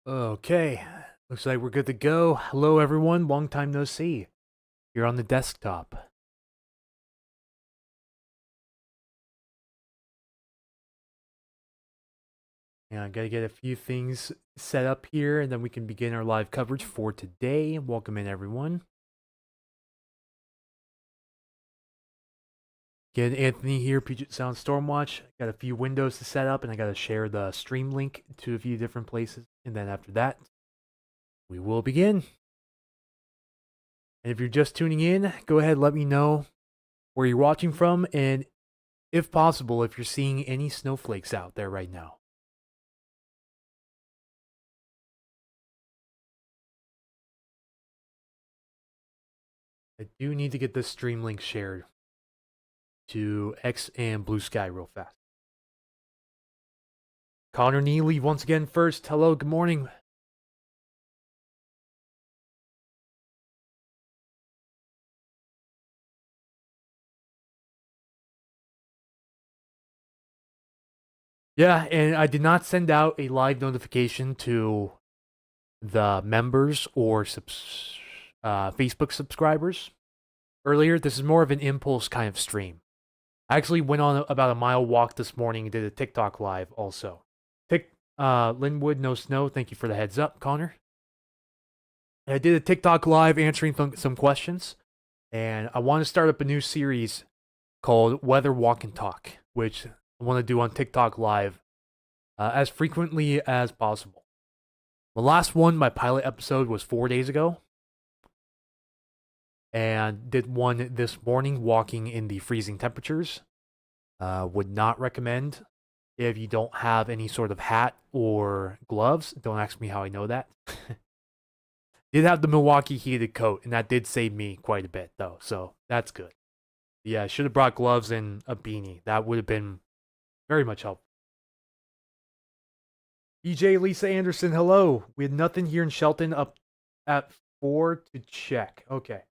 Okay, looks like we're good to go. Hello, everyone. Long time no see. You're on the desktop. Yeah, I gotta get a few things set up here, and then we can begin our live coverage for today. Welcome in, everyone. Again, Anthony here, Puget Sound Stormwatch. Got a few windows to set up, and I gotta share the stream link to a few different places. And then after that, we will begin. And if you're just tuning in, go ahead, let me know where you're watching from, and if possible, if you're seeing any snowflakes out there right now. I do need to get this stream link shared to X and Blue Sky real fast. Connor Neely once again first. Hello, good morning. Yeah, and I did not send out a live notification to the members or Facebook subscribers earlier. This is more of an impulse kind of stream. I actually went on about a mile walk this morning and did a TikTok live also. Linwood, no snow. Thank you for the heads up, Connor. I did a TikTok live answering some questions, and I want to start up a new series called Weather Walk and Talk, which I want to do on TikTok live as frequently as possible. The last one, my pilot episode, was 4 days ago, and did one this morning walking in the freezing temperatures. Would not recommend if you don't have any sort of hat or gloves. Don't ask me how I know that. Did have the Milwaukee heated coat, and that did save me quite a bit, though, so that's good. Yeah, I should have brought gloves and a beanie. That would have been very much helpful. EJ Lisa Anderson, hello. We had nothing here in Shelton up at 4 to check. Okay.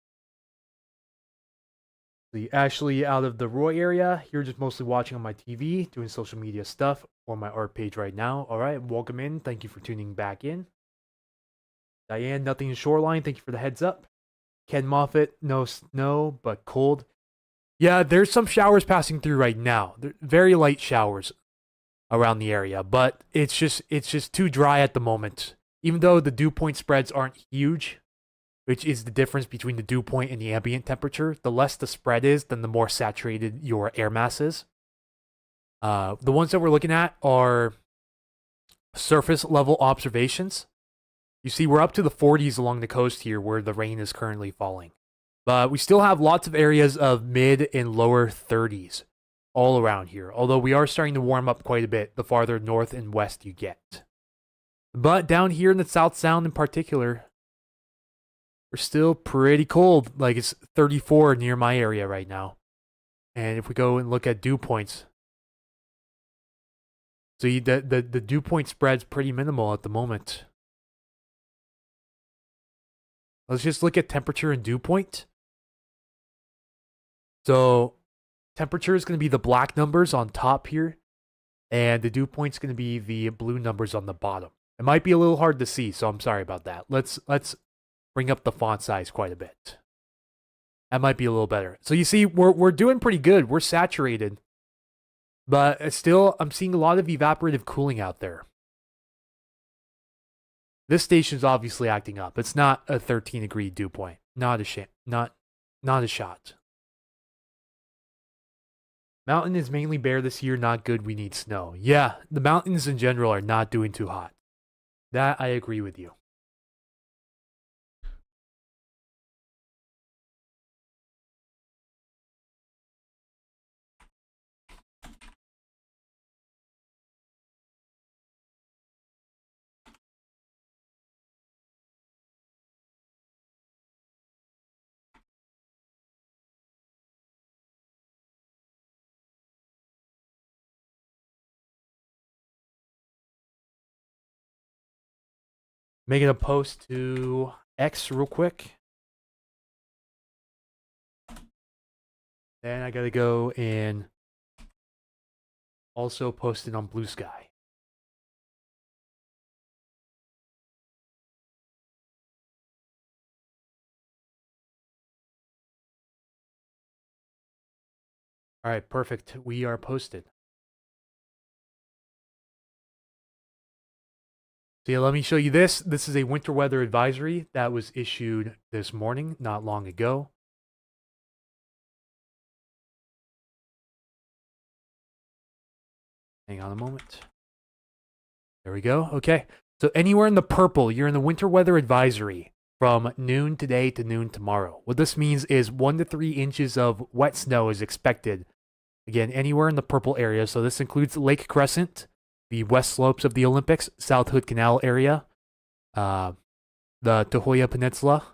Ashley out of the Roy area. Here just mostly watching on my TV, doing social media stuff or my art page right now. All right, welcome in. Thank you for tuning back in. Diane, nothing in Shoreline. Thank you for the heads up. Ken Moffat, no snow, but cold. Yeah, there's some showers passing through right now. They're very light showers around the area, but it's just too dry at the moment. Even though the dew point spreads aren't huge, which is the difference between the dew point and the ambient temperature, the less the spread is, then the more saturated your air mass is. The ones that we're looking at are surface level observations. You see, we're up to the 40s along the coast here where the rain is currently falling. But we still have lots of areas of mid and lower 30s all around here, although we are starting to warm up quite a bit the farther north and west you get. But down here in the South Sound in particular, we're still pretty cold. Like it's 34 near my area right now. And if we go and look at dew points, so the dew point spread's pretty minimal at the moment. Let's just look at temperature and dew point. So temperature is going to be the black numbers on top here, and the dew point's going to be the blue numbers on the bottom. It might be a little hard to see, so I'm sorry about that. Let's bring up the font size quite a bit. That might be a little better. So you see, we're doing pretty good. We're saturated, but still, I'm seeing a lot of evaporative cooling out there. This station's obviously acting up. It's not a 13-degree dew point. Not a shot. Mountain is mainly bare this year. Not good. We need snow. Yeah, the mountains in general are not doing too hot. That I agree with you. Making a post to X real quick. Then I gotta go and also post it on Blue Sky. All right, perfect. We are posted. So yeah, let me show you this. This is a winter weather advisory that was issued this morning, not long ago. Hang on a moment. There we go. Okay. So anywhere in the purple, you're in the winter weather advisory from noon today to noon tomorrow. What this means is 1 to 3 inches of wet snow is expected. Again, anywhere in the purple area. So this includes Lake Crescent, the west slopes of the Olympics, South Hood Canal area, the Tahoyah Peninsula,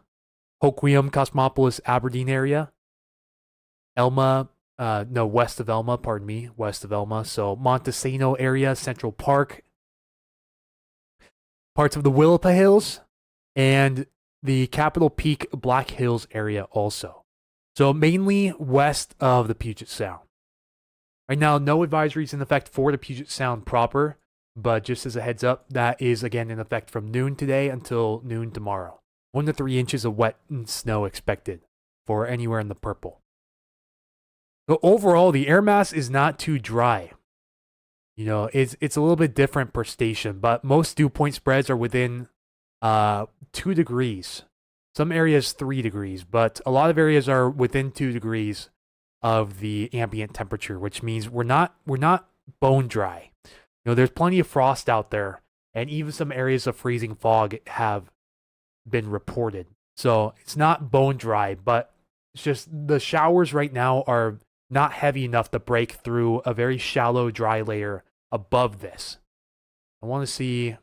Hoquiam, Cosmopolis, Aberdeen area, Elma, west of Elma, pardon me, west of Elma. So Montesano area, Central Park, parts of the Willapa Hills, and the Capitol Peak Black Hills area also. So mainly west of the Puget Sound. Right now, no advisories in effect for the Puget Sound proper, but just as a heads up, that is again in effect from noon today until noon tomorrow. 1 to 3 inches of wet snow expected for anywhere in the purple. But overall, the air mass is not too dry. You know, it's a little bit different per station, but most dew point spreads are within 2 degrees. Some areas 3 degrees, but a lot of areas are within 2 degrees of the ambient temperature, which means we're not bone dry. You know, there's plenty of frost out there, and even some areas of freezing fog have been reported. So it's not bone dry, but it's just the showers right now are not heavy enough to break through a very shallow dry layer above this. I want to see.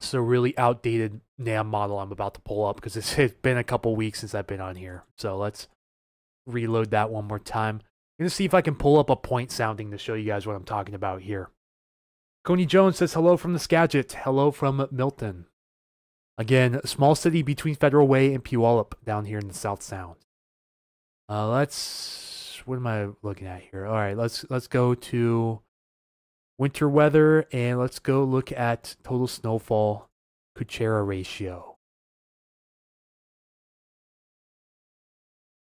It's a really outdated NAM model I'm about to pull up because it's been a couple weeks since I've been on here. So let's reload that one more time. I'm going to see if I can pull up a point sounding to show you guys what I'm talking about here. Coney Jones says hello from the Skagit. Hello from Milton. Again, a small city between Federal Way and Puyallup down here in the South Sound. What am I looking at here? All right, let's go to winter weather, and let's go look at total snowfall Kuchera ratio.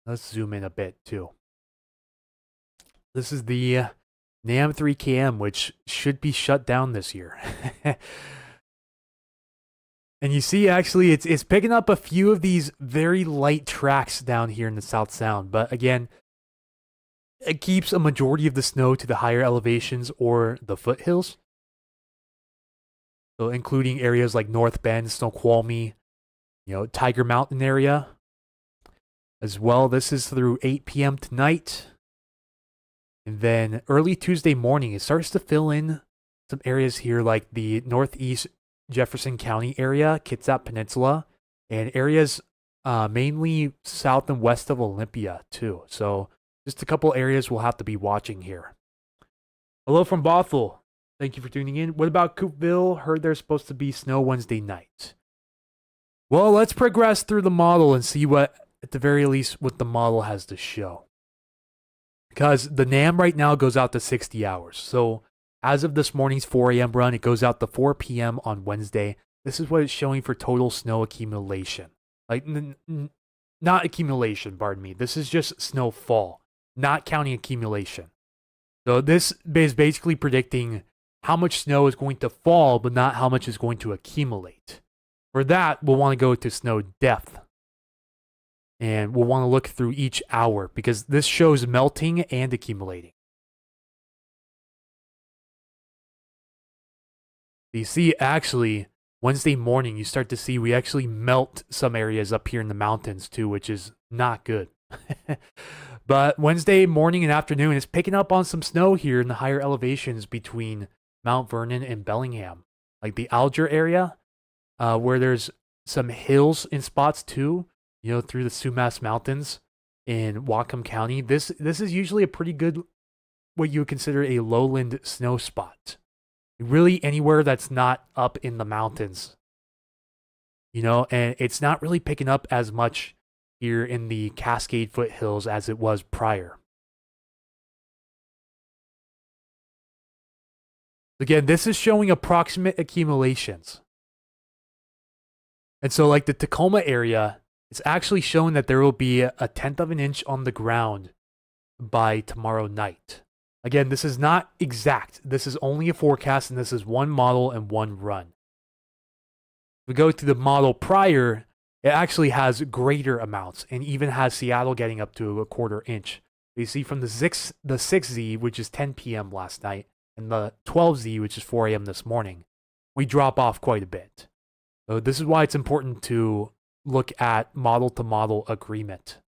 Let's zoom in a bit too. This is the NAM 3KM, which should be shut down this year. And you see, actually, it's picking up a few of these very light tracks down here in the South Sound. But again, it keeps a majority of the snow to the higher elevations or the foothills. So including areas like North Bend, Snoqualmie, Tiger Mountain area as well. This is through 8 p.m. tonight. And then early Tuesday morning, it starts to fill in some areas here like the northeast Jefferson County area, Kitsap Peninsula, and areas mainly south and west of Olympia too. So just a couple areas we'll have to be watching here. Hello from Bothell. Thank you for tuning in. What about Coopville? Heard there's supposed to be snow Wednesday night. Well, let's progress through the model and see what, at the very least, what the model has to show. Because the NAM right now goes out to 60 hours. So as of this morning's 4 a.m. run, it goes out to 4 p.m. on Wednesday. This is what it's showing for total snow accumulation. Like, not accumulation, pardon me. This is just snowfall, not counting accumulation. So this is basically predicting how much snow is going to fall, but not how much is going to accumulate. For that, we'll want to go to snow depth. And we'll want to look through each hour because this shows melting and accumulating. You see, actually, Wednesday morning, you start to see we actually melt some areas up here in the mountains too, which is not good. But Wednesday morning and afternoon, it's picking up on some snow here in the higher elevations between Mount Vernon and Bellingham. Like the Alger area, where there's some hills in spots too, through the Sumas Mountains in Whatcom County. This is usually a pretty good, what you would consider a lowland snow spot. Really anywhere that's not up in the mountains, and it's not really picking up as much here in the Cascade foothills as it was prior. Again, this is showing approximate accumulations. And so like the Tacoma area, it's actually showing that there will be a 1/10 of an inch on the ground by tomorrow night. Again, this is not exact. This is only a forecast, and this is one model and one run. If we go to the model prior, it actually has greater amounts and even has Seattle getting up to a 1/4 inch. You see from the 6Z, which is 10 p.m. last night, and the 12Z, which is 4 a.m. this morning, we drop off quite a bit. So this is why it's important to look at model-to-model agreement.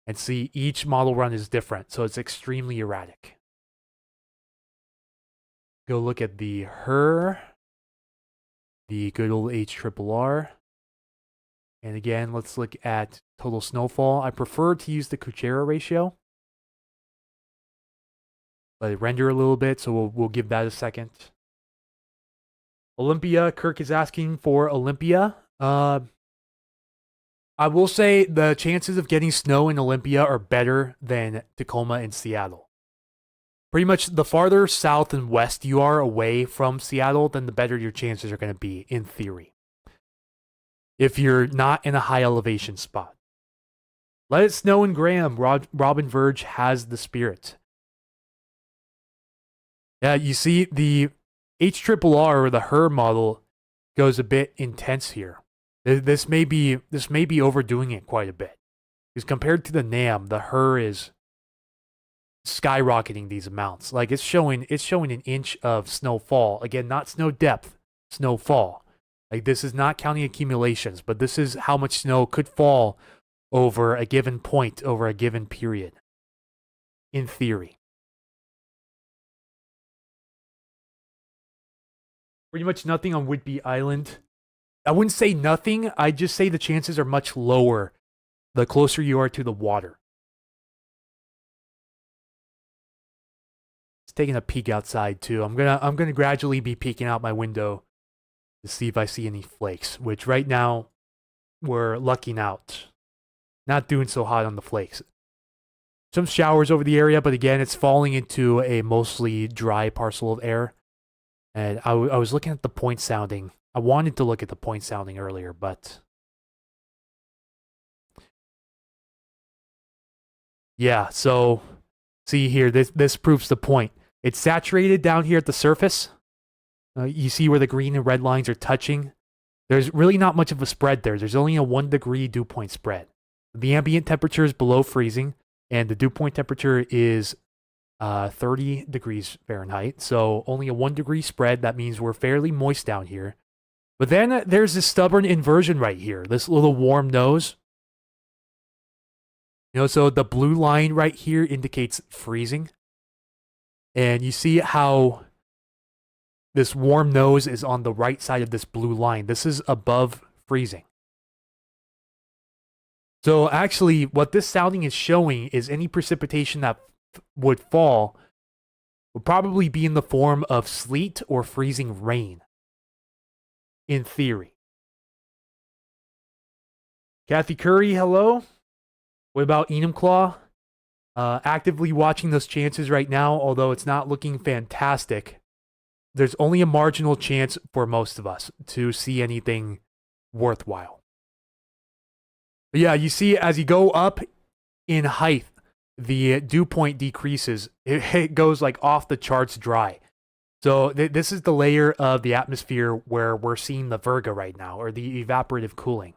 And see, each model run is different, so it's extremely erratic. Go look at the HER, the good old HRRR. And again, let's look at total snowfall. I prefer to use the Kuchera ratio. Let it render a little bit, so we'll give that a second. Olympia, Kirk is asking for Olympia. I will say the chances of getting snow in Olympia are better than Tacoma and Seattle. Pretty much the farther south and west you are away from Seattle, then the better your chances are going to be, in theory. If you're not in a high elevation spot. Let it snow in Graham. Robin Verge has the spirit. Yeah, you see the HRRR, or the HER model, goes a bit intense here. This may be overdoing it quite a bit. Because compared to the NAM, the HER is skyrocketing these amounts. Like it's showing an inch of snowfall. Again, not snow depth, snowfall. Like this is not counting accumulations, but this is how much snow could fall over a given point, over a given period. In theory. Pretty much nothing on Whidbey Island. I wouldn't say nothing. I'd just say the chances are much lower the closer you are to the water. It's taking a peek outside too. I'm gonna gradually be peeking out my window to see if I see any flakes, which right now we're lucking out. Not doing so hot on the flakes. Some showers over the area, but again, it's falling into a mostly dry parcel of air. And I was looking at the point sounding. I wanted to look at the point sounding earlier, but yeah, so see here, this proves the point. It's saturated down here at the surface. You see where the green and red lines are touching. There's really not much of a spread there. There's only a 1 degree dew point spread. The ambient temperature is below freezing, and the dew point temperature is 30 degrees Fahrenheit. So only a 1 degree spread. That means we're fairly moist down here. But then there's this stubborn inversion right here. This little warm nose. You know, so the blue line right here indicates freezing. And you see how this warm nose is on the right side of this blue line. This is above freezing. So actually, what this sounding is showing is any precipitation that would fall would probably be in the form of sleet or freezing rain. In theory. Kathy Curry, hello. What about Enumclaw? Actively watching those chances right now, although it's not looking fantastic. There's only a marginal chance for most of us to see anything worthwhile. But yeah, you see as you go up in height, the dew point decreases. It goes like off the charts dry. So this is the layer of the atmosphere where we're seeing the virga right now, or the evaporative cooling.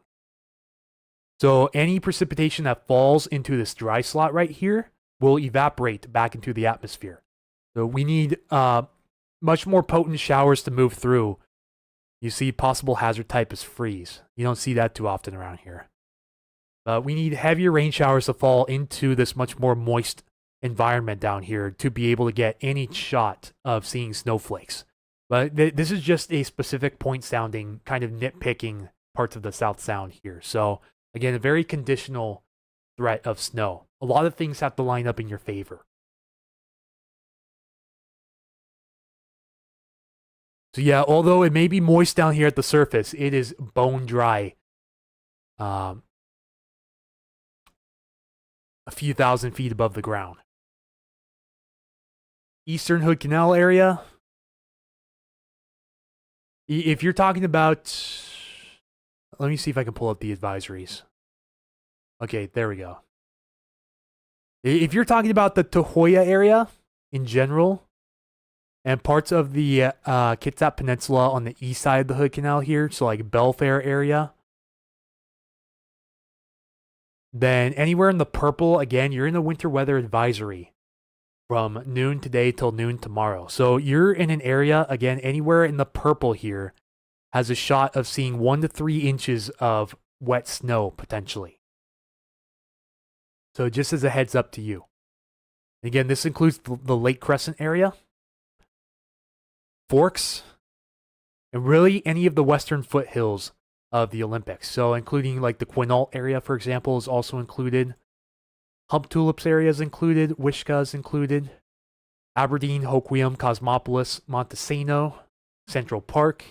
So any precipitation that falls into this dry slot right here will evaporate back into the atmosphere. So we need much more potent showers to move through. You see possible hazard type is freeze. You don't see that too often around here. We need heavier rain showers to fall into this much more moist environment down here to be able to get any shot of seeing snowflakes. But this is just a specific point sounding, kind of nitpicking parts of the South Sound here. So again, a very conditional threat of snow. A lot of things have to line up in your favor. So yeah, although it may be moist down here at the surface, it is bone dry. A few thousand feet above the ground. Eastern Hood Canal area. If you're talking about... Let me see if I can pull up the advisories. Okay, there we go. If you're talking about the Tahoya area in general, and parts of the Kitsap Peninsula on the east side of the Hood Canal here, so like Belfair area, then anywhere in the purple, again, you're in a winter weather advisory from noon today till noon tomorrow. So you're in an area, again, anywhere in the purple here has a shot of seeing 1 to 3 inches of wet snow potentially. So just as a heads up to you. Again, this includes the Lake Crescent area, Forks, and really any of the western foothills of the Olympics. So including like the Quinault area, for example, is also included. Hump Tulips area is included. Wishka is included. Aberdeen, Hoquiam, Cosmopolis, Montesano, Central Park.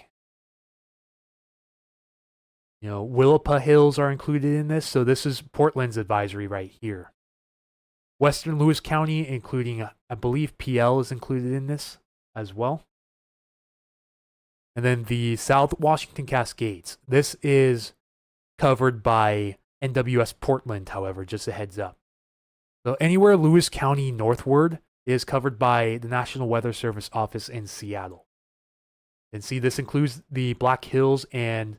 Willapa Hills are included in this. So this is Portland's advisory right here. Western Lewis County, including, I believe PL is included in this as well. And then the South Washington Cascades. This is covered by NWS Portland, however, just a heads up. So anywhere Lewis County northward is covered by the National Weather Service office in Seattle. And see, this includes the Black Hills and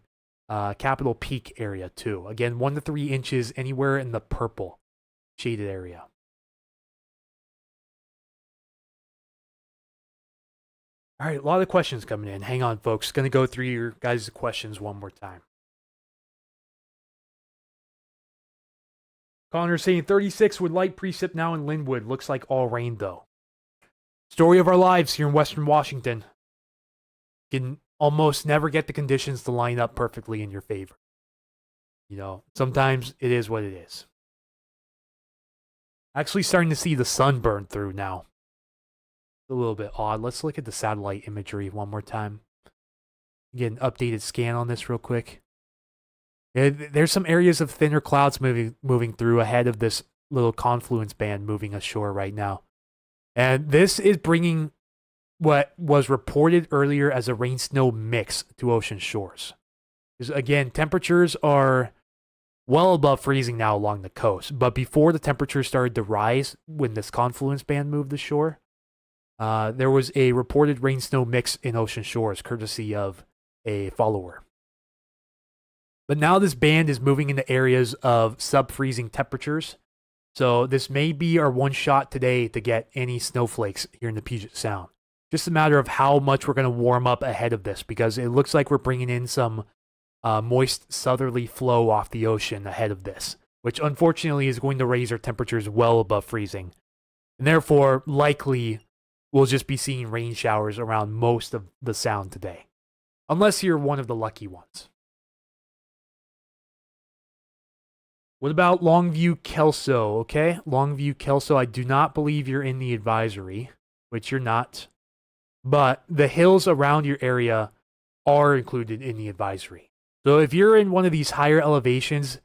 Capitol Peak area too. Again, 1 to 3 inches anywhere in the purple shaded area. All right, a lot of questions coming in. Hang on, folks. Going to go through your guys' questions one more time. Connor saying 36 with light precip now in Linwood. Looks like all rain, though. Story of our lives here in Western Washington. Can almost never get the conditions to line up perfectly in your favor. Sometimes it is what it is. Actually starting to see the sun burn through now. A little bit odd. Let's look at the satellite imagery one more time. Get an updated scan on this real quick. There's some areas of thinner clouds moving through ahead of this little confluence band moving ashore right now. And this is bringing what was reported earlier as a rain-snow mix to ocean shores. Because again, temperatures are well above freezing now along the coast. But before the temperatures started to rise when this confluence band moved ashore, there was a reported rain-snow mix in ocean shores, courtesy of a follower. But now this band is moving into areas of sub-freezing temperatures. So this may be our one shot today to get any snowflakes here in the Puget Sound. Just a matter of how much we're going to warm up ahead of this, because it looks like we're bringing in some moist southerly flow off the ocean ahead of this, which unfortunately is going to raise our temperatures well above freezing. And therefore, likely, we'll just be seeing rain showers around most of the Sound today. Unless you're one of the lucky ones. What about Longview, Kelso? Okay, Longview, Kelso, I do not believe you're in the advisory, which you're not. But the hills around your area are included in the advisory. So if you're in one of these higher elevations,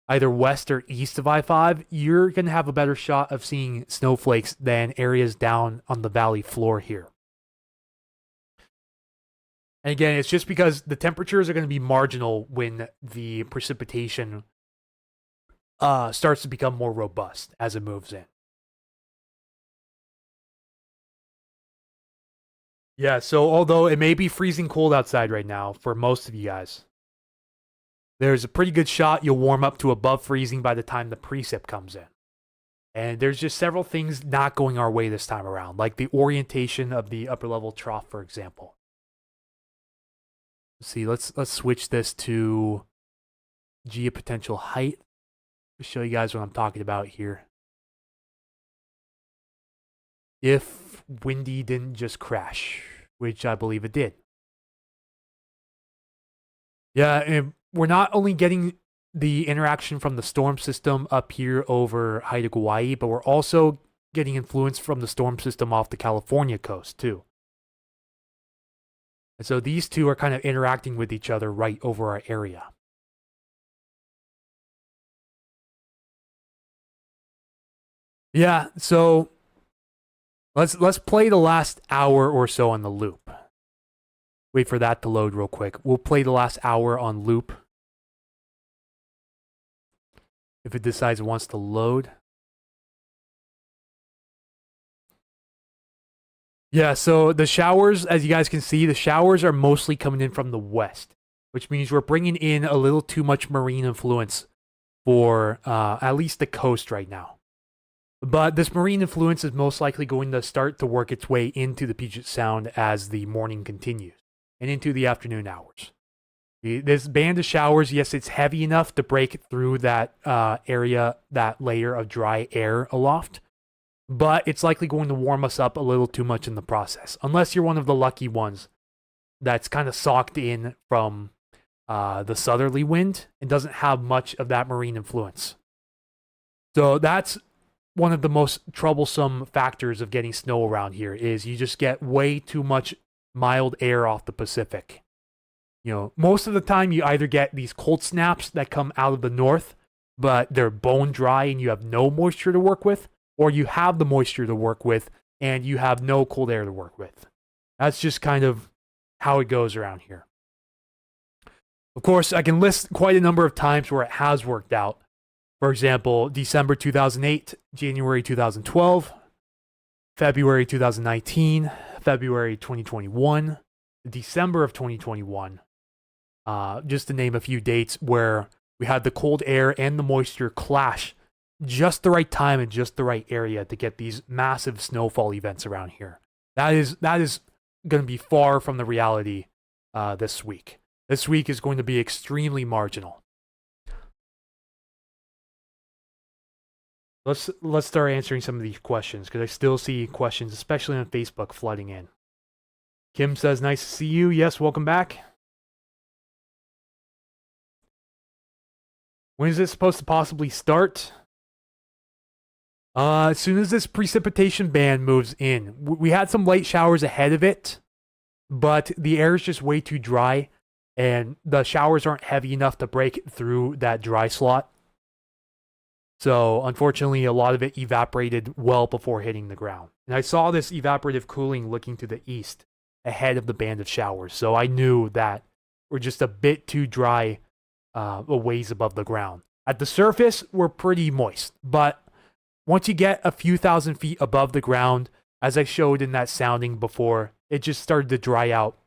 either west or east of I-5, you're going to have a better shot of seeing snowflakes than areas down on the valley floor here. And again, it's just because the temperatures are going to be marginal when the precipitation starts to become more robust as it moves in. Yeah, so although it may be freezing cold outside right now for most of you guys, there's a pretty good shot you'll warm up to above freezing by the time the precip comes in. And there's just several things not going our way this time around, like the orientation of the upper level trough, for example. Let's see, let's switch this to geopotential height to show you guys what I'm talking about here. If Windy didn't just crash, which I believe it did. Yeah, and we're not only getting the interaction from the storm system up here over Haida Gwaii, but we're also getting influence from the storm system off the California coast too. And so these two are kind of interacting with each other right over our area. Yeah, so let's play the last hour or so on the loop. Wait for that to load real quick. We'll play the last hour on loop. if it decides it wants to load. Yeah, so the showers, as you guys can see, the showers are mostly coming in from the west, which means we're bringing in a little too much marine influence for at least the coast right now. But this marine influence is most likely going to start to work its way into the Puget Sound as the morning continues and into the afternoon hours. This band of showers, yes, it's heavy enough to break through that area, that layer of dry air aloft, but it's likely going to warm us up a little too much in the process, unless you're one of the lucky ones that's kind of socked in from the southerly wind and doesn't have much of that marine influence. So that's one of the most troublesome factors of getting snow around here is you just get way too much mild air off the Pacific. You know, most of the time you either get these cold snaps that come out of the north, but they're bone dry and you have no moisture to work with, or you have the moisture to work with and you have no cold air to work with. That's just kind of how it goes around here. Of course, I can list quite a number of times where it has worked out. For example, December 2008, January 2012, February 2019, February 2021, December of 2021, just to name a few dates where we had the cold air and the moisture clash just the right time and just the right area to get these massive snowfall events around here. That is going to be far from the reality this week. This week is going to be extremely marginal. Let's start answering some of these questions because I still see questions, especially on Facebook, flooding in. Kim says, nice to see you. Yes, welcome back. When is this supposed to possibly start? As soon as this precipitation band moves in. We had some light showers ahead of it, but the air is just way too dry, and the showers aren't heavy enough to break through that dry slot. So, unfortunately, a lot of it evaporated well before hitting the ground. And I saw this evaporative cooling looking to the east ahead of the band of showers. So I knew that we're just a bit too dry a ways above the ground. At the surface, we're pretty moist. But once you get a few thousand feet above the ground, as I showed in that sounding before, it just started to dry out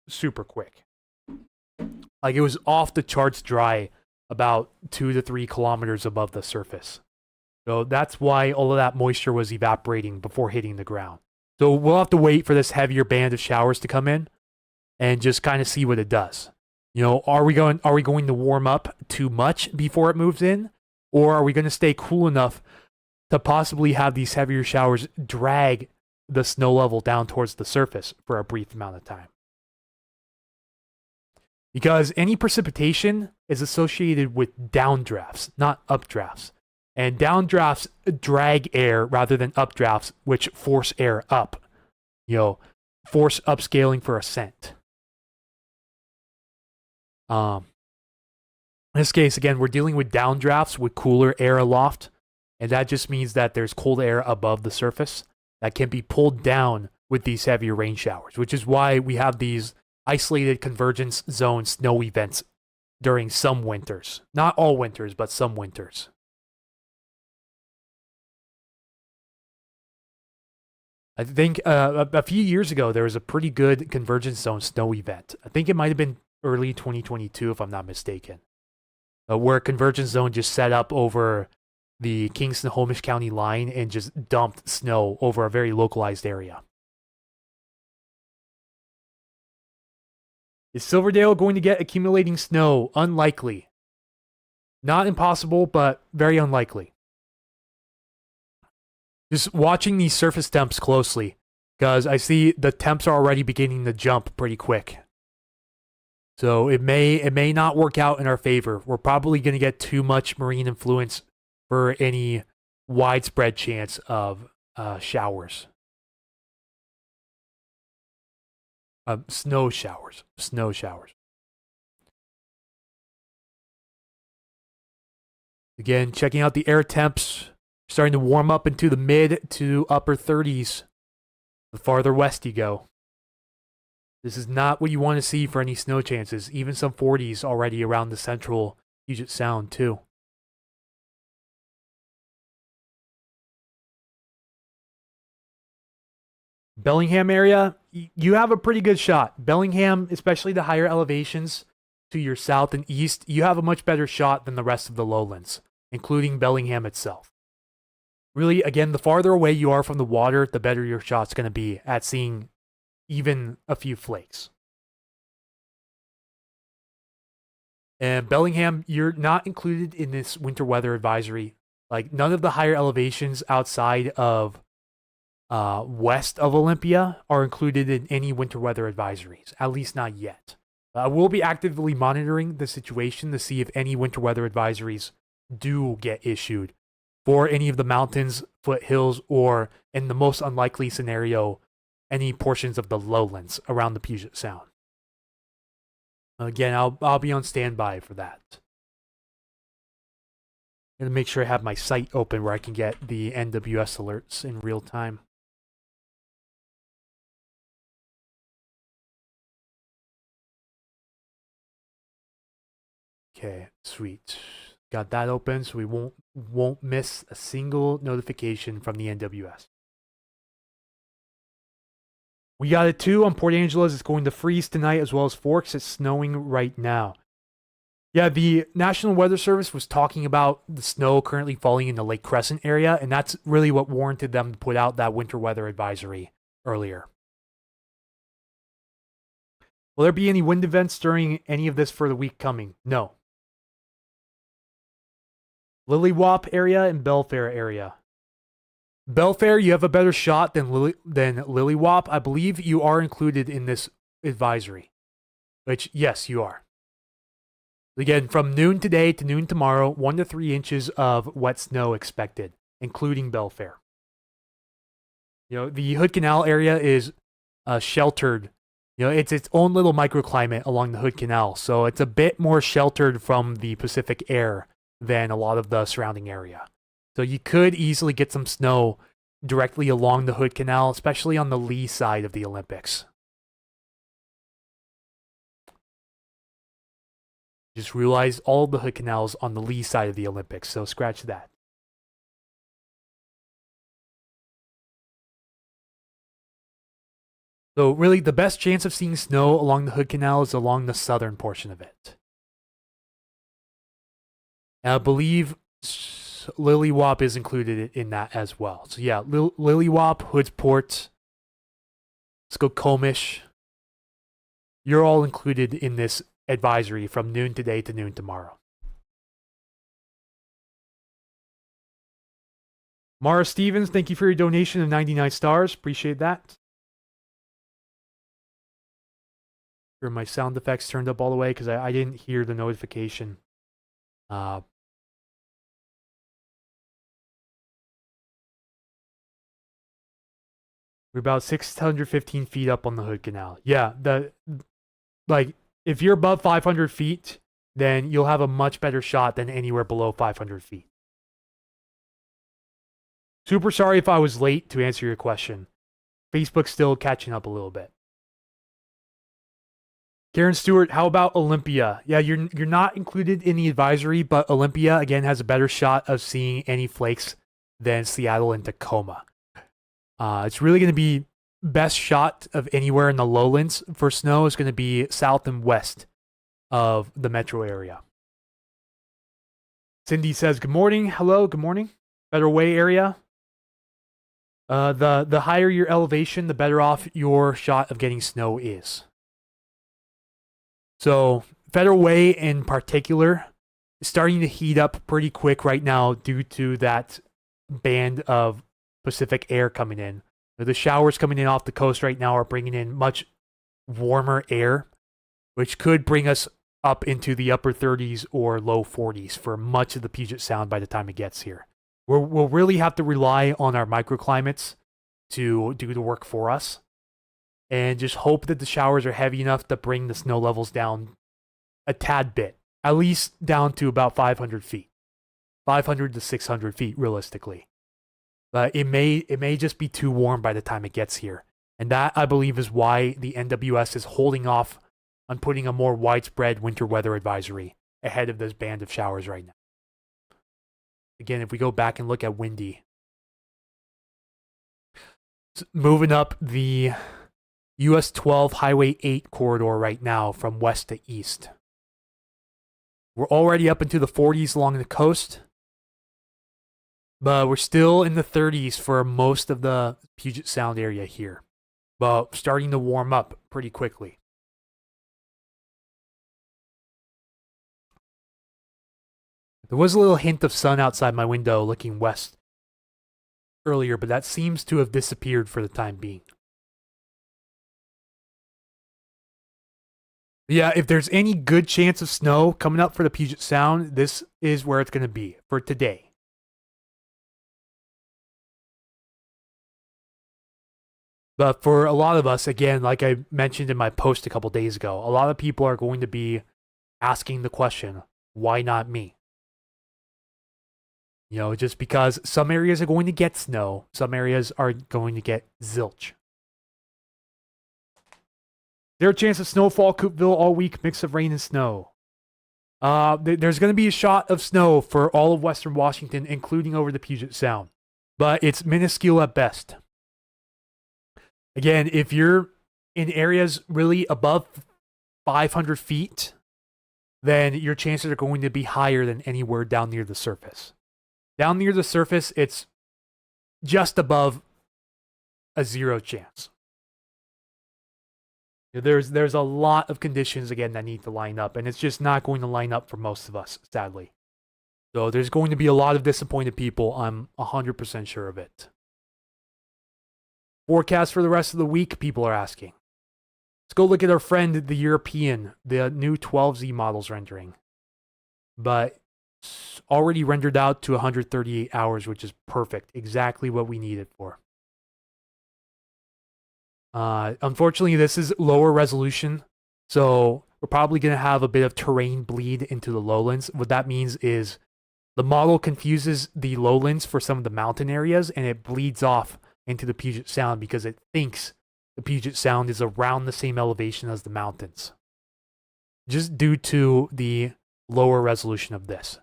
super quick. Like it was off the charts dry about 2 to 3 kilometers above the surface. So that's why all of that moisture was evaporating before hitting the ground. So we'll have to wait for this heavier band of showers to come in and just kind of see what it does. You know, are we going to warm up too much before it moves in? Or are we going to stay cool enough to possibly have these heavier showers drag the snow level down towards the surface for a brief amount of time? Because any precipitation is associated with downdrafts, not updrafts. And downdrafts drag air rather than updrafts, which force air up. You know, force upscaling for ascent. In this case, again, we're dealing with downdrafts with cooler air aloft. And that just means that there's cold air above the surface that can be pulled down with these heavier rain showers, which is why we have these isolated convergence zone snow events during some winters. Not all winters, but some winters. I think a few years ago, there was a pretty good convergence zone snow event. I think it might have been early 2022, if I'm not mistaken, where a convergence zone just set up over the Kingston-Homish County line and just dumped snow over a very localized area. Is Silverdale going to get accumulating snow? Unlikely. Not impossible, but very unlikely. Just watching these surface temps closely, because I see the temps are already beginning to jump pretty quick. So it may not work out in our favor. We're probably going to get too much marine influence for any widespread chance of showers. Snow showers. Snow showers. Again, checking out the air temps. Starting to warm up into the mid to upper 30s the farther west you go. This is not what you want to see for any snow chances. Even some 40s already around the central Puget Sound too. Bellingham area, you have a pretty good shot. Bellingham, especially the higher elevations to your south and east, you have a much better shot than the rest of the lowlands, including Bellingham itself. Really, again, the farther away you are from the water, the better your shot's going to be at seeing even a few flakes. And Bellingham, you're not included in this winter weather advisory. Like, none of the higher elevations outside of west of Olympia are included in any winter weather advisories, at least not yet. We'll be actively monitoring the situation to see if any winter weather advisories do get issued for any of the mountains, foothills, or in the most unlikely scenario, any portions of the lowlands around the Puget Sound. Again, I'll be on standby for that. I'm gonna make sure I have my site open where I can get the NWS alerts in real time. Okay, sweet. Got that open so we won't miss a single notification from the NWS. We got it too on Port Angeles. It's going to freeze tonight as well as Forks. It's snowing right now. Yeah, the National Weather Service was talking about the snow currently falling in the Lake Crescent area, and that's really what warranted them to put out that winter weather advisory earlier. Will there be any wind events during any of this for the week coming? No. Lilywop area and Belfair area. Belfair, you have a better shot than Lilywop. I believe you are included in this advisory. Which, yes, you are. Again, from noon today to noon tomorrow, 1 to 3 inches of wet snow expected, including Belfair. The Hood Canal area is sheltered. It's its own little microclimate along the Hood Canal, so it's a bit more sheltered from the Pacific air than a lot of the surrounding area. So you could easily get some snow directly along the Hood Canal, especially on the lee side of the Olympics. Just realized all of the Hood Canals on the lee side of the Olympics, so scratch that. So really, the best chance of seeing snow along the Hood Canal is along the southern portion of it. And I believe Lilywop is included in that as well. So yeah, Lilywop, Hoodsport, Skokomish, you're all included in this advisory from noon today to noon tomorrow. Mara Stevens, thank you for your donation of 99 stars. Appreciate that. Sure, my sound effects turned up all the way because I didn't hear the notification. We're about 615 feet up on the Hood Canal. Yeah, if you're above 500 feet, then you'll have a much better shot than anywhere below 500 feet. Super sorry if I was late to answer your question. Facebook's still catching up a little bit. Karen Stewart, how about Olympia? Yeah, you're not included in the advisory, but Olympia, again, has a better shot of seeing any flakes than Seattle and Tacoma. It's really going to be best shot of anywhere in the lowlands for snow is going to be south and west of the metro area. Cindy says, good morning. Hello, good morning. Better Way area. The higher your elevation, the better off your shot of getting snow is. So Federal Way in particular is starting to heat up pretty quick right now due to that band of Pacific air coming in. The showers coming in off the coast right now are bringing in much warmer air, which could bring us up into the upper 30s or low 40s for much of the Puget Sound by the time it gets here. We'll really have to rely on our microclimates to do the work for us, and just hope that the showers are heavy enough to bring the snow levels down a tad bit, at least down to about 500 feet, 500 to 600 feet realistically. But it may just be too warm by the time it gets here, and that I believe is why the NWS is holding off on putting a more widespread winter weather advisory ahead of this band of showers right now. Again, if we go back and look at windy. moving up the US 12 Highway 8 corridor right now from west to east. We're already up into the 40s along the coast, but we're still in the 30s for most of the Puget Sound area here. But starting to warm up pretty quickly. There was a little hint of sun outside my window looking west earlier, but that seems to have disappeared for the time being. Yeah, if there's any good chance of snow coming up for the Puget Sound, this is where it's going to be for today. But for a lot of us, again, like I mentioned in my post a couple days ago, a lot of people are going to be asking the question, why not me? You know, just because some areas are going to get snow, some areas are going to get zilch. There's a chance of snowfall, Coopville, all week, mix of rain and snow. There's going to be a shot of snow for all of Western Washington, including over the Puget Sound. But it's minuscule at best. Again, if you're in areas really above 500 feet, then your chances are going to be higher than anywhere down near the surface. Down near the surface, it's just above a 0 chance. There's a lot of conditions, again, that need to line up, and it's just not going to line up for most of us, sadly. So there's going to be a lot of disappointed people. I'm 100% sure of it. Forecast for the rest of the week, people are asking. Let's go look at our friend, the European, the new 12Z models rendering. But it's already rendered out to 138 hours, which is perfect. Exactly what we need it for. Unfortunately, this is lower resolution, so we're probably going to have a bit of terrain bleed into the lowlands. What that means is the model confuses the lowlands for some of the mountain areas, and it bleeds off into the Puget Sound because it thinks the Puget Sound is around the same elevation as the mountains, just due to the lower resolution of this.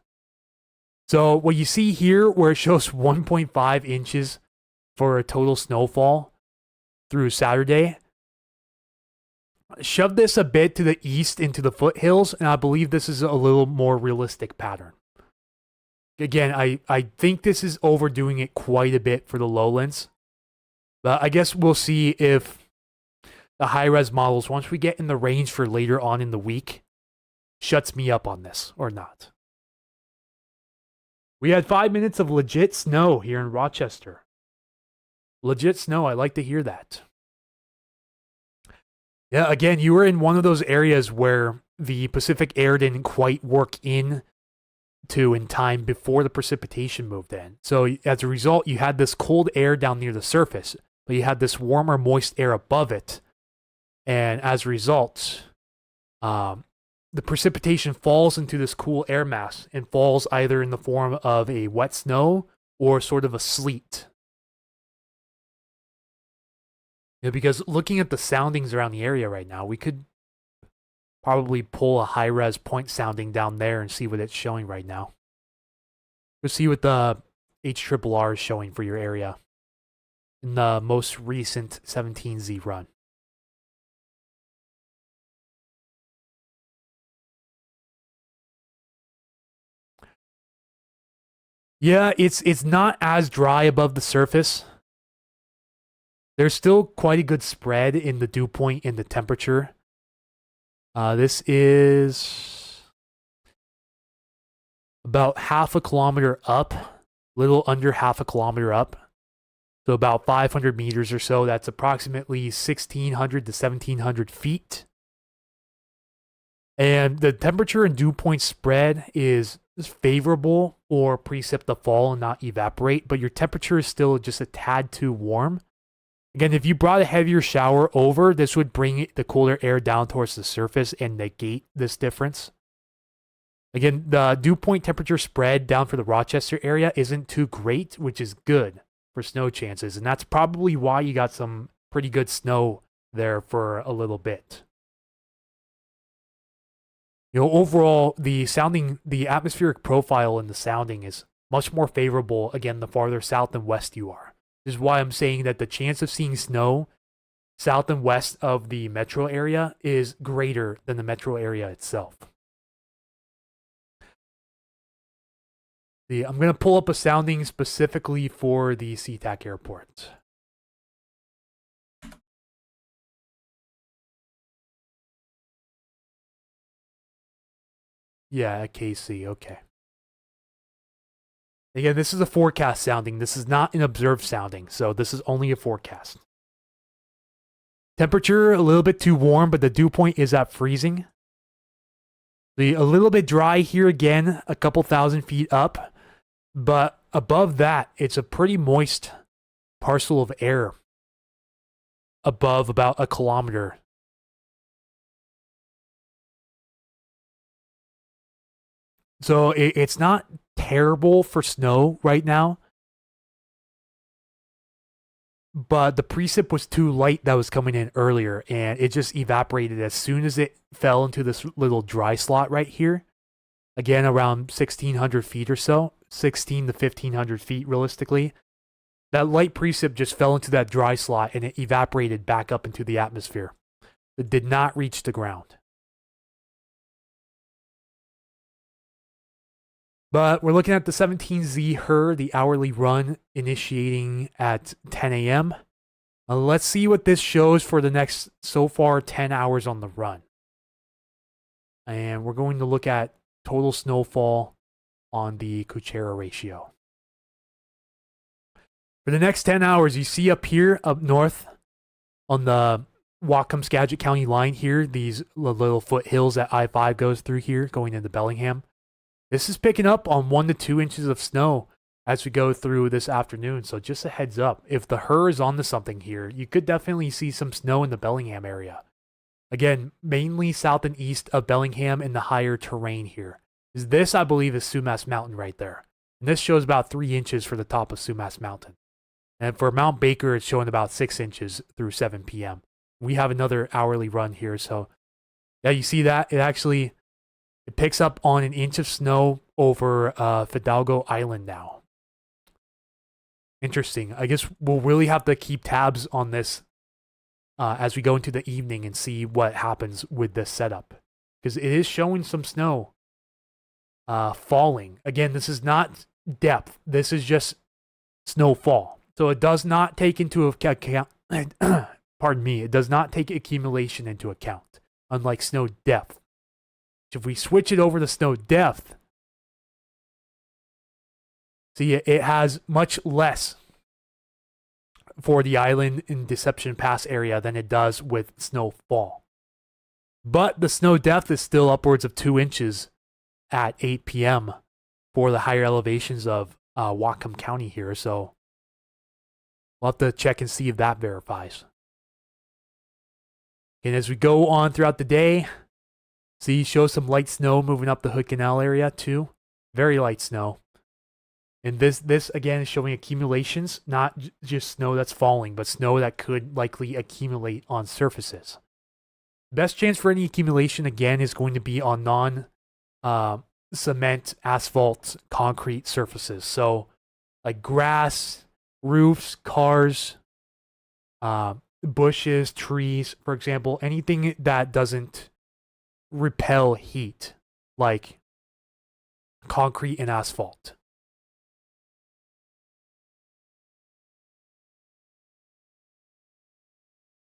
So what you see here, where it shows 1.5 inches for a total snowfall through Saturday, shove this a bit to the east into the foothills, and I believe this is a little more realistic pattern. Again, I think this is overdoing it quite a bit for the lowlands, but I guess we'll see if the high-res models, once we get in the range for later on in the week, shuts me up on this or not. We had 5 minutes of legit snow here in Rochester. Legit snow, I like to hear that. Yeah, again, you were in one of those areas where the Pacific air didn't quite work in time before the precipitation moved in. So as a result, you had this cold air down near the surface, but you had this warmer, moist air above it. And as a result, the precipitation falls into this cool air mass and falls either in the form of a wet snow or sort of a sleet. Yeah, because looking at the soundings around the area right now, we could probably pull a high-res point sounding down there and see what it's showing right now. We'll see what the HRRR is showing for your area in the most recent 17Z run. Yeah, it's not as dry above the surface. There's still quite a good spread in the dew point and the temperature. This is about half a kilometer up, little under half a kilometer up. So about 500 meters or so. That's approximately 1,600 to 1,700 feet. And the temperature and dew point spread is favorable for precip to fall and not evaporate, but your temperature is still just a tad too warm. Again, if you brought a heavier shower over, this would bring the colder air down towards the surface and negate this difference. Again, the dew point temperature spread down for the Rochester area isn't too great, which is good for snow chances. And that's probably why you got some pretty good snow there for a little bit. You know, overall, the atmospheric profile in the sounding is much more favorable, again, the farther south and west you are. This is why I'm saying that the chance of seeing snow south and west of the metro area is greater than the metro area itself. I'm going to pull up a sounding specifically for the SeaTac airport. Yeah, at KC, okay. Again, this is a forecast sounding. This is not an observed sounding, so this is only a forecast. Temperature, a little bit too warm, but the dew point is at freezing. A little bit dry here again, a couple thousand feet up. But above that, it's a pretty moist parcel of air above about a kilometer. So it's not terrible for snow right now. But the precip was too light that was coming in earlier, and it just evaporated as soon as it fell into this little dry slot right here. Again, around 1,600 feet or so, 16 to 1,500 feet realistically. That light precip just fell into that dry slot and it evaporated back up into the atmosphere. It did not reach the ground. But we're looking at the 17Z HER, the hourly run, initiating at 10 a.m. Let's see what this shows for the next, so far, 10 hours on the run. And we're going to look at total snowfall on the Kuchera ratio. For the next 10 hours, you see up here, up north, on the Whatcom-Skagit County line here, these little foothills that I-5 goes through here, going into Bellingham. This is picking up on 1 to 2 inches of snow as we go through this afternoon. So just a heads up, if the HER is onto something here, you could definitely see some snow in the Bellingham area. Again, mainly south and east of Bellingham in the higher terrain here. This, I believe, is Sumas Mountain right there. And this shows about 3 inches for the top of Sumas Mountain. And for Mount Baker, it's showing about 6 inches through 7 p.m. We have another hourly run here. So, yeah, you see that? It picks up on an inch of snow over Fidalgo Island now. Interesting. I guess we'll really have to keep tabs on this as we go into the evening and see what happens with this setup. Because it is showing some snow falling. Again, this is not depth. This is just snowfall. So it does not take into account, pardon me, it does not take accumulation into account, unlike snow depth. If we switch it over to snow depth, see, it has much less for the island in Deception Pass area than it does with snowfall. But the snow depth is still upwards of 2 inches at 8 p.m. for the higher elevations of Whatcom County here. So we'll have to check and see if that verifies. And as we go on throughout the day, see, show some light snow moving up the Hood Canal area too. Very light snow. And this again is showing accumulations, not just snow that's falling, but snow that could likely accumulate on surfaces. Best chance for any accumulation again is going to be on non-cement, asphalt, concrete surfaces. So like grass, roofs, cars, bushes, trees, for example, anything that doesn't repel heat, like concrete and asphalt.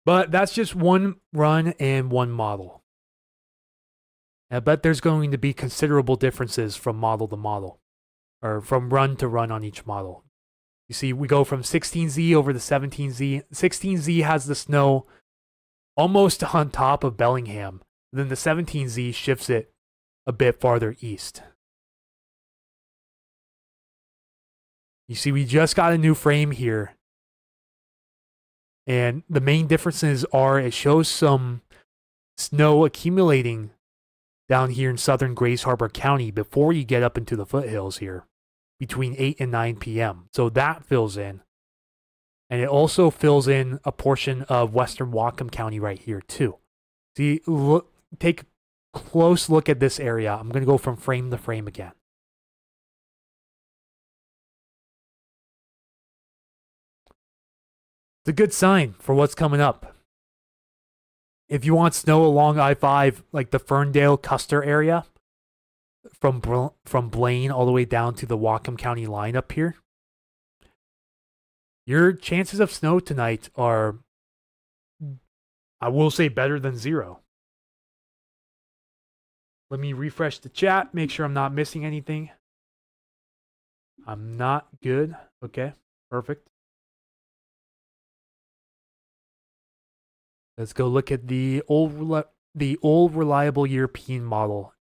But that's just one run and one model. I bet there's going to be considerable differences from model to model, or from run to run on each model. You see, we go from 16Z over to 17Z. 16Z has the snow almost on top of Bellingham. Then the 17Z shifts it a bit farther east. You see, we just got a new frame here. And the main differences are it shows some snow accumulating down here in southern Grays Harbor County before you get up into the foothills here between 8 and 9 p.m. So that fills in. And it also fills in a portion of western Whatcom County right here too. See, look, take a close look at this area. I'm going to go from frame to frame again. It's a good sign for what's coming up. If you want snow along I-5, like the Ferndale, Custer area, from Blaine all the way down to the Whatcom County line up here, your chances of snow tonight are, I will say, better than zero. Let me refresh the chat, make sure I'm not missing anything. I'm not good. Okay, perfect. Let's go look at the old reliable European model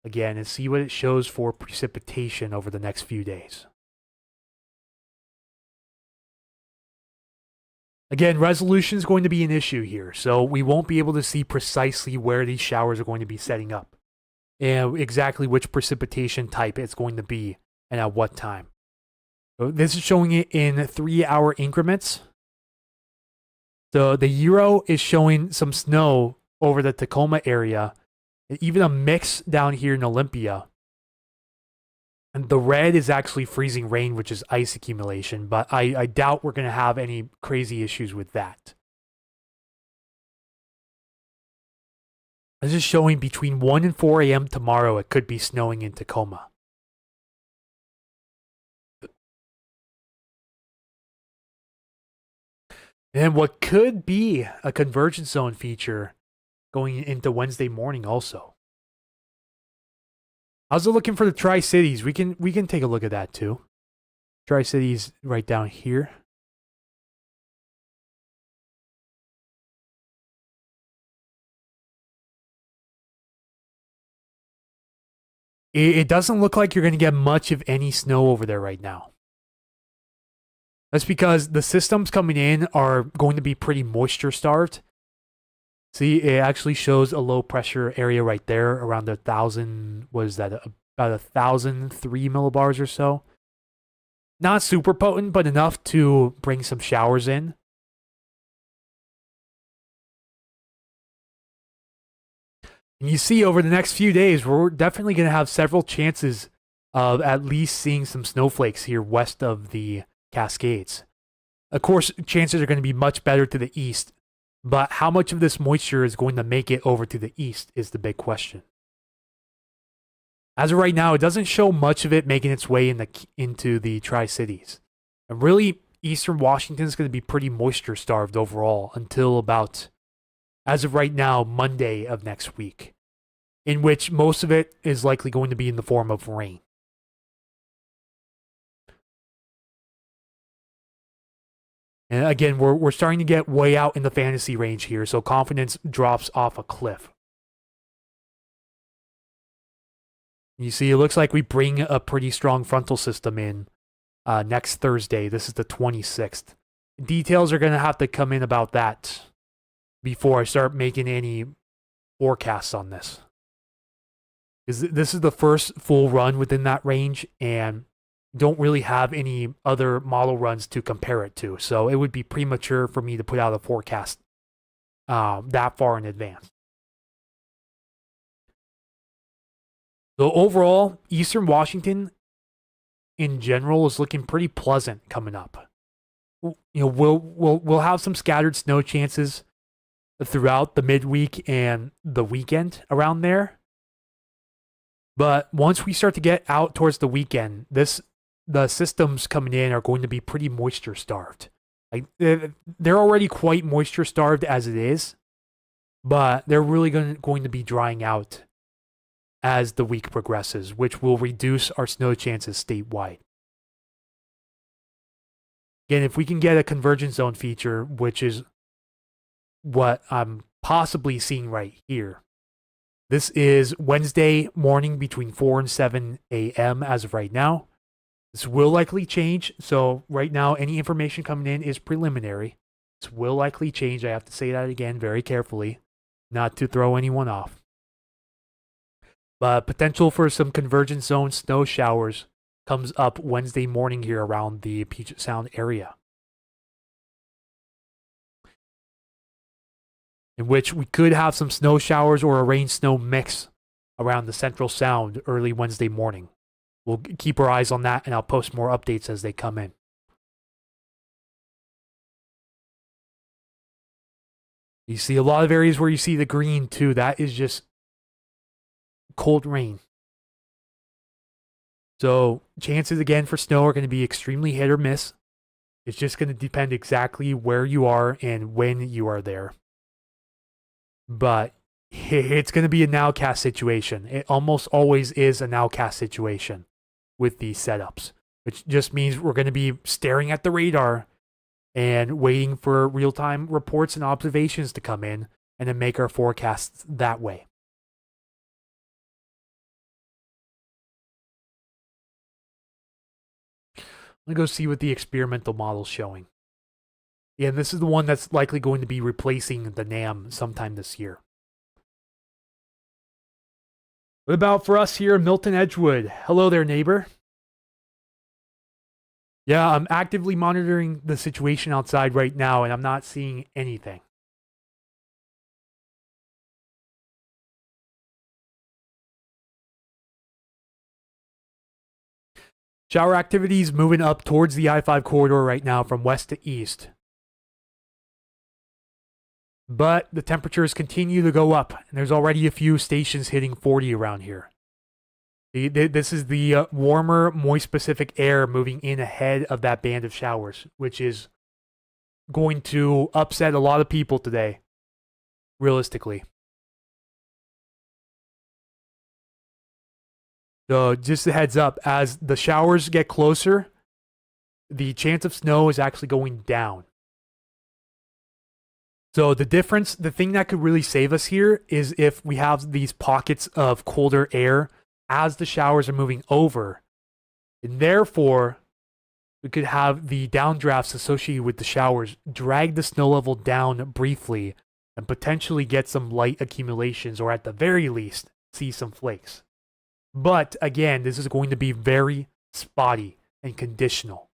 again and see what it shows for precipitation over the next few days. Again, resolution is going to be an issue here, so we won't be able to see precisely where these showers are going to be setting up and exactly which precipitation type it's going to be and at what time. So this is showing it in 3-hour increments. So the Euro is showing some snow over the Tacoma area, even a mix down here in Olympia. And the red is actually freezing rain, which is ice accumulation, but I doubt we're going to have any crazy issues with that. This is showing between 1 and 4 a.m. tomorrow, it could be snowing in Tacoma. And what could be a convergence zone feature going into Wednesday morning also. How's it looking for the Tri-Cities? We can take a look at that too. Tri-Cities right down here. It doesn't look like you're going to get much of any snow over there right now. That's because the systems coming in are going to be pretty moisture starved. See, it actually shows a low pressure area right there around 1,000, what is that, about 1,003 millibars or so. Not super potent, but enough to bring some showers in. And you see over the next few days, we're definitely going to have several chances of at least seeing some snowflakes here west of the Cascades. Of course, chances are going to be much better to the east, but how much of this moisture is going to make it over to the east is the big question. As of right now, it doesn't show much of it making its way into the Tri-Cities. And really, eastern Washington is going to be pretty moisture starved overall until about, as of right now, Monday of next week, in which most of it is likely going to be in the form of rain. And again, we're starting to get way out in the fantasy range here, so confidence drops off a cliff. You see, it looks like we bring a pretty strong frontal system in next Thursday. This is the 26th. Details are going to have to come in about that before I start making any forecasts on this. This is the first full run within that range, and don't really have any other model runs to compare it to. So it would be premature for me to put out a forecast that far in advance. So overall, Eastern Washington in general is looking pretty pleasant coming up. You know, we'll have some scattered snow chances throughout the midweek and the weekend around there. But once we start to get out towards the weekend, the systems coming in are going to be pretty moisture starved. Like they're already quite moisture starved as it is, but they're really going to be drying out as the week progresses, which will reduce our snow chances statewide. Again, if we can get a convergence zone feature, which is what I'm possibly seeing right here. This is Wednesday morning between 4 and 7 a.m. as of right now. This will likely change. So right now, any information coming in is preliminary. This will likely change. I have to say that again very carefully, not to throw anyone off. But potential for some convergence zone snow showers comes up Wednesday morning here around the Puget Sound area, in which we could have some snow showers or a rain-snow mix around the Central Sound early Wednesday morning. We'll keep our eyes on that, and I'll post more updates as they come in. You see a lot of areas where you see the green too. That is just cold rain. So chances again for snow are going to be extremely hit or miss. It's just going to depend exactly where you are and when you are there. But it's going to be a nowcast situation. It almost always is a nowcast situation with these setups, which just means we're going to be staring at the radar and waiting for real-time reports and observations to come in and then make our forecasts that way. I'm going to go see what the experimental model's showing. Yeah, and this is the one that's likely going to be replacing the NAM sometime this year. What about for us here in Milton Edgewood? Hello there, neighbor. Yeah, I'm actively monitoring the situation outside right now, and I'm not seeing anything. Shower activity is moving up towards the I-5 corridor right now from west to east. But the temperatures continue to go up, and there's already a few stations hitting 40 around here. This is the warmer, moist Pacific air moving in ahead of that band of showers, which is going to upset a lot of people today, realistically. So just a heads up, as the showers get closer, the chance of snow is actually going down. So the difference, the thing that could really save us here is if we have these pockets of colder air as the showers are moving over. And therefore, we could have the downdrafts associated with the showers drag the snow level down briefly and potentially get some light accumulations, or at the very least, see some flakes. But again, this is going to be very spotty and conditional.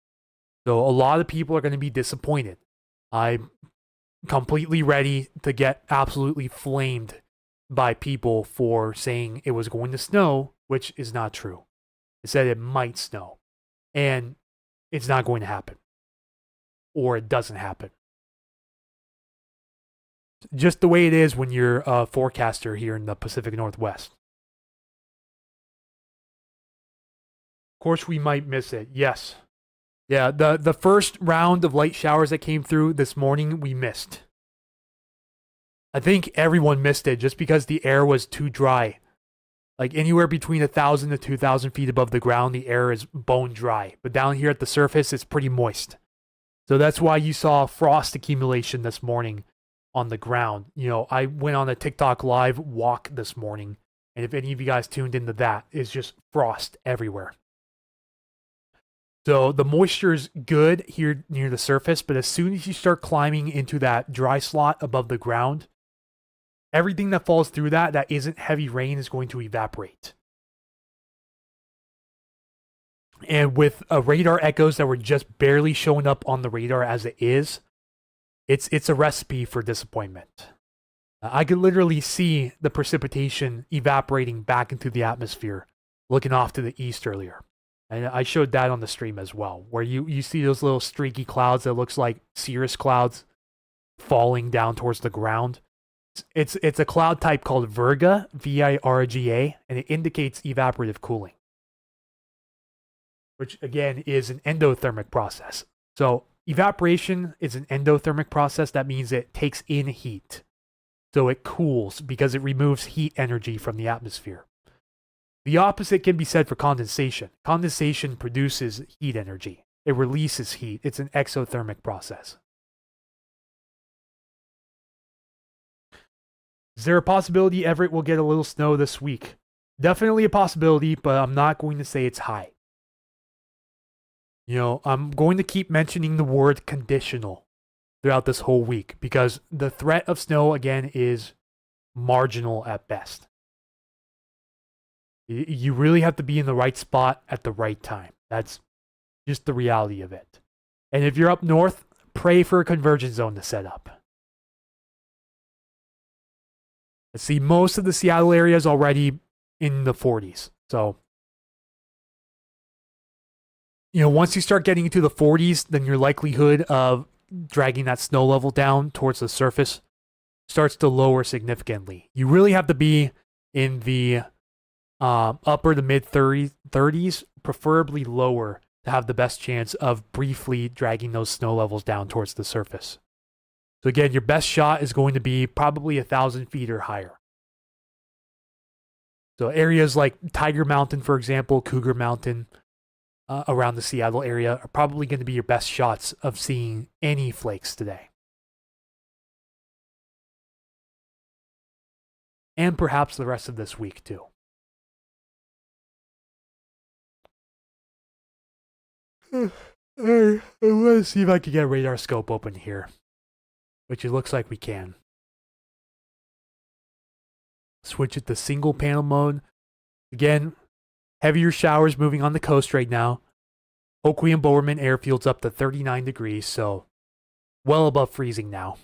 So a lot of people are going to be disappointed. I'm completely ready to get absolutely flamed by people for saying it was going to snow, which is not true. It said it might snow, and it's not going to happen, or it doesn't happen. Just the way it is when you're a forecaster here in the Pacific Northwest. Of course, we might miss it. Yes. Yeah, the first round of light showers that came through this morning, we missed. I think everyone missed it just because the air was too dry. Like anywhere between 1,000 to 2,000 feet above the ground, the air is bone dry. But down here at the surface, it's pretty moist. So that's why you saw frost accumulation this morning on the ground. You know, I went on a TikTok live walk this morning, and if any of you guys tuned into that, it's just frost everywhere. So the moisture is good here near the surface, but as soon as you start climbing into that dry slot above the ground, everything that falls through that isn't heavy rain is going to evaporate. And with radar echoes that were just barely showing up on the radar as it is, it's a recipe for disappointment. I could literally see the precipitation evaporating back into the atmosphere, looking off to the east earlier. And I showed that on the stream as well, where you see those little streaky clouds that looks like cirrus clouds falling down towards the ground. It's a cloud type called Virga, V-I-R-G-A, and it indicates evaporative cooling, which again is an endothermic process. So evaporation is an endothermic process. That means it takes in heat. So it cools because it removes heat energy from the atmosphere. The opposite can be said for condensation. Condensation produces heat energy. It releases heat. It's an exothermic process. Is there a possibility Everett will get a little snow this week? Definitely a possibility, but I'm not going to say it's high. You know, I'm going to keep mentioning the word conditional throughout this whole week because the threat of snow, again, is marginal at best. You really have to be in the right spot at the right time. That's just the reality of it. And if you're up north, pray for a convergence zone to set up. Let's see, most of the Seattle area is already in the 40s. So, you know, once you start getting into the 40s, then your likelihood of dragging that snow level down towards the surface starts to lower significantly. You really have to be in the upper to mid 30s, preferably lower, to have the best chance of briefly dragging those snow levels down towards the surface. So again, your best shot is going to be probably 1,000 feet or higher. So areas like Tiger Mountain, for example, Cougar Mountain, around the Seattle area are probably going to be your best shots of seeing any flakes today. And perhaps the rest of this week too. Hey, let's see if I can get radar scope open here, which it looks like we can. Switch it to single panel mode. Again, heavier showers moving on the coast right now. Oakley and Bowerman airfield's up to 39 degrees, so well above freezing now.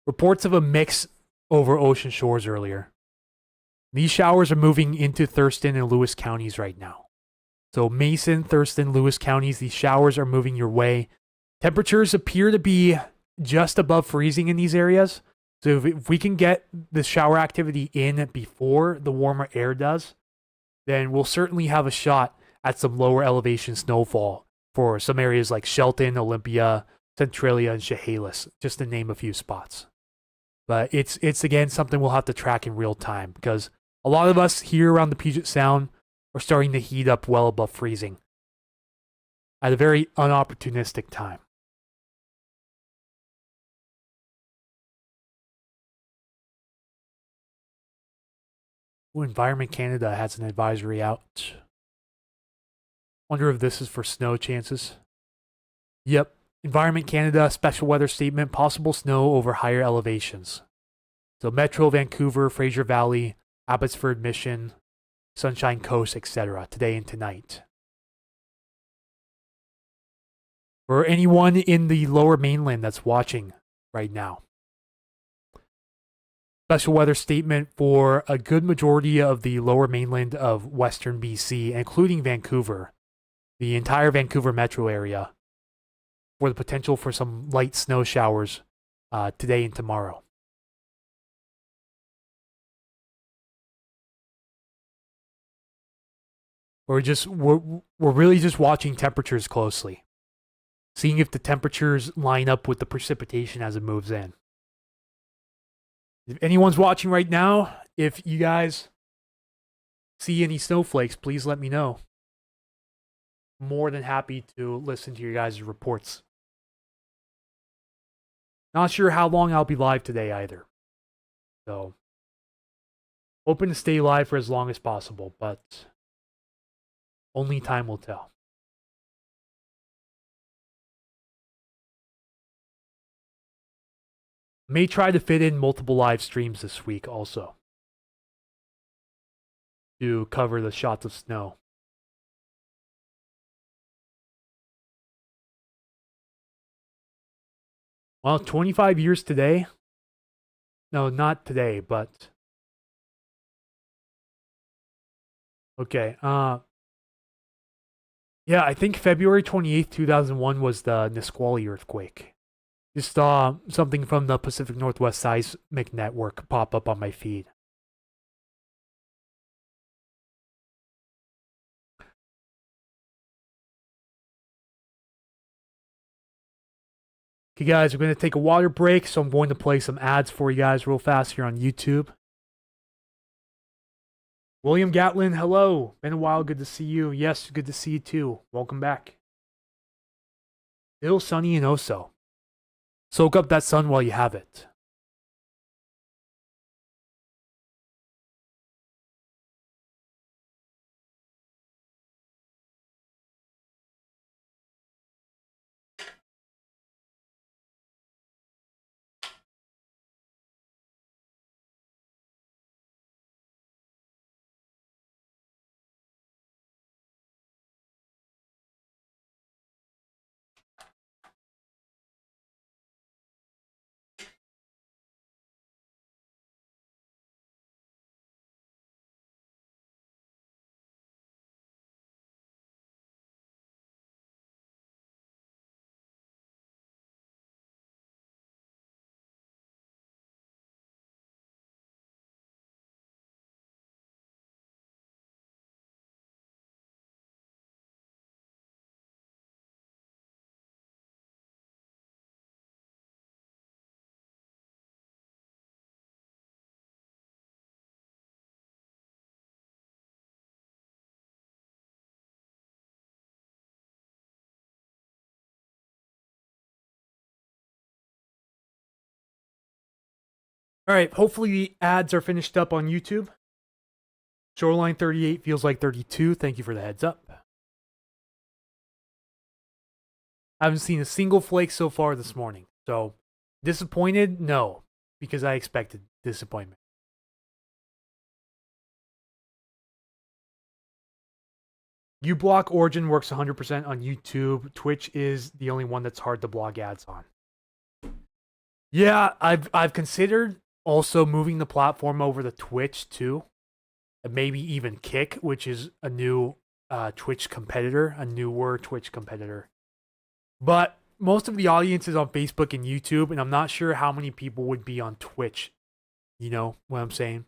Reports of a mix over ocean shores earlier. These showers are moving into Thurston and Lewis counties right now. So Mason, Thurston, Lewis counties, these showers are moving your way. Temperatures appear to be just above freezing in these areas. So if we can get the shower activity in before the warmer air does, then we'll certainly have a shot at some lower elevation snowfall for some areas like Shelton, Olympia, Centralia, and Chehalis, just to name a few spots. But it's again something we'll have to track in real time, because a lot of us here around the Puget Sound are starting to heat up well above freezing at a very unopportunistic time. Ooh, Environment Canada has an advisory out. Wonder if this is for snow chances. Yep. Environment Canada special weather statement, possible snow over higher elevations. So Metro, Vancouver, Fraser Valley, Abbotsford, Mission, Sunshine Coast, etc. today and tonight. For anyone in the lower mainland that's watching right now, special weather statement for a good majority of the lower mainland of western BC, including Vancouver, the entire Vancouver metro area, for the potential for some light snow showers today and tomorrow. We're really just watching temperatures closely, seeing if the temperatures line up with the precipitation as it moves in. If anyone's watching right now, if you guys see any snowflakes, please let me know. More than happy to listen to your guys' reports. Not sure how long I'll be live today either. So, hoping to stay live for as long as possible, but only time will tell. May try to fit in multiple live streams this week also to cover the shots of snow. Well, 25 years today. No, not today, but okay. Yeah, I think February 28th, 2001 was the Nisqually earthquake. Just saw something from the Pacific Northwest Seismic Network pop up on my feed. Okay, guys, we're going to take a water break, so I'm going to play some ads for you guys real fast here on YouTube. William Gatlin, hello. Been a while. Good to see you. Yes, good to see you too. Welcome back. Still sunny in Oso. Soak up that sun while you have it. All right, hopefully the ads are finished up on YouTube. Shoreline 38 feels like 32. Thank you for the heads up. I haven't seen a single flake so far this morning. So, disappointed? No, because I expected disappointment. uBlock Origin works 100% on YouTube. Twitch is the only one that's hard to block ads on. Yeah, I've considered also moving the platform over to Twitch too. And maybe even Kick, which is a new Twitch competitor, a newer Twitch competitor. But most of the audience is on Facebook and YouTube, and I'm not sure how many people would be on Twitch. You know what I'm saying?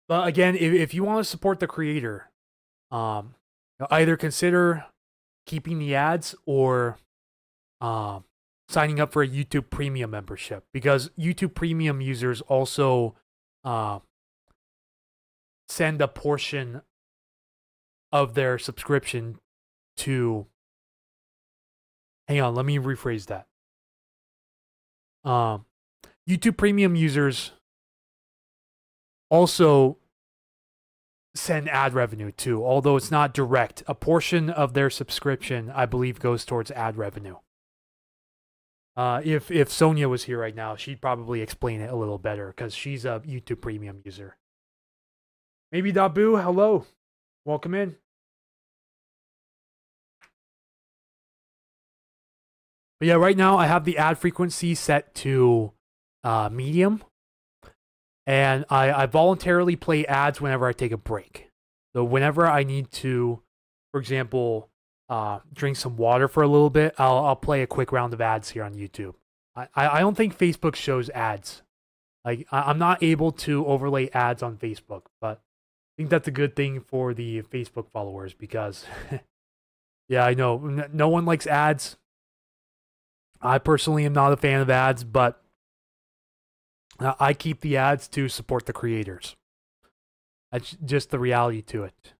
But again, if you want to support the creator, either consider keeping the ads or signing up for a YouTube Premium membership, because YouTube Premium users also send a portion of their subscription to. Hang on, let me rephrase that. YouTube Premium users also send ad revenue too, although it's not direct. A portion of their subscription, I believe, goes towards ad revenue. If Sonia was here right now, she'd probably explain it a little better because she's a YouTube Premium user. Maybe Dabu, hello, welcome in. But yeah, right now I have the ad frequency set to medium. And I voluntarily play ads whenever I take a break. So whenever I need to, for example, drink some water for a little bit, I'll play a quick round of ads here on YouTube. I don't think Facebook shows ads. Like I'm not able to overlay ads on Facebook, but I think that's a good thing for the Facebook followers because, yeah, I know no one likes ads. I personally am not a fan of ads, but I keep the ads to support the creators. That's just the reality to it.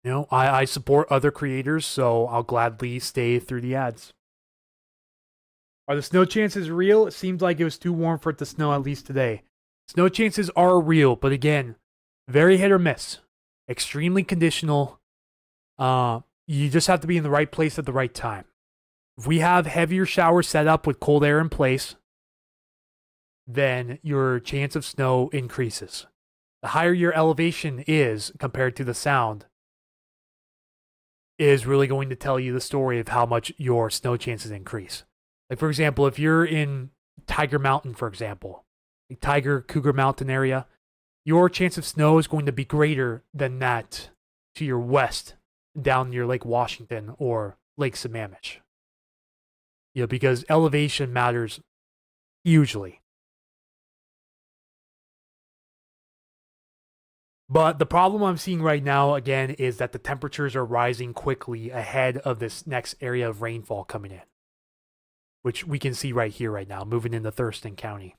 You know, I support other creators, so I'll gladly stay through the ads. Are the snow chances real? It seems like it was too warm for it to snow, at least today. Snow chances are real, but again, very hit or miss. Extremely conditional. You just have to be in the right place at the right time. If we have heavier showers set up with cold air in place, then your chance of snow increases. The higher your elevation is compared to the sound is really going to tell you the story of how much your snow chances increase. Like, for example, if you're in Tiger Mountain, for example, like Tiger Cougar Mountain area, your chance of snow is going to be greater than that to your west, down near Lake Washington or Lake Sammamish. You know, because elevation matters hugely. But the problem I'm seeing right now, again, is that the temperatures are rising quickly ahead of this next area of rainfall coming in, which we can see right here, right now, moving into Thurston County.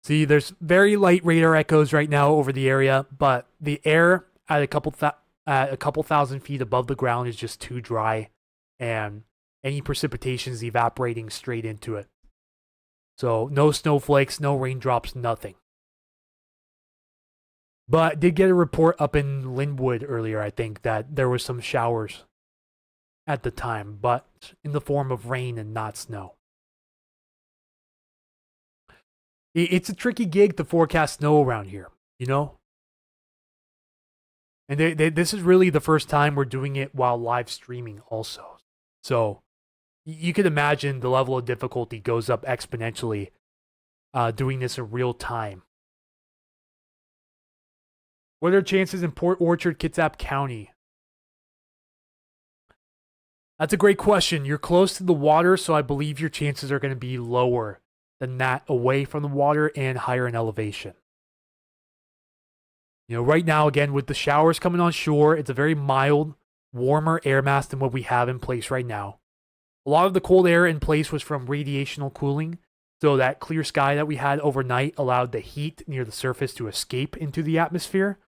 See, there's very light radar echoes right now over the area, but the air at a couple thousand feet above the ground is just too dry, and any precipitation is evaporating straight into it. So no snowflakes, no raindrops, nothing. But did get a report up in Linwood earlier, I think, that there was some showers at the time, but in the form of rain and not snow. It's a tricky gig to forecast snow around here, you know? And this is really the first time we're doing it while live streaming also. So you can imagine the level of difficulty goes up exponentially doing this in real time. What are chances in Port Orchard, Kitsap County? That's a great question. You're close to the water, so I believe your chances are going to be lower than that away from the water and higher in elevation. You know, right now, again, with the showers coming on shore, it's a very mild, warmer air mass than what we have in place right now. A lot of the cold air in place was from radiational cooling, so that clear sky that we had overnight allowed the heat near the surface to escape into the atmosphere,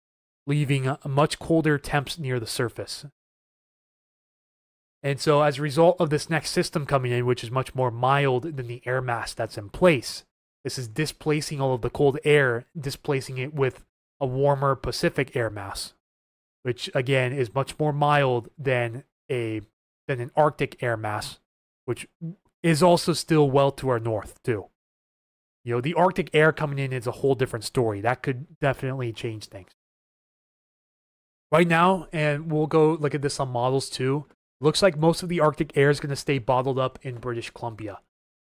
leaving much colder temps near the surface. And so as a result of this next system coming in, which is much more mild than the air mass that's in place, this is displacing all of the cold air, displacing it with a warmer Pacific air mass, which again is much more mild than an Arctic air mass, which is also still well to our north too. You know, the Arctic air coming in is a whole different story. That could definitely change things. Right now, and we'll go look at this on models too, looks like most of the Arctic air is going to stay bottled up in British Columbia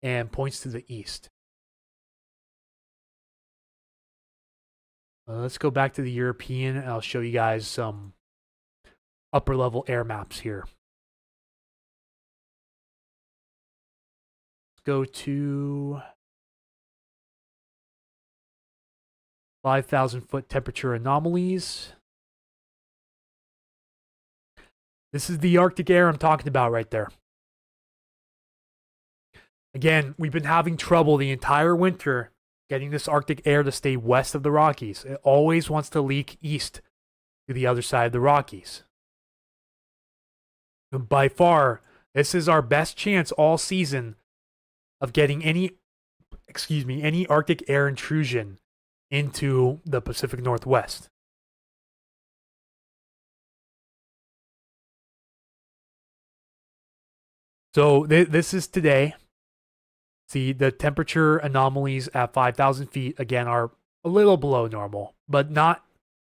and points to the east. Let's go back to the European, and I'll show you guys some upper level air maps here. Let's go to 5,000 foot temperature anomalies. This is the Arctic air I'm talking about right there. Again, we've been having trouble the entire winter getting this Arctic air to stay west of the Rockies. It always wants to leak east to the other side of the Rockies. And by far, this is our best chance all season of getting any Arctic air intrusion into the Pacific Northwest. So this is today. See, the temperature anomalies at 5,000 feet, again, are a little below normal, but not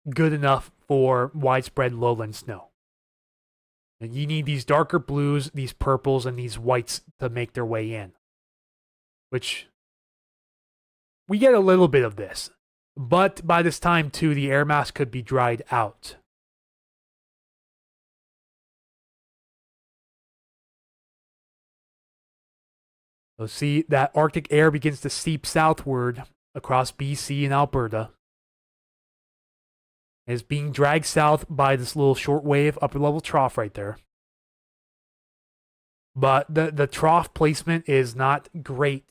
good enough for widespread lowland snow. And you need these darker blues, these purples, and these whites to make their way in. Which, we get a little bit of this. But by this time, too, the air mass could be dried out. So see, that Arctic air begins to seep southward across BC and Alberta. It's being dragged south by this little shortwave upper level trough right there. But the trough placement is not great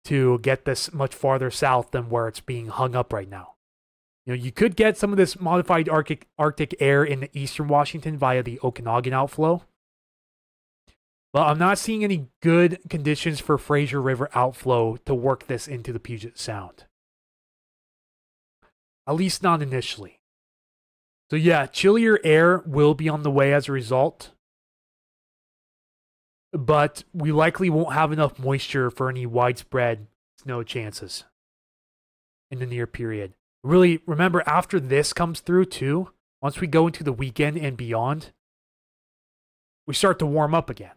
to get this much farther south than where it's being hung up right now. You know, you could get some of this modified Arctic air in the eastern Washington via the Okanagan outflow. But I'm not seeing any good conditions for Fraser River outflow to work this into the Puget Sound. At least not initially. So yeah, chillier air will be on the way as a result. But we likely won't have enough moisture for any widespread snow chances in the near period. Really, remember, after this comes through too, once we go into the weekend and beyond, we start to warm up again.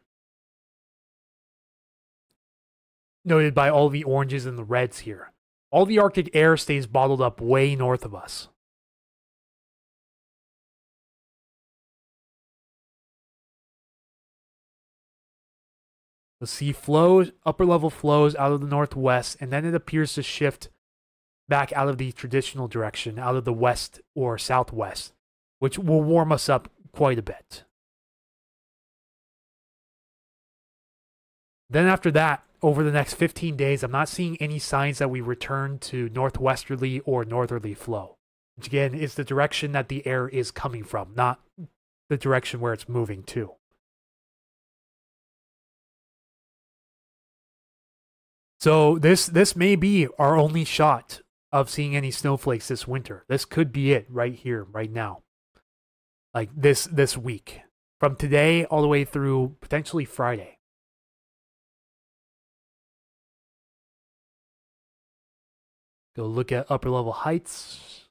Noted by all the oranges and the reds here. All the Arctic air stays bottled up way north of us. The sea flows, upper level flows out of the northwest, and then it appears to shift back out of the traditional direction, out of the west or southwest, which will warm us up quite a bit. Then after that, over the next 15 days, I'm not seeing any signs that we return to northwesterly or northerly flow, which again is the direction that the air is coming from, not the direction where it's moving to. So this may be our only shot of seeing any snowflakes this winter. This could be it right here, right now. Like this week. From today all the way through potentially Friday. Go look at upper level heights.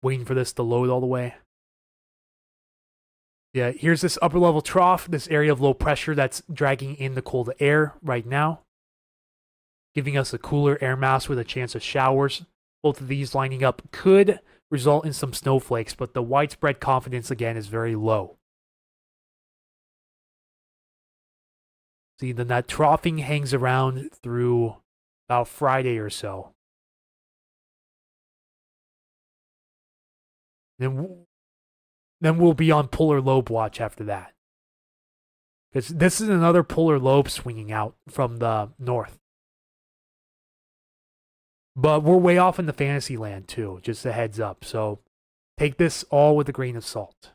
Waiting for this to load all the way. Yeah, here's this upper level trough, this area of low pressure that's dragging in the cold air right now, giving us a cooler air mass with a chance of showers. Both of these lining up could result in some snowflakes, but the widespread confidence again is very low. See, then that troughing hangs around through about Friday or so. Then we'll be on polar lobe watch after that. Because this is another polar lobe swinging out from the north. But we're way off in the fantasy land too, just a heads up. So take this all with a grain of salt.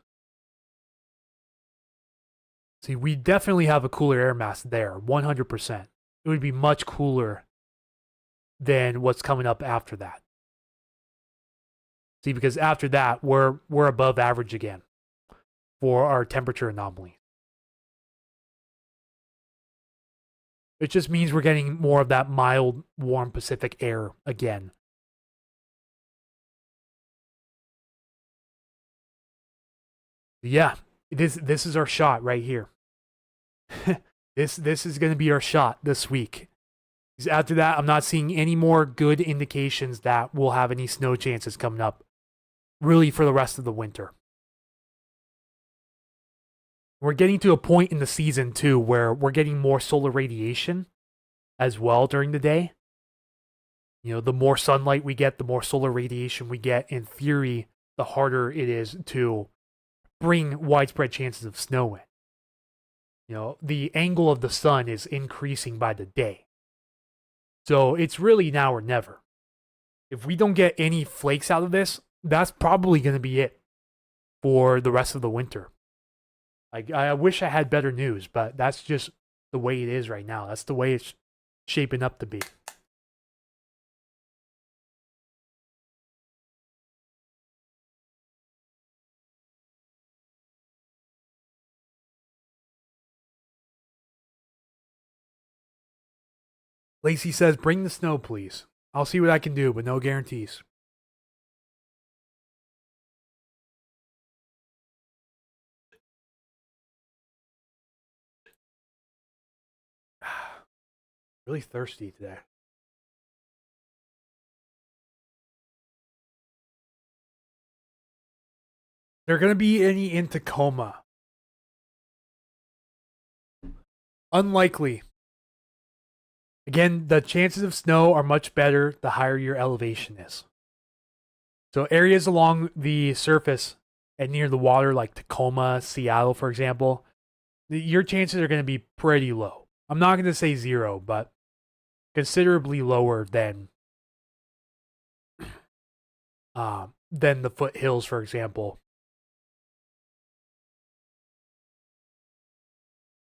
See, we definitely have a cooler air mass there, 100%. It would be much cooler than what's coming up after that. See, because after that, we're above average again for our temperature anomaly. It just means we're getting more of that mild, warm Pacific air again. Yeah, this is our shot right here. this is going to be our shot this week. Because after that, I'm not seeing any more good indications that we'll have any snow chances coming up, really, for the rest of the winter. We're getting to a point in the season, too, where we're getting more solar radiation as well during the day. You know, the more sunlight we get, the more solar radiation we get. In theory, the harder it is to bring widespread chances of snow in. You know, the angle of the sun is increasing by the day. So it's really now or never. If we don't get any flakes out of this, that's probably going to be it for the rest of the winter. I wish I had better news, but that's just the way it is right now. That's the way it's shaping up to be. Lacey says, bring the snow, please. I'll see what I can do, but no guarantees. Really thirsty today. There going to be any in Tacoma? Unlikely. Again, the chances of snow are much better the higher your elevation is. So areas along the surface and near the water, like Tacoma, Seattle, for example, your chances are going to be pretty low. I'm not going to say zero, but considerably lower than the foothills, for example.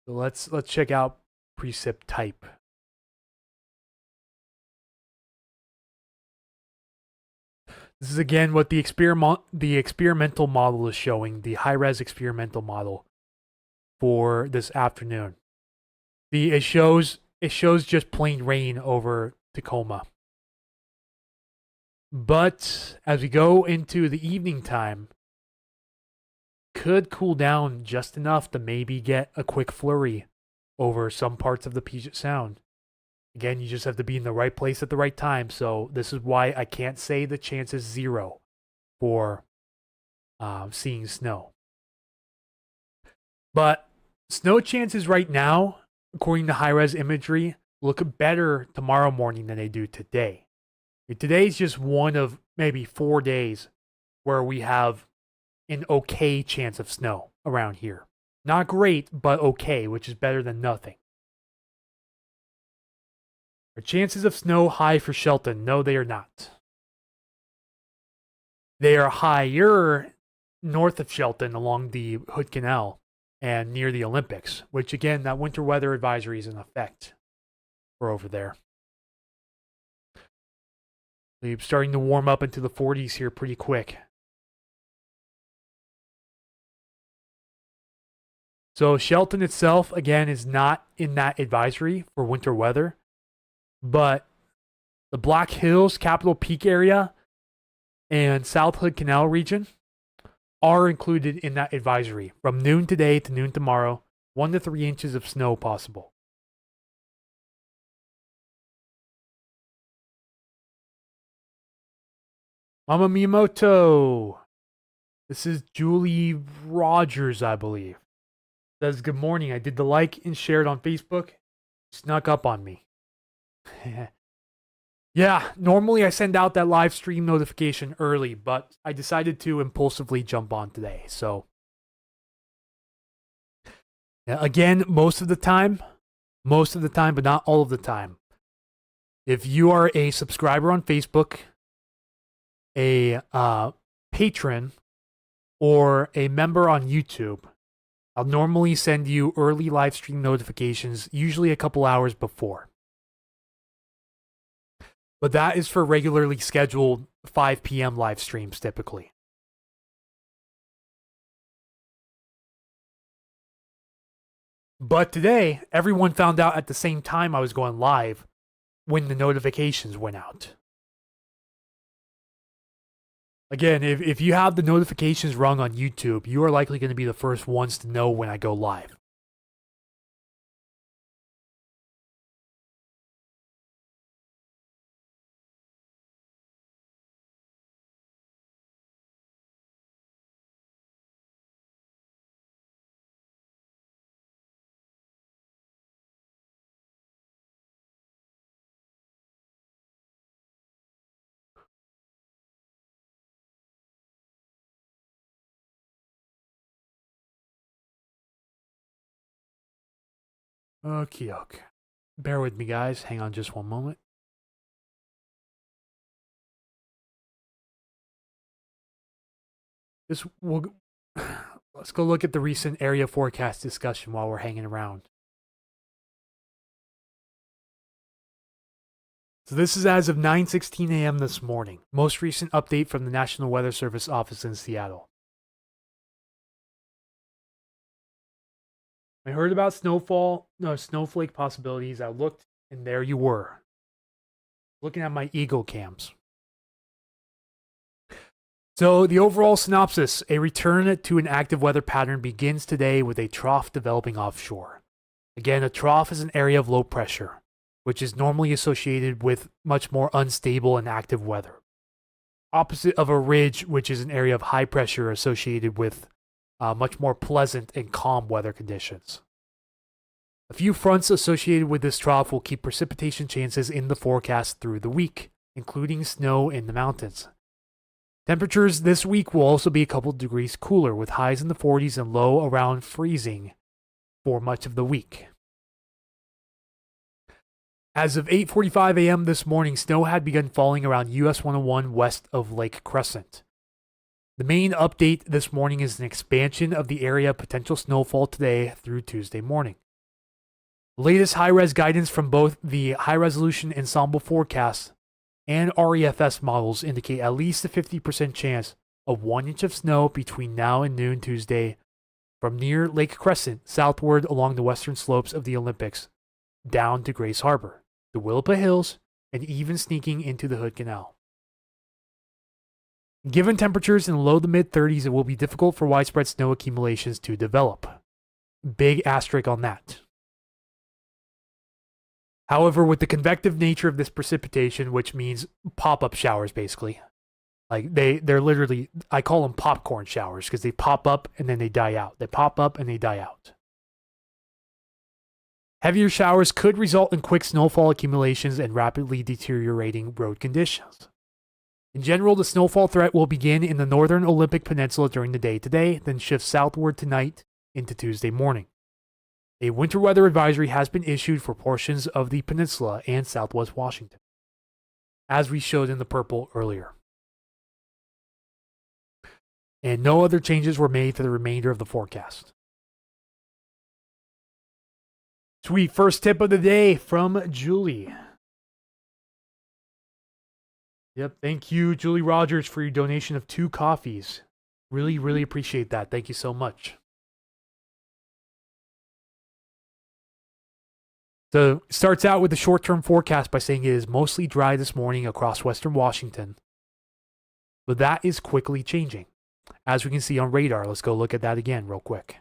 So let's check out precip type. This is again what the experimental model is showing, the high-res experimental model for this afternoon. It shows just plain rain over Tacoma. But as we go into the evening time, could cool down just enough to maybe get a quick flurry over some parts of the Puget Sound. Again, you just have to be in the right place at the right time. So this is why I can't say the chance is zero for seeing snow. But snow chances right now, according to high-res imagery, look better tomorrow morning than they do today. Today's just one of maybe 4 days where we have an okay chance of snow around here. Not great, but okay, which is better than nothing. Are chances of snow high for Shelton? No, they are not. They are higher north of Shelton along the Hood Canal and near the Olympics, which again, that winter weather advisory is in effect for over there. We're starting to warm up into the 40s here pretty quick. So Shelton itself, again, is not in that advisory for winter weather. But the Black Hills, Capitol Peak area, and South Hood Canal region are included in that advisory from noon today to noon tomorrow. 1 to 3 inches of snow possible. Mama Miyamoto. This is Julie Rogers, I believe. Says, good morning. I did the like and share it on Facebook. Snuck up on me. Yeah, normally I send out that live stream notification early, but I decided to impulsively jump on today. So, yeah, again, most of the time, but not all of the time. If you are a subscriber on Facebook, a patron, or a member on YouTube, I'll normally send you early live stream notifications, usually a couple hours before. But that is for regularly scheduled 5 p.m. live streams typically. But today, everyone found out at the same time I was going live when the notifications went out. Again, if you have the notifications rung on YouTube, you are likely going to be the first ones to know when I go live. Okay. Bear with me, guys. Hang on just one moment. Let's go look at the recent area forecast discussion while we're hanging around. So this is as of 9:16 a.m. this morning. Most recent update from the National Weather Service office in Seattle. I heard about snowflake possibilities. I looked, and there you were. Looking at my Eagle cams. So the overall synopsis, a return to an active weather pattern begins today with a trough developing offshore. Again, a trough is an area of low pressure, which is normally associated with much more unstable and active weather. Opposite of a ridge, which is an area of high pressure associated with much more pleasant and calm weather conditions. A few fronts associated with this trough will keep precipitation chances in the forecast through the week, including snow in the mountains. Temperatures this week will also be a couple degrees cooler, with highs in the 40s and low around freezing for much of the week. As of 8:45 a.m. this morning, snow had begun falling around US 101 west of Lake Crescent. The main update this morning is an expansion of the area of potential snowfall today through Tuesday morning. The latest high-res guidance from both the high-resolution ensemble forecasts and REFS models indicate at least a 50% chance of 1 inch of snow between now and noon Tuesday from near Lake Crescent southward along the western slopes of the Olympics down to Grace Harbor, the Willapa Hills, and even sneaking into the Hood Canal. Given temperatures in the low to mid 30s, it will be difficult for widespread snow accumulations to develop. Big asterisk on that. However, with the convective nature of this precipitation, which means pop-up showers basically, like they're literally, I call them popcorn showers because they pop up and then they die out. They pop up and they die out. Heavier showers could result in quick snowfall accumulations and rapidly deteriorating road conditions. In general, the snowfall threat will begin in the northern Olympic Peninsula during the day today, then shift southward tonight into Tuesday morning. A winter weather advisory has been issued for portions of the peninsula and southwest Washington, as we showed in the purple earlier. And no other changes were made to the remainder of the forecast. Sweet, first tip of the day from Julie. Yep, thank you, Julie Rogers, for your donation of 2 coffees. Really appreciate that. Thank you so much. So, it starts out with the short-term forecast by saying it is mostly dry this morning across western Washington. But that is quickly changing. As we can see on radar, let's go look at that again real quick.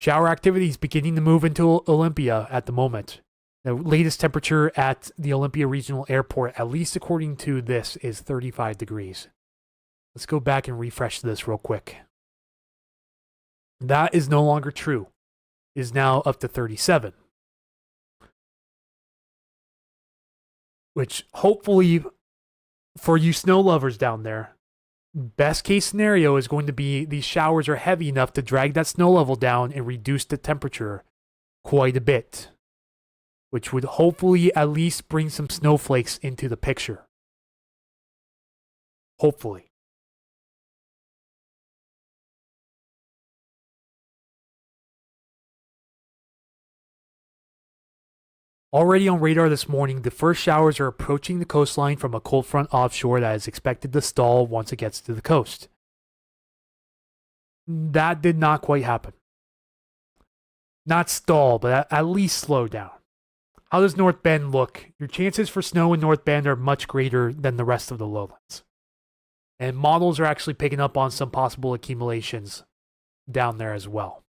Shower activity is beginning to move into Olympia at the moment. The latest temperature at the Olympia Regional Airport, at least according to this, is 35 degrees. Let's go back and refresh this real quick. That is no longer true. It is now up to 37. Which hopefully, for you snow lovers down there, best case scenario is going to be these showers are heavy enough to drag that snow level down and reduce the temperature quite a bit, which would hopefully at least bring some snowflakes into the picture. Hopefully. Already on radar this morning, the first showers are approaching the coastline from a cold front offshore that is expected to stall once it gets to the coast. That did not quite happen. Not stall, but at least slow down. How does North Bend look? Your chances for snow in North Bend are much greater than the rest of the lowlands. And models are actually picking up on some possible accumulations down there as well.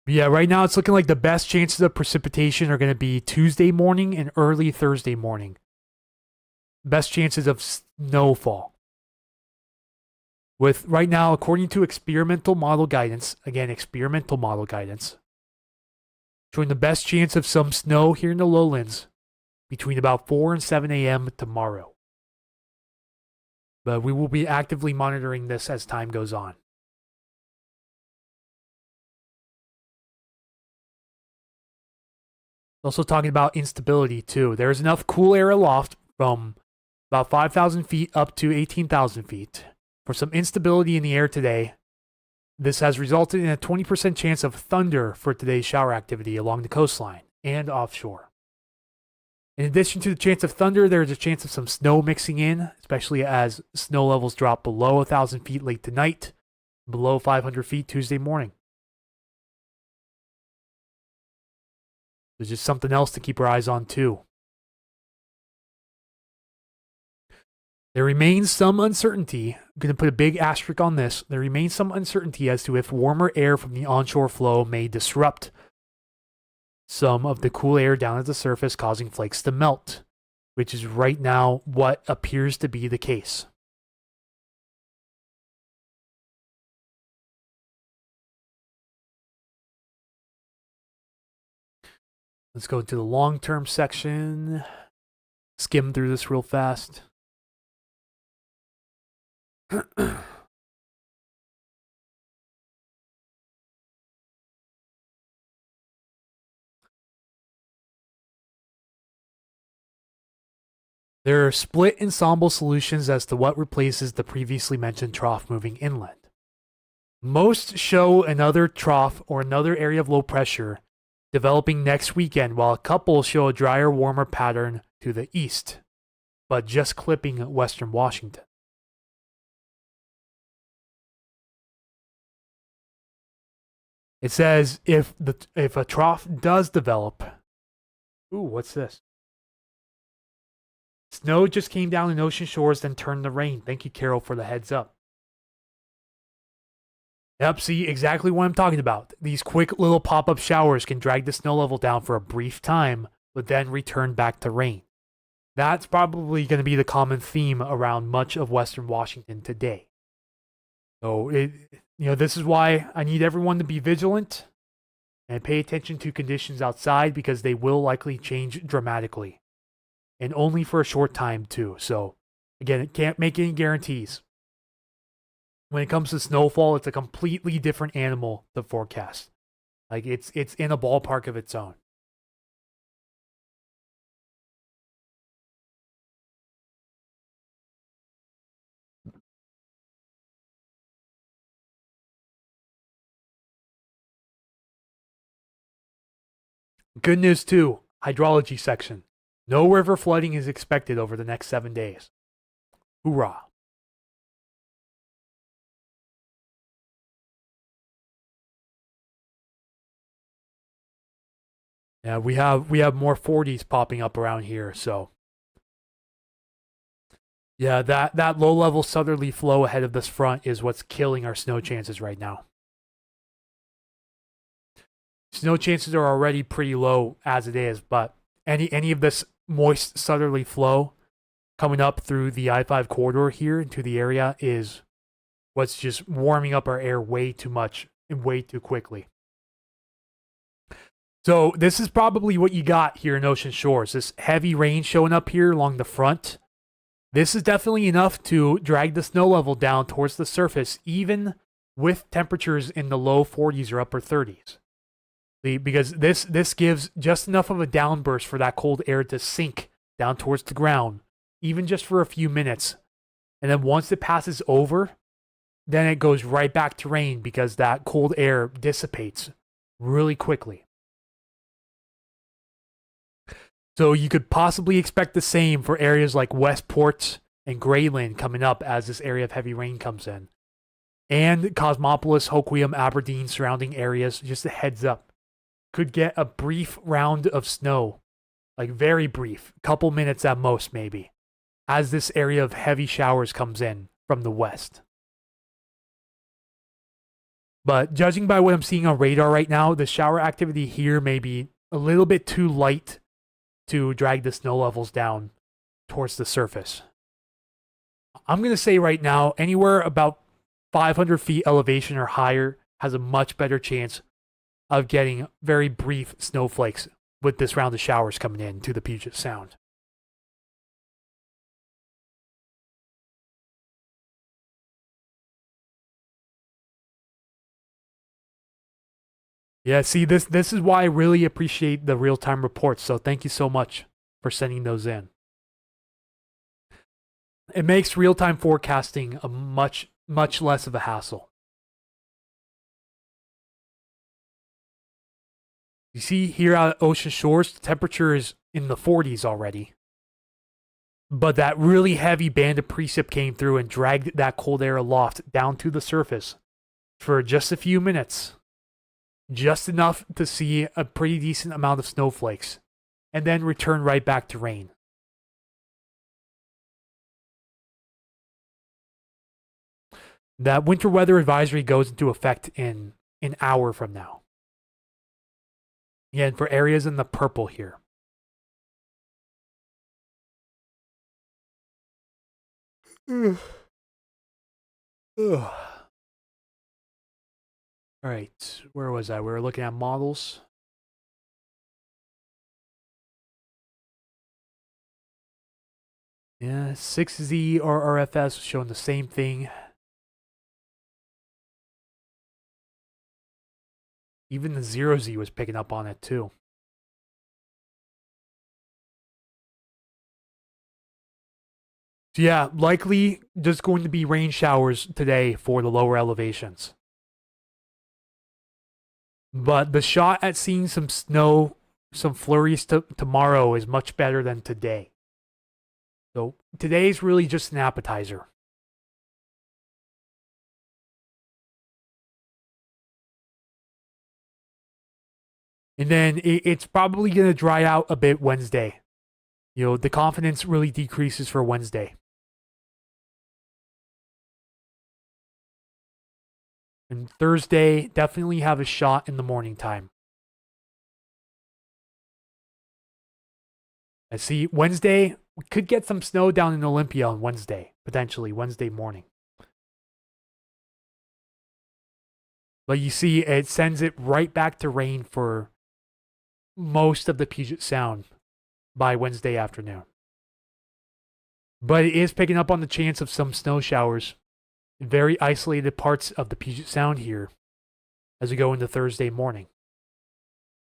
But yeah, right now it's looking like the best chances of precipitation are going to be Tuesday morning and early Thursday morning. Best chances of snowfall. With right now, according to experimental model guidance, again, experimental model guidance, showing the best chance of some snow here in the lowlands between about 4 and 7 a.m. tomorrow. But we will be actively monitoring this as time goes on. Also talking about instability too. There's enough cool air aloft from about 5,000 feet up to 18,000 feet for some instability in the air today. This has resulted in a 20% chance of thunder for today's shower activity along the coastline and offshore. In addition to the chance of thunder, there is a chance of some snow mixing in, especially as snow levels drop below 1,000 feet late tonight, below 500 feet Tuesday morning. There's just something else to keep our eyes on too. There remains some uncertainty. I'm going to put a big asterisk on this. There remains some uncertainty as to if warmer air from the onshore flow may disrupt some of the cool air down at the surface, causing flakes to melt, which is right now what appears to be the case. Let's go to the long-term section. Skim through this real fast. There are split ensemble solutions as to what replaces the previously mentioned trough moving inland. Most show another trough or another area of low pressure developing next weekend, while a couple show a drier, warmer pattern to the east, but just clipping western Washington. It says if a trough does develop, ooh, what's this? Snow just came down in ocean shores, then turned to rain. Thank you, Carol, for the heads up. Yep, see exactly what I'm talking about. These quick little pop-up showers can drag the snow level down for a brief time, but then return back to rain. That's probably going to be the common theme around much of western Washington today. So, this is why I need everyone to be vigilant and pay attention to conditions outside, because they will likely change dramatically. And only for a short time, too. So, again, it can't make any guarantees. When it comes to snowfall, it's a completely different animal to forecast. Like, it's in a ballpark of its own. Good news, too. Hydrology section. No river flooding is expected over the next 7 days. Hoorah. Yeah, we have more 40s popping up around here, so yeah, that low level southerly flow ahead of this front is what's killing our snow chances right now. Snow chances are already pretty low as it is, but any of this moist southerly flow coming up through the I-5 corridor here into the area is what's just warming up our air way too much and way too quickly. So this is probably what you got here in Ocean Shores. This heavy rain showing up here along the front. This is definitely enough to drag the snow level down towards the surface, even with temperatures in the low 40s or upper 30s. Because this gives just enough of a downburst for that cold air to sink down towards the ground, even just for a few minutes. And then once it passes over, then it goes right back to rain because that cold air dissipates really quickly. So you could possibly expect the same for areas like Westport and Grayland coming up as this area of heavy rain comes in. And Cosmopolis, Hoquiam, Aberdeen, surrounding areas, just a heads up, could get a brief round of snow, like very brief, couple minutes at most maybe, as this area of heavy showers comes in from the west. But judging by what I'm seeing on radar right now, the shower activity here may be a little bit too light to drag the snow levels down towards the surface. I'm going to say right now, anywhere about 500 feet elevation or higher has a much better chance of getting very brief snowflakes with this round of showers coming in to the Puget Sound. Yeah, see, this is why I really appreciate the real-time reports, so thank you so much for sending those in. It makes real-time forecasting a much less of a hassle. You see here at Ocean Shores, the temperature is in the 40s already. But that really heavy band of precip came through and dragged that cold air aloft down to the surface for just a few minutes. Just enough to see a pretty decent amount of snowflakes, and then return right back to rain. That winter weather advisory goes into effect in an hour from now. Again, for areas in the purple here. Ugh. Ugh. All right, where was I? We were looking at models. Yeah, 6Z or RFS showing the same thing. Even the 0Z was picking up on it too. So yeah, likely just going to be rain showers today for the lower elevations. But the shot at seeing some snow, some flurries tomorrow is much better than today. So today's really just an appetizer. And then it's probably going to dry out a bit Wednesday. You know, the confidence really decreases for Wednesday. And Thursday, definitely have a shot in the morning time. I see Wednesday, we could get some snow down in Olympia on Wednesday, potentially Wednesday morning. But you see, it sends it right back to rain for most of the Puget Sound by Wednesday afternoon. But it is picking up on the chance of some snow showers in very isolated parts of the Puget Sound here as we go into Thursday morning.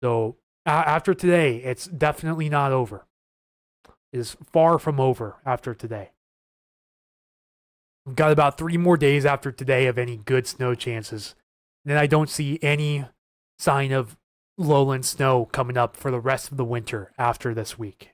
So after today, it's definitely not over. It is far from over after today. We've got about 3 more days after today of any good snow chances. Then I don't see any sign of lowland snow coming up for the rest of the winter after this week.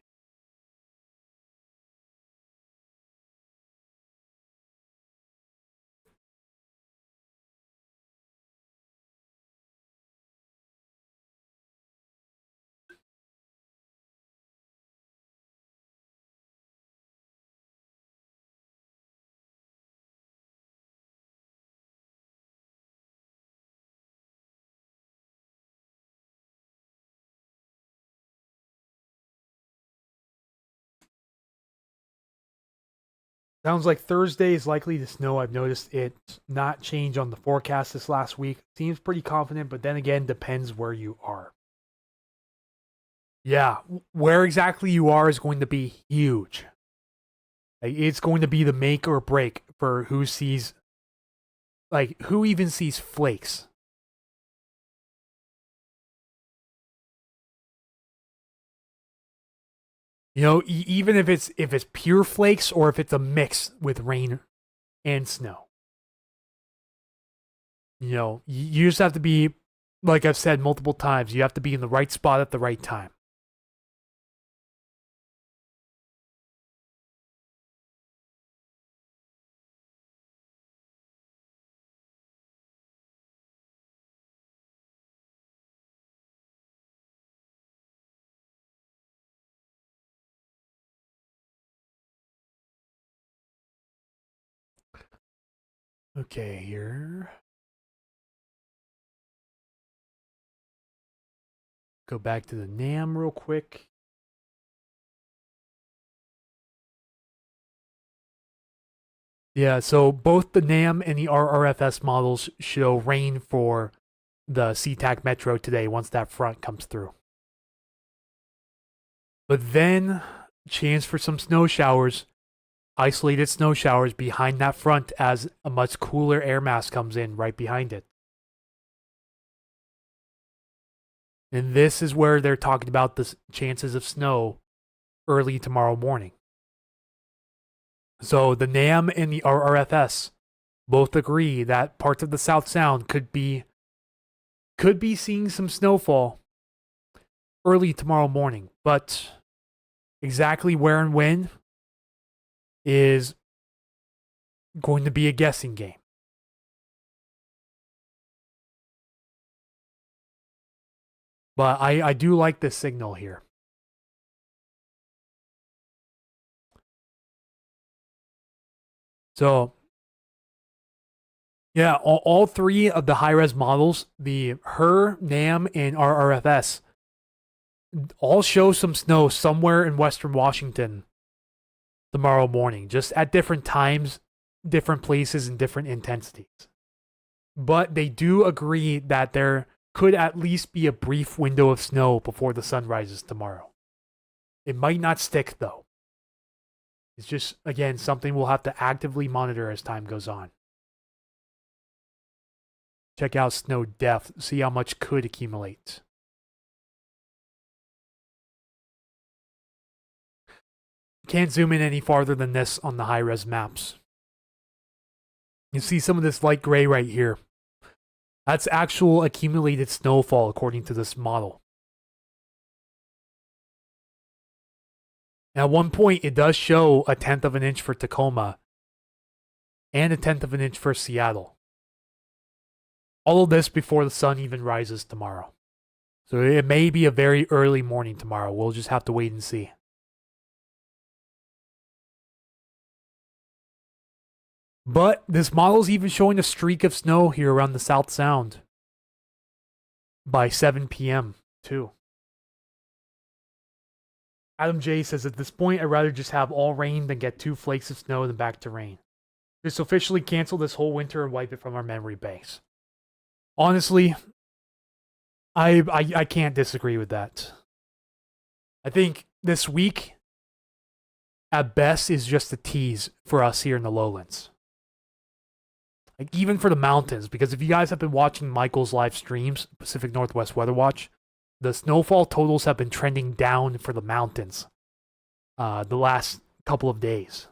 Sounds like Thursday is likely to snow. I've noticed it not change on the forecast this last week. Seems pretty confident, but then again, depends where you are. Yeah, where exactly you are is going to be huge. It's going to be the make or break for who sees, who even sees flakes. You know, even if it's pure flakes or if it's a mix with rain and snow. You just have to be, like I've said multiple times, you have to be in the right spot at the right time. Okay, here. Go back to the NAM real quick. Yeah, so both the NAM and the RRFS models show rain for the SeaTac Metro today once that front comes through. But then, chance for some snow showers, isolated snow showers behind that front as a much cooler air mass comes in right behind it. And this is where they're talking about the chances of snow early tomorrow morning. So the NAM and the RRFS both agree that parts of the South Sound could be seeing some snowfall early tomorrow morning, but exactly where and when is going to be a guessing game. But I do like this signal here. So, yeah, all three of the high-res models, the HER, NAM, and RRFS, all show some snow somewhere in western Washington tomorrow morning, just at different times, different places, and different intensities. But they do agree that there could at least be a brief window of snow before the sun rises tomorrow. It might not stick, though. It's just, again, something we'll have to actively monitor as time goes on. Check out snow depth, see how much could accumulate. Can't zoom in any farther than this on the high-res maps. You see some of this light gray right here. That's actual accumulated snowfall according to this model. At one point, it does show 1/10 of an inch for Tacoma and 1/10 of an inch for Seattle. All of this before the sun even rises tomorrow. So it may be a very early morning tomorrow. We'll just have to wait and see. But this model's even showing a streak of snow here around the South Sound by 7 p.m. too. Adam J says, at this point, I'd rather just have all rain than get 2 flakes of snow than back to rain. Just officially cancel this whole winter and wipe it from our memory banks. Honestly, I can't disagree with that. I think this week, at best, is just a tease for us here in the lowlands. Like, even for the mountains, because if you guys have been watching Michael's live streams, Pacific Northwest Weather Watch, the snowfall totals have been trending down for the mountains the last couple of days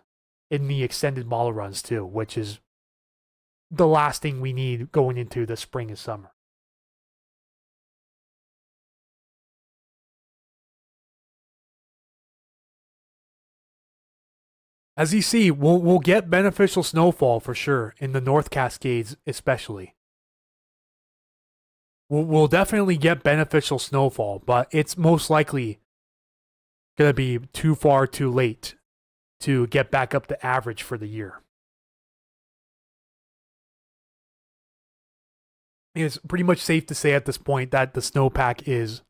in the extended model runs too, which is the last thing we need going into the spring and summer. As you see, we'll get beneficial snowfall for sure in the North Cascades, especially. We'll definitely get beneficial snowfall, but it's most likely gonna be too far too late to get back up to average for the year. It's pretty much safe to say at this point that the snowpack is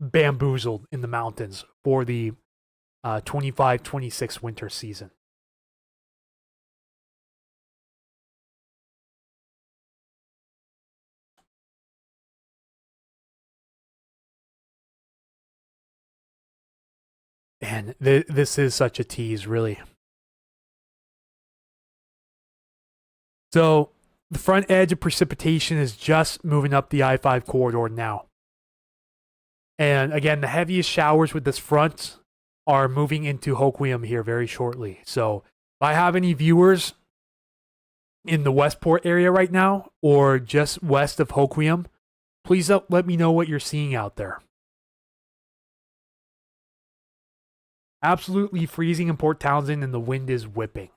bamboozled in the mountains for the 25-26 winter season. And this is such a tease, really. So the front edge of precipitation is just moving up the I-5 corridor now. And again, the heaviest showers with this front are moving into Hoquiam here very shortly. So if I have any viewers in the Westport area right now or just west of Hoquiam, please let me know what you're seeing out there. Absolutely freezing in Port Townsend and the wind is whipping.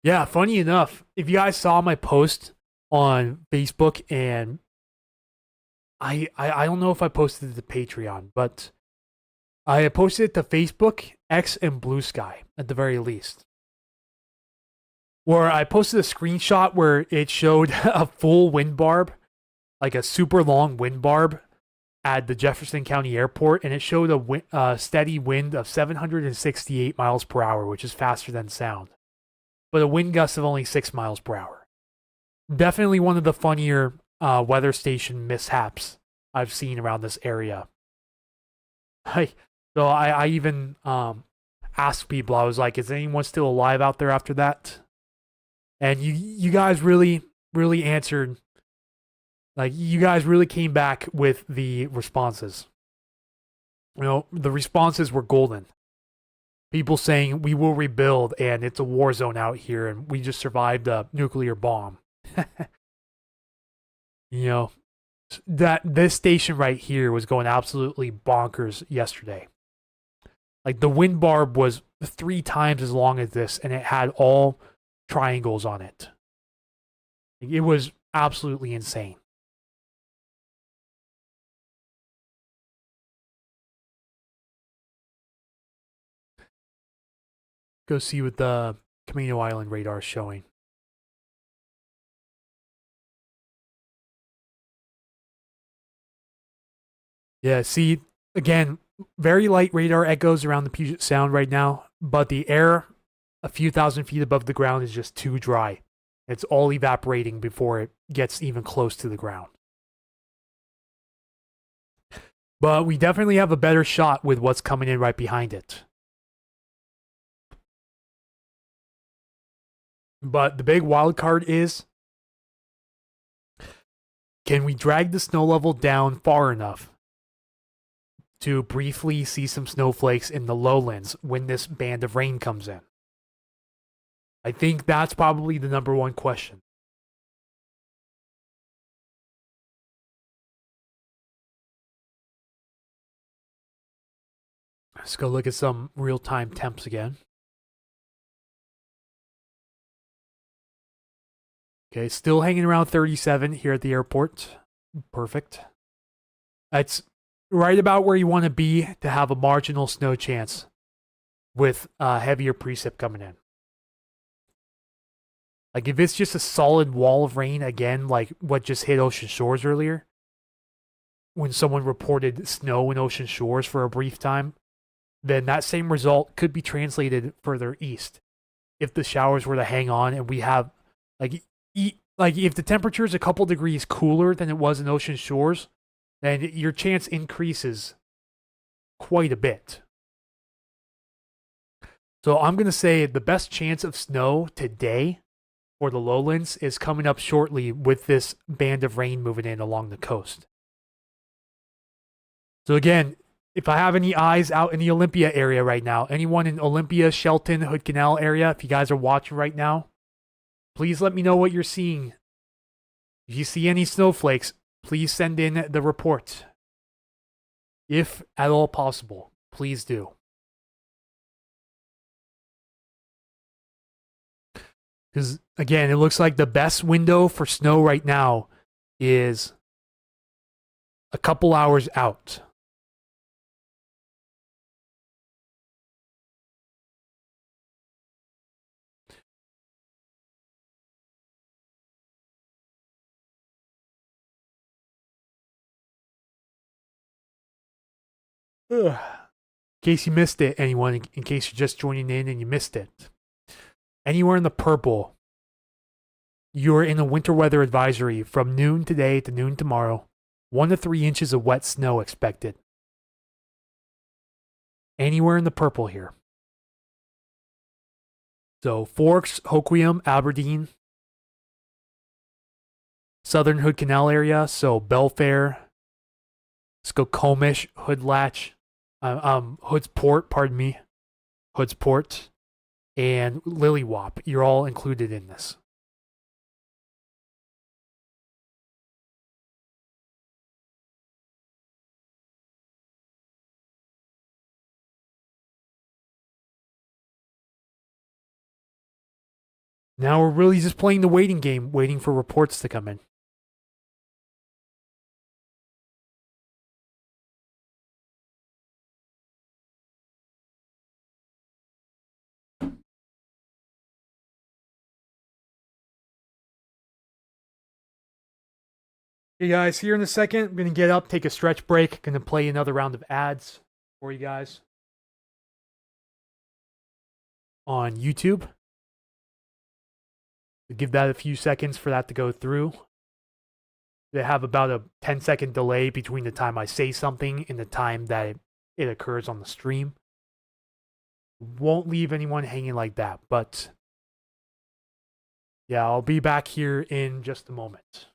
Yeah, funny enough, if you guys saw my post on Facebook, and I don't know if I posted it to Patreon, but I posted it to Facebook, X, and Blue Sky at the very least. Where I posted a screenshot where it showed a full wind barb, like a super long wind barb at the Jefferson County Airport, and it showed a steady wind of 768 miles per hour, which is faster than sound, but a wind gust of only 6 miles per hour. Definitely one of the funnier weather station mishaps I've seen around this area. So I even asked people, I was like, is anyone still alive out there after that? And you guys really answered. Like, you guys really came back with the responses. You know, the responses were golden. People saying, we will rebuild, and it's a war zone out here, and we just survived a nuclear bomb. You know, this station right here was going absolutely bonkers yesterday. Like, the wind barb was 3 times as long as this, and it had all triangles on it. It was absolutely insane. Go see what the Camino Island radar is showing. Yeah, see, again, very light radar echoes around the Puget Sound right now, but the air a few thousand feet above the ground is just too dry. It's all evaporating before it gets even close to the ground. But we definitely have a better shot with what's coming in right behind it. But the big wild card is, can we drag the snow level down far enough to briefly see some snowflakes in the lowlands when this band of rain comes in? I think that's probably the number one question. Let's go look at some real-time temps again. Okay, still hanging around 37 here at the airport. Perfect. That's right about where you want to be to have a marginal snow chance with heavier precip coming in. Like, if it's just a solid wall of rain, again, like what just hit Ocean Shores earlier, when someone reported snow in Ocean Shores for a brief time, then that same result could be translated further east. If the showers were to hang on and we have, like if the temperature is a couple degrees cooler than it was in Ocean Shores, then your chance increases quite a bit. So I'm going to say the best chance of snow today for the lowlands is coming up shortly with this band of rain moving in along the coast. So again, if I have any eyes out in the Olympia area right now, anyone in Olympia, Shelton, Hood Canal area, if you guys are watching right now, please let me know what you're seeing. If you see any snowflakes, please send in the report. If at all possible, please do. Because, again, it looks like the best window for snow right now is a couple hours out. Ugh. In case you missed it, anyone, in case you're just joining in and you missed it, anywhere in the purple, you're in a winter weather advisory from noon today to noon tomorrow. 1 to 3 inches of wet snow expected. Anywhere in the purple here. So Forks, Hoquiam, Aberdeen, Southern Hood Canal area, so Belfair, Skokomish, Hood Latch, Hood's Port, pardon me, Hood's Port, and Lilywop. You're all included in this. Now we're really just playing the waiting game, waiting for reports to come in. Hey guys, here in a second, I'm going to get up, take a stretch break, going to play another round of ads for you guys on YouTube. Give that a few seconds for that to go through. They have about a 10-second delay between the time I say something and the time that it occurs on the stream. Won't leave anyone hanging like that, but yeah, I'll be back here in just a moment.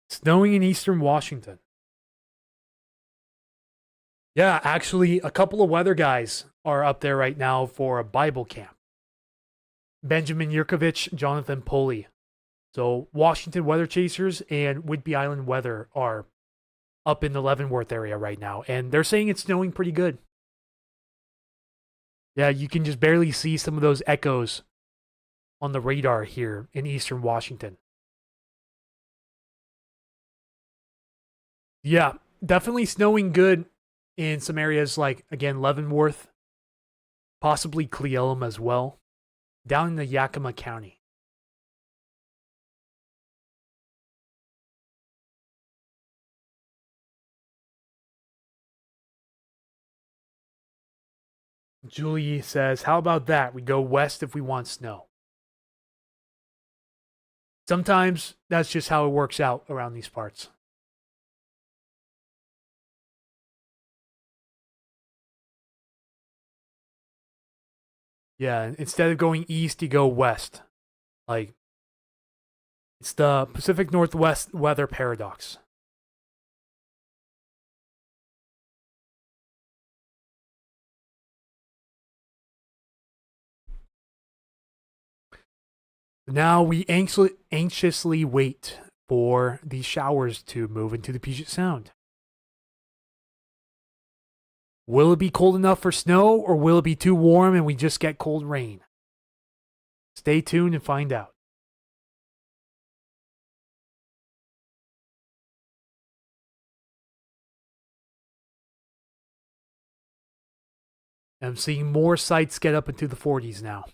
Snowing in eastern Washington. Yeah, actually, a couple of weather guys are up there right now for a Bible camp. Benjamin Yurkovich, Jonathan Poley. So Washington Weather Chasers and Whidbey Island Weather are up in the Leavenworth area right now, and they're saying it's snowing pretty good. Yeah, you can just barely see some of those echoes on the radar here in eastern Washington. Yeah, definitely snowing good in some areas like, again, Leavenworth, possibly Cle Elum as well, down in the Yakima County. Julie says, how about that? We go west if we want snow. Sometimes that's just how it works out around these parts. Yeah, instead of going east, you go west. Like, it's the Pacific Northwest weather paradox. Now we anxiously wait for these showers to move into the Puget Sound. Will it be cold enough for snow, or will it be too warm and we just get cold rain? Stay tuned and find out. I'm seeing more sites get up into the 40s now.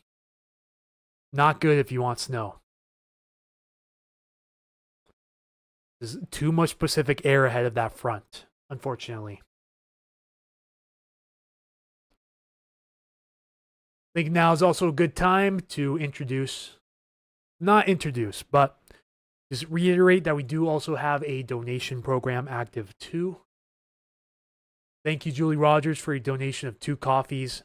Not good if you want snow. There's too much Pacific air ahead of that front, unfortunately. I think now is also a good time to but just reiterate that we do also have a donation program active too. Thank you, Julie Rogers, for your donation of 2 coffees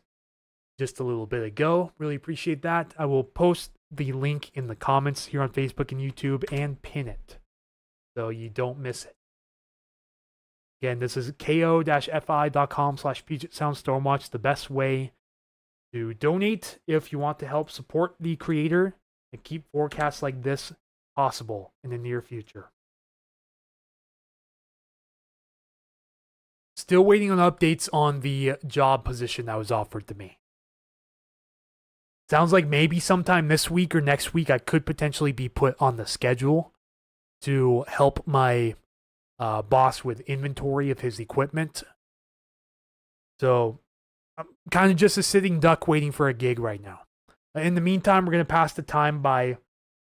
just a little bit ago. Really appreciate that. I will post the link in the comments here on Facebook and YouTube and pin it so you don't miss it. Again, this is ko-fi.com/Puget Sound Stormwatch, the best way to donate if you want to help support the creator and keep forecasts like this possible in the near future. Still waiting on updates on the job position that was offered to me. Sounds like maybe sometime this week or next week I could potentially be put on the schedule to help my boss with inventory of his equipment. So I'm kind of just a sitting duck waiting for a gig right now. In the meantime, we're going to pass the time by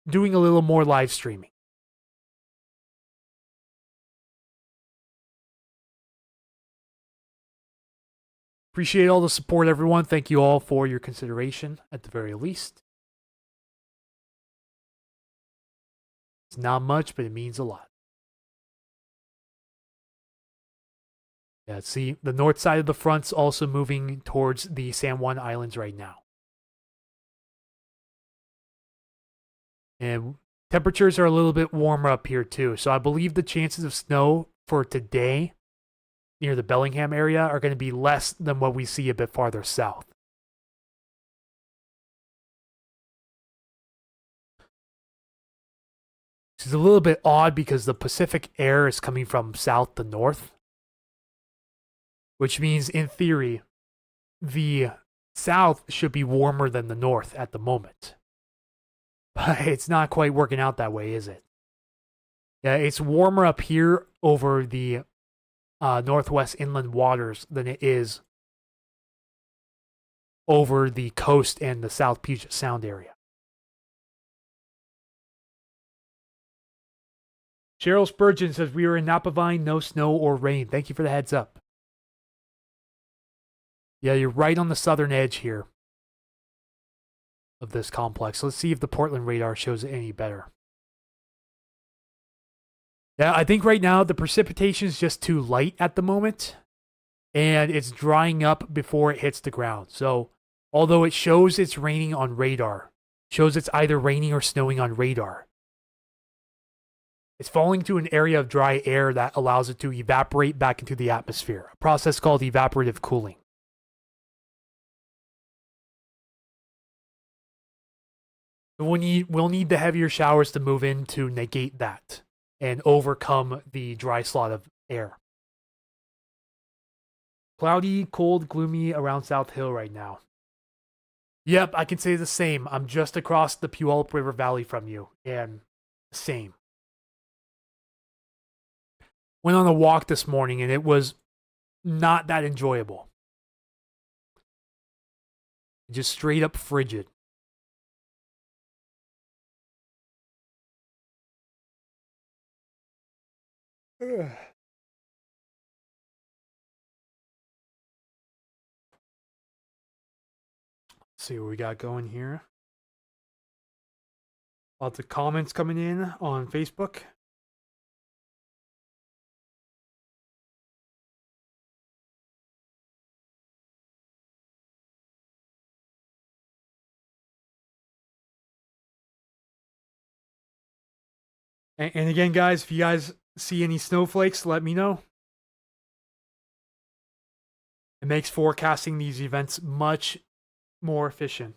doing a little more live streaming. Appreciate all the support, everyone. Thank you all for your consideration, at the very least. It's not much, but it means a lot. Yeah, see, the north side of the front's also moving towards the San Juan Islands right now. And temperatures are a little bit warmer up here, too. So I believe the chances of snow for today near the Bellingham area are going to be less than what we see a bit farther south. Which is a little bit odd because the Pacific air is coming from south to north, which means, in theory, the south should be warmer than the north at the moment. But it's not quite working out that way, is it? Yeah, it's warmer up here over the northwest inland waters than it is over the coast and the South Puget Sound area. Cheryl Spurgeon says, we are in Napavine, no snow or rain. Thank you for the heads up. Yeah, you're right on the southern edge here of this complex. Let's see if the Portland radar shows it any better. Yeah, I think right now the precipitation is just too light at the moment, and it's drying up before it hits the ground. So, although it shows it's raining on radar, shows it's either raining or snowing on radar, it's falling to an area of dry air that allows it to evaporate back into the atmosphere, a process called evaporative cooling. We'll need the heavier showers to move in to negate that and overcome the dry slot of air. Cloudy, cold, gloomy around South Hill right now. Yep, I can say the same. I'm just across the Puyallup River Valley from you, and same. Went on a walk this morning, and it was not that enjoyable. Just straight up frigid. Let's see what we got going here. Lots of comments coming in on Facebook. And again, guys, if you guys see any snowflakes, let me know. It makes forecasting these events much more efficient.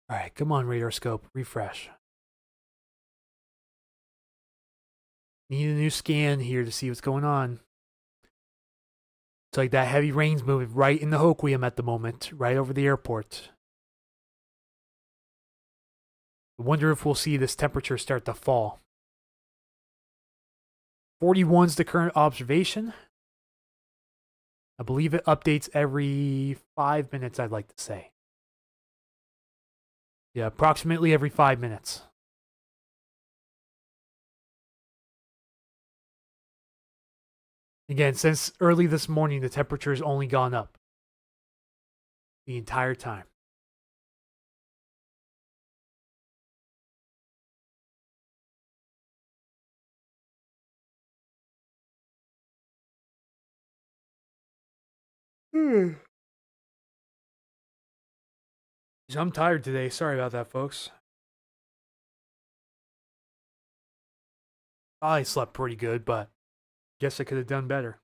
All right, come on, radar scope, refresh. Need a new scan here to see what's going on. It's like that heavy rain's moving right in the Hoquiam at the moment, right over the airport. I wonder if we'll see this temperature start to fall. 41's the current observation. I believe it updates every 5 minutes, I'd like to say. Yeah, approximately every 5 minutes. Again, since early this morning, the temperature's only gone up the entire time. So I'm tired today. Sorry about that, folks. I slept pretty good, but guess I could have done better.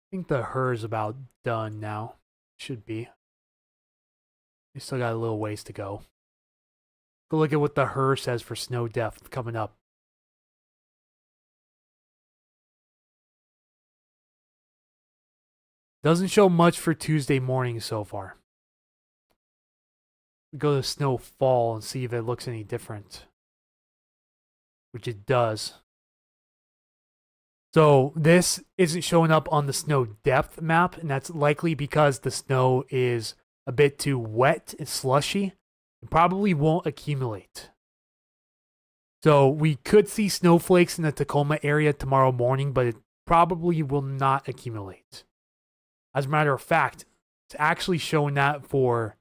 I think the HER's about done now. Should be. We still got a little ways to go. Go look at what the HER says for snow depth coming up. Doesn't show much for Tuesday morning so far. We go to snowfall and see if it looks any different, which it does. So this isn't showing up on the snow depth map, and that's likely because the snow is a bit too wet and slushy. It probably won't accumulate. So we could see snowflakes in the Tacoma area tomorrow morning, but it probably will not accumulate. As a matter of fact, it's actually showing that for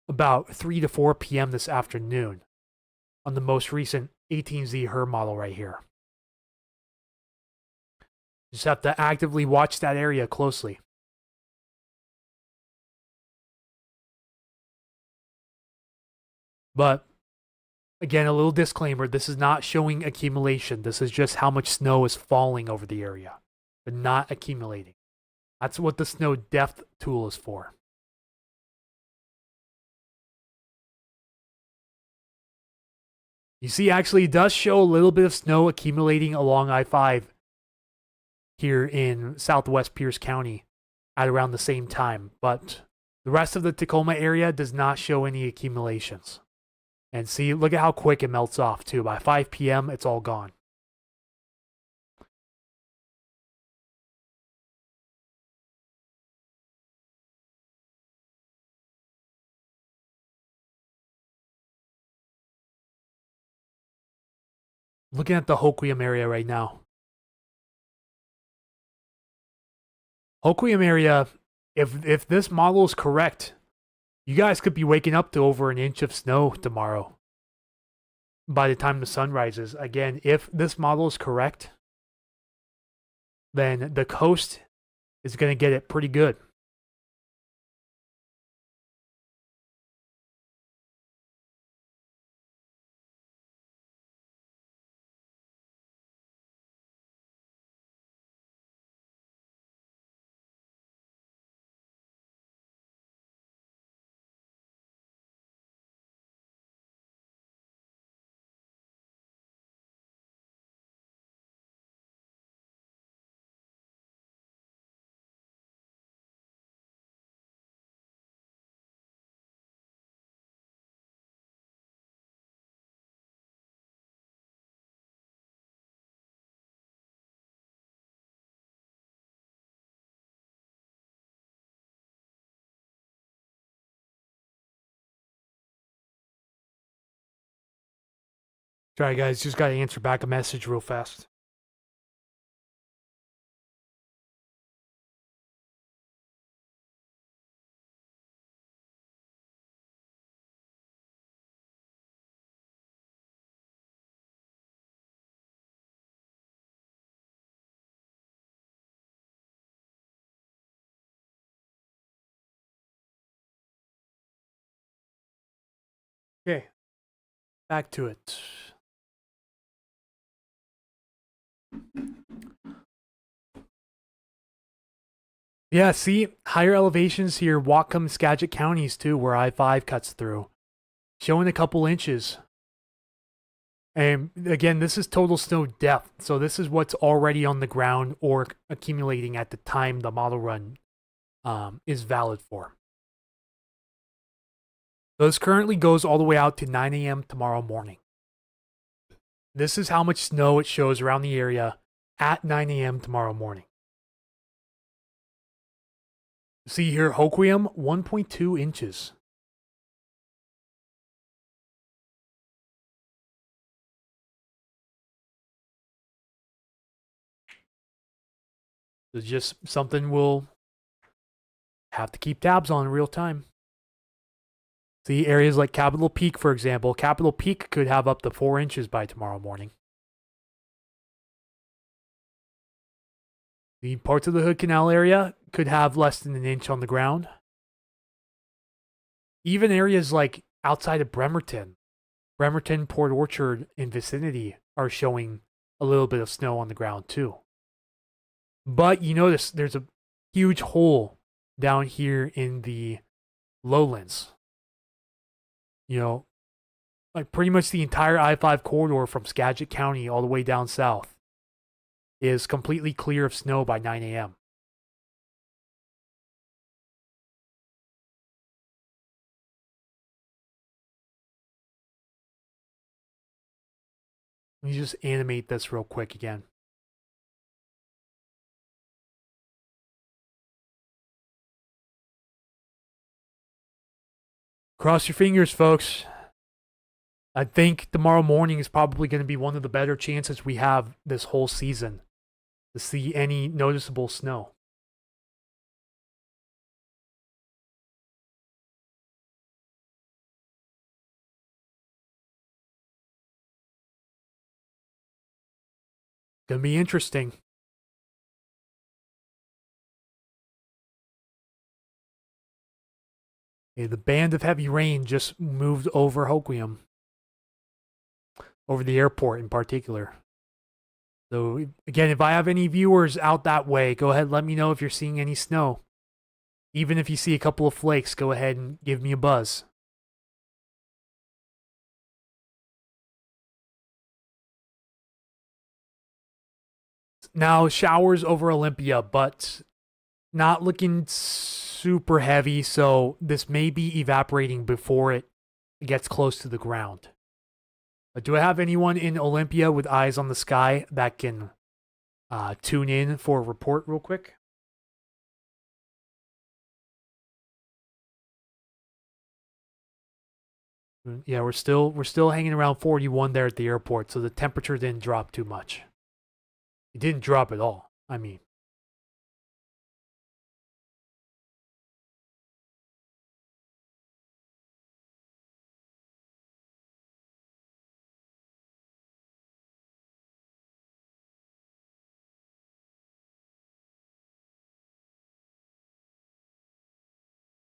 about 3 to 4 p.m. this afternoon on the most recent 18Z HER model right here. Just have to actively watch that area closely. But again, a little disclaimer, this is not showing accumulation. This is just how much snow is falling over the area, but not accumulating. That's what the snow depth tool is for. You see, actually, it does show a little bit of snow accumulating along I-5 here in southwest Pierce County at around the same time, but the rest of the Tacoma area does not show any accumulations. And see, look at how quick it melts off too. By 5 p.m., it's all gone. Looking at the Hoquiam area right now. Hoquiam area, if this model is correct, you guys could be waking up to over an inch of snow tomorrow by the time the sun rises. Again, if this model is correct, then the coast is going to get it pretty good. Sorry, guys, just got to answer back a message real fast. Okay, back to it. Yeah, see, higher elevations here, Whatcom, Skagit counties too, where I-5 cuts through. Showing a couple inches. And again, this is total snow depth. So this is what's already on the ground or accumulating at the time the model run is valid for. So this currently goes all the way out to 9 a.m. tomorrow morning. This is how much snow it shows around the area at 9 a.m. tomorrow morning. See here, Hoquiam, 1.2 inches. It's just something we'll have to keep tabs on in real time. See, areas like Capitol Peak, for example. Capitol Peak could have up to 4 inches by tomorrow morning. The parts of the Hood Canal area could have less than an inch on the ground. Even areas like outside of Bremerton, Port Orchard, and vicinity are showing a little bit of snow on the ground too. But you notice there's a huge hole down here in the lowlands. You know, like pretty much the entire I-5 corridor from Skagit County all the way down south is completely clear of snow by 9 a.m. Let me just animate this real quick again. Cross your fingers, folks. I think tomorrow morning is probably going to be one of the better chances we have this whole season to see any noticeable snow. Gonna be interesting. Okay, the band of heavy rain just moved over Hoquiam, over the airport in particular. So again, if I have any viewers out that way, go ahead, let me know if you're seeing any snow. Even if you see a couple of flakes, go ahead and give me a buzz. Now, showers over Olympia, but not looking super heavy, so this may be evaporating before it gets close to the ground. But do I have anyone in Olympia with eyes on the sky that can tune in for a report real quick? Yeah, we're still hanging around 41 there at the airport, so the temperature didn't drop too much. It didn't drop at all. I mean,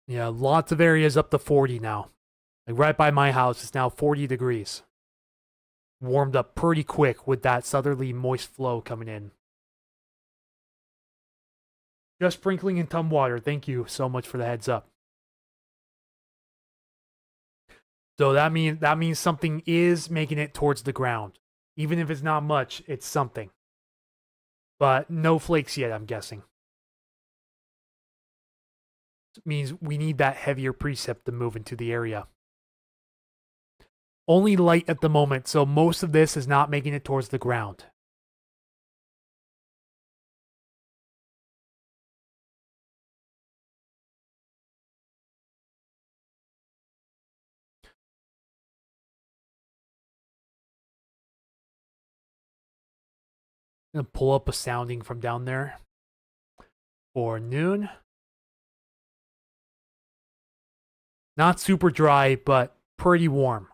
yeah, lots of areas up to 40 now. Like right by my house, it's now 40 degrees. Warmed up pretty quick with that southerly moist flow coming in. Just sprinkling in Tumwater. Thank you so much for the heads up. So that means something is making it towards the ground. Even if it's not much, it's something. But no flakes yet, I'm guessing. It means we need that heavier precip to move into the area. Only light at the moment, so most of this is not making it towards the ground. I'm gonna pull up a sounding from down there for noon. Not super dry, but pretty warm.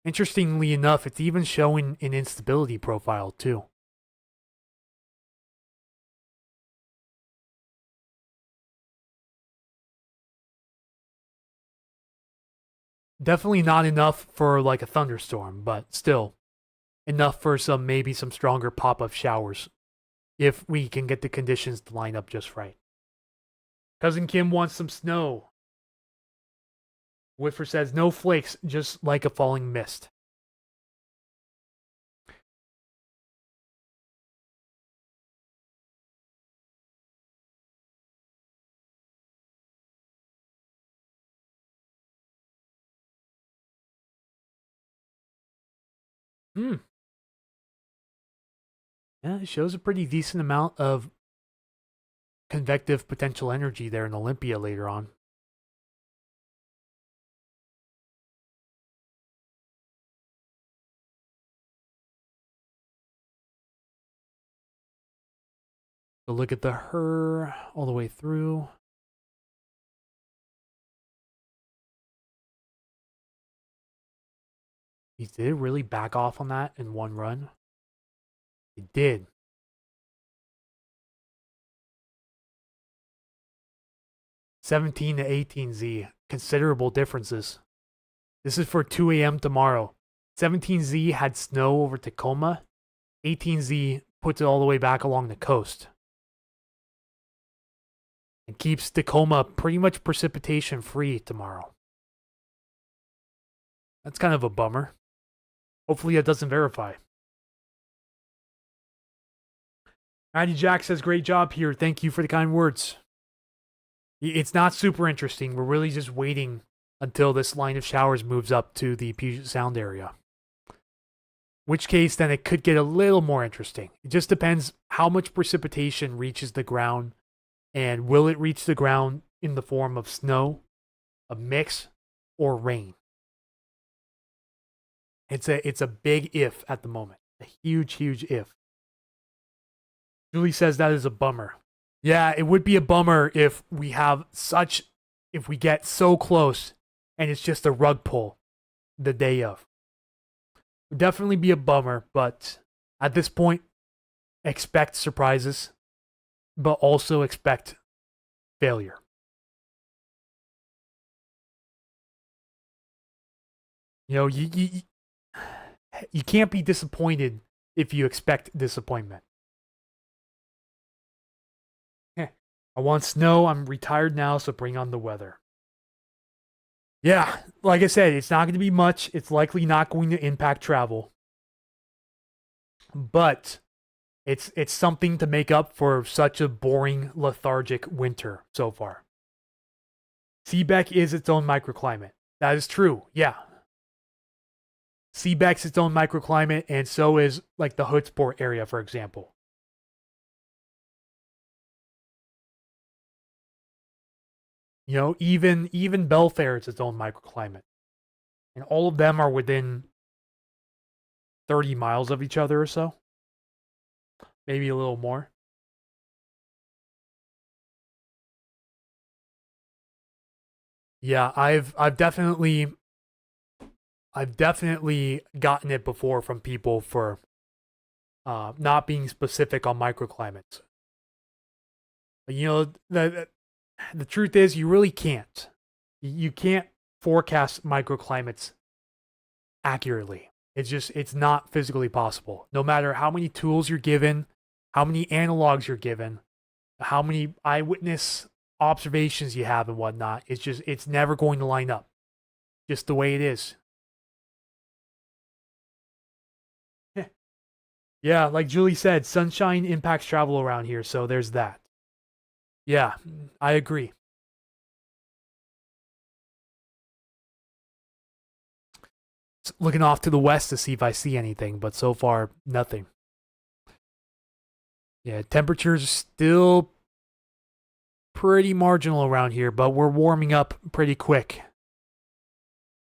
Interestingly enough, it's even showing an instability profile too. Definitely not enough for like a thunderstorm, but still enough for maybe some stronger pop-up showers if we can get the conditions to line up just right. Cousin Kim wants some snow. Whitfer says no flakes, just like a falling mist. Yeah, it shows a pretty decent amount of convective potential energy there in Olympia later on. So look at the her all the way through. He did really back off on that in one run. He did. '17 to 18Z, considerable differences. This is for 2 a.m. tomorrow. 17Z had snow over Tacoma. 18Z puts it all the way back along the coast. And keeps Tacoma pretty much precipitation free tomorrow. That's kind of a bummer. Hopefully it doesn't verify. Matty Jack says, great job here. Thank you for the kind words. It's not super interesting. We're really just waiting until this line of showers moves up to the Puget Sound area. which case then it could get a little more interesting. It just depends how much precipitation reaches the ground, and will it reach the ground in the form of snow, a mix, or rain. It's a big if at the moment. A huge, huge if. Julie says that is a bummer. Yeah, it would be a bummer if we get so close and it's just a rug pull the day of. Would definitely be a bummer, but at this point, expect surprises, but also expect failure. You know, you can't be disappointed if you expect disappointment. I want snow. I'm retired now, so bring on the weather. Yeah, like I said, it's not going to be much. It's likely not going to impact travel. But it's something to make up for such a boring, lethargic winter so far. Seebeck is its own microclimate. That is true. Yeah. Seebeck's its own microclimate, and so is like the Hoodsport area, for example. You know, even Belfair is its own microclimate. And all of them are within 30 miles of each other or so. Maybe a little more. Yeah, I've definitely gotten it before from people for not being specific on microclimates. But, you know, the truth is you really can't. You can't forecast microclimates accurately. It's not physically possible. No matter how many tools you're given, how many analogs you're given, how many eyewitness observations you have and whatnot, it's never going to line up. Just the way it is. Yeah, like Julie said, sunshine impacts travel around here, so there's that. Yeah, I agree. Looking off to the west to see if I see anything, but so far, nothing. Yeah, temperatures still pretty marginal around here, but we're warming up pretty quick.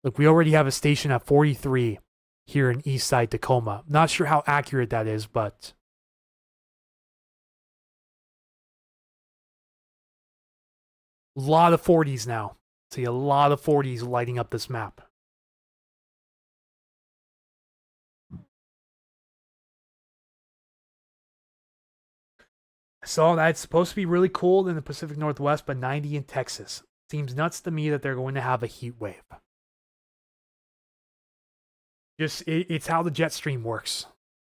Look, we already have a station at 43 here in East Side Tacoma. Not sure how accurate that is, but a lot of 40s now. See a lot of 40s lighting up this map. I saw that it's supposed to be really cold in the Pacific Northwest, but 90 in Texas. Seems nuts to me that they're going to have a heat wave. It's how the jet stream works.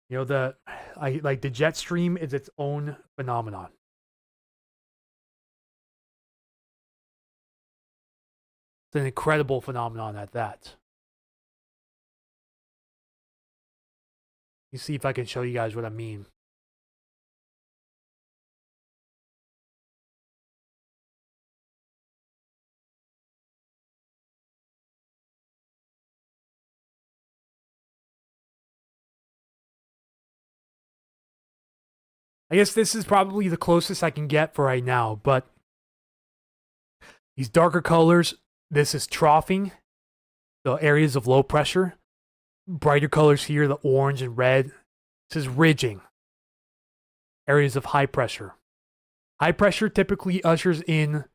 You know, the jet stream is its own phenomenon. It's an incredible phenomenon at that. You see if I can show you guys what I mean. I guess this is probably the closest I can get for right now, but these darker colors, this is troughing, the areas of low pressure. Brighter colors here, the orange and red, this is ridging, areas of high pressure. High pressure typically ushers in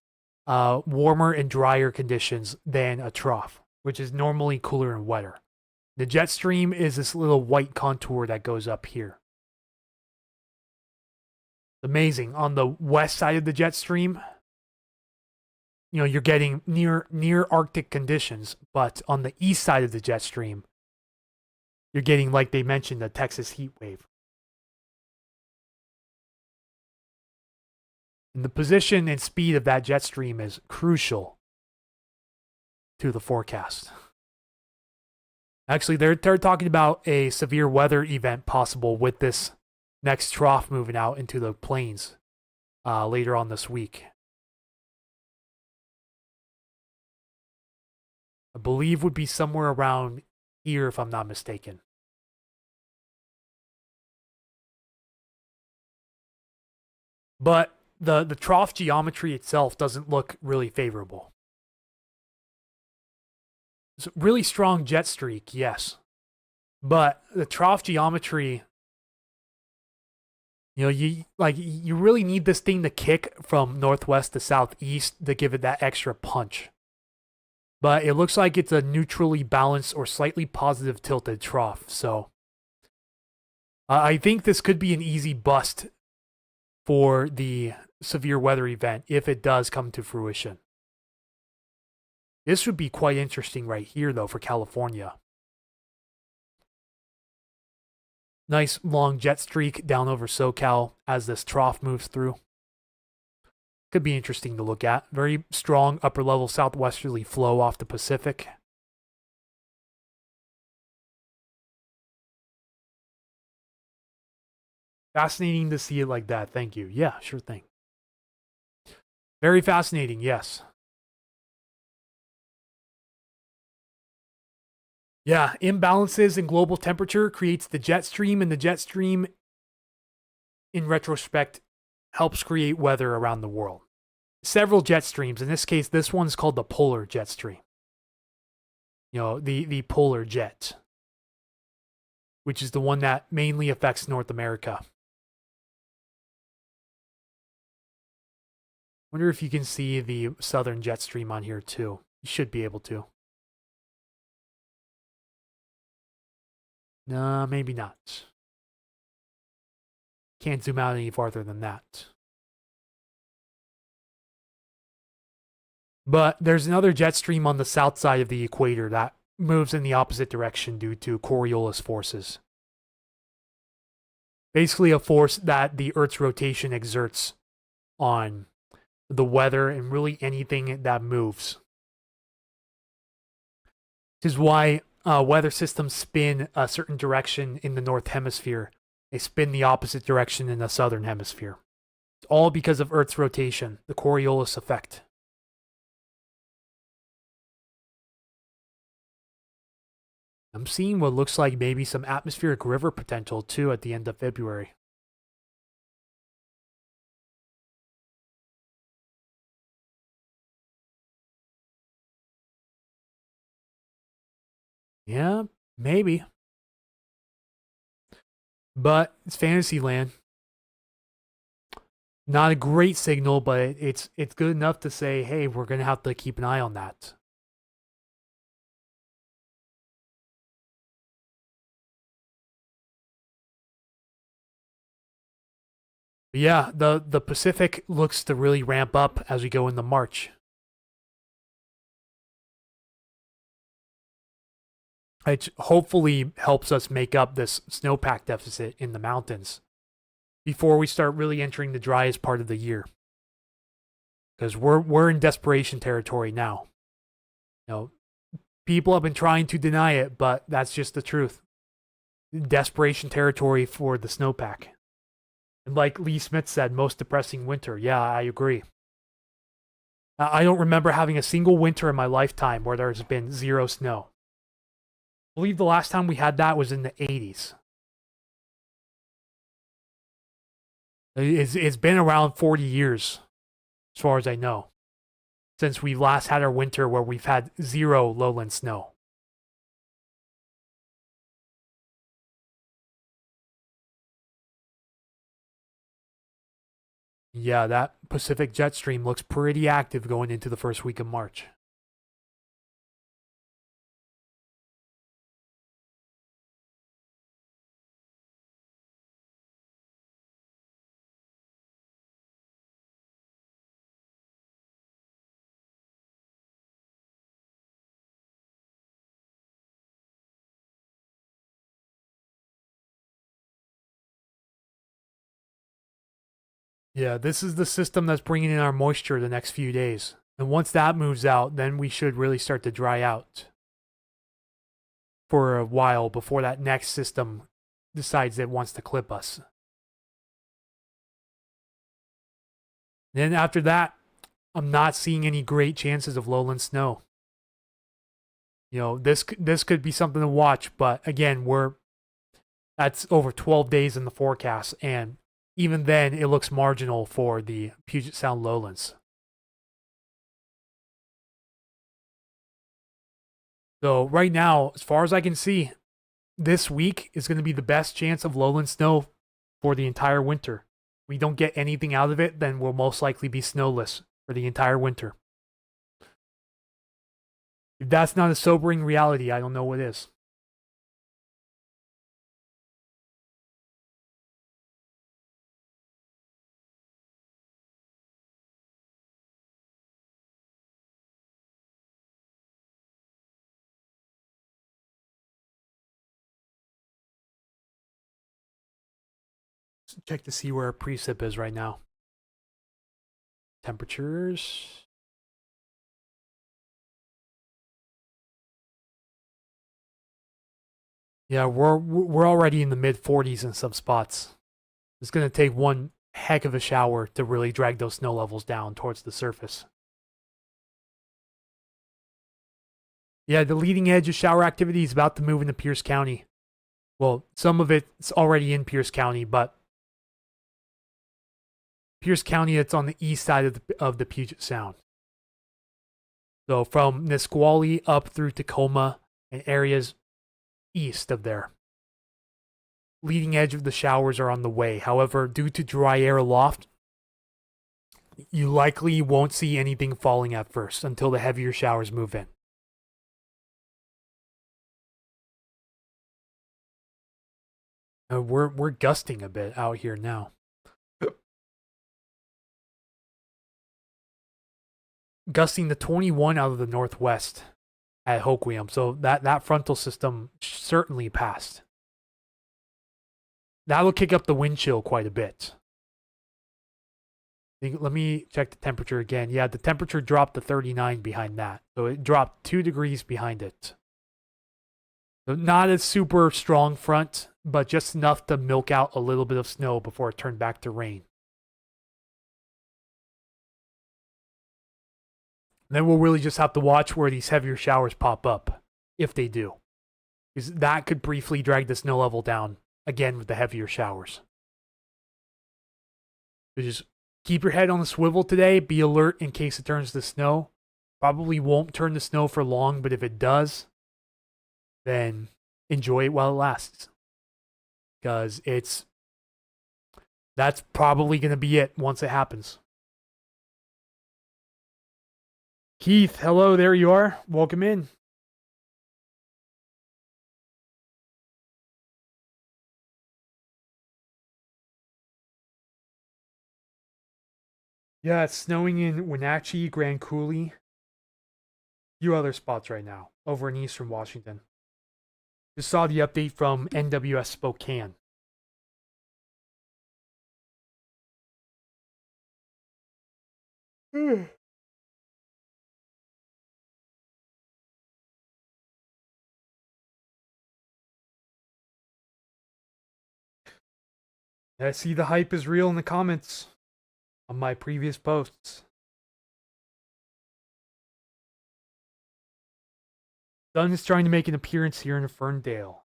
warmer and drier conditions than a trough, which is normally cooler and wetter. The jet stream is this little white contour that goes up here. Amazing. On the west side of the jet stream, you know, you're getting near Arctic conditions, but on the east side of the jet stream, you're getting, like they mentioned, the Texas heat wave. And the position and speed of that jet stream is crucial to the forecast. Actually, they're talking about a severe weather event possible with this next trough moving out into the plains later on this week. I believe would be somewhere around here, if I'm not mistaken. But the trough geometry itself doesn't look really favorable. It's a really strong jet streak, yes. But the trough geometry, you really need this thing to kick from northwest to southeast to give it that extra punch. But it looks like it's a neutrally balanced or slightly positive tilted trough. So I think this could be an easy bust for the severe weather event if it does come to fruition. This would be quite interesting right here, though, for California. Nice long jet streak down over SoCal as this trough moves through. Could be interesting to look at. Very strong upper level southwesterly flow off the Pacific. Fascinating to see it like that. Thank you. Yeah, sure thing. Very fascinating, yes. Yeah, imbalances in global temperature creates the jet stream, and the jet stream, in retrospect, helps create weather around the world. Several jet streams. In this case, this one's called the polar jet stream. The polar jet, which is the one that mainly affects North America. Wonder if you can see the southern jet stream on here too. You should be able to. No, maybe not. Can't zoom out any farther than that. But there's another jet stream on the south side of the equator that moves in the opposite direction due to Coriolis forces. Basically a force that the Earth's rotation exerts on the weather and really anything that moves. This is why weather systems spin a certain direction in the North Hemisphere. They spin the opposite direction in the Southern Hemisphere. It's all because of Earth's rotation, the Coriolis effect. I'm seeing what looks like maybe some atmospheric river potential too at the end of February. Yeah, maybe. But it's Fantasyland. Not a great signal, but it's good enough to say, hey, we're going to have to keep an eye on that. But yeah, the Pacific looks to really ramp up as we go into March. It hopefully helps us make up this snowpack deficit in the mountains before we start really entering the driest part of the year. Because we're in desperation territory now. People have been trying to deny it, but that's just the truth. Desperation territory for the snowpack. And like Lee Smith said, most depressing winter. Yeah, I agree. I don't remember having a single winter in my lifetime where there's been zero snow. I believe the last time we had that was in the 80s. It's been around 40 years, as far as I know, since we last had our winter where we've had zero lowland snow. Yeah, that Pacific jet stream looks pretty active going into the first week of March. Yeah, this is the system that's bringing in our moisture the next few days. And once that moves out, then we should really start to dry out for a while before that next system decides it wants to clip us. Then after that, I'm not seeing any great chances of lowland snow. This could be something to watch, but again, that's over 12 days in the forecast, and even then, it looks marginal for the Puget Sound lowlands. So right now, as far as I can see, this week is going to be the best chance of lowland snow for the entire winter. We don't get anything out of it, then we'll most likely be snowless for the entire winter. If that's not a sobering reality, I don't know what is. Check to see where our precip is right now. Temperatures. Yeah, we're already in the mid 40s in some spots. It's going to take one heck of a shower to really drag those snow levels down towards the surface. Yeah, the leading edge of shower activity is about to move into Pierce County. Well, some of it's already in Pierce County, but Pierce County, it's on the east side of the Puget Sound. So from Nisqually up through Tacoma and areas east of there. Leading edge of the showers are on the way. However, due to dry air aloft, you likely won't see anything falling at first until the heavier showers move in. We're gusting a bit out here now. Gusting to 21 out of the northwest at Hoquiam. So that frontal system certainly passed. That'll kick up the wind chill quite a bit. Let me check the temperature again. Yeah, the temperature dropped to 39 behind that. So it dropped 2 degrees behind it. So not a super strong front, but just enough to milk out a little bit of snow before it turned back to rain. Then we'll really just have to watch where these heavier showers pop up, if they do. Because that could briefly drag the snow level down, again with the heavier showers. So just keep your head on the swivel today, be alert in case it turns to snow. Probably won't turn to snow for long, but if it does, then enjoy it while it lasts. Because that's probably going to be it once it happens. Keith, hello, there you are. Welcome in. Yeah, it's snowing in Wenatchee, Grand Coulee, a few other spots right now over in eastern Washington. Just saw the update from NWS Spokane. I see the hype is real in the comments on my previous posts. Sun is trying to make an appearance here in Ferndale.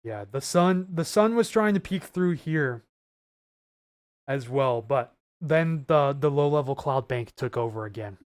Yeah, the sun was trying to peek through here as well, but then the low level cloud bank took over again.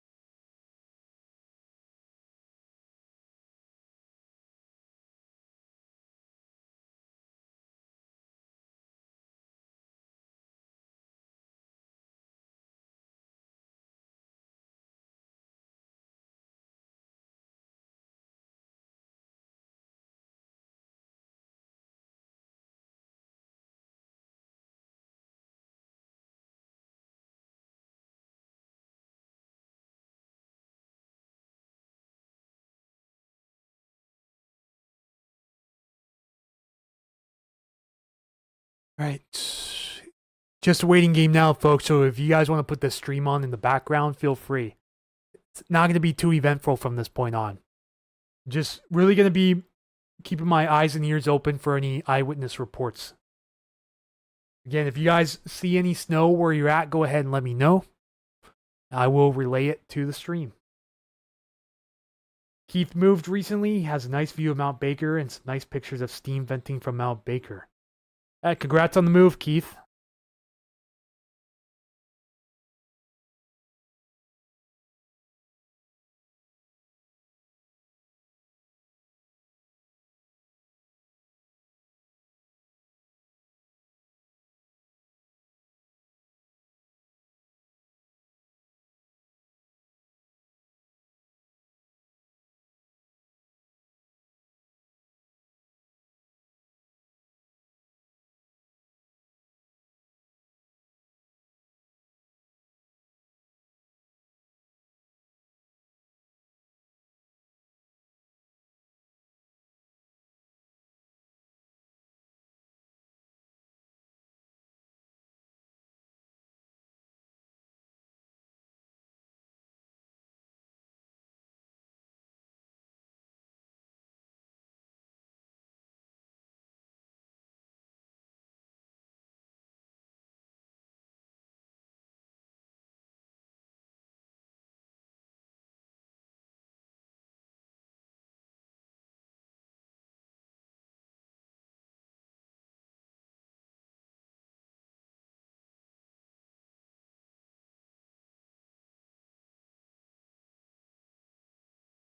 Right. Just a waiting game now, folks. So if you guys want to put the stream on in the background, feel free. It's not going to be too eventful from this point on. Just really going to be keeping my eyes and ears open for any eyewitness reports. Again, if you guys see any snow where you're at, go ahead and let me know. I will relay it to the stream. Keith moved recently. He has a nice view of Mount Baker and some nice pictures of steam venting from Mount Baker. Congrats on the move, Keith.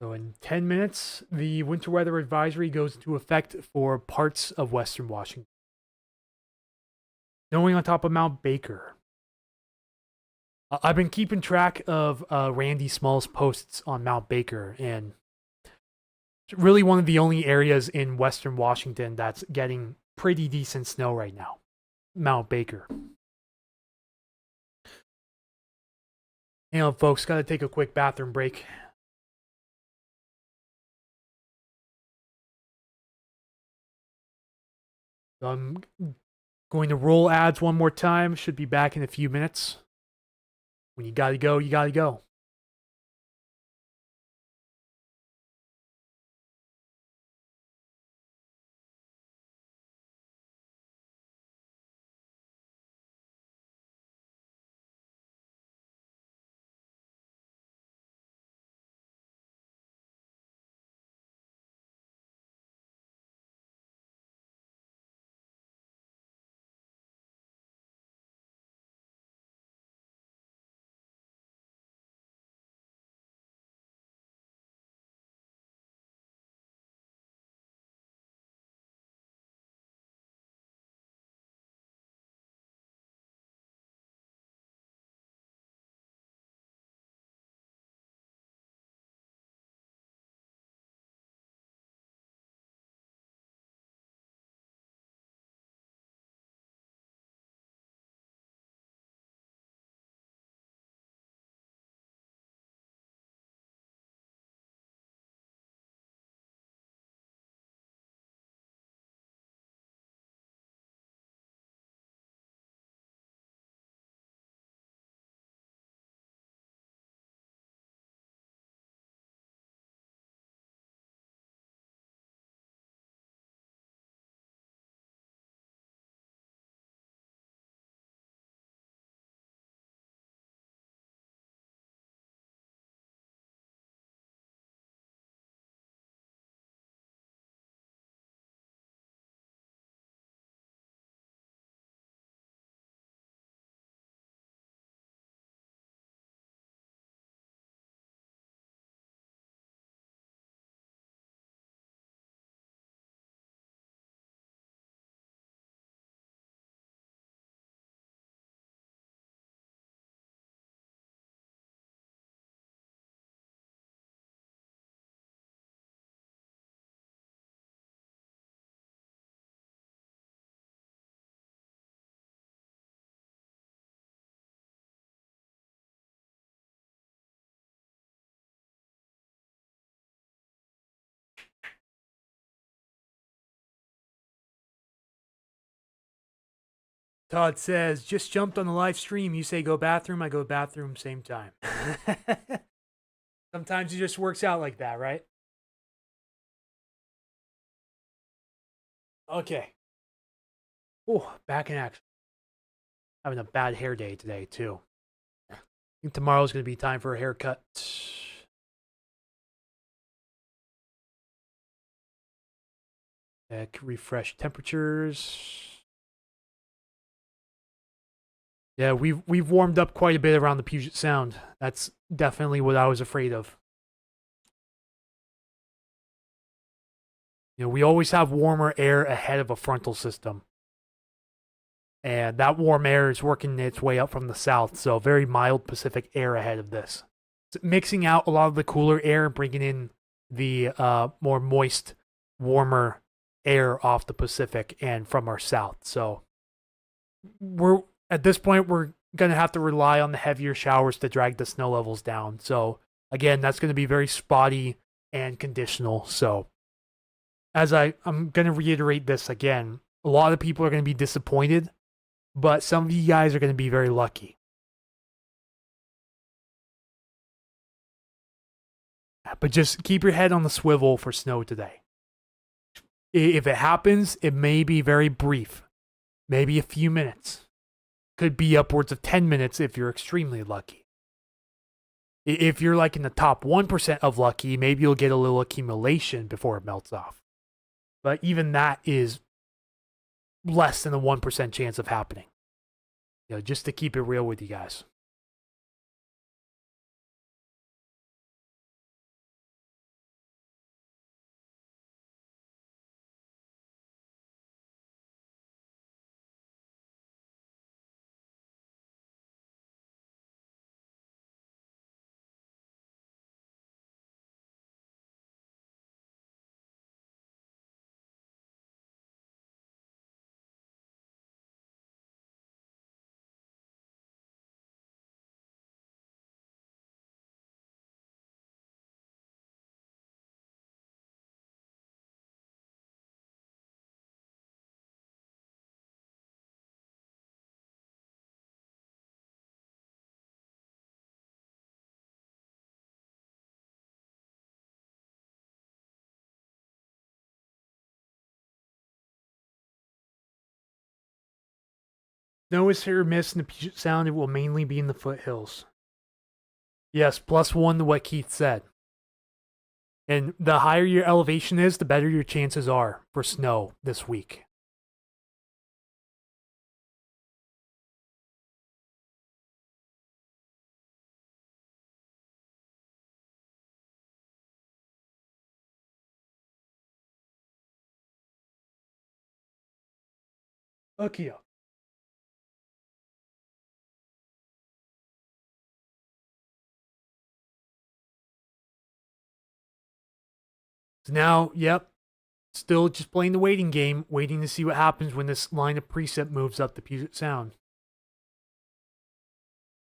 So in 10 minutes, the winter weather advisory goes into effect for parts of Western Washington. Snowing on top of Mount Baker. I've been keeping track of Randy Small's posts on Mount Baker, and it's really one of the only areas in Western Washington that's getting pretty decent snow right now. Mount Baker. You know, folks, gotta take a quick bathroom break. So I'm going to roll ads one more time. Should be back in a few minutes. When you gotta go, you gotta go. Todd says, just jumped on the live stream. You say go bathroom, I go bathroom, same time. Sometimes it just works out like that, right? Okay. Oh, back in action. Having a bad hair day today, too. I think tomorrow's going to be time for a haircut. Refresh temperatures. Yeah, we've warmed up quite a bit around the Puget Sound. That's definitely what I was afraid of. We always have warmer air ahead of a frontal system. And that warm air is working its way up from the south, so very mild Pacific air ahead of this. It's mixing out a lot of the cooler air and bringing in the more moist, warmer air off the Pacific and from our south. So we're at this point we're gonna have to rely on the heavier showers to drag the snow levels down. So again, that's gonna be very spotty and conditional. So as I'm gonna reiterate this again, a lot of people are gonna be disappointed, but some of you guys are gonna be very lucky. But just keep your head on the swivel for snow today. If it happens, it may be very brief, maybe a few minutes. Could be upwards of 10 minutes if you're extremely lucky. If you're like in the top 1% of lucky, maybe you'll get a little accumulation before it melts off. But even that is less than a 1% chance of happening. Just to keep it real with you guys. Snow is hit or miss in the Puget Sound. It will mainly be in the foothills. Yes, +1 to what Keith said. And the higher your elevation is, the better your chances are for snow this week. Okay. So now, yep, still just playing the waiting game, waiting to see what happens when this line of precip moves up the Puget Sound.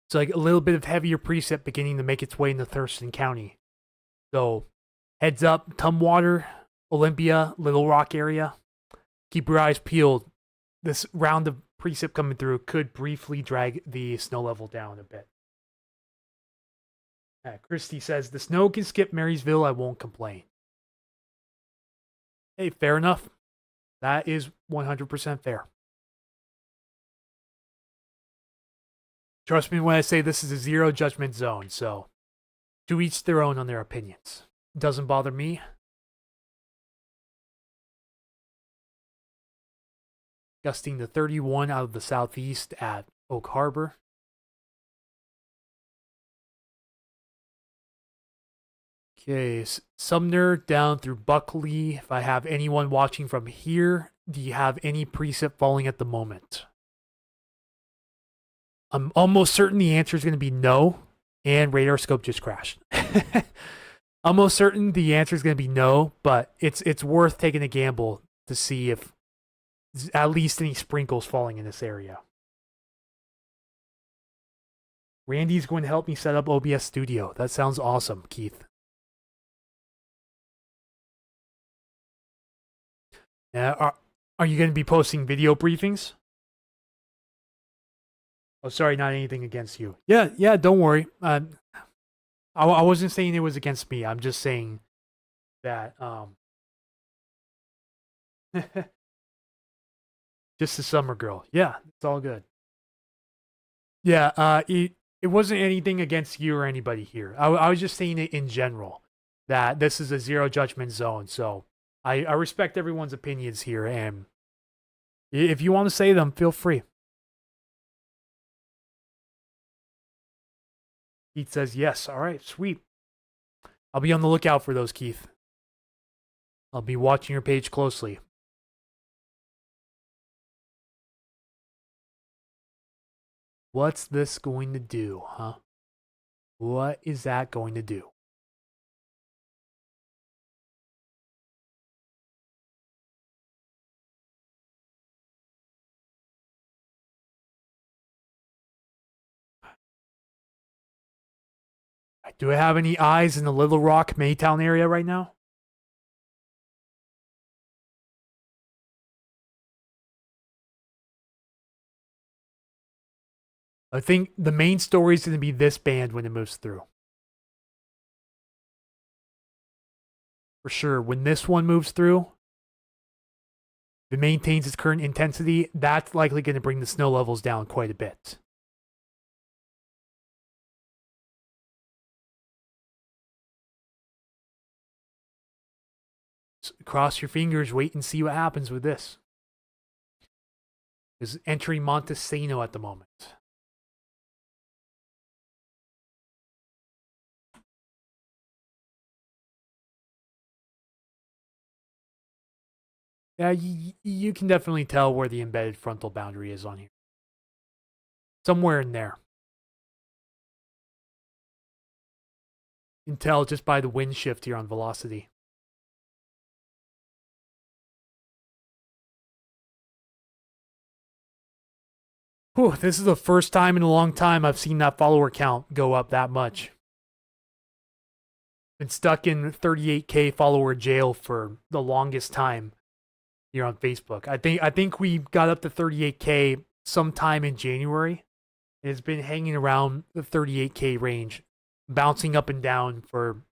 It's like a little bit of heavier precip beginning to make its way into Thurston County. So, heads up, Tumwater, Olympia, Little Rock area. Keep your eyes peeled. This round of precip coming through could briefly drag the snow level down a bit. Christy says, the snow can skip Marysville, I won't complain. Hey, fair enough. That is 100% fair. Trust me when I say this is a zero judgment zone, so to each their own on their opinions. Doesn't bother me. Gusting to 31 out of the southeast at Oak Harbor. Okay, Sumner down through Buckley. If I have anyone watching from here, do you have any precip falling at the moment? I'm almost certain the answer is going to be no, and radar scope just crashed. Almost certain the answer is going to be no, but it's worth taking a gamble to see if at least any sprinkles falling in this area. Randy's going to help me set up OBS Studio. That sounds awesome, Keith. Are you going to be posting video briefings? Oh, sorry, not anything against you. Yeah, don't worry. I wasn't saying it was against me. I'm just saying that just a summer girl. Yeah, it's all good. Yeah, it wasn't anything against you or anybody here. I was just saying it in general that this is a zero judgment zone. So I respect everyone's opinions here, and if you want to say them, feel free. Keith says yes. All right, sweet. I'll be on the lookout for those, Keith. I'll be watching your page closely. What's this going to do, huh? What is that going to do? Do I have any eyes in the Little Rock, Maytown area right now? I think the main story is going to be this band when it moves through. For sure, when this one moves through, if it maintains its current intensity, that's likely going to bring the snow levels down quite a bit. So cross your fingers, wait and see what happens with this. Is entering Montesano at the moment. Yeah, you can definitely tell where the embedded frontal boundary is on here. Somewhere in there. You can tell just by the wind shift here on velocity. Whew, this is the first time in a long time I've seen that follower count go up that much. Been stuck in 38K follower jail for the longest time here on Facebook. I think we got up to 38K sometime in January. It's been hanging around the 38K range, bouncing up and down for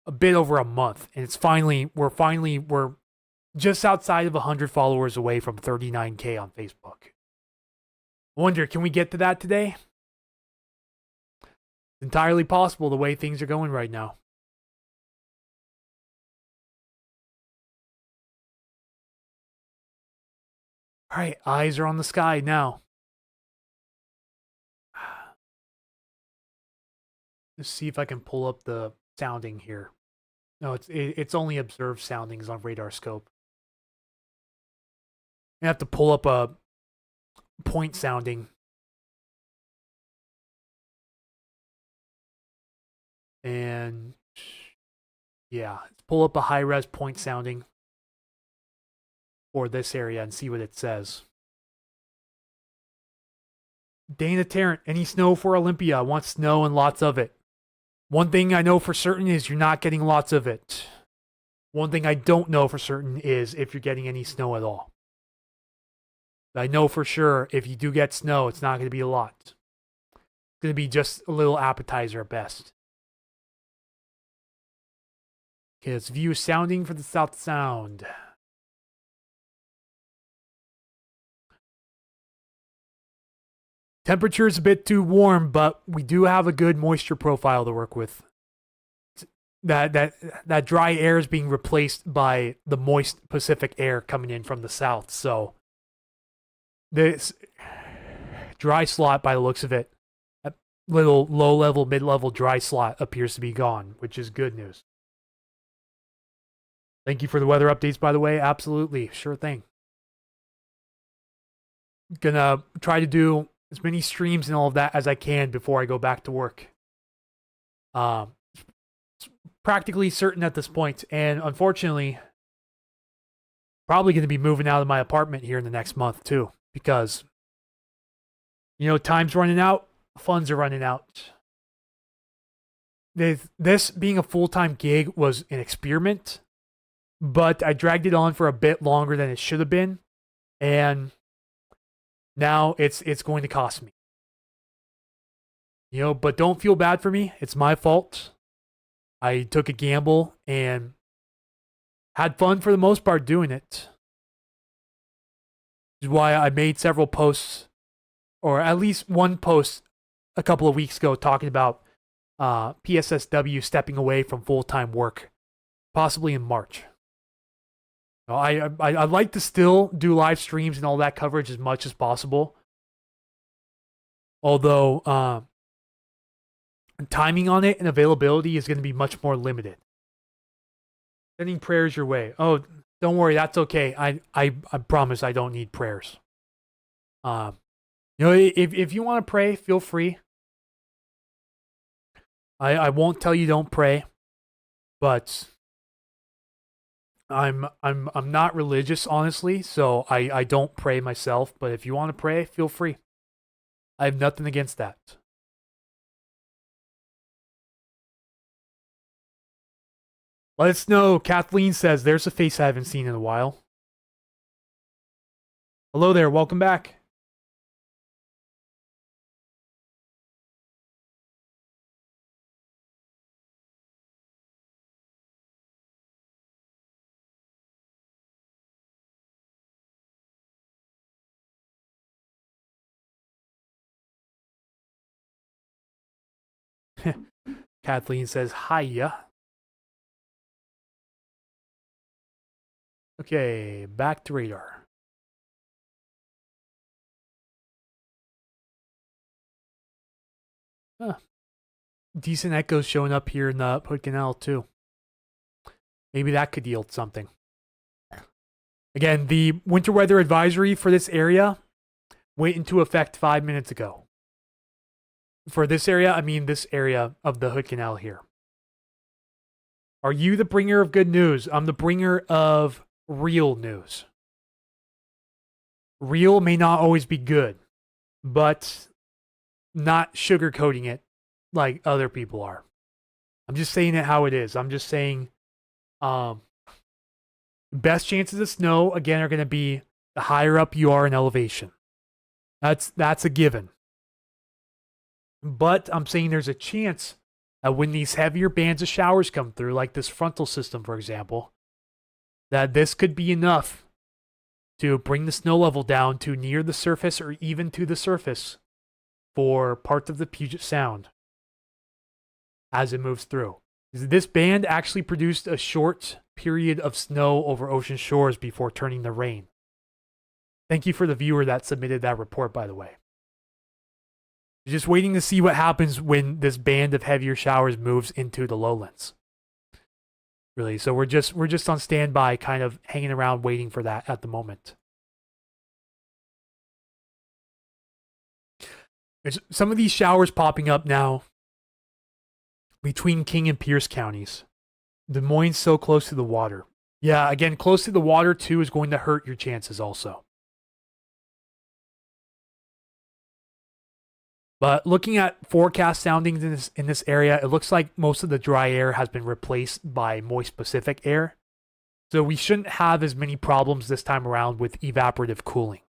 a bit over a month. And we're just outside of 100 followers away from 39K on Facebook. I wonder, can we get to that today? It's entirely possible the way things are going right now. All right, eyes are on the sky now. Let's see if I can pull up the sounding here. No, it's only observed soundings on radar scope. I have to pull up a point sounding. And yeah, let's pull up a high res point sounding for this area and see what it says. Dana Tarrant, any snow for Olympia? I want snow and lots of it. One thing I know for certain is you're not getting lots of it. One thing I don't know for certain is if you're getting any snow at all. I know for sure if you do get snow, it's not going to be a lot. It's going to be just a little appetizer at best. Okay, let's view sounding for the South Sound. Temperature is a bit too warm, but we do have a good moisture profile to work with. That dry air is being replaced by the moist Pacific air coming in from the south. So this dry slot, by the looks of it, a little low-level, mid-level dry slot appears to be gone, which is good news. Thank you for the weather updates, by the way. Absolutely. Sure thing. Gonna try to do as many streams and all of that as I can before I go back to work. It's practically certain at this point, and unfortunately, probably going to be moving out of my apartment here in the next month too, because time's running out, funds are running out. This being a full-time gig was an experiment, but I dragged it on for a bit longer than it should have been, and now it's going to cost me. But don't feel bad for me. It's my fault. I took a gamble and had fun for the most part doing it. Which is why I made several posts, or at least one post a couple of weeks ago talking about PSSW stepping away from full-time work, possibly in March. I'd like to still do live streams and all that coverage as much as possible. Although timing on it and availability is going to be much more limited. Sending prayers your way. Oh, don't worry, that's okay. I promise I don't need prayers. If you want to pray, feel free. I won't tell you don't pray, but I'm not religious, honestly, so I don't pray myself. But if you want to pray, feel free. I have nothing against that. Let us know. Kathleen says there's a face I haven't seen in a while. Hello there, welcome back. Kathleen says hiya. Okay, back to radar. Huh. Decent echoes showing up here in the Hood Canal too. Maybe that could yield something. Again, the winter weather advisory for this area went into effect 5 minutes ago. For this area, I mean this area of the Hood Canal here. Are you the bringer of good news? I'm the bringer of real news. Real may not always be good, but not sugarcoating it like other people are. I'm just saying it how it is. I'm just saying best chances of snow, again, are going to be the higher up you are in elevation. That's a given. But I'm saying there's a chance that when these heavier bands of showers come through, like this frontal system, for example, that this could be enough to bring the snow level down to near the surface or even to the surface for parts of the Puget Sound as it moves through. This band actually produced a short period of snow over ocean shores before turning to rain. Thank you for the viewer that submitted that report, by the way. Just waiting to see what happens when this band of heavier showers moves into the lowlands. Really, so we're just on standby, kind of hanging around waiting for that at the moment. There's some of these showers popping up now between King and Pierce counties. Des Moines so close to the water. Yeah, again, close to the water too is going to hurt your chances also. But looking at forecast soundings in this area, it looks like most of the dry air has been replaced by moist Pacific air. So we shouldn't have as many problems this time around with evaporative cooling,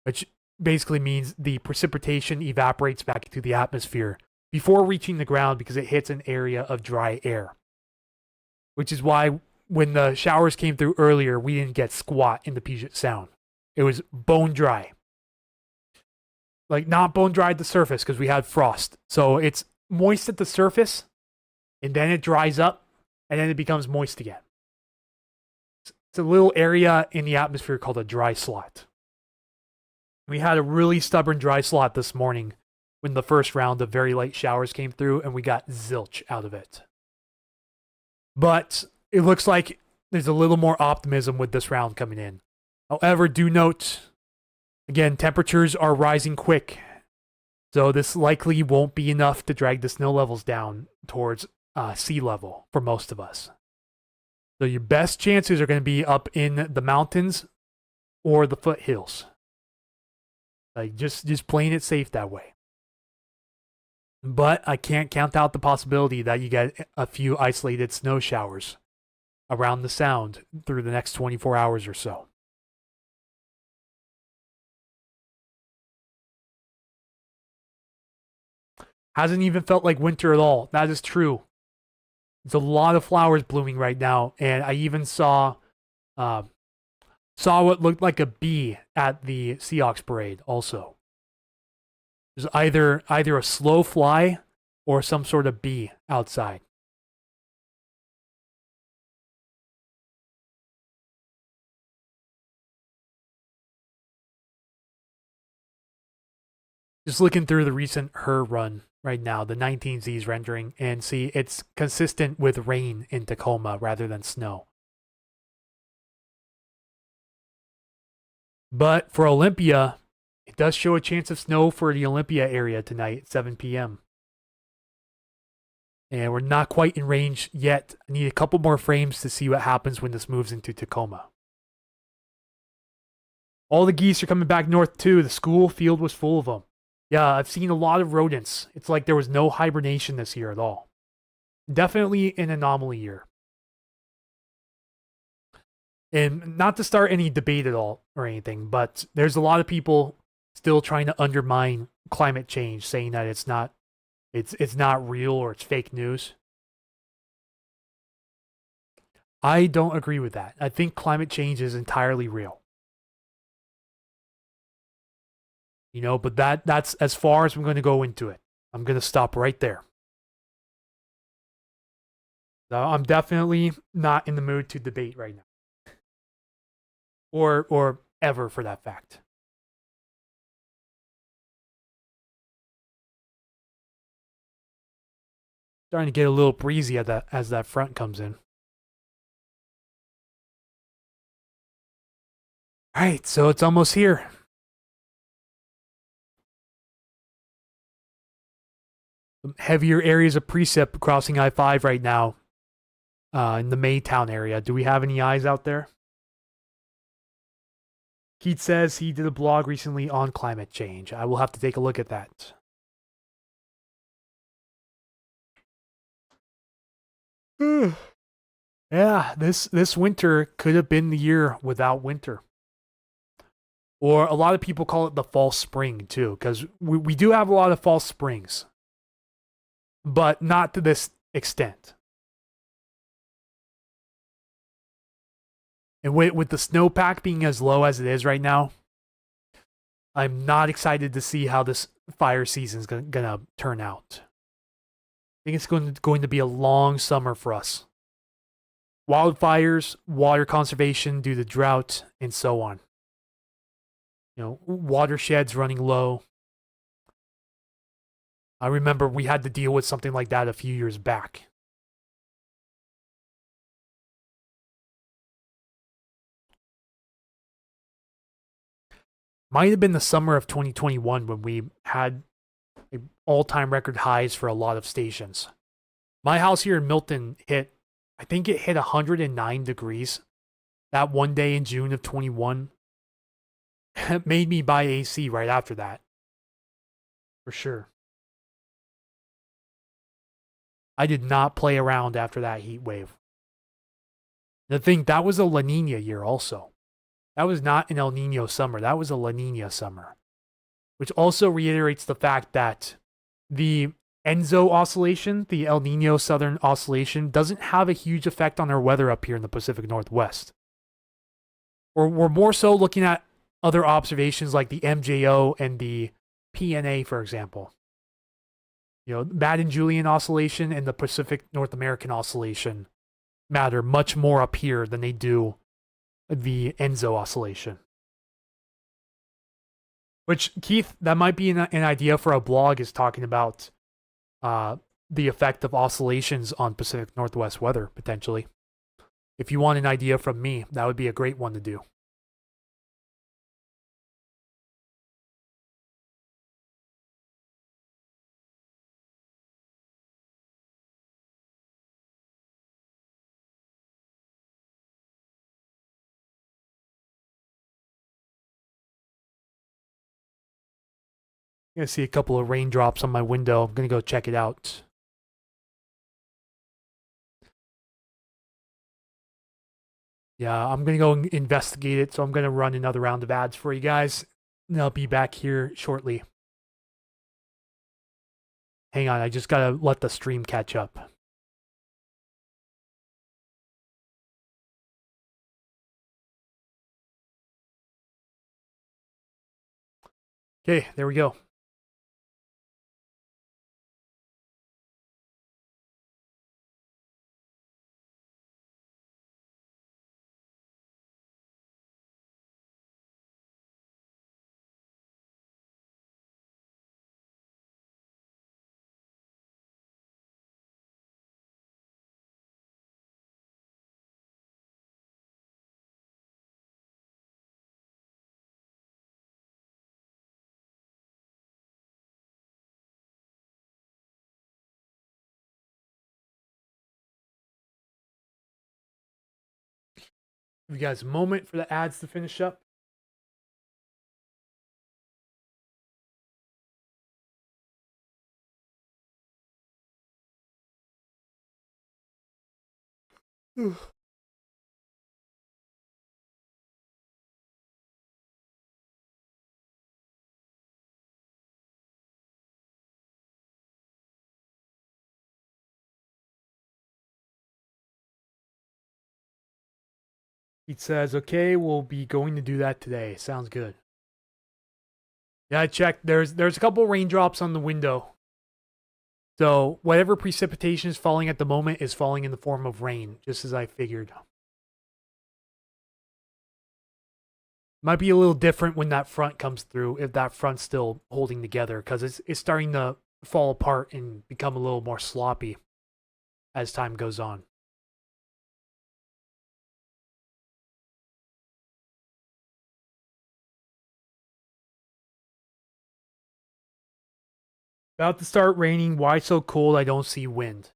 which basically means the precipitation evaporates back into the atmosphere before reaching the ground because it hits an area of dry air. Which is why when the showers came through earlier, we didn't get squat in the Puget Sound. It was bone dry. Like, not bone dry at the surface because we had frost. So it's moist at the surface, and then it dries up, and then it becomes moist again. It's a little area in the atmosphere called a dry slot. We had a really stubborn dry slot this morning when the first round of very light showers came through, and we got zilch out of it. But it looks like there's a little more optimism with this round coming in. However, do note, again, temperatures are rising quick. So this likely won't be enough to drag the snow levels down towards sea level for most of us. So your best chances are going to be up in the mountains or the foothills. Like just playing it safe that way. But I can't count out the possibility that you get a few isolated snow showers around the Sound through the next 24 hours or so. Hasn't even felt like winter at all. That is true. There's a lot of flowers blooming right now, and I even saw what looked like a bee at the Seahawks parade also. There's either a slow fly or some sort of bee outside. Just looking through the recent her run right now, the 19Z's rendering, and see it's consistent with rain in Tacoma rather than snow. But for Olympia, it does show a chance of snow for the Olympia area tonight at 7 p.m. And we're not quite in range yet. I need a couple more frames to see what happens when this moves into Tacoma. All the geese are coming back north too. The school field was full of them. Yeah, I've seen a lot of rodents. It's like there was no hibernation this year at all. Definitely an anomaly year. And not to start any debate at all or anything, but there's a lot of people still trying to undermine climate change, saying that it's not real or it's fake news. I don't agree with that. I think climate change is entirely real. You know, but that's as far as I'm going to go into it. I'm going to stop right there. So I'm definitely not in the mood to debate right now. Or ever for that fact. Starting to get a little breezy as that front comes in. All right, so it's almost here. Some heavier areas of precip crossing I-5 right now in the Maytown area. Do we have any eyes out there? Keith says he did a blog recently on climate change. I will have to take a look at that. Yeah, this winter could have been the year without winter. Or a lot of people call it the false spring too, because we do have a lot of false springs, but not to this extent. And with the snowpack being as low as it is right now, I'm not excited to see how this fire season is gonna turn out. I think it's going to be a long summer for us. Wildfires, water conservation due to drought, and so on. You know, watersheds running low. I remember we had to deal with something like that a few years back. Might have been the summer of 2021 when we had all-time record highs for a lot of stations. My house here in Milton I think it hit 109 degrees that one day in June of 21. It made me buy AC right after that. For sure. I did not play around after that heat wave. The thing, that was a La Nina year also. That was not an El Nino summer. That was a La Nina summer. Which also reiterates the fact that the Enzo oscillation, the El Nino Southern oscillation, doesn't have a huge effect on our weather up here in the Pacific Northwest. We're more so looking at other observations like the MJO and the PNA, for example. You know, Madden-Julian oscillation and the Pacific North American oscillation matter much more up here than they do the Enzo oscillation. Which, Keith, that might be an idea for a blog, is talking about the effect of oscillations on Pacific Northwest weather, potentially. If you want an idea from me, that would be a great one to do. I'm going to see a couple of raindrops on my window. I'm going to go check it out. Yeah, I'm going to go investigate it, so I'm going to run another round of ads for you guys, and I'll be back here shortly. Hang on, I just got to let the stream catch up. Okay, there we go. Give you guys a moment for the ads to finish up. He says, okay, we'll be going to do that today. Sounds good. Yeah, I checked. There's a couple raindrops on the window. So whatever precipitation is falling at the moment is falling in the form of rain, just as I figured. Might be a little different when that front comes through, if that front's still holding together, because it's starting to fall apart and become a little more sloppy as time goes on. About to start raining. Why so cold? I don't see wind.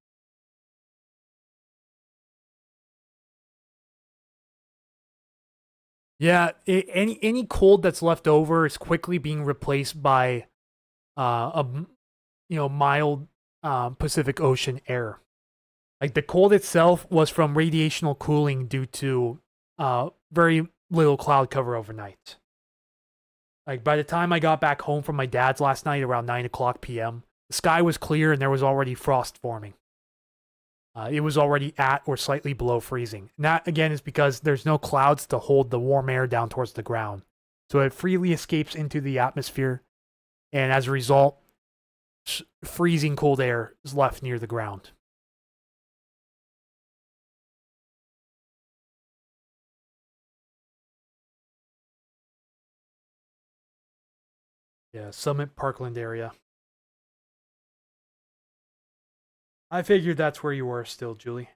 Yeah, any cold that's left over is quickly being replaced by a mild Pacific Ocean air. Like the cold itself was from radiational cooling due to very little cloud cover overnight. Like by the time I got back home from my dad's last night around 9 o'clock p.m., the sky was clear and there was already frost forming. It was already at or slightly below freezing. And that again is because there's no clouds to hold the warm air down towards the ground. So it freely escapes into the atmosphere, and as a result, freezing cold air is left near the ground. Yeah, Summit Parkland area. I figured that's where you were still, Julie.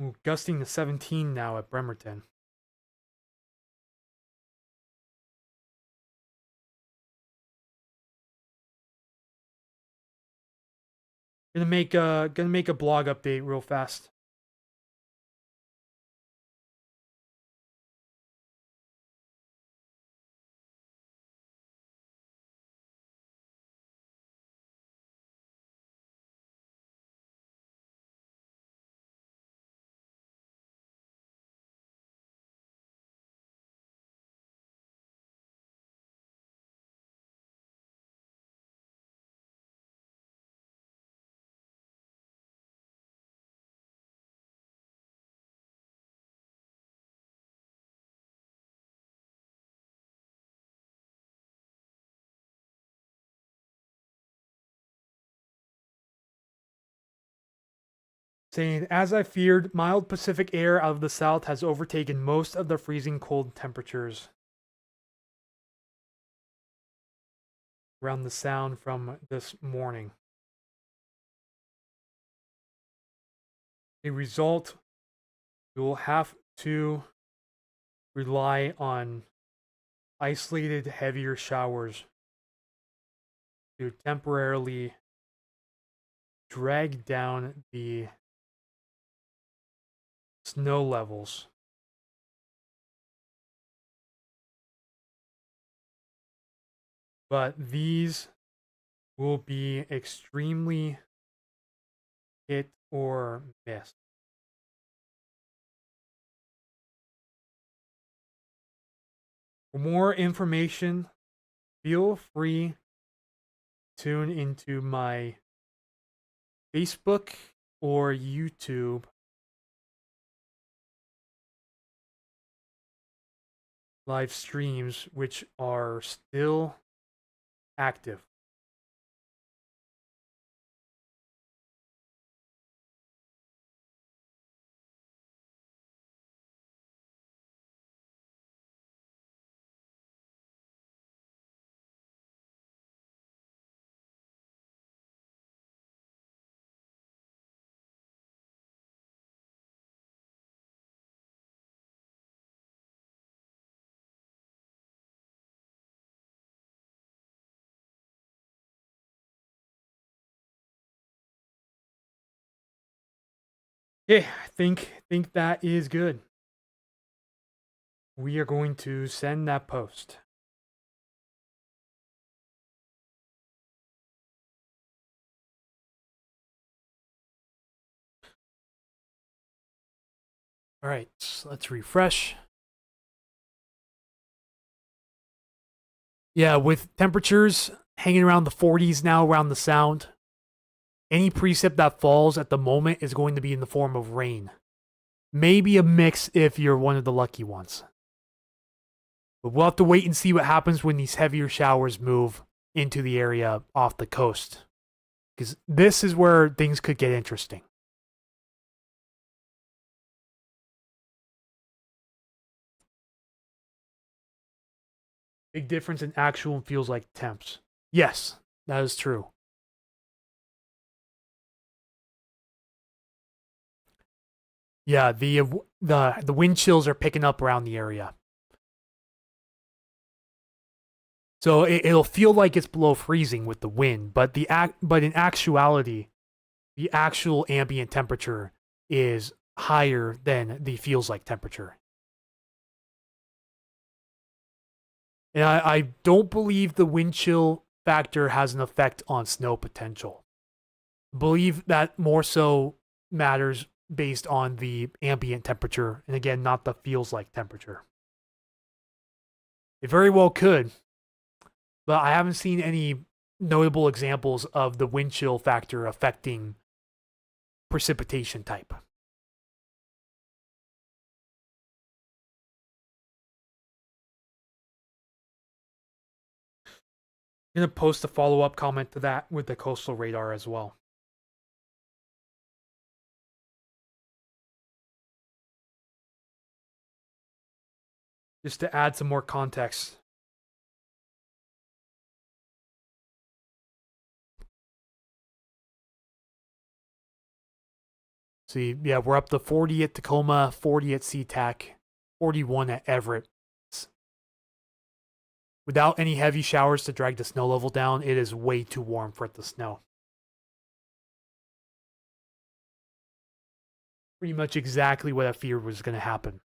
Ooh, gusting to 17 now at Bremerton. Gonna make a blog update real fast. Saying, as I feared, mild Pacific air out of the south has overtaken most of the freezing cold temperatures around the sound from this morning. A result, we will have to rely on isolated heavier showers to temporarily drag down the snow levels. But these will be extremely hit or miss. For more information, feel free to tune into my Facebook or YouTube live streams, which are still active. Yeah, I think that is good. We are going to send that post. All right, so let's refresh. Yeah, with temperatures hanging around the 40s now around the sound, any precip that falls at the moment is going to be in the form of rain. Maybe a mix if you're one of the lucky ones. But we'll have to wait and see what happens when these heavier showers move into the area off the coast. Because this is where things could get interesting. Big difference in actual and feels like temps. Yes, that is true. Yeah, the wind chills are picking up around the area. So it'll feel like it's below freezing with the wind, but but in actuality, the actual ambient temperature is higher than the feels like temperature. And I don't believe the wind chill factor has an effect on snow potential. I believe that more so matters based on the ambient temperature, and again, not the feels like temperature. It very well could, but I haven't seen any notable examples of the wind chill factor affecting precipitation type. I'm going to post a follow up comment to that with the coastal radar as well. Just to add some more context. See, yeah, we're up to 40 at Tacoma, 40 at SeaTac, 41 at Everett. Without any heavy showers to drag the snow level down, it is way too warm for it to snow. Pretty much exactly what I feared was going to happen.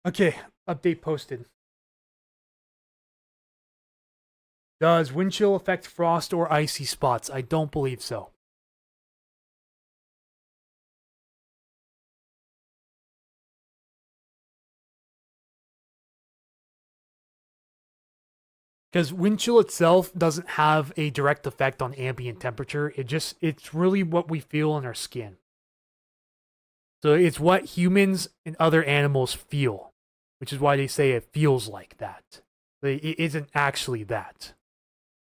Okay, update posted. Does wind chill affect frost or icy spots? I don't believe so. Because wind chill itself doesn't have a direct effect on ambient temperature. It's really what we feel in our skin. So it's what humans and other animals feel, which is why they say it feels like that. But it isn't actually that.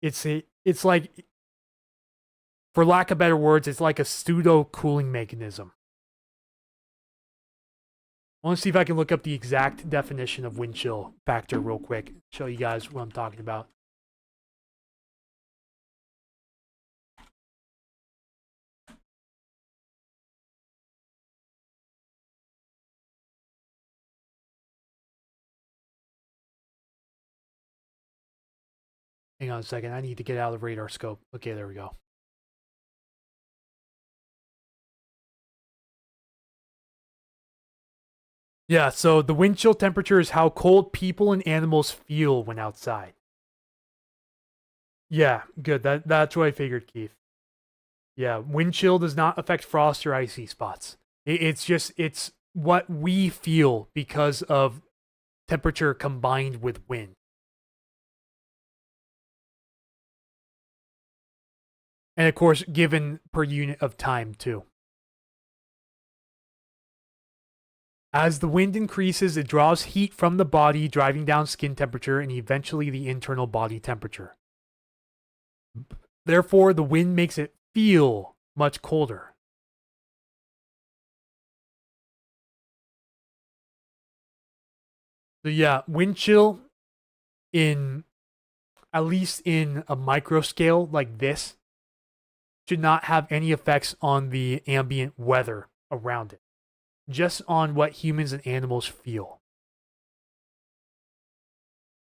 It's like, for lack of better words, it's like a pseudo cooling mechanism. I want to see if I can look up the exact definition of wind chill factor real quick. Show you guys what I'm talking about. Hang on a second. I need to get out of the radar scope. Okay, there we go. Yeah, so the wind chill temperature is how cold people and animals feel when outside. Yeah, good. That's what I figured, Keith. Yeah, wind chill does not affect frost or icy spots. It's what we feel because of temperature combined with wind. And of course, given per unit of time too. As the wind increases, it draws heat from the body, driving down skin temperature and eventually the internal body temperature. Therefore, the wind makes it feel much colder. So yeah, wind chill in at least in a micro scale like this should not have any effects on the ambient weather around it, just on what humans and animals feel.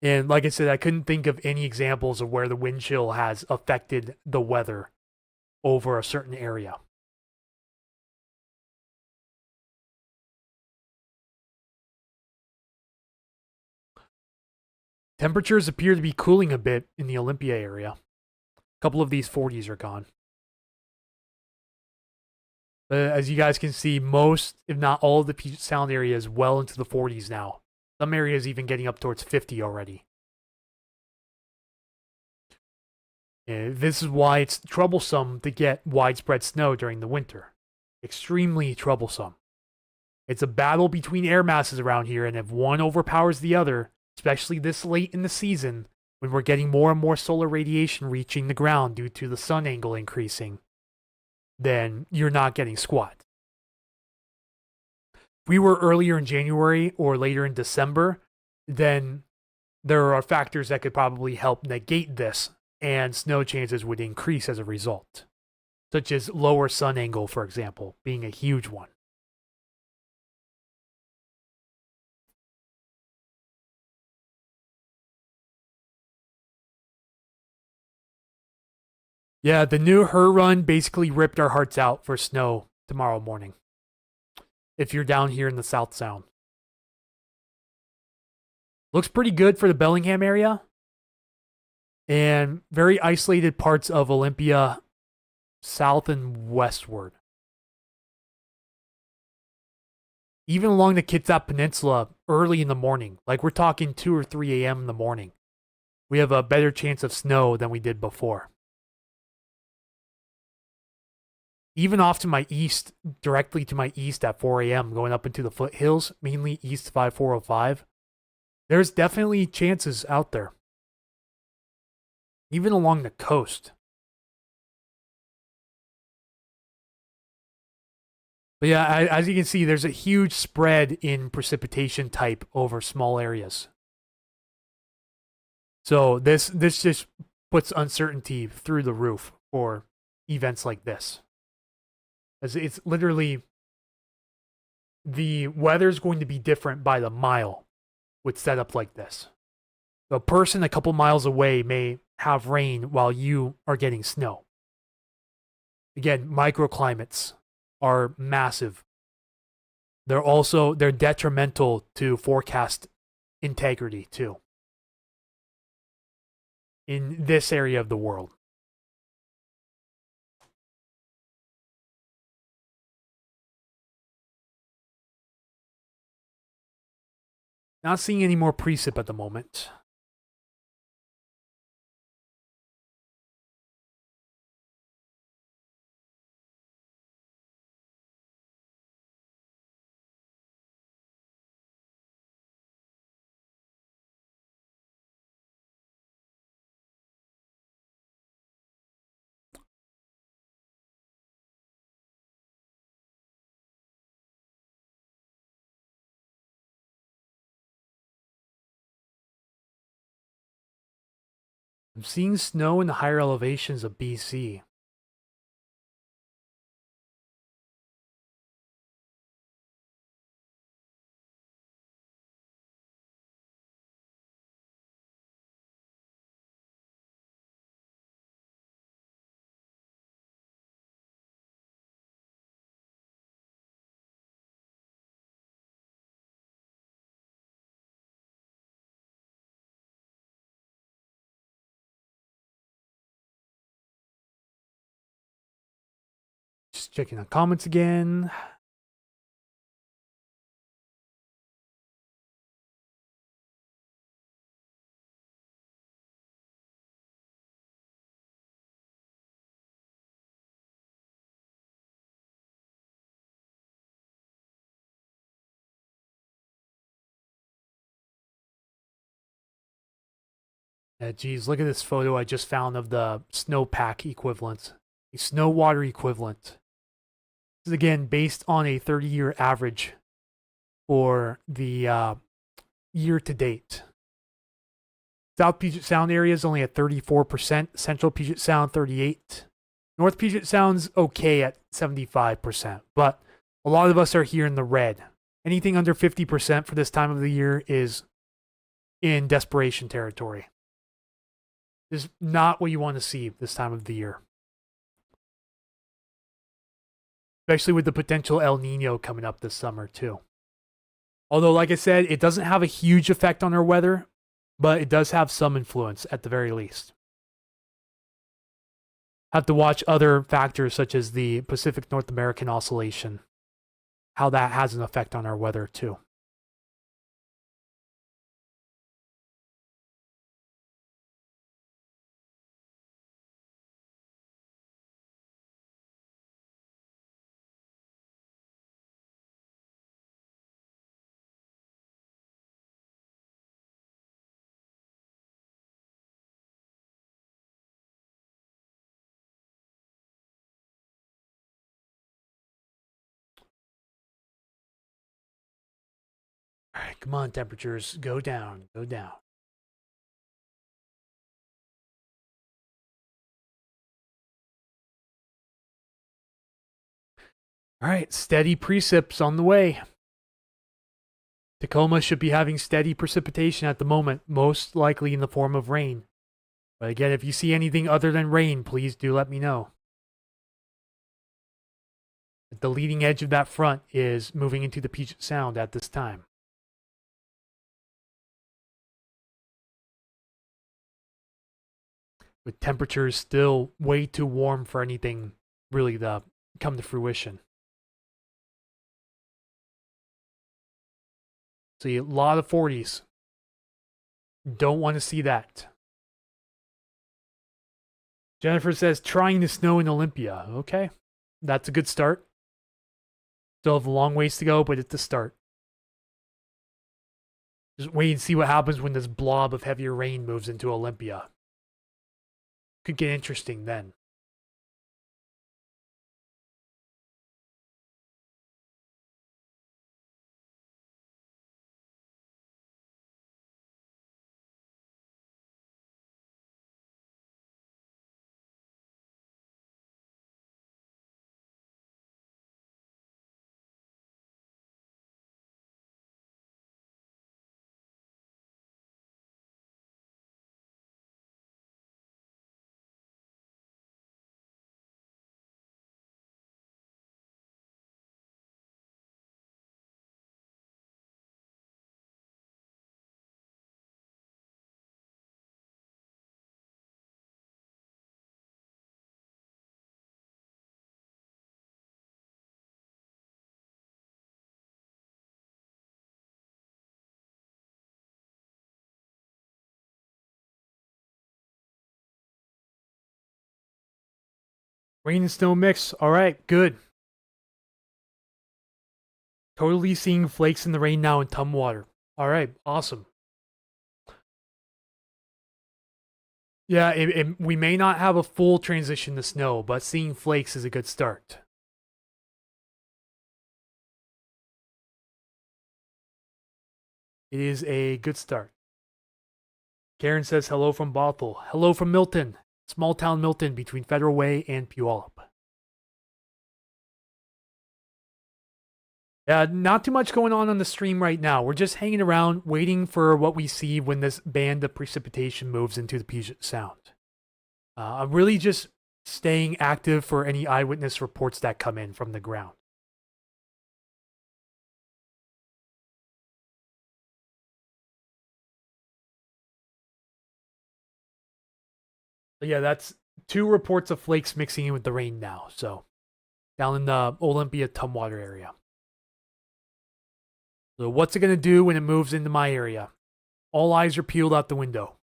And like I said, I couldn't think of any examples of where the wind chill has affected the weather over a certain area. Temperatures appear to be cooling a bit in the Olympia area. A couple of these 40s are gone. But as you guys can see, most, if not all, of the Puget Sound area is well into the 40s now. Some areas even getting up towards 50 already. And this is why it's troublesome to get widespread snow during the winter. Extremely troublesome. It's a battle between air masses around here, and if one overpowers the other, especially this late in the season, when we're getting more and more solar radiation reaching the ground due to the sun angle increasing, then you're not getting squat. If we were earlier in January or later in December, then there are factors that could probably help negate this, and snow chances would increase as a result, such as lower sun angle, for example, being a huge one. Yeah, the new Her Run basically ripped our hearts out for snow tomorrow morning. If you're down here in the South Sound, looks pretty good for the Bellingham area and very isolated parts of Olympia, south and westward. Even along the Kitsap Peninsula early in the morning, like we're talking 2 or 3 a.m. in the morning, we have a better chance of snow than we did before. Even off to my east, directly to my east at 4 a.m., going up into the foothills, mainly east 5405, there's definitely chances out there. Even along the coast. But yeah, as you can see, there's a huge spread in precipitation type over small areas. So this just puts uncertainty through the roof for events like this. As it's literally the weather's going to be different by the mile with setup like this. A person a couple miles away may have rain while you are getting snow. Again, microclimates are massive. They're detrimental to forecast integrity too in this area of the world. Not seeing any more precip at the moment. I'm seeing snow in the higher elevations of BC. Just checking the comments again. Geez, look at this photo I just found of the snowpack equivalent, a snow water equivalent. This is again based on a 30-year average for the year to date. South Puget Sound area is only at 34%, Central Puget Sound 38%, North Puget Sound's okay at 75%, but a lot of us are here in the red. Anything under 50% for this time of the year is in desperation territory. This is not what you want to see this time of the year. Especially with the potential El Nino coming up this summer, too. Although, like I said, it doesn't have a huge effect on our weather, but it does have some influence at the very least. Have to watch other factors such as the Pacific North American Oscillation, how that has an effect on our weather, too. All right, come on, temperatures, go down, go down. All right, steady precip's on the way. Tacoma should be having steady precipitation at the moment, most likely in the form of rain. But again, if you see anything other than rain, please do let me know. The leading edge of that front is moving into the Puget Sound at this time. With temperatures still way too warm for anything really to come to fruition. See, a lot of 40s. Don't want to see that. Jennifer says, trying to snow in Olympia. Okay, that's a good start. Still have a long ways to go, but it's a start. Just wait and see what happens when this blob of heavier rain moves into Olympia. Could get interesting then. Rain and snow mix. All right, good. Totally seeing flakes in the rain now in Tumwater. All right, awesome. Yeah, we may not have a full transition to snow, but seeing flakes is a good start. It is a good start. Karen says hello from Bothell. Hello from Milton. Small town Milton between Federal Way and Puyallup. Yeah, not too much going on the stream right now. We're just hanging around, waiting for what we see when this band of precipitation moves into the Puget Sound. I'm really just staying active for any eyewitness reports that come in from the ground. But yeah, that's 2 reports of flakes mixing in with the rain now, so down in the Olympia Tumwater area. So what's it going to do when it moves into my area? All eyes are peeled out the window.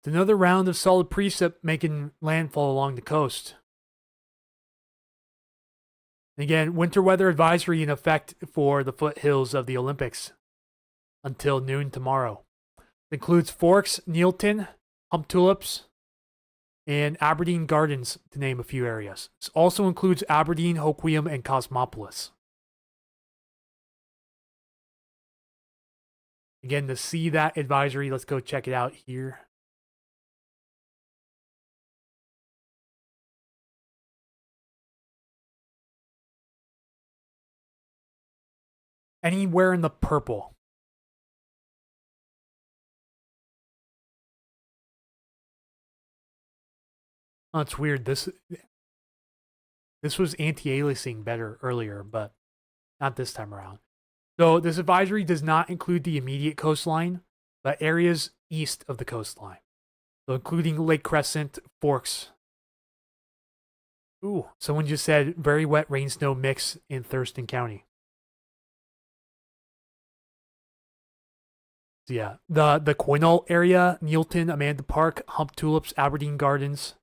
It's another round of solid precip making landfall along the coast. Again, winter weather advisory in effect for the foothills of the Olympics until noon tomorrow. It includes Forks, Neilton, Hump Tulips, and Aberdeen Gardens, to name a few areas. It also includes Aberdeen, Hoquiam, and Cosmopolis. Again, to see that advisory, let's go check it out here. Anywhere in the purple. Oh, it's weird. This was anti-aliasing better earlier, but not this time around. So this advisory does not include the immediate coastline, but areas east of the coastline. So including Lake Crescent, Forks. Ooh, someone just said very wet rain snow mix in Thurston County. So yeah, the Quinault area, Neilton, Amanda Park, Hump Tulips, Aberdeen Gardens,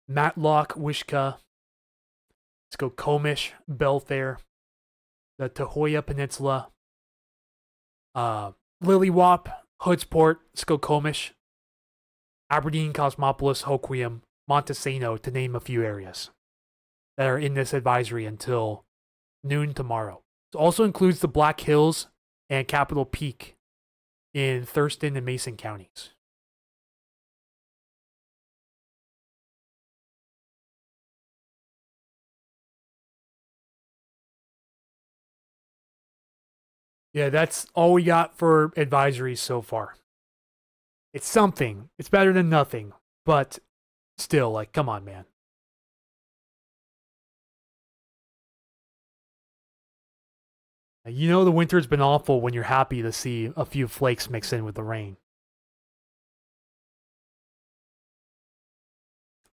Matlock, Wishka, let's go Comish, Belfair, the Tahoya Peninsula, Lillywop, Hoodsport, Skokomish, Aberdeen, Cosmopolis, Hoquiam, Montesano, to name a few areas that are in this advisory until noon tomorrow. It also includes the Black Hills and Capitol Peak in Thurston and Mason counties. Yeah, that's all we got for advisories so far. It's something. It's better than nothing, but still, like, come on, man. You know the winter's been awful when you're happy to see a few flakes mix in with the rain.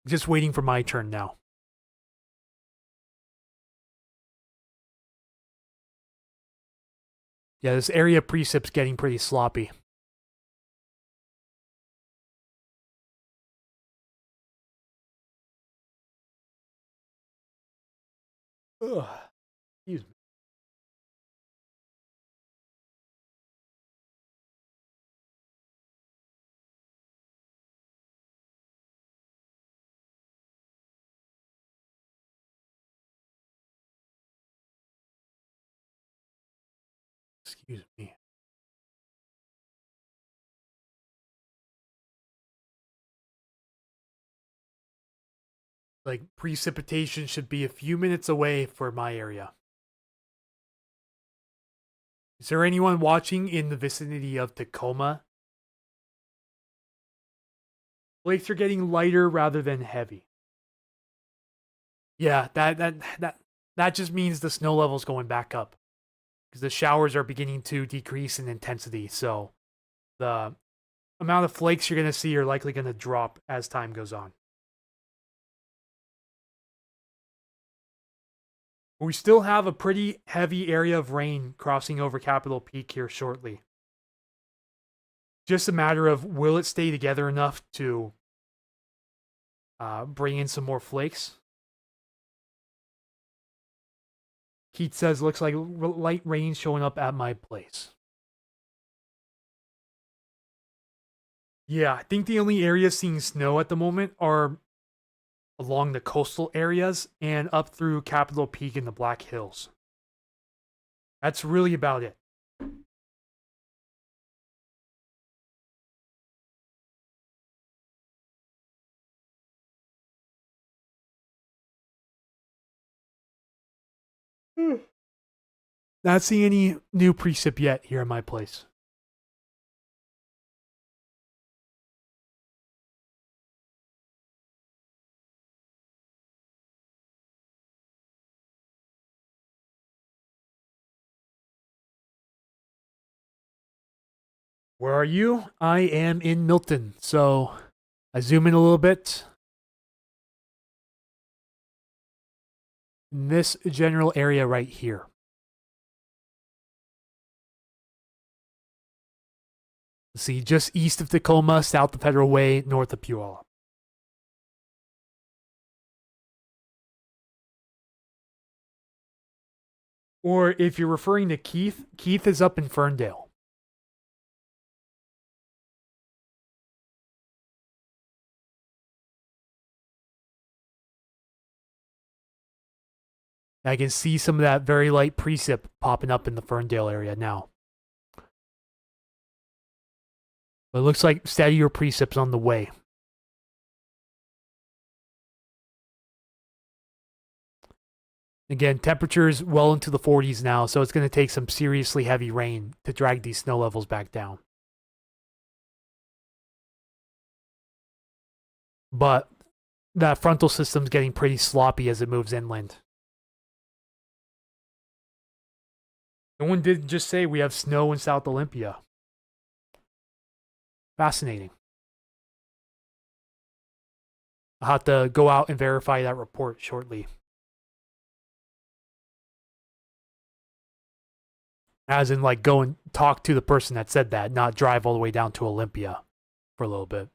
Just waiting for my turn now. Yeah, this area precip's getting pretty sloppy. Ugh. Excuse me. Excuse me. Like, precipitation should be a few minutes away for my area. Is there anyone watching in the vicinity of Tacoma? Flakes are getting lighter rather than heavy. Yeah, that just means the snow level's going back up because the showers are beginning to decrease in intensity. So the amount of flakes you're going to see are likely going to drop as time goes on. We still have a pretty heavy area of rain crossing over Capitol Peak here shortly. Just a matter of will it stay together enough to bring in some more flakes. Keith says, looks like light rain showing up at my place. Yeah, I think the only areas seeing snow at the moment are along the coastal areas and up through Capitol Peak in the Black Hills. That's really about it. Not seeing any new precip yet here in my place. Where are you? I am in Milton. So I zoom in a little bit. In this general area right here. See, just east of Tacoma, south of Federal Way, north of Puyallup. Or if you're referring to Keith, Keith is up in Ferndale. I can see some of that very light precip popping up in the Ferndale area now. But it looks like steadier precip's on the way. Again, temperatures well into the 40s now, so it's going to take some seriously heavy rain to drag these snow levels back down. But that frontal system's getting pretty sloppy as it moves inland. No one did just say we have snow in South Olympia. Fascinating. I'll have to go out and verify that report shortly. As in, like, go and talk to the person that said that, not drive all the way down to Olympia for a little bit.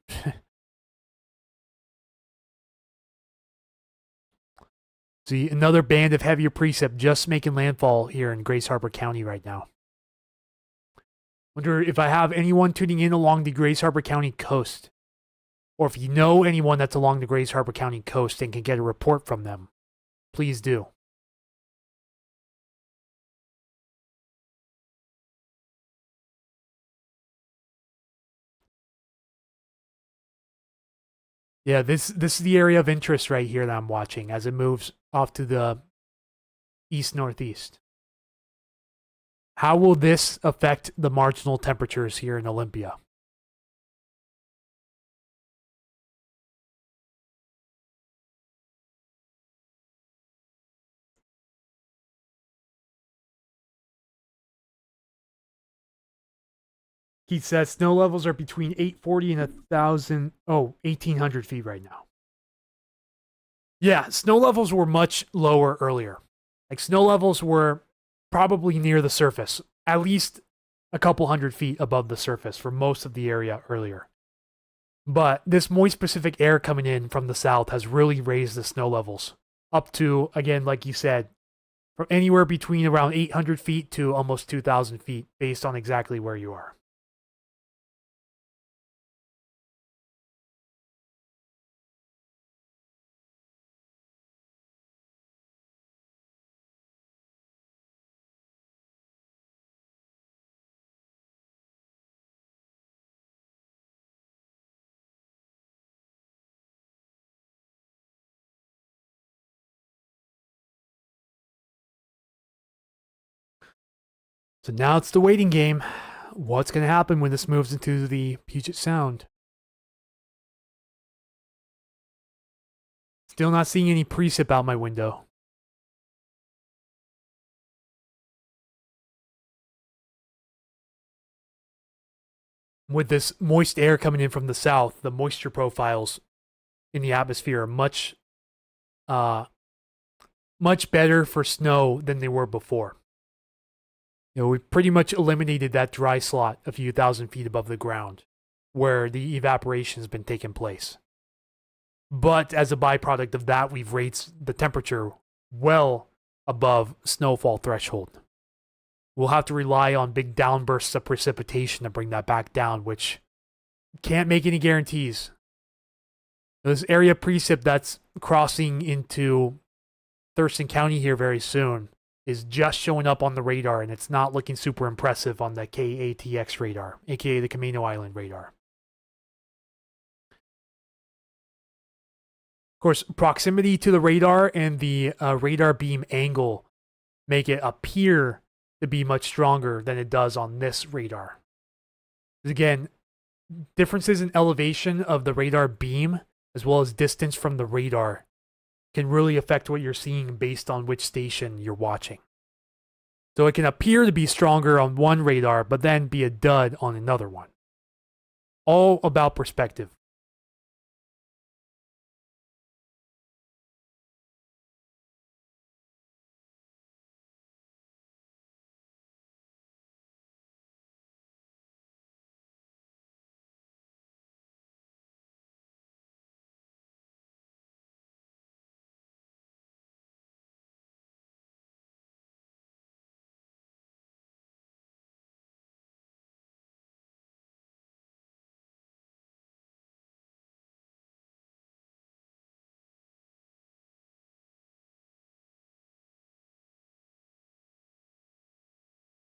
See, another band of heavier precip just making landfall here in Grace Harbor County right now. Wonder if I have anyone tuning in along the Grace Harbor County coast. Or if you know anyone that's along the Grace Harbor County coast and can get a report from them, please do. Yeah, this is the area of interest right here that I'm watching as it moves off to the east-northeast. How will this affect the marginal temperatures here in Olympia? Keith says snow levels are between 840 and 1,800 feet right now. Yeah, snow levels were much lower earlier. Like, snow levels were probably near the surface, at least a couple hundred feet above the surface for most of the area earlier. But this moist Pacific air coming in from the south has really raised the snow levels up to, again, like you said, from anywhere between around 800 feet to almost 2,000 feet based on exactly where you are. So now it's the waiting game. What's going to happen when this moves into the Puget Sound? Still not seeing any precip out my window. With this moist air coming in from the south, the moisture profiles in the atmosphere are much better for snow than they were before. You know, we've pretty much eliminated that dry slot a few thousand feet above the ground where the evaporation has been taking place. But as a byproduct of that, we've raised the temperature well above snowfall threshold. We'll have to rely on big downbursts of precipitation to bring that back down, which can't make any guarantees. This area precip that's crossing into Thurston County here very soon is just showing up on the radar, and it's not looking super impressive on the KATX radar, aka the Camino Island radar. Of course, proximity to the radar and the radar beam angle make it appear to be much stronger than it does on this radar. Again, differences in elevation of the radar beam as well as distance from the radar can really affect what you're seeing based on which station you're watching. So it can appear to be stronger on one radar, but then be a dud on another one. All about perspective.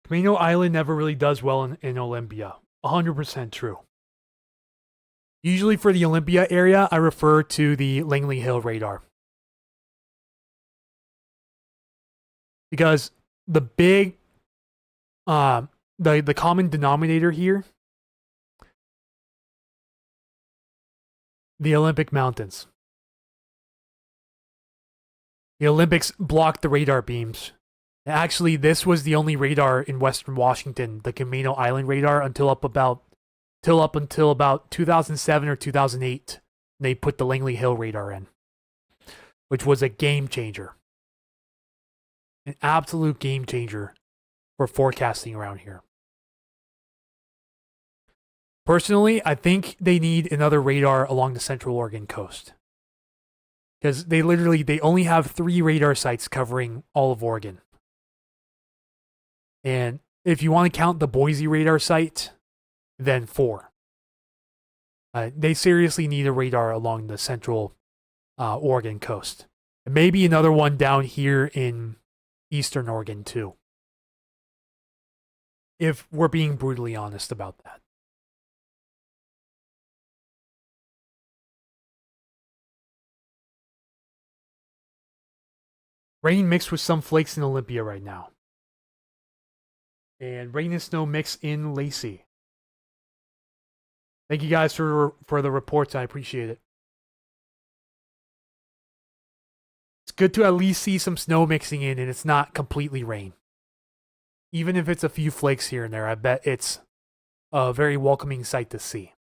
Camino Island never really does well in Olympia. 100% true. Usually for the Olympia area, I refer to the Langley Hill radar. Because the big, the common denominator here, the Olympic Mountains. The Olympics blocked the radar beams. Actually, this was the only radar in Western Washington, the Camino Island radar, until up until about 2007 or 2008. They put the Langley Hill radar in, which was a game changer. An absolute game changer for forecasting around here. Personally, I think they need another radar along the Central Oregon coast. Because they only have 3 radar sites covering all of Oregon. And if you want to count the Boise radar site, then 4. They seriously need a radar along the Central Oregon coast. And maybe another one down here in Eastern Oregon too. If we're being brutally honest about that. Rain mixed with some flakes in Olympia right now. And rain and snow mix in Lacey. Thank you guys for the reports. I appreciate it. It's good to at least see some snow mixing in and it's not completely rain. Even if it's a few flakes here and there, I bet it's a very welcoming sight to see.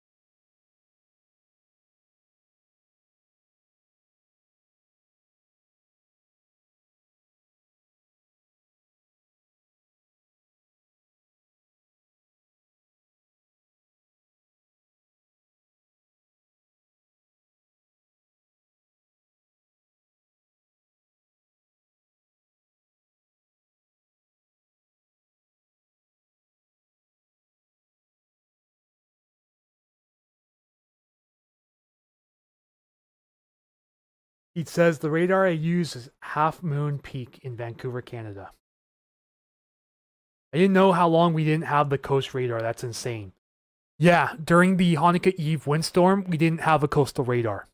It says the radar I use is Half Moon Peak in Vancouver, Canada. I didn't know how long we didn't have the coast radar. That's insane. Yeah, during the Hanukkah Eve windstorm, we didn't have a coastal radar.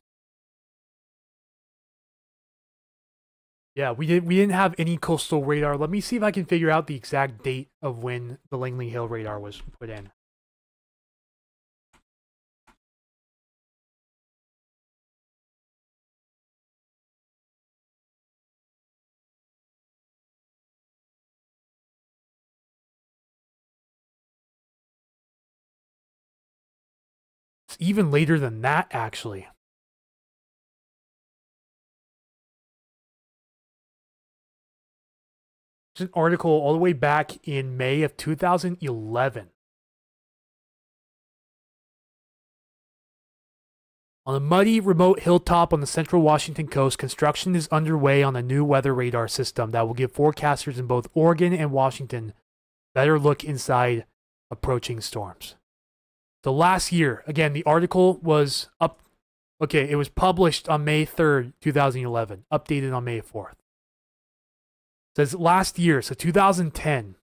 Yeah, we didn't have any coastal radar. Let me see if I can figure out the exact date of when the Langley Hill radar was put in. It's even later than that, actually. There's an article all the way back in May of 2011. On a muddy, remote hilltop on the central Washington coast, construction is underway on a new weather radar system that will give forecasters in both Oregon and Washington better look inside approaching storms. So last year, again, the article was up. Okay, it was published on May 3rd, 2011, updated on May 4th. It says last year, so 2010,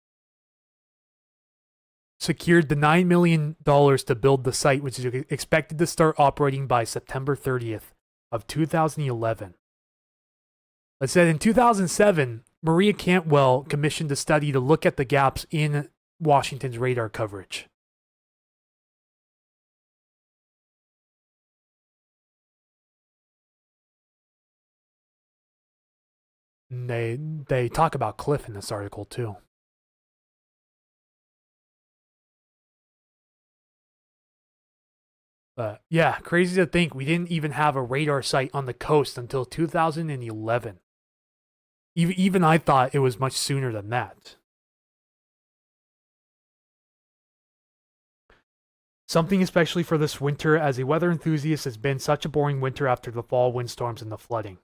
secured the $9 million to build the site, which is expected to start operating by September 30th of 2011. It said in 2007, Maria Cantwell commissioned a study to look at the gaps in Washington's radar coverage. And they talk about Cliff in this article too. But yeah, crazy to think we didn't even have a radar site on the coast until 2011. Even I thought it was much sooner than that. Something especially for this winter, as a weather enthusiast, has been such a boring winter after the fall windstorms and the flooding.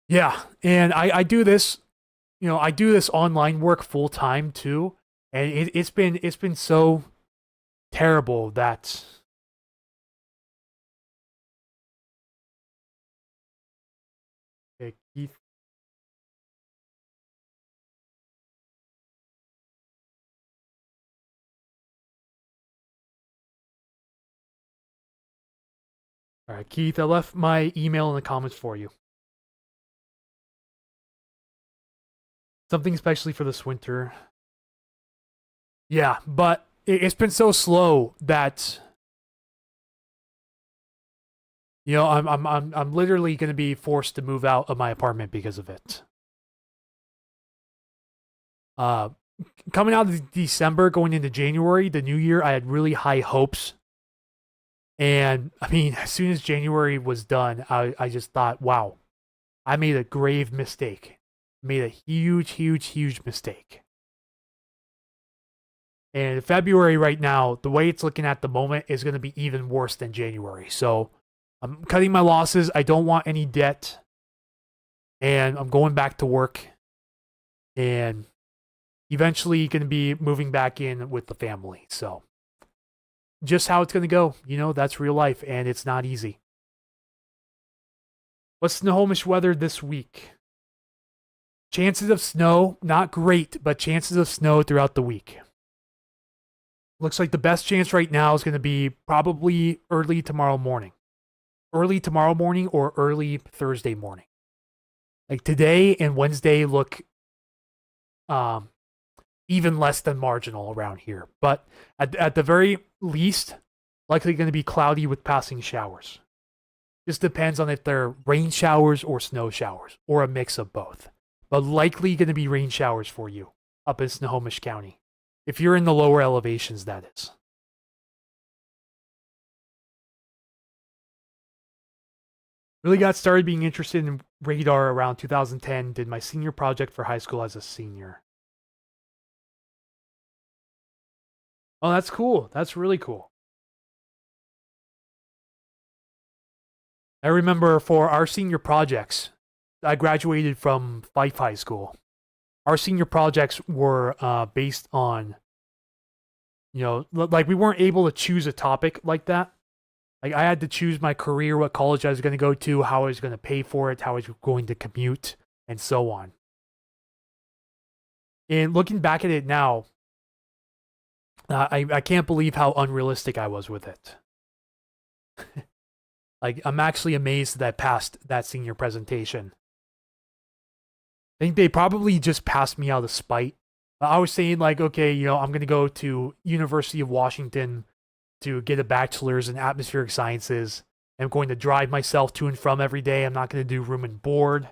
Yeah, and I do this, I do this online work full time too, and it's been so terrible that Keith. All right, Keith, I left my email in the comments for you. Something especially for this winter. Yeah, but it's been so slow that I'm literally going to be forced to move out of my apartment because of it. Uh, Coming out of December, going into January, the new year, I had really high hopes. And I mean, as soon as January was done, I just thought, wow, I made a grave mistake. Made a huge, huge, huge mistake. And February right now, the way it's looking at the moment is going to be even worse than January. So I'm cutting my losses. I don't want any debt. And I'm going back to work. And eventually going to be moving back in with the family. So just how it's going to go. That's real life and it's not easy. What's Snohomish weather this week? Chances of snow, not great, but chances of snow throughout the week. Looks like the best chance right now is going to be probably early tomorrow morning. Early tomorrow morning or early Thursday morning. Like today and Wednesday look even less than marginal around here. But at the very least, likely going to be cloudy with passing showers. Just depends on if they're rain showers or snow showers, or a mix of both. But likely going to be rain showers for you up in Snohomish County. If you're in the lower elevations, that is. Really got started being interested in radar around 2010. Did my senior project for high school as a senior. Oh, that's cool. That's really cool. I remember for our senior projects, I graduated from Fife High School. Our senior projects were based on, like we weren't able to choose a topic like that. Like I had to choose my career, what college I was going to go to, how I was going to pay for it, how I was going to commute, and so on. And looking back at it now, I can't believe how unrealistic I was with it. Like I'm actually amazed that I passed that senior presentation. I think they probably just passed me out of spite. I was saying like, okay, I'm going to go to University of Washington to get a bachelor's in atmospheric sciences. I'm going to drive myself to and from every day. I'm not going to do room and board.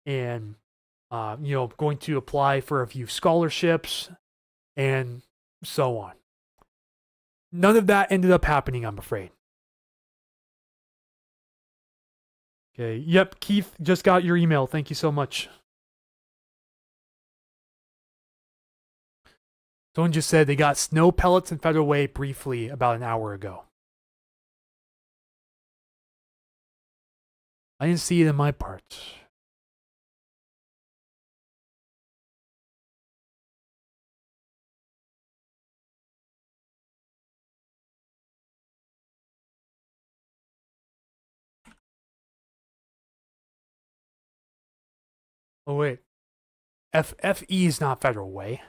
And, going to apply for a few scholarships and so on. None of that ended up happening, I'm afraid. Okay. Yep. Keith just got your email. Thank you so much. Someone just said they got snow pellets in Federal Way briefly about an hour ago. I didn't see it in my parts. Oh wait, FFE is not Federal Way.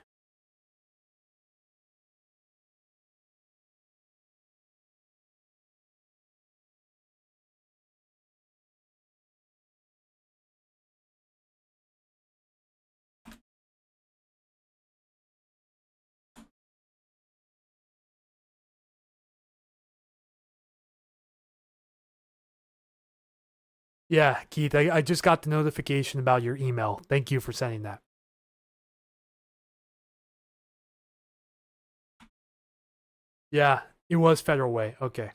Yeah, Keith, I just got the notification about your email. Thank you for sending that. Yeah, it was Federal Way. Okay.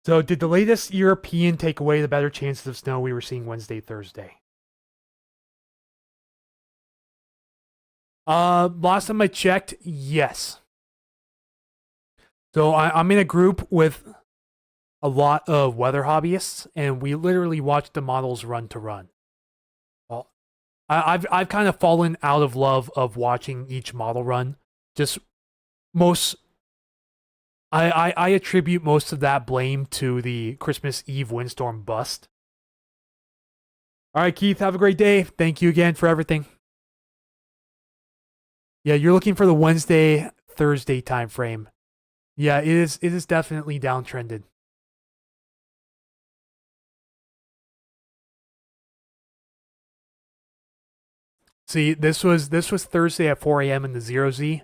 So, did the latest European take away the better chances of snow we were seeing Wednesday, Thursday? Last time I checked, yes. So I'm in a group with a lot of weather hobbyists, and we literally watch the models run to run. Well, I've kind of fallen out of love of watching each model run. Just most I attribute most of that blame to the Christmas Eve windstorm bust. All right, Keith, have a great day. Thank you again for everything. Yeah, you're looking for the Wednesday, Thursday time frame. Yeah, it is definitely downtrended. See, this was Thursday at 4 a.m. in the 0Z.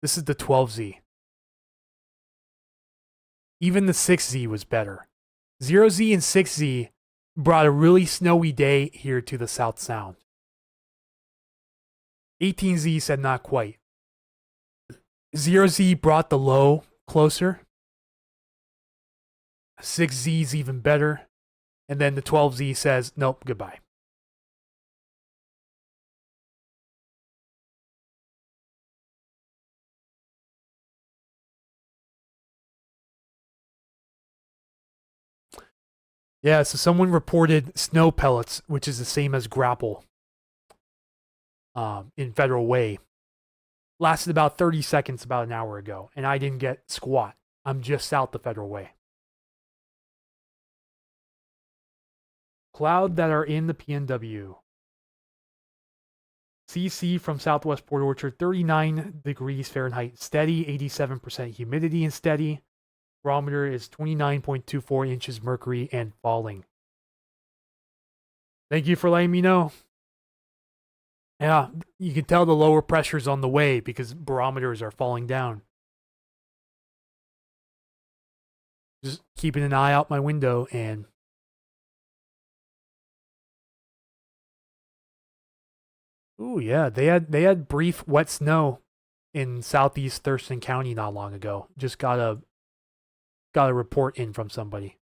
This is the 12Z. Even the 6Z was better. 0Z and 6Z brought a really snowy day here to the South Sound. 18Z said not quite. 0Z brought the low closer. 6Z's even better. And then the 12Z says, nope, goodbye. Yeah, so someone reported snow pellets, which is the same as grapple in Federal Way. Lasted about 30 seconds about an hour ago, and I didn't get squat. I'm just south of Federal Way. Cloud that are in the PNW. CC from Southwest Port Orchard, 39 degrees Fahrenheit, steady, 87% humidity and steady. Barometer is 29.24 inches mercury and falling. Thank you for letting me know. Yeah, you can tell the lower pressure's on the way because barometers are falling down. Just keeping an eye out my window and ooh yeah, they had brief wet snow in southeast Thurston County not long ago. Just got a report in from somebody.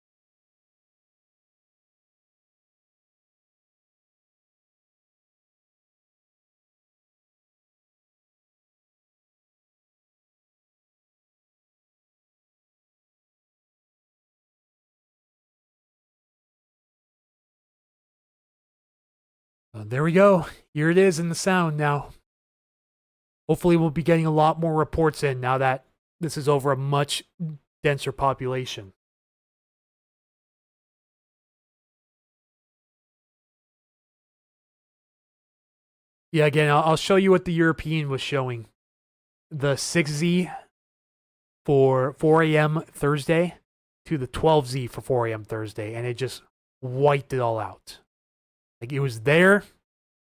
There we go. Here it is in the sound now. Hopefully, we'll be getting a lot more reports in now that this is over a much denser population. Yeah, again, I'll show you what the European was showing. The 6Z for 4 a.m. Thursday to the 12Z for 4 a.m. Thursday, and it just wiped it all out. Like it was there,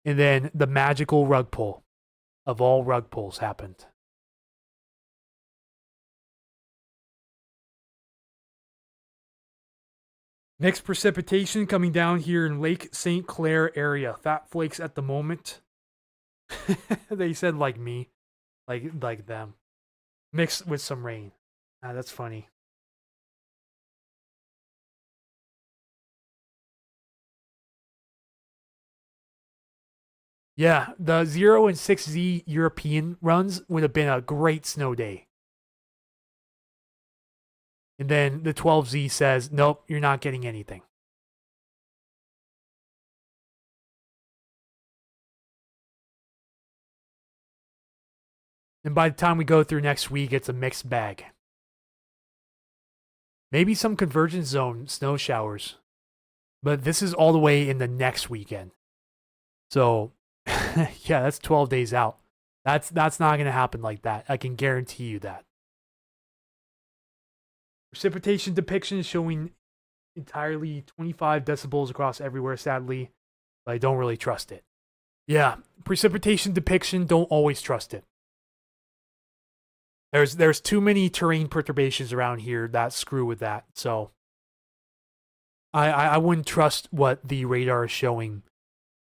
and then the magical rug pull of all rug pulls happened. Next precipitation coming down here in Lake St. Clair area. Fat flakes at the moment. They said like me, like them, mixed with some rain. Ah, that's funny. Yeah, the 0 and 6Z European runs would have been a great snow day. And then the 12Z says, nope, you're not getting anything. And by the time we go through next week, it's a mixed bag. Maybe some convergence zone snow showers. But this is all the way in the next weekend. So, yeah, that's 12 days out. That's not going to happen like that. I can guarantee you that. Precipitation depiction is showing entirely 25 decibels across everywhere, sadly. But I don't really trust it. Yeah, precipitation depiction, don't always trust it. There's too many terrain perturbations around here that screw with that. So I wouldn't trust what the radar is showing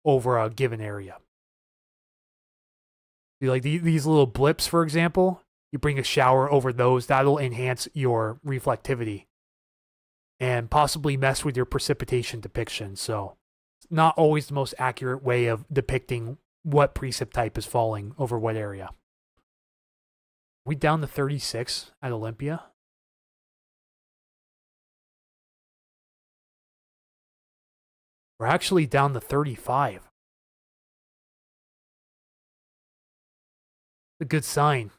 over a given area. Like these little blips, for example, you bring a shower over those, that'll enhance your reflectivity and possibly mess with your precipitation depiction. So it's not always the most accurate way of depicting what precip type is falling over what area. We down to 36 at Olympia. We're actually down to 35. A good sign.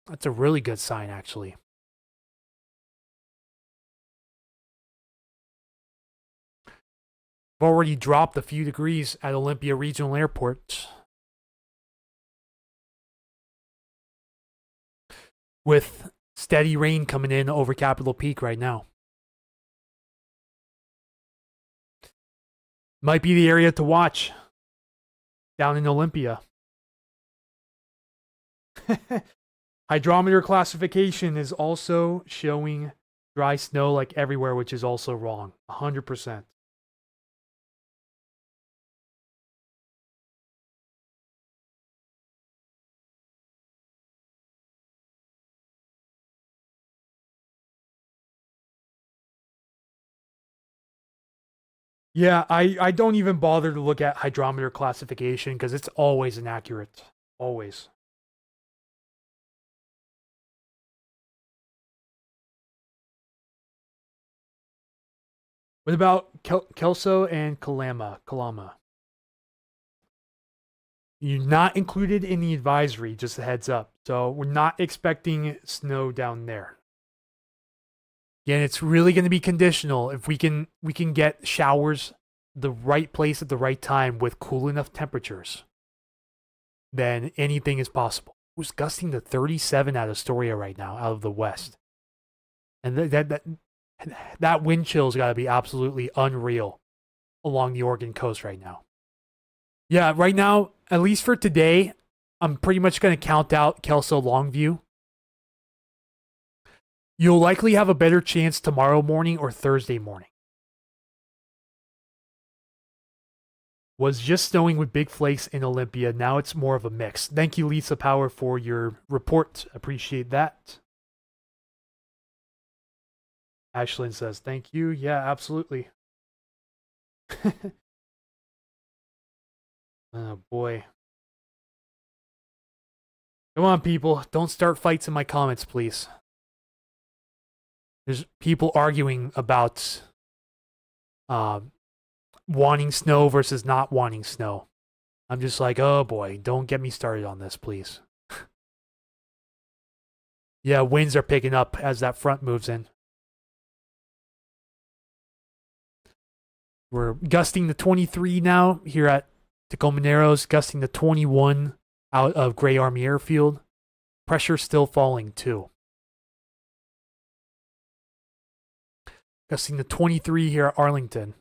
That's a really good sign, actually. We've already dropped a few degrees at Olympia Regional Airport. With steady rain coming in over Capitol Peak right now. Might be the area to watch down in Olympia. Hydrometer classification is also showing dry snow like everywhere, which is also wrong. 100%. Yeah, I don't even bother to look at hydrometer classification because it's always inaccurate. Always. What about Kelso and Kalama? You're not included in the advisory, just a heads up. So we're not expecting snow down there. Again, it's really going to be conditional. If we can get showers the right place at the right time with cool enough temperatures, then anything is possible. It was gusting to 37 out of Astoria right now, out of the west. And that wind chill's got to be absolutely unreal along the Oregon coast right now. Yeah, right now, at least for today, I'm pretty much going to count out Kelso Longview. You'll likely have a better chance tomorrow morning or Thursday morning. Was just snowing with big flakes in Olympia. Now it's more of a mix. Thank you, Lisa Power, for your report. Appreciate that. Ashlyn says, thank you. Yeah, absolutely. Oh, boy. Come on, people. Don't start fights in my comments, please. There's people arguing about wanting snow versus not wanting snow. I'm just like, oh boy, don't get me started on this, please. Yeah, winds are picking up as that front moves in. We're gusting to 23 now here at Tacoma Narrows, gusting to 21 out of Gray Army Airfield. Pressure still falling too. Gusting to 23 here at Arlington.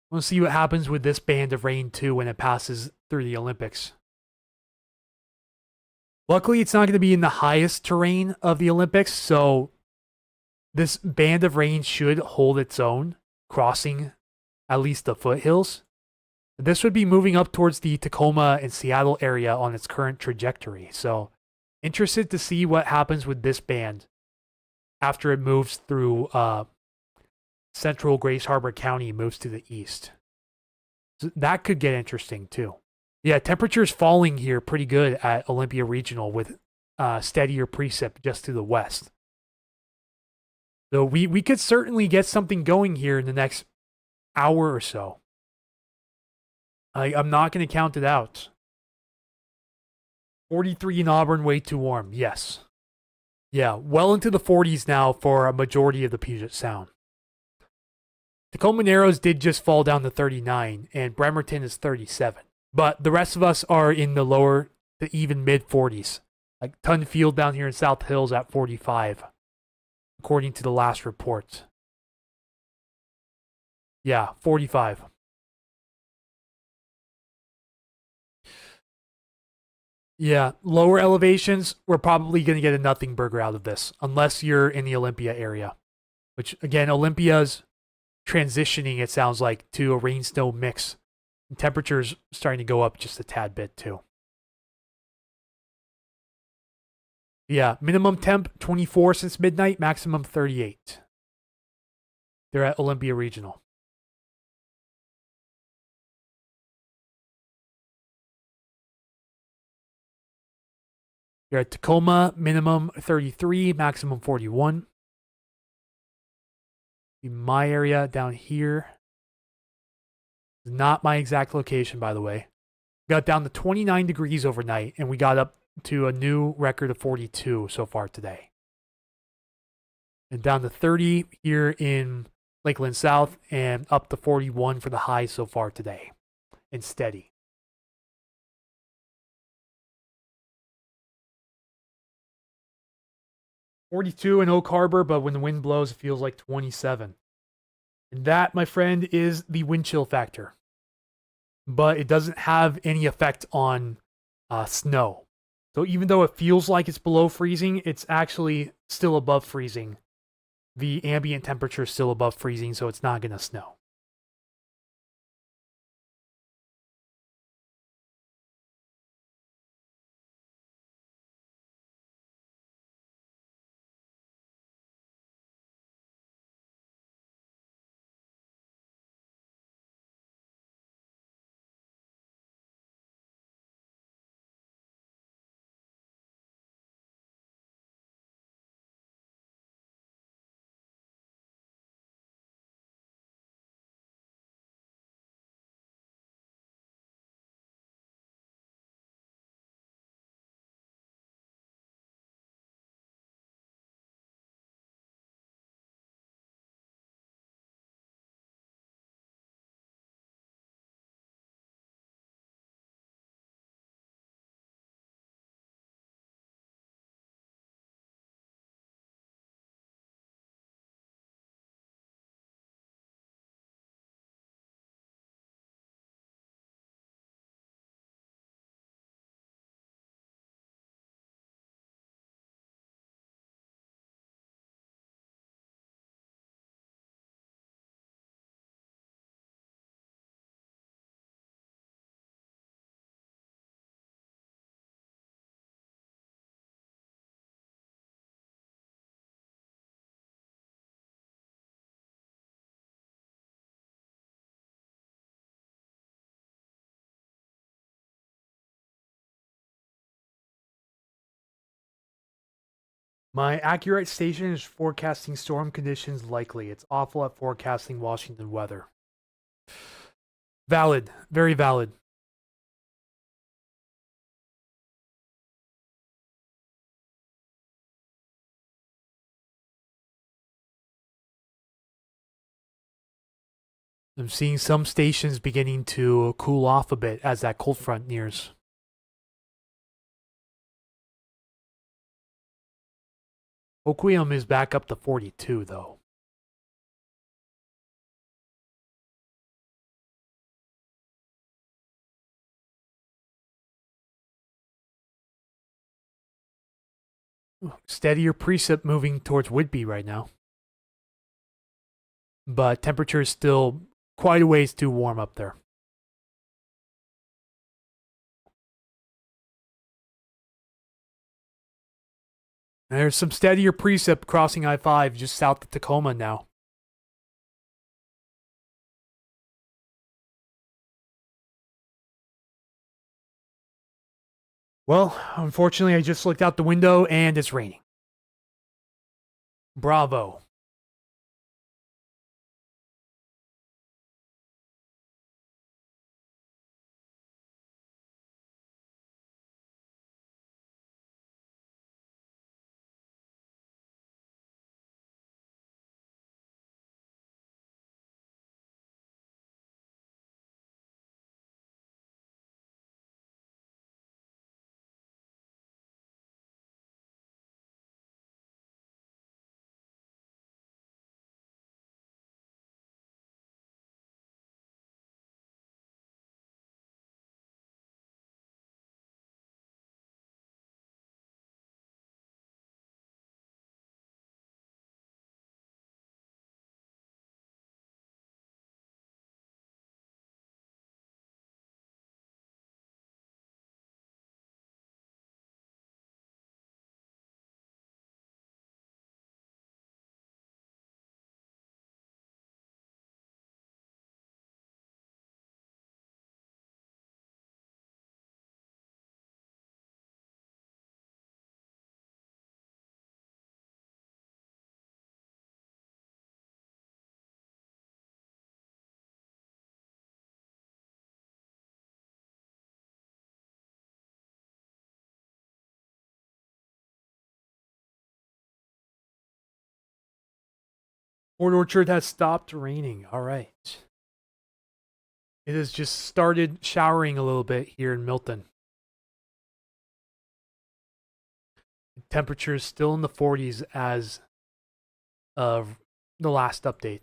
We'll see what happens with this band of rain too when it passes through the Olympics. Luckily, it's not going to be in the highest terrain of the Olympics, so this band of rain should hold its own, crossing at least the foothills. This would be moving up towards the Tacoma and Seattle area on its current trajectory. So, interested to see what happens with this band after it moves through central Grace Harbor County, moves to the east. So that could get interesting too. Yeah, temperatures falling here pretty good at Olympia Regional with steadier precip just to the west. So we could certainly get something going here in the next hour or so. I'm not going to count it out. 43 in Auburn, way too warm. Yes. Yeah, well into the 40s now for a majority of the Puget Sound. Tacoma Narrows did just fall down to 39, and Bremerton is 37. But the rest of us are in the lower to even mid 40s. Like Tunfield down here in South Hills at 45, according to the last report. Yeah, 45. Yeah, lower elevations, we're probably going to get a nothing burger out of this, unless you're in the Olympia area. Which, again, Olympia's transitioning, it sounds like, to a rain snow mix. And temperatures starting to go up just a tad bit, too. Yeah, minimum temp 24 since midnight, maximum 38. They're at Olympia Regional. You're at Tacoma, minimum 33, maximum 41. In my area down here, not my exact location, by the way. Got down to 29 degrees overnight, and we got up to a new record of 42 so far today. And down to 30 here in Lakeland South, and up to 41 for the high so far today. And steady. .42 in Oak Harbor, but when the wind blows, it feels like 27. And that, my friend, is the wind chill factor. But it doesn't have any effect on snow. So even though it feels like it's below freezing, it's actually still above freezing. The ambient temperature is still above freezing, so it's not going to snow. My accurate station is forecasting storm conditions likely. It's awful at forecasting Washington weather. Valid. Very valid. I'm seeing some stations beginning to cool off a bit as that cold front nears. Oquium is back up to 42, though. Steadier precip moving towards Whidbey right now. But temperature is still quite a ways too warm up there. And there's some steadier precip crossing I-5 just south of Tacoma now. Well, unfortunately, I just looked out the window and it's raining. Bravo. Port Orchard has stopped raining. All right. It has just started showering a little bit here in Milton. Temperatures still in the 40s as of the last update.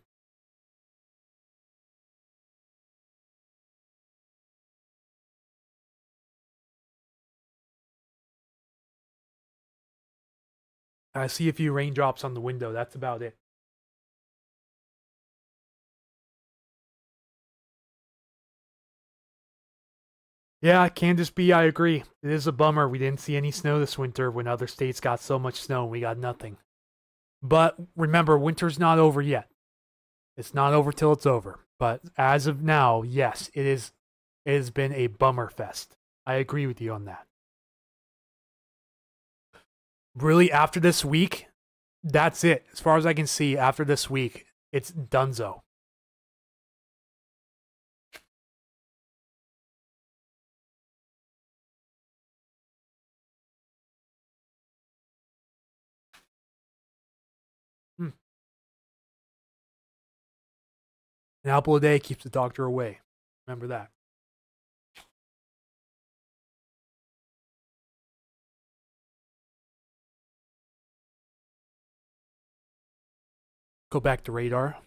I see a few raindrops on the window. That's about it. Yeah, Kansas B, I agree. It is a bummer we didn't see any snow this winter when other states got so much snow and we got nothing. But remember, winter's not over yet. It's not over till it's over. But as of now, yes, it is. It has been a bummer fest. I agree with you on that. Really, after this week, that's it. As far as I can see, after this week, it's donezo. Hmm. An apple a day keeps the doctor away. Remember that. Go back to radar.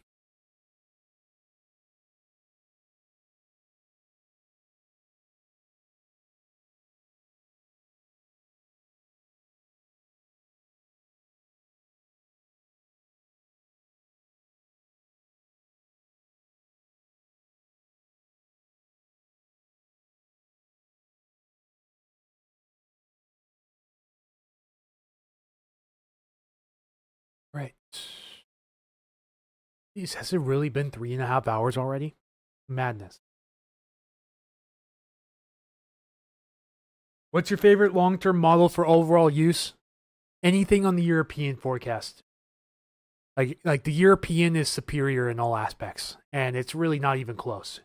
Right. Jeez, has it really been 3.5 hours already? Madness. What's your favorite long-term model for overall use? Anything on the European forecast. Like the European is superior in all aspects, and it's really not even close.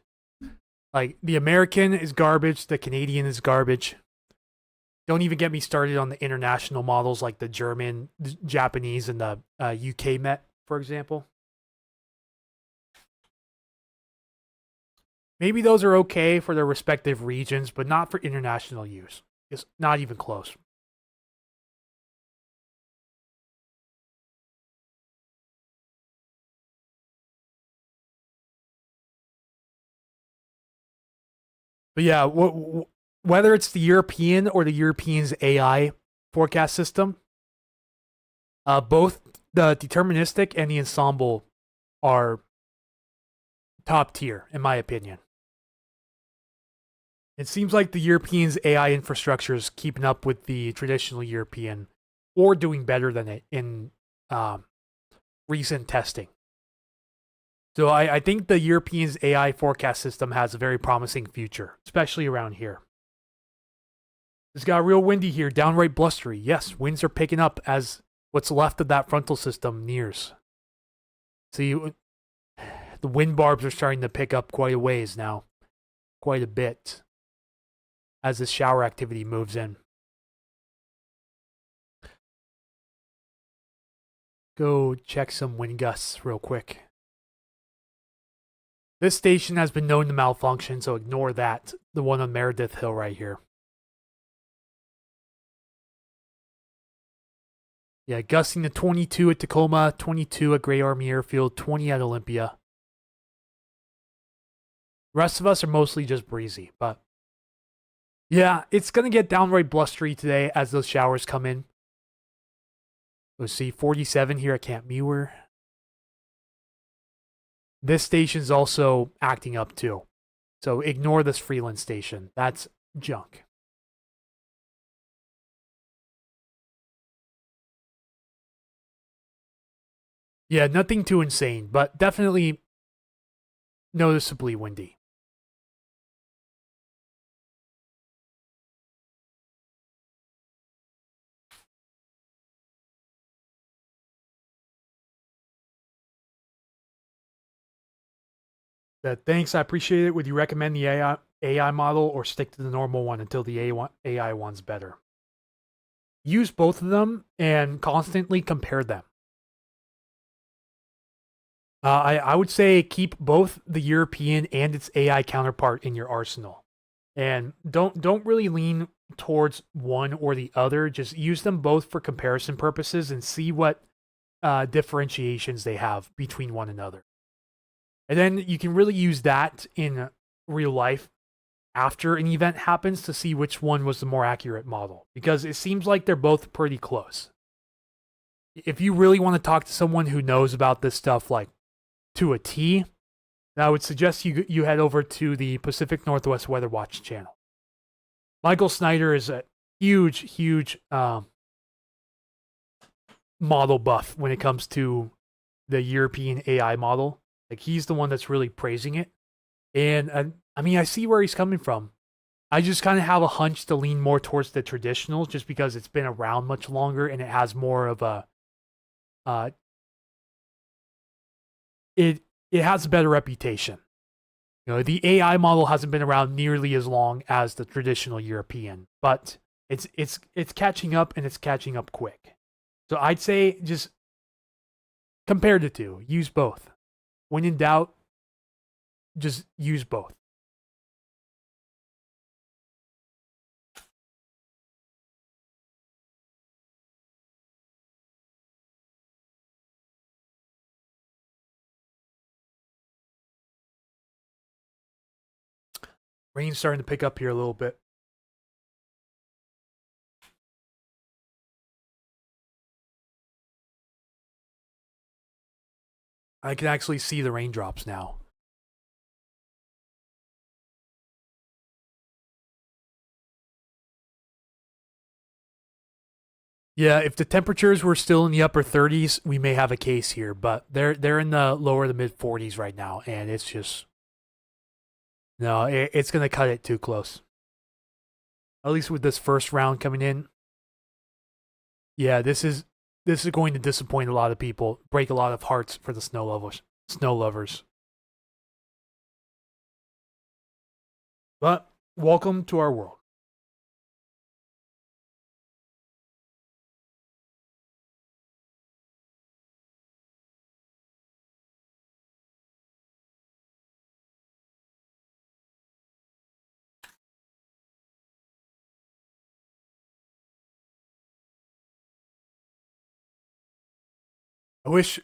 Like the American is garbage, the Canadian is garbage. Don't even get me started on the international models like the German, the Japanese, and the UK Met, for example. Maybe those are okay for their respective regions, but not for international use. It's not even close. But yeah, whether it's the European or the European's AI forecast system, both the deterministic and the ensemble are top tier, in my opinion. It seems like the European's AI infrastructure is keeping up with the traditional European or doing better than it in um, recent testing. So I think the European's AI forecast system has a very promising future, especially around here. It's got real windy here, downright blustery. Yes, winds are picking up as what's left of that frontal system nears. See, the wind barbs are starting to pick up quite a ways now, quite a bit, as this shower activity moves in. Go check some wind gusts real quick. This station has been known to malfunction, so ignore that. The one on Meredith Hill right here. Yeah, gusting to 22 at Tacoma, 22 at Gray Army Airfield, 20 at Olympia. The rest of us are mostly just breezy, but yeah, it's going to get downright blustery today as those showers come in. Let's see, 47 here at Camp Muir. This station's also acting up too. So ignore this Freeland station. That's junk. Yeah, nothing too insane, but definitely noticeably windy. Thanks, I appreciate it. Would you recommend the AI model or stick to the normal one until the AI one's better? Use both of them and constantly compare them. I would say keep both the European and its AI counterpart in your arsenal, and don't really lean towards one or the other. Just use them both for comparison purposes and see what differentiations they have between one another. And then you can really use that in real life after an event happens to see which one was the more accurate model, because it seems like they're both pretty close. If you really want to talk to someone who knows about this stuff like to a T, then I would suggest you head over to the Pacific Northwest Weather Watch channel. Michael Snyder is a huge model buff when it comes to the European AI model. Like, he's the one that's really praising it. And I mean, I see where he's coming from. I just kind of have a hunch to lean more towards the traditional just because it's been around much longer and it has more of a uh it it has a better reputation. You know, the AI model hasn't been around nearly as long as the traditional European, but it's catching up, and it's catching up quick. So I'd say just compare the two. Use both. When in doubt, just use both. Rain's starting to pick up here a little bit. I can actually see the raindrops now. Yeah, if the temperatures were still in the upper 30s, we may have a case here, but they're in the lower to mid 40s right now, and it's just no, it's gonna cut it too close. At least with this first round coming in. Yeah, this is going to disappoint a lot of people, break a lot of hearts for the snow lovers. Snow lovers. But welcome to our world.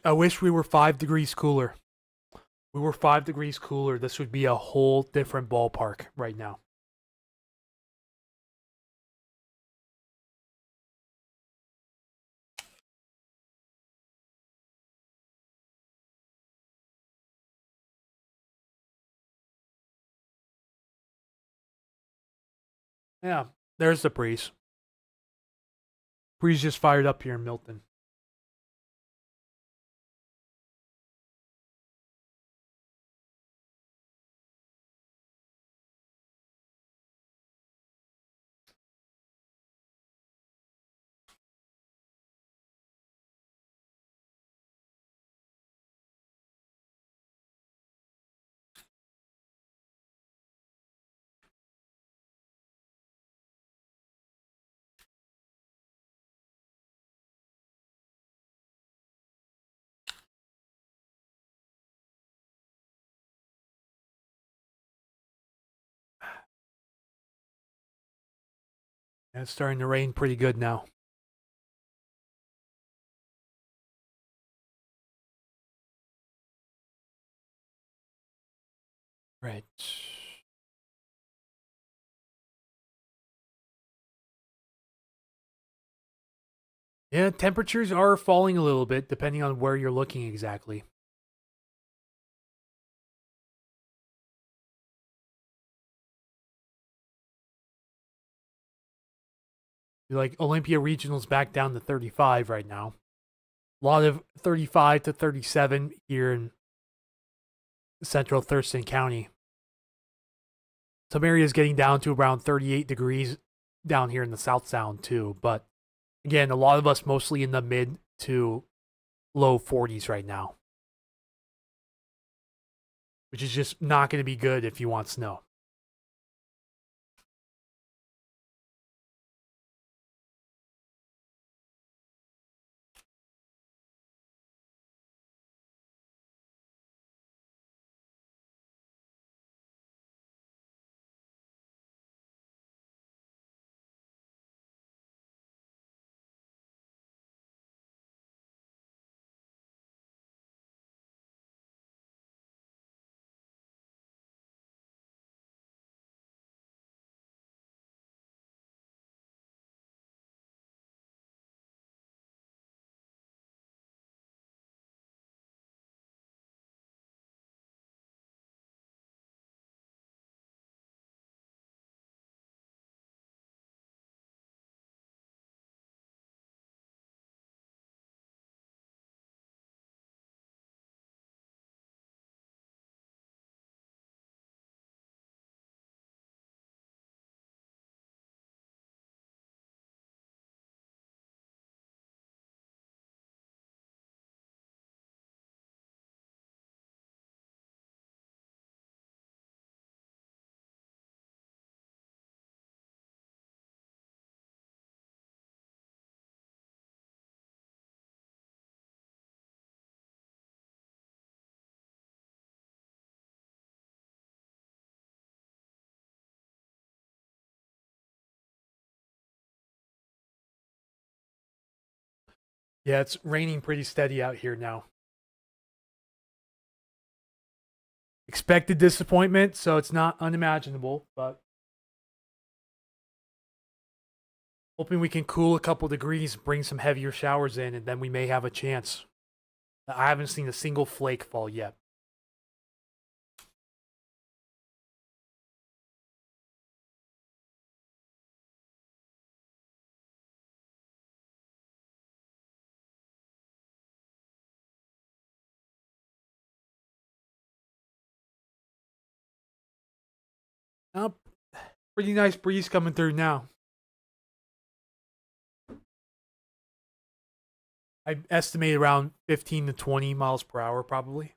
I wish we were 5 degrees cooler. We were 5 degrees cooler. This would be a whole different ballpark right now. Yeah, there's the breeze. Breeze just fired up here in Milton. And it's starting to rain pretty good now. Right. Yeah, temperatures are falling a little bit depending on where you're looking exactly. Like Olympia Regional's back down to 35 right now. A lot of 35 to 37 here in central Thurston County. Some areas getting down to around 38 degrees down here in the South Sound too. But again, a lot of us mostly in the mid to low 40s right now, which is just not going to be good if you want snow. Yeah, it's raining pretty steady out here now. Expected disappointment, so it's not unimaginable, but hoping we can cool a couple degrees, bring some heavier showers in, and then we may have a chance. I haven't seen a single flake fall yet. Oh, pretty nice breeze coming through now. I estimate around 15 to 20 miles per hour, probably.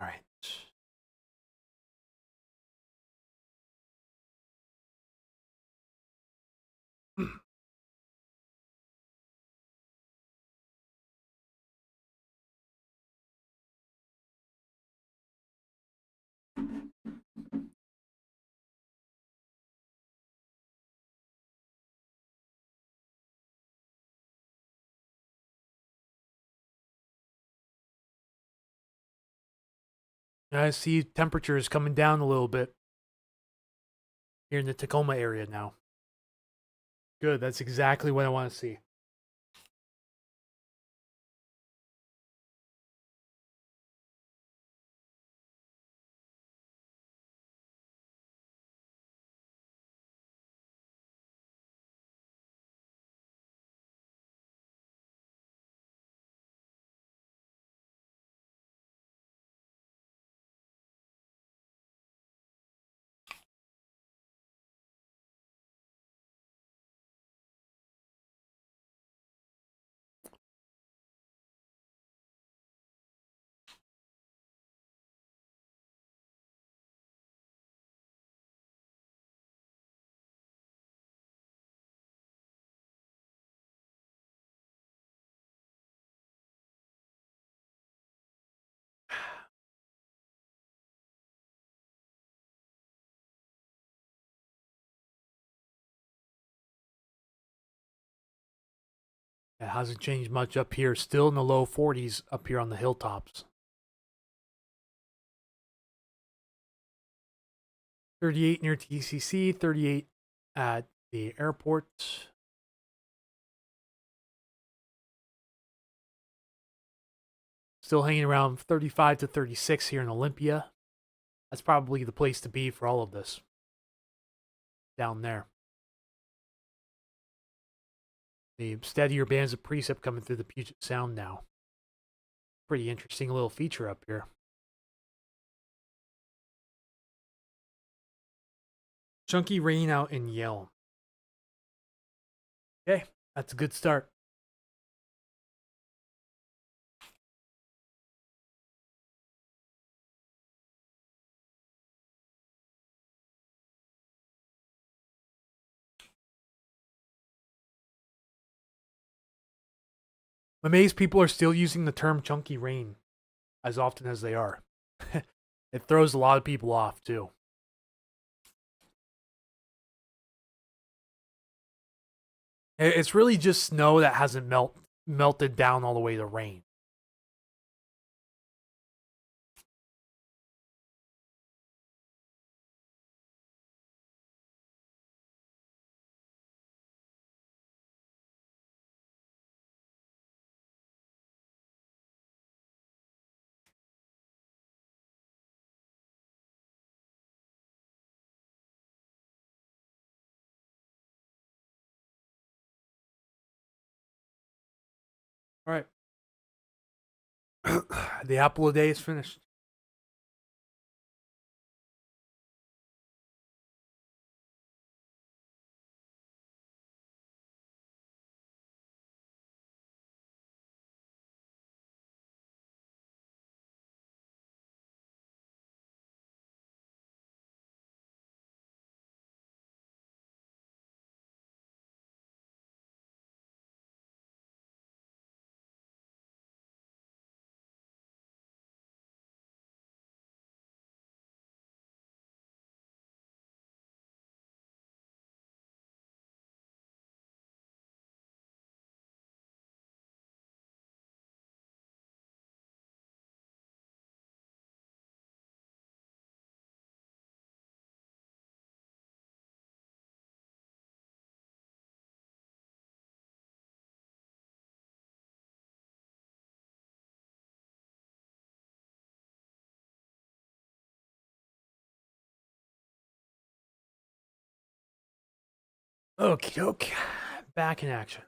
All right. I see temperatures coming down a little bit here in the Tacoma area now. Good. That's exactly what I want to see. It hasn't changed much up here. Still in the low 40s up here on the hilltops. 38 near TCC, 38 at the airport. Still hanging around 35 to 36 here in Olympia. That's probably the place to be for all of this. Down there. The steadier bands of precip coming through the Puget Sound now. Pretty interesting little feature up here. Chunky rain out in Yelm. Okay, that's a good start. I'm amazed people are still using the term chunky rain as often as they are. It throws a lot of people off too. It's really just snow that hasn't melted down all the way to rain. All right. The apple a day is finished. Okie doke. Back in action.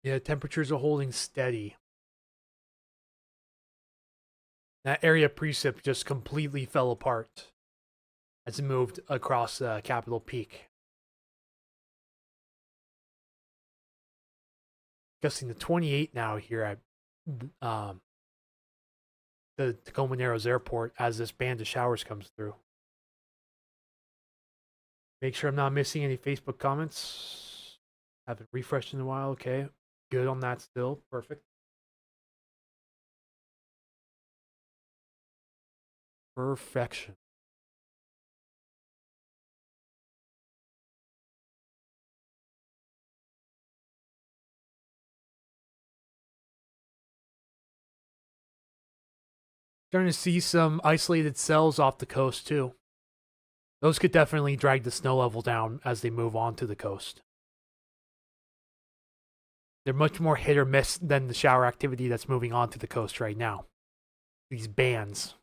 Yeah, temperatures are holding steady. That area precip just completely fell apart as it moved across Capitol Peak. Guessing the 28 now here at the Tacoma Narrows Airport as this band of showers comes through. Make sure I'm not missing any Facebook comments. Haven't refreshed in a while. Okay, good on that still. Perfect. Perfection. Starting to see some isolated cells off the coast too. Those could definitely drag the snow level down as they move on to the coast. They're much more hit or miss than the shower activity that's moving on to the coast right now. These bands.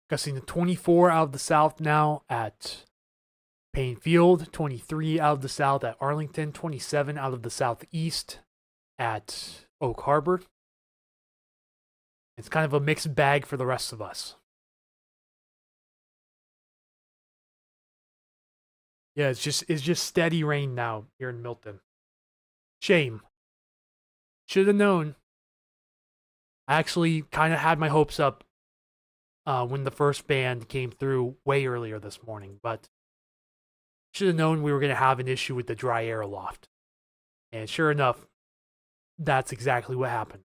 Gusting to 24 out of the south now at Payne Field, 23 out of the south at Arlington, 27 out of the southeast at Oak Harbor. It's kind of a mixed bag for the rest of us. Yeah, it's just steady rain now here in Milton. Shame. Should have known. I actually kind of had my hopes up when the first band came through way earlier this morning, but should have known we were going to have an issue with the dry air aloft. And sure enough, that's exactly what happened.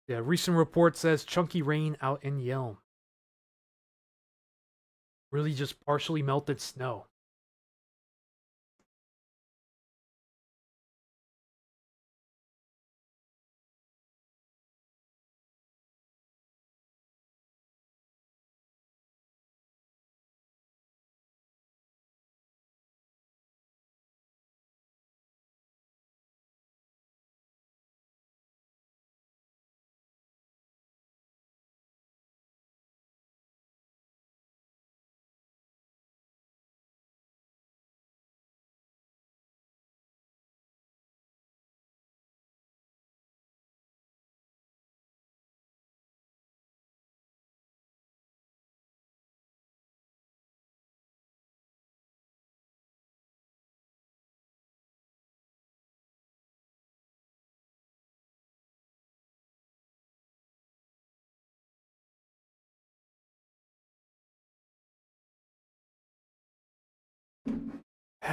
Yeah, recent report says chunky rain out in Yelm. Really just partially melted snow.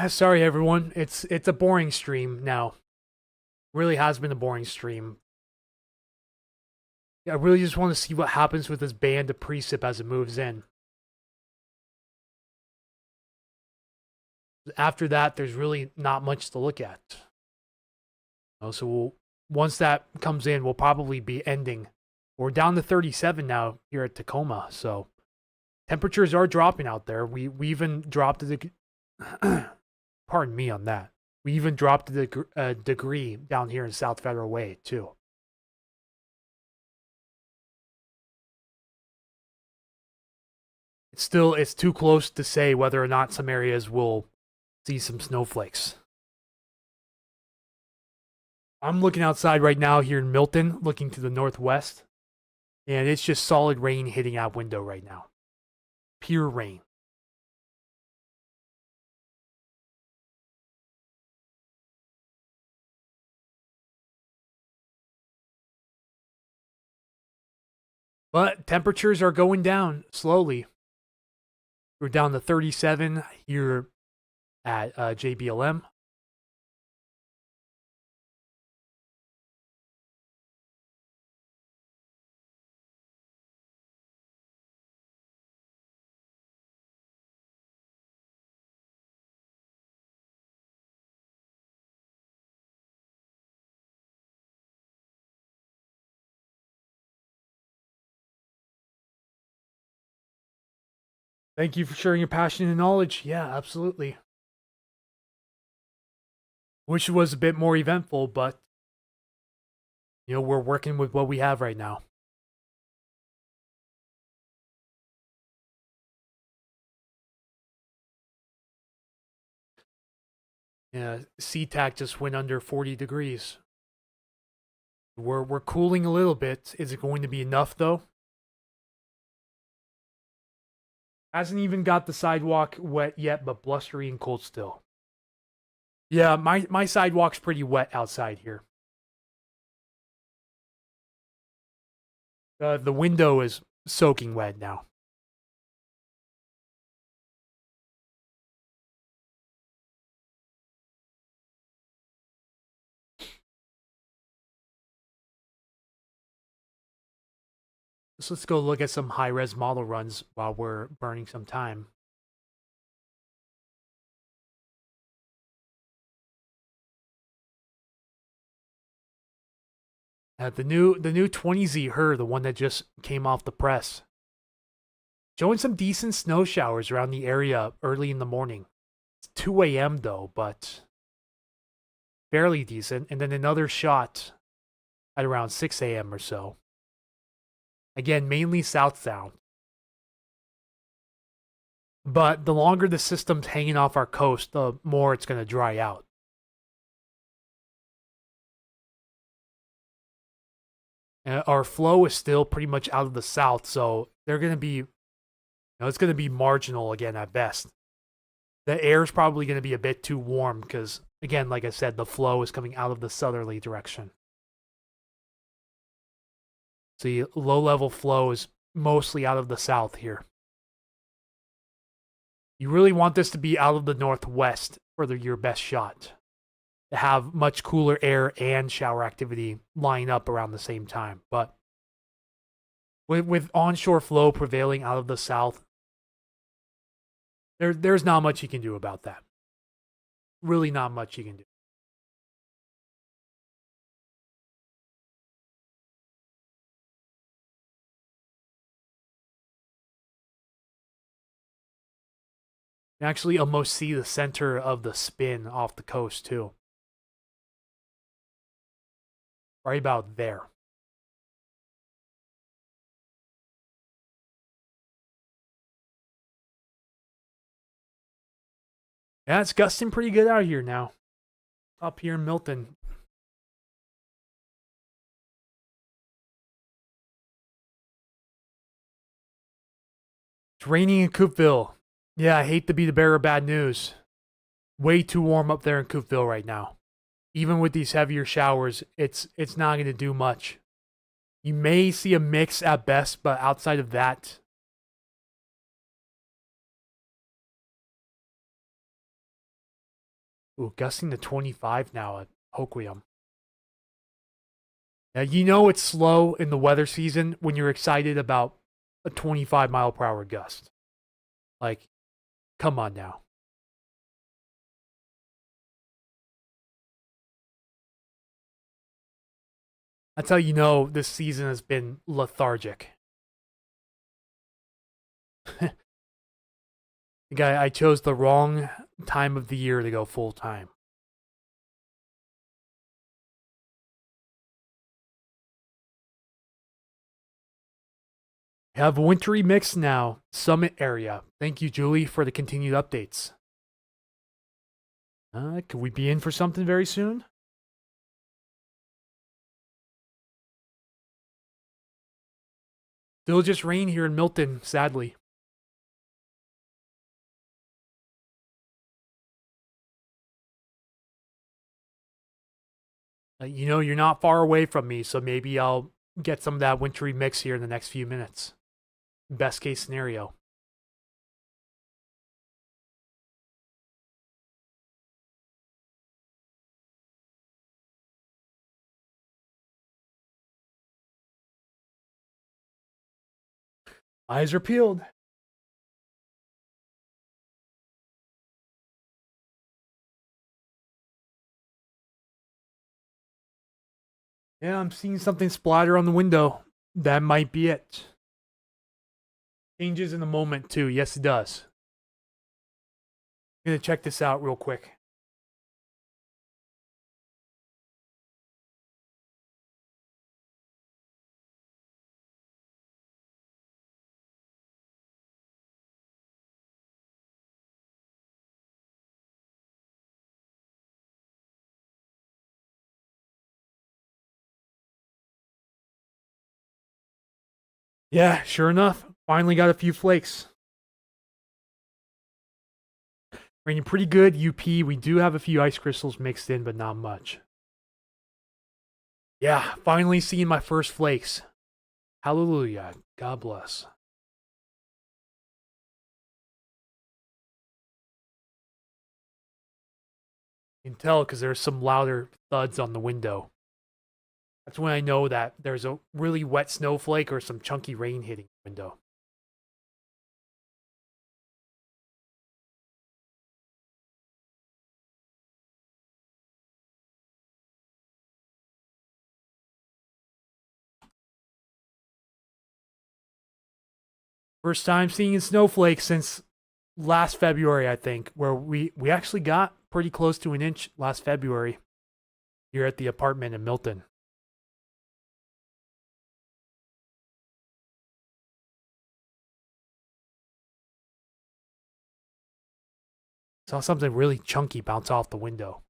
Sorry everyone, it's a boring stream now. Really has been a boring stream. I really just want to see what happens with this band of precip as it moves in. After that, there's really not much to look at. So once that comes in, we'll probably be ending. We're down to 37 now here at Tacoma, so Temperatures are dropping out there. We even dropped pardon me on that. We even dropped a degree down here in South Federal Way too. It's too close to say whether or not some areas will see some snowflakes. I'm looking outside right now here in Milton, looking to the northwest, and it's just solid rain hitting out window right now. Pure rain. But temperatures are going down slowly. We're down to 37 here at JBLM. Thank you for sharing your passion and knowledge. Yeah, absolutely. Wish it was a bit more eventful, but we're working with what we have right now. Yeah, SeaTac just went under 40 degrees. We're cooling a little bit. Is it going to be enough though? Hasn't even got the sidewalk wet yet, but blustery and cold still. Yeah, my sidewalk's pretty wet outside here. The window is soaking wet now. So let's go look at some high-res model runs while we're burning some time. The new 20Z Her, the one that just came off the press, showing some decent snow showers around the area early in the morning. It's 2 a.m. though, but fairly decent. And then another shot at around 6 a.m. or so. Again, mainly southbound. But the longer the system's hanging off our coast, the more it's going to dry out. Our flow is still pretty much out of the south, so they're going to be, it's going to be marginal again at best. The air is probably going to be a bit too warm because, again, like I said, the flow is coming out of the southerly direction. See, low-level flow is mostly out of the south here. You really want this to be out of the northwest for your best shot. To have much cooler air and shower activity line up around the same time. But with onshore flow prevailing out of the south, there's not much you can do about that. Really not much you can do. You can actually almost see the center of the spin off the coast too. Right about there. Yeah, it's gusting pretty good out here now. Up here in Milton. It's raining in Coopville. Yeah, I hate to be the bearer of bad news. Way too warm up there in Coopville right now. Even with these heavier showers, it's not going to do much. You may see a mix at best, but outside of that, ooh, gusting to 25 now at Hoquiam. Now, it's slow in the weather season when you're excited about a 25 mile per hour gust. Like, come on now. That's how you know this season has been lethargic. think I chose the wrong time of the year to go full time. We have a wintry mix now, Summit area. Thank you, Julie, for the continued updates. Could we be in for something very soon? Still just rain here in Milton, sadly. You know, you're not far away from me, so maybe I'll get some of that wintry mix here in the next few minutes. Best case scenario. Eyes are peeled. Yeah, I'm seeing something splatter on the window. That might be it. Changes in the moment, too. Yes, it does. I'm going to check this out real quick. Yeah, sure enough. Finally got a few flakes. Raining pretty good, UP. We do have a few ice crystals mixed in, but not much. Yeah, finally seeing my first flakes. Hallelujah. God bless. You can tell because there's some louder thuds on the window. That's when I know that there's a really wet snowflake or some chunky rain hitting the window. First time seeing snowflakes since last February, I think, where we actually got pretty close to an inch last February here at the apartment in Milton. Saw something really chunky bounce off the window.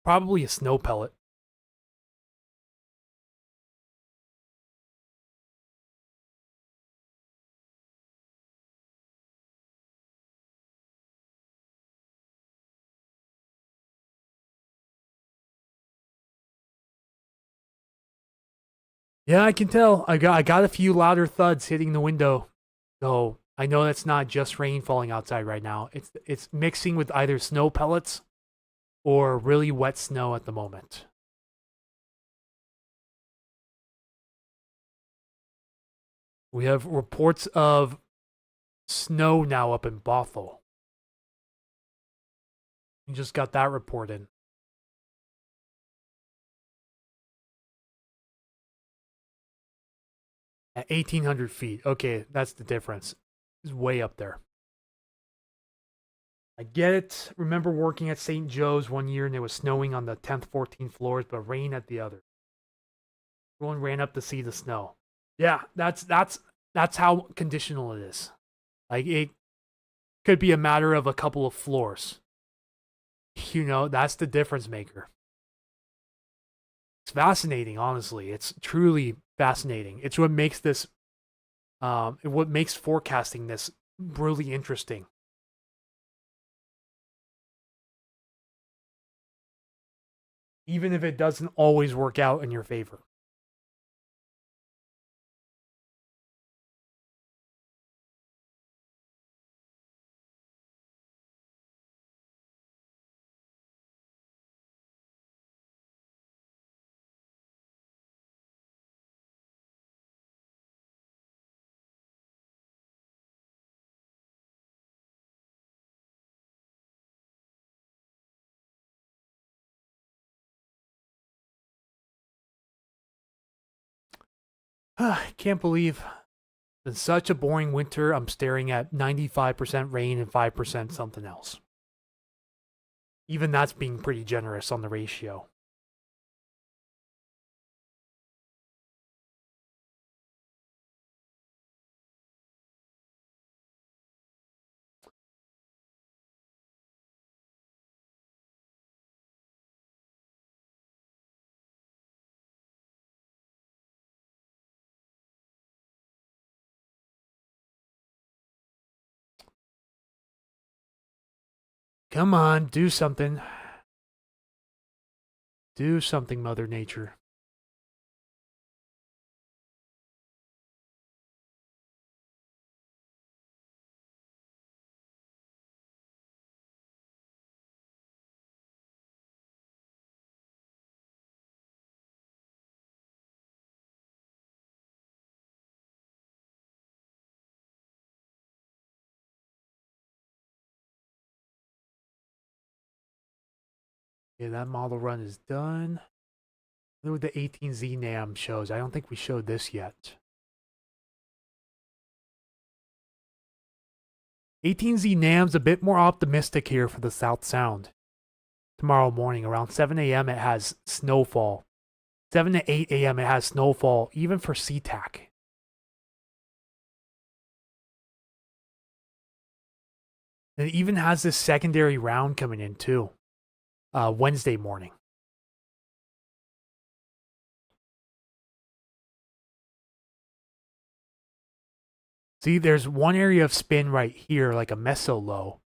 Probably a snow pellet. Yeah, I can tell. I got a few louder thuds hitting the window. So I know that's not just rain falling outside right now. It's mixing with either snow pellets or really wet snow at the moment. We have reports of snow now up in Bothell. We just got that report in. At 1,800 feet. Okay, that's the difference. It's way up there. I get it. Remember working at St. Joe's one year and it was snowing on the 10th, 14th floors, but rain at the other. Everyone ran up to see the snow. Yeah, that's how conditional it is. Like it could be a matter of a couple of floors. You know, that's the difference maker. It's fascinating, honestly. It's truly fascinating. It's what makes this what makes forecasting this really interesting. Even if it doesn't always work out in your favor. I can't believe been such a boring winter. I'm staring at 95% rain and 5% something else. Even that's being pretty generous on the ratio. Come on, do something. Do something, Mother Nature. Yeah, that model run is done. Look what the 18Z NAM shows. I don't think we showed this yet. 18Z NAM's a bit more optimistic here for the South Sound. Tomorrow morning, around 7 a.m., it has snowfall. 7 to 8 a.m., it has snowfall, even for SeaTac. And it even has this secondary round coming in, too. Wednesday morning. See, there's one area of spin right here, like a meso low.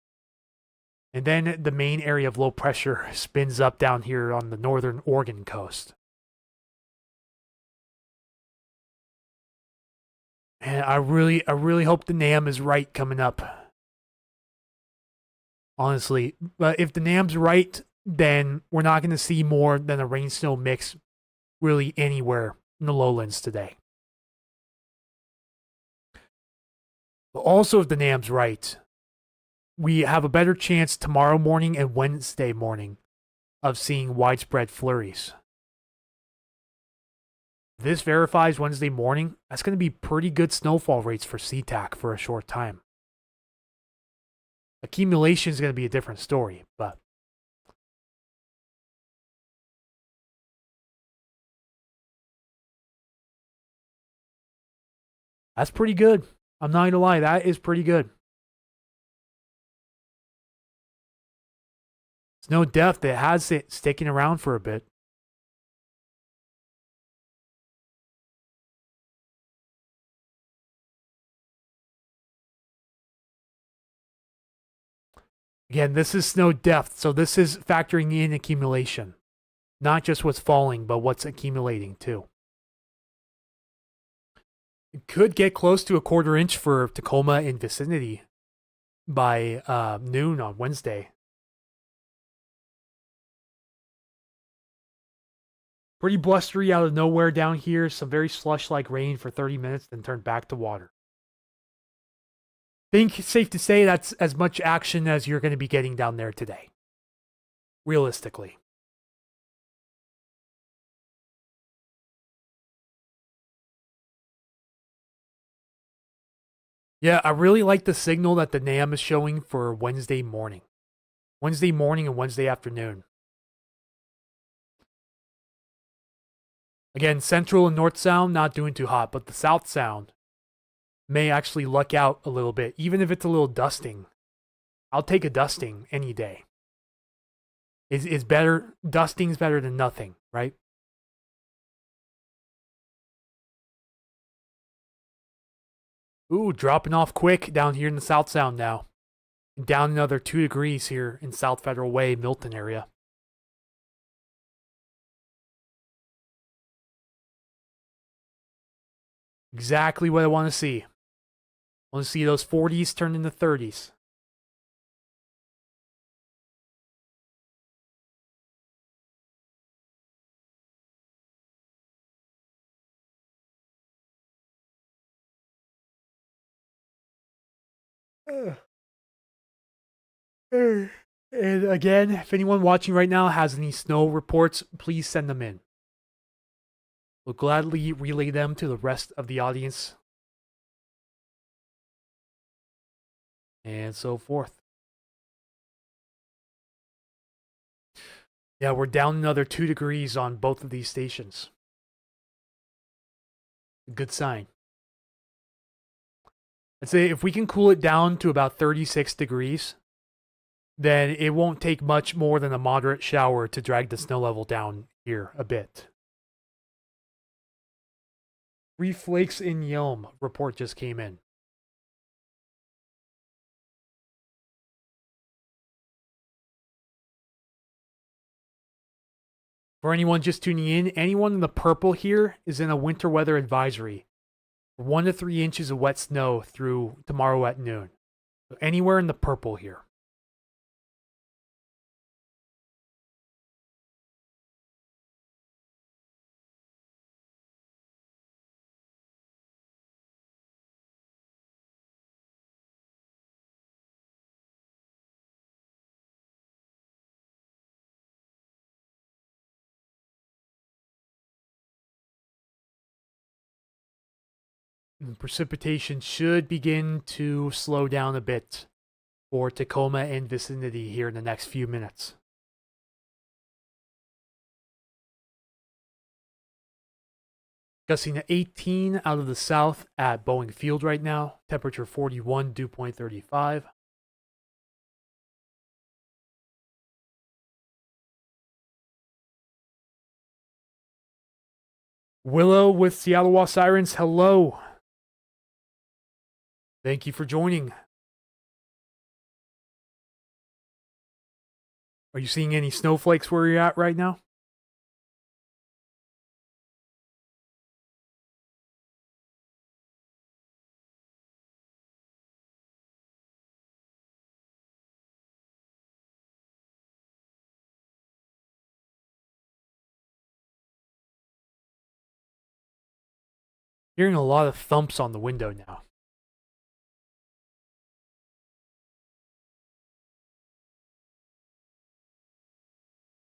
And then the main area of low pressure spins up down here on the northern Oregon coast. And I really hope the NAM is right coming up. Honestly, but if the NAM's right, then we're not going to see more than a rain-snow mix really anywhere in the lowlands today. But also, if the NAM's right, we have a better chance tomorrow morning and Wednesday morning of seeing widespread flurries. If this verifies Wednesday morning, that's going to be pretty good snowfall rates for SeaTac for a short time. Accumulation is going to be a different story, but that's pretty good. I'm not going to lie, that is pretty good. It's no depth. It has it sticking around for a bit. Again, this is snow depth, so this is factoring in accumulation. Not just what's falling, but what's accumulating too. It could get close to a 1/4 inch for Tacoma and vicinity by noon on Wednesday. Pretty blustery out of nowhere down here. Some very slush-like rain for 30 minutes, then turned back to water. Think it's safe to say that's as much action as you're going to be getting down there today. Realistically. Yeah, I really like the signal that the NAM is showing for Wednesday morning. Wednesday morning and Wednesday afternoon. Again, Central and North Sound not doing too hot, but the South Sound may actually luck out a little bit, even if it's a little dusting. I'll take a dusting any day. Is better, dusting's better than nothing, right? Ooh, dropping off quick down here in the South Sound now. Down another 2 degrees here in South Federal Way, Milton area. Exactly what I want to see. I want to see those 40s turn into 30s. And again, if anyone watching right now has any snow reports, please send them in. We'll gladly relay them to the rest of the audience. and so forth. Yeah, we're down another 2 degrees on both of these stations. Good sign. I'd say if we can cool it down to about 36 degrees, then it won't take much more than a moderate shower to drag the snow level down here a bit. 3 flakes in Yelm report just came in. For anyone just tuning in, anyone in the purple here is in a winter weather advisory. 1 to 3 inches of wet snow through tomorrow at noon. So anywhere in the purple here. And precipitation should begin to slow down a bit for Tacoma and vicinity here in the next few minutes. Gusting to 18 out of the south at Boeing Field right now. Temperature 41, dew point 35. Willow with Seattle Wall Sirens, hello. Thank you for joining. Are you seeing any snowflakes where you're at right now? Hearing a lot of thumps on the window now.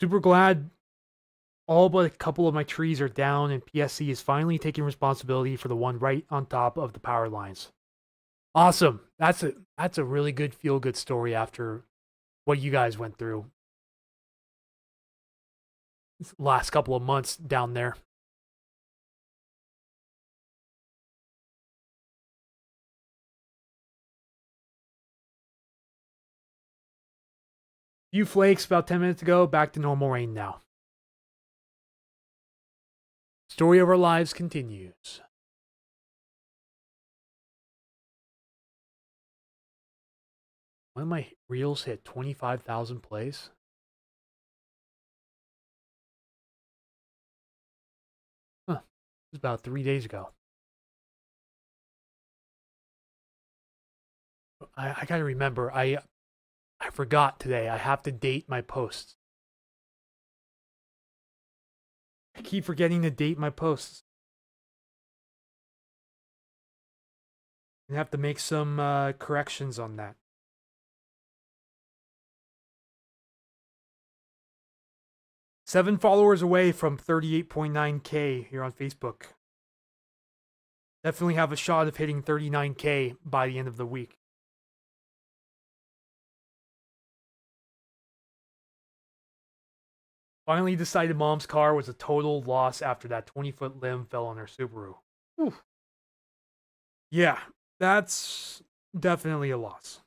Super glad all but a couple of my trees are down and PSC is finally taking responsibility for the one right on top of the power lines. Awesome. That's a really good feel-good story after what you guys went through last couple of months down there. Few flakes about 10 minutes ago, back to normal rain now. Story of our lives continues. One of my reels hit 25,000 plays. Huh. It was about 3 days ago. I gotta remember, I forgot today. I have to date my posts. I keep forgetting to date my posts. I have to make some corrections on that. 7 followers away from 38.9K here on Facebook. Definitely have a shot of hitting 39K by the end of the week. Finally decided mom's car was a total loss after that 20-foot limb fell on her Subaru. Whew. Yeah, that's definitely a loss.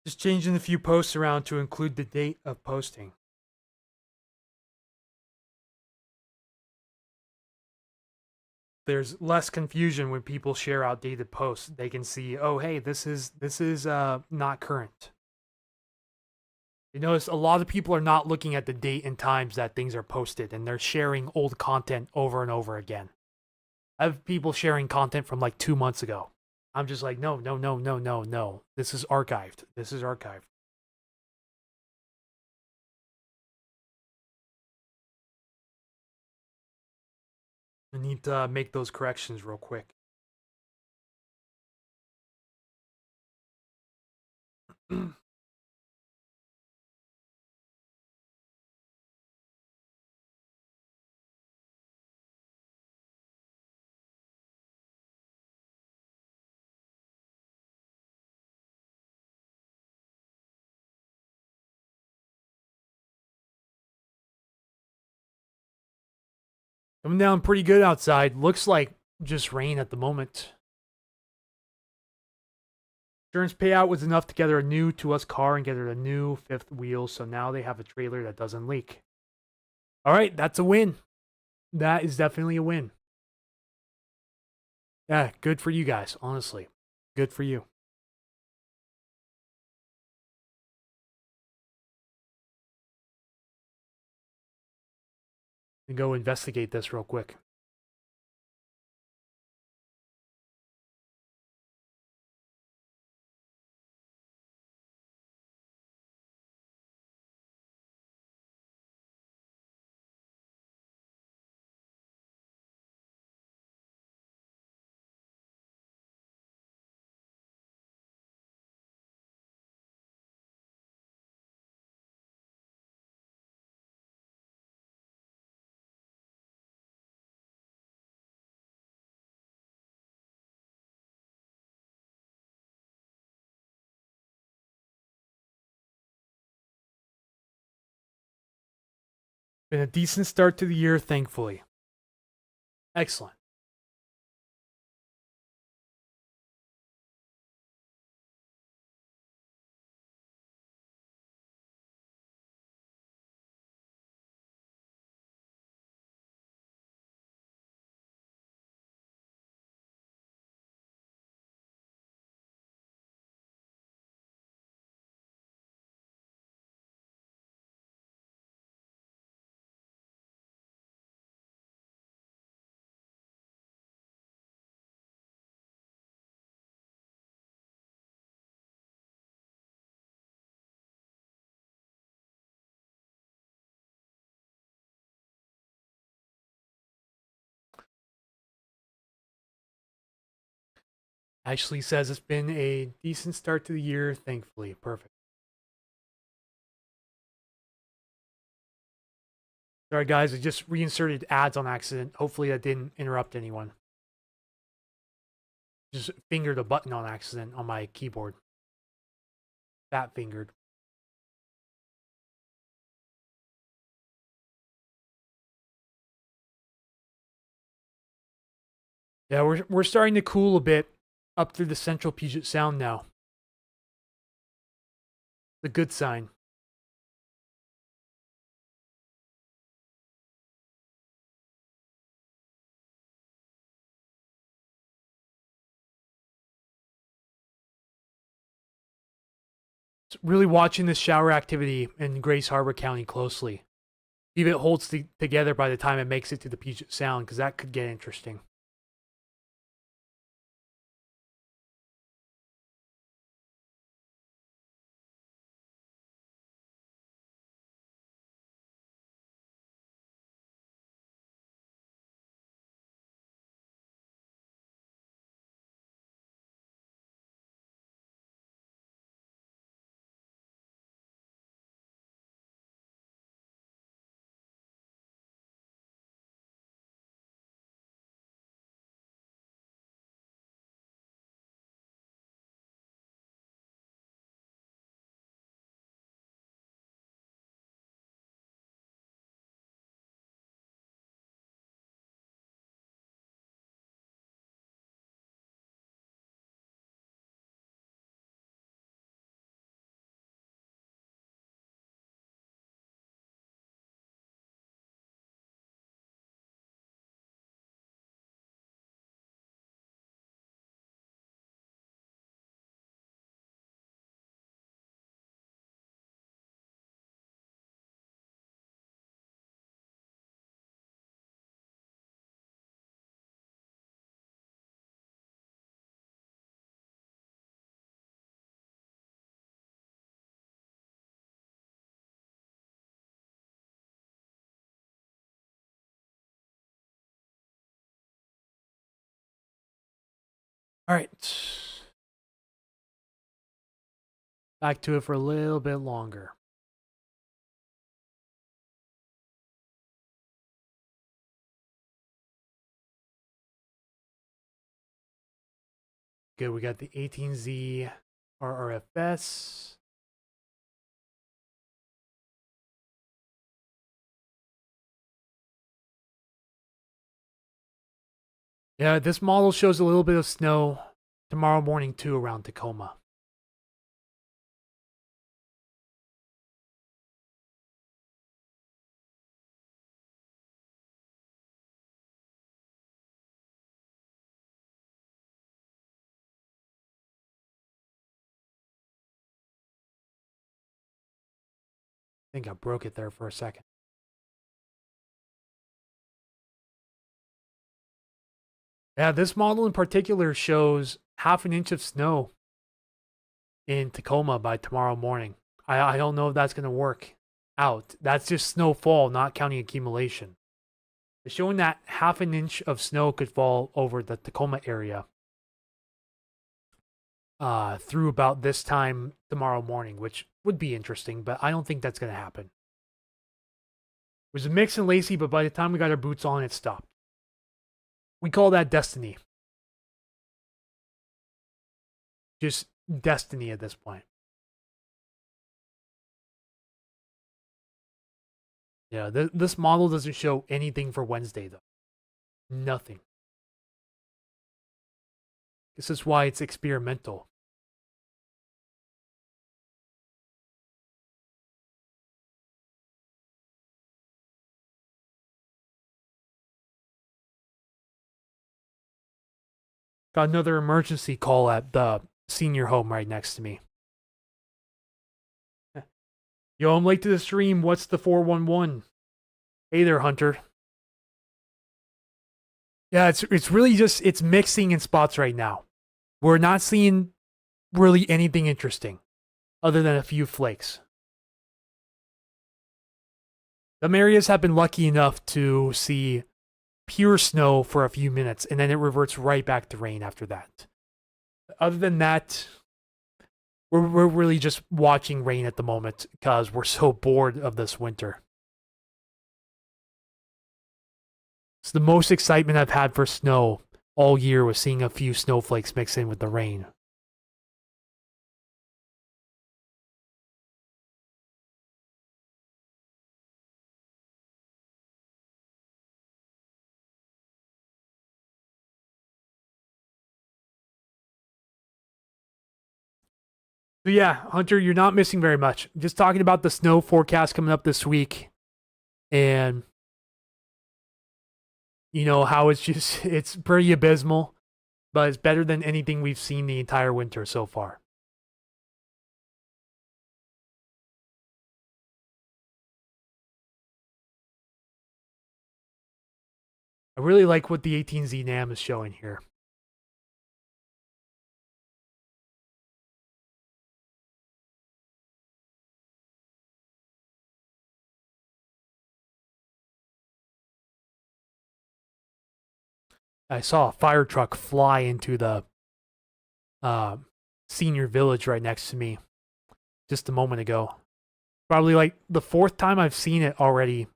Just changing a few posts around to include the date of posting. There's less confusion when people share outdated posts. They can see, oh hey, this is not current. You notice a lot of people are not looking at the date and times that things are posted, and they're sharing old content over and over again. I have people sharing content from like 2 months ago. I'm just like, no. This is archived. This is archived. I need to make those corrections real quick. Coming down pretty good outside. Looks like just rain at the moment. Insurance payout was enough to get her a new to us car and get her a new fifth wheel, so now they have a trailer that doesn't leak. All right, that's a win. That is definitely a win. Yeah, good for you guys, honestly. Good for you. And go investigate this real quick. Been a decent start to the year, thankfully. Excellent. Ashley says it's been a decent start to the year, thankfully. Perfect. Sorry, guys, I just reinserted ads on accident. Hopefully, that didn't interrupt anyone. Just fingered a button on accident on my keyboard. Fat fingered. Yeah, we're starting to cool a bit up through the central Puget Sound now. The good sign. Really watching this shower activity in Grace Harbor County closely. See if it holds together by the time it makes it to the Puget Sound, because that could get interesting. All right. Back to it for a little bit longer. Good, we got the 18Z RRFS. Yeah, this model shows a little bit of snow tomorrow morning too around Tacoma. I think I broke it there for a second. Yeah, this model in particular shows half an inch of snow in Tacoma by tomorrow morning. I don't know if that's going to work out. That's just snowfall, not counting accumulation. It's showing that half an inch of snow could fall over the Tacoma area through about this time tomorrow morning, which would be interesting, but I don't think that's going to happen. It was a mix and lacy, but by the time we got our boots on, it stopped. We call that destiny. Just destiny at this point. Yeah, this model doesn't show anything for Wednesday, though. Nothing. This is why it's experimental. Got another emergency call at the senior home right next to me. Yo, I'm late to the stream. What's the 411? Hey there, Hunter. Yeah, it's really just it's mixing in spots right now. We're not seeing really anything interesting other than a few flakes. Some areas have been lucky enough to see pure snow for a few minutes, and then it reverts right back to rain after that. Other than that, we're really just watching rain at the moment because we're so bored of this winter. It's the most excitement I've had for snow all year was seeing a few snowflakes mix in with the rain. So yeah, Hunter, you're not missing very much. Just talking about the snow forecast coming up this week and you know how it's just it's pretty abysmal, but it's better than anything we've seen the entire winter so far. I really like what the 18Z NAM is showing here. I saw a fire truck fly into the uh, senior village right next to me just a moment ago. Probably like the fourth time I've seen it already in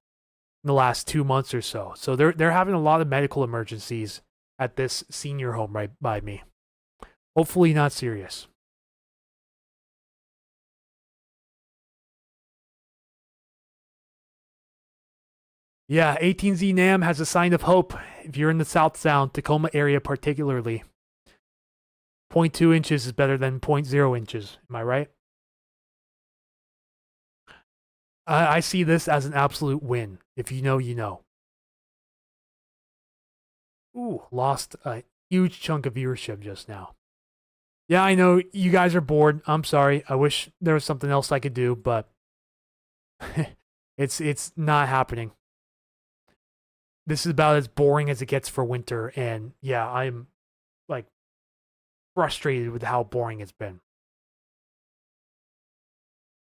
the last 2 months or so. So they're having a lot of medical emergencies at this senior home right by me. Hopefully not serious. Yeah, 18Z NAM has a sign of hope if you're in the South Sound, Tacoma area particularly. 0.2 inches is better than 0.0 inches. Am I right? I see this as an absolute win. If you know, you know. Ooh, lost a huge chunk of viewership just now. Yeah, I know you guys are bored. I'm sorry. I wish there was something else I could do, but it's not happening. This is about as boring as it gets for winter, and yeah, I'm like frustrated with how boring it's been.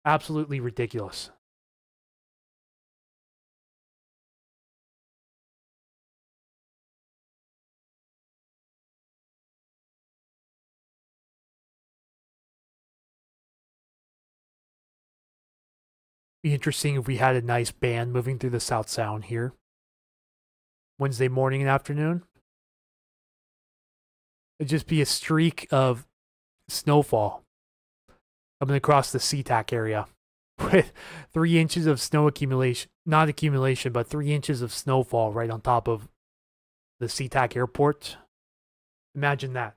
Absolutely ridiculous. Be interesting if we had a nice band moving through the South Sound here. Wednesday morning and afternoon. It'd just be a streak of snowfall coming across the SeaTac area with 3 inches of snow accumulation, not accumulation, but 3 inches of snowfall right on top of the SeaTac airport. Imagine that.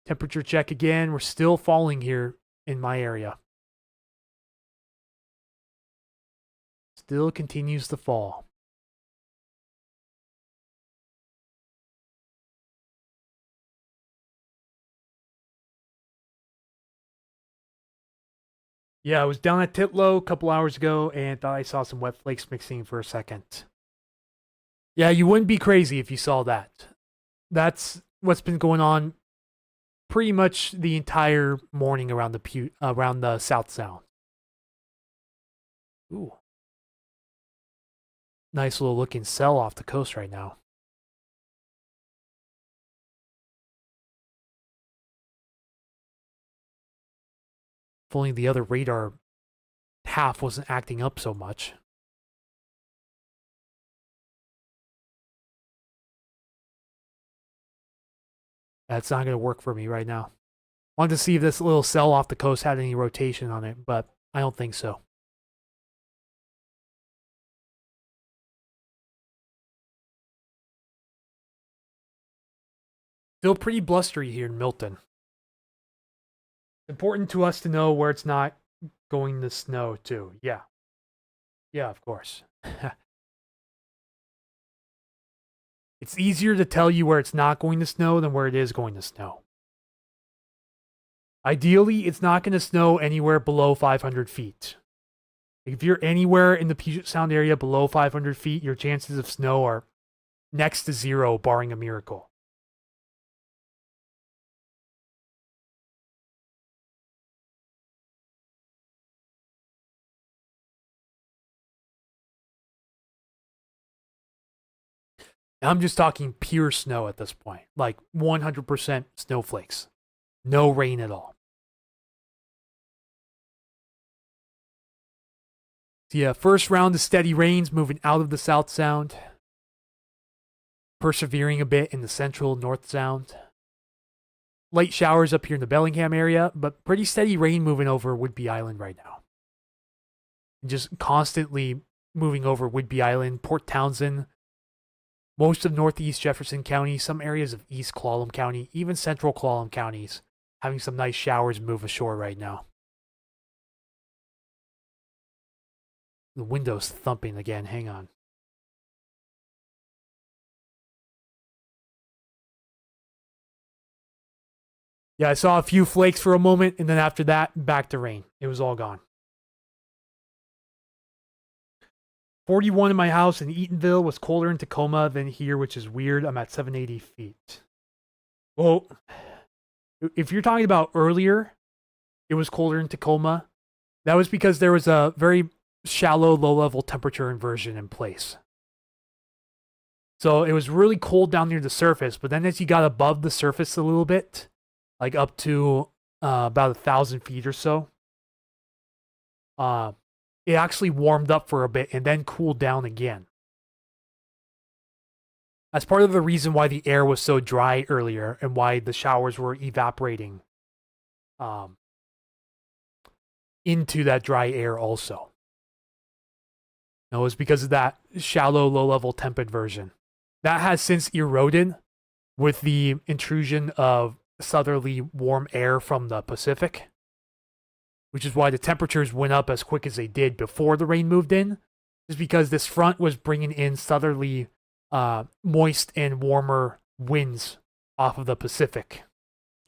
Temperature check again. We're still falling here in my area. Still continues to fall. Yeah, I was down at Titlow a couple hours ago and thought I saw some wet flakes mixing for a second. Yeah, you wouldn't be crazy if you saw that. That's what's been going on pretty much the entire morning around the South Sound. Ooh. Nice little looking cell off the coast right now. If only the other radar half wasn't acting up so much. That's not going to work for me right now. Wanted to see if this little cell off the coast had any rotation on it, but I don't think so. Still pretty blustery here in Milton. Important to us to know where it's not going to snow too. Yeah. Yeah, of course. It's easier to tell you where it's not going to snow than where it is going to snow. Ideally, it's not going to snow anywhere below 500 feet. If you're anywhere in the Puget Sound area below 500 feet, your chances of snow are next to zero, barring a miracle. I'm just talking pure snow at this point, like 100% snowflakes. No rain at all. So yeah, first round of steady rains moving out of the South Sound, persevering a bit in the Central North Sound. Light showers up here in the Bellingham area, but pretty steady rain moving over Whidbey Island right now. Just constantly moving over Whidbey Island, Port Townsend, most of northeast Jefferson County, some areas of East Clallam County, even central Clallam counties, having some nice showers move ashore right now. The window's thumping again. Hang on. Yeah, I saw a few flakes for a moment, and then after that, back to rain. It was all gone. 41 in my house in Eatonville was colder in Tacoma than here, which is weird. I'm at 780 feet. Well, if you're talking about earlier, it was colder in Tacoma. That was because there was a very shallow, low-level temperature inversion in place. So it was really cold down near the surface, but then as you got above the surface a little bit, like up to about 1,000 feet or so, it actually warmed up for a bit and then cooled down again. That's part of the reason why the air was so dry earlier and why the showers were evaporating into that dry air also. No, it was because of that shallow, low-level temp inversion. That has since eroded with the intrusion of southerly warm air from the Pacific, which is why the temperatures went up as quick as they did before the rain moved in, is because this front was bringing in southerly moist and warmer winds off of the Pacific.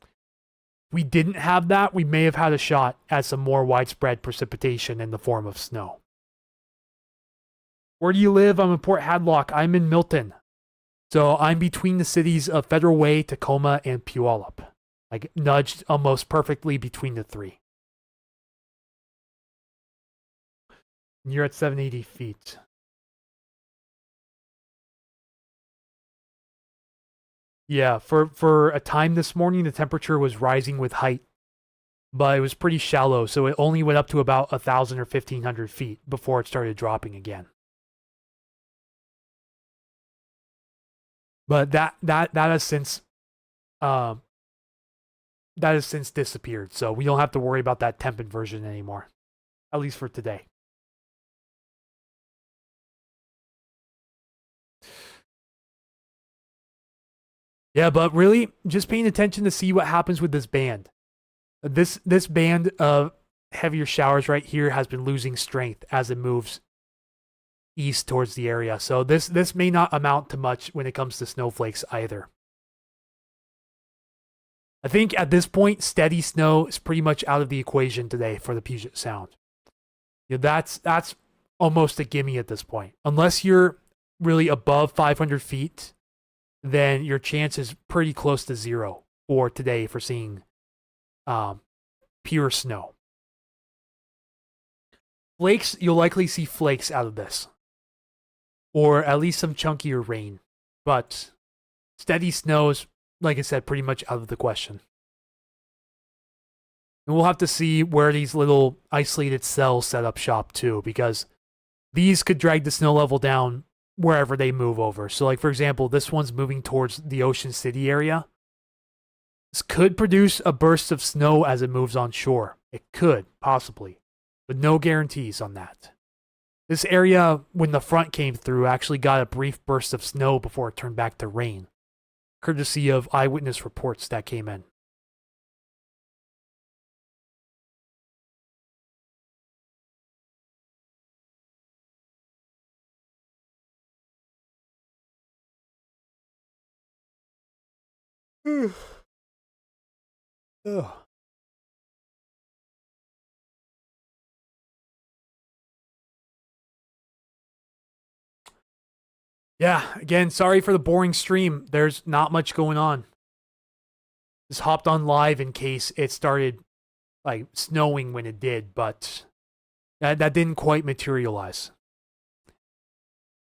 If we didn't have that, we may have had a shot at some more widespread precipitation in the form of snow. Where do you live? I'm in Port Hadlock. I'm in Milton. So I'm between the cities of Federal Way, Tacoma, and Puyallup. Like nudged almost perfectly between the three. And you're at 780 feet. Yeah, for a time this morning, the temperature was rising with height, but it was pretty shallow, so it only went up to about 1,000 or 1,500 feet before it started dropping again. But that has since uh, that has since disappeared, so we don't have to worry about that temp inversion anymore, at least for today. Yeah, but really, just paying attention to see what happens with this band. This band of heavier showers right here has been losing strength as it moves east towards the area. So this may not amount to much when it comes to snowflakes either. I think at this point, steady snow is pretty much out of the equation today for the Puget Sound. You know, that's almost a gimme at this point. Unless you're really above 500 feet, then your chance is pretty close to zero for today for seeing pure snow. Flakes, you'll likely see flakes out of this, or at least some chunkier rain. But steady snow is, like I said, pretty much out of the question. And we'll have to see where these little isolated cells set up shop too, because these could drag the snow level down wherever they move over. So, like, for example, this one's moving towards the Ocean City area. This could produce a burst of snow as it moves on shore. It could, possibly, but no guarantees on that. This area, when the front came through, actually got a brief burst of snow before it turned back to rain, courtesy of eyewitness reports that came in. Ugh. Yeah, again, sorry for the boring stream. There's not much going on. Just hopped on live in case it started like snowing when it did, but that didn't quite materialize.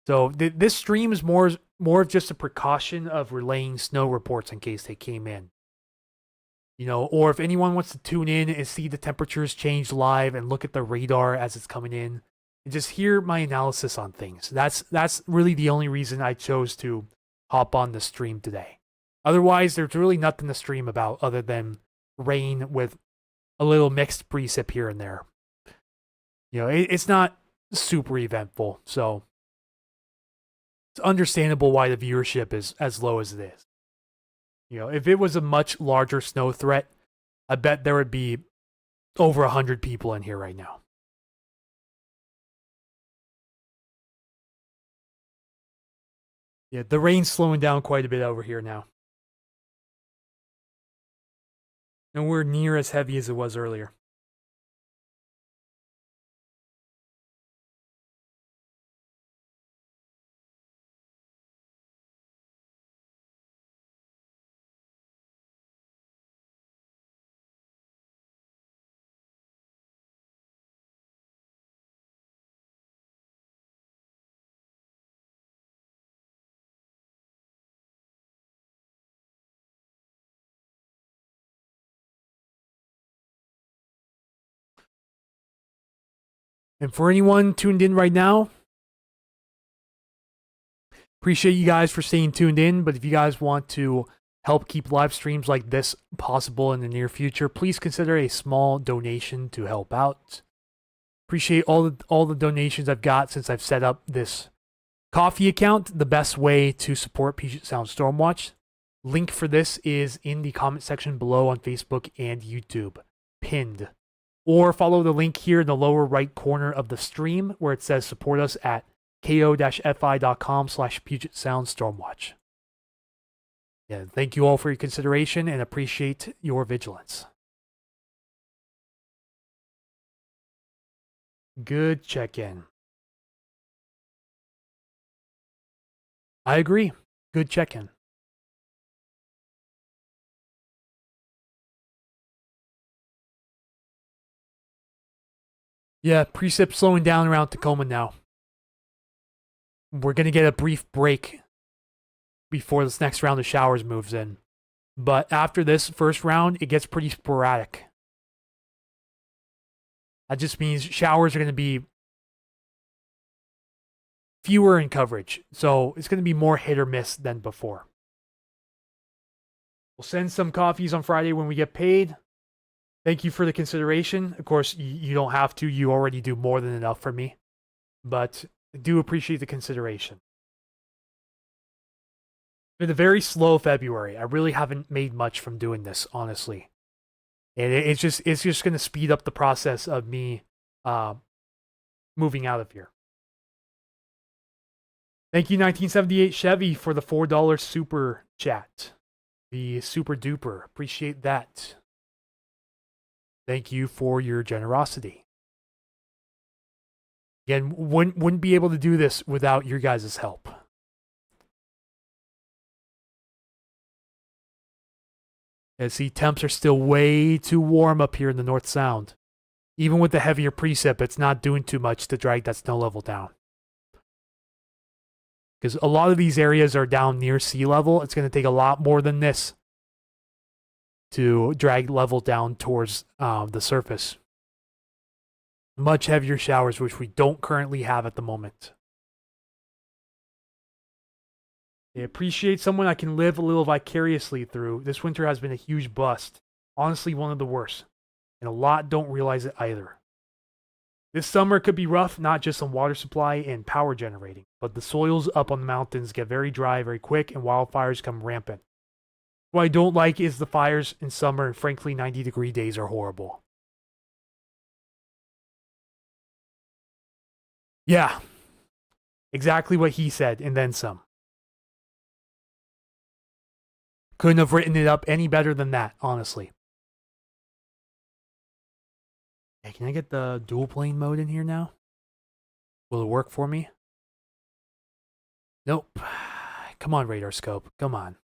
So this stream is more of just a precaution of relaying snow reports in case they came in. You know, or if anyone wants to tune in and see the temperatures change live and look at the radar as it's coming in and just hear my analysis on things. That's really the only reason I chose to hop on the stream today. Otherwise, there's really nothing to stream about other than rain with a little mixed precip here and there. You know, it's not super eventful, so it's understandable why the viewership is as low as it is. You know, if it was a much larger snow threat, I bet there would be over 100 people in here right now. Yeah, the rain's slowing down quite a bit over here now. And we're near as heavy as it was earlier. And for anyone tuned in right now, appreciate you guys for staying tuned in. But if you guys want to help keep live streams like this possible in the near future, please consider a small donation to help out. Appreciate all the donations I've got since I've set up this Coffee account. The best way to support Puget Sound Stormwatch. Link for this is in the comment section below on Facebook and YouTube, pinned. Or follow the link here in the lower right corner of the stream where it says support us at ko-fi.com/Puget Sound Stormwatch. Yeah, thank you all for your consideration and appreciate your vigilance. Good check-in. I agree. Good check-in. Yeah, precip slowing down around Tacoma now. We're going to get a brief break before this next round of showers moves in. But after this first round, it gets pretty sporadic. That just means showers are going to be fewer in coverage. So it's going to be more hit or miss than before. We'll send some coffees on Friday when we get paid. Thank you for the consideration. Of course, you don't have to. You already do more than enough for me. But I do appreciate the consideration. It's been a very slow February. I really haven't made much from doing this, honestly. And it's just going to speed up the process of me moving out of here. Thank you, 1978 Chevy, for the $4 super chat. The super duper. Appreciate that. Thank you for your generosity. Again, wouldn't be able to do this without your guys' help. As see, temps are still way too warm up here in the North Sound. Even with the heavier precip, it's not doing too much to drag that snow level down. Because a lot of these areas are down near sea level. It's going to take a lot more than this to drag level down towards the surface. Much heavier showers, which we don't currently have at the moment. I appreciate someone I can live a little vicariously through. This winter has been a huge bust. Honestly, one of the worst. And a lot don't realize it either. This summer could be rough, not just on water supply and power generating, but the soils up on the mountains get very dry very quick and wildfires come rampant. What I don't like is the fires in summer, and frankly 90-degree days are horrible. Yeah, exactly what he said, and then some. Couldn't have written it up any better than that, honestly. Hey, can I get the dual plane mode in here now? Will it work for me? Nope. Come on, radar scope. Come on.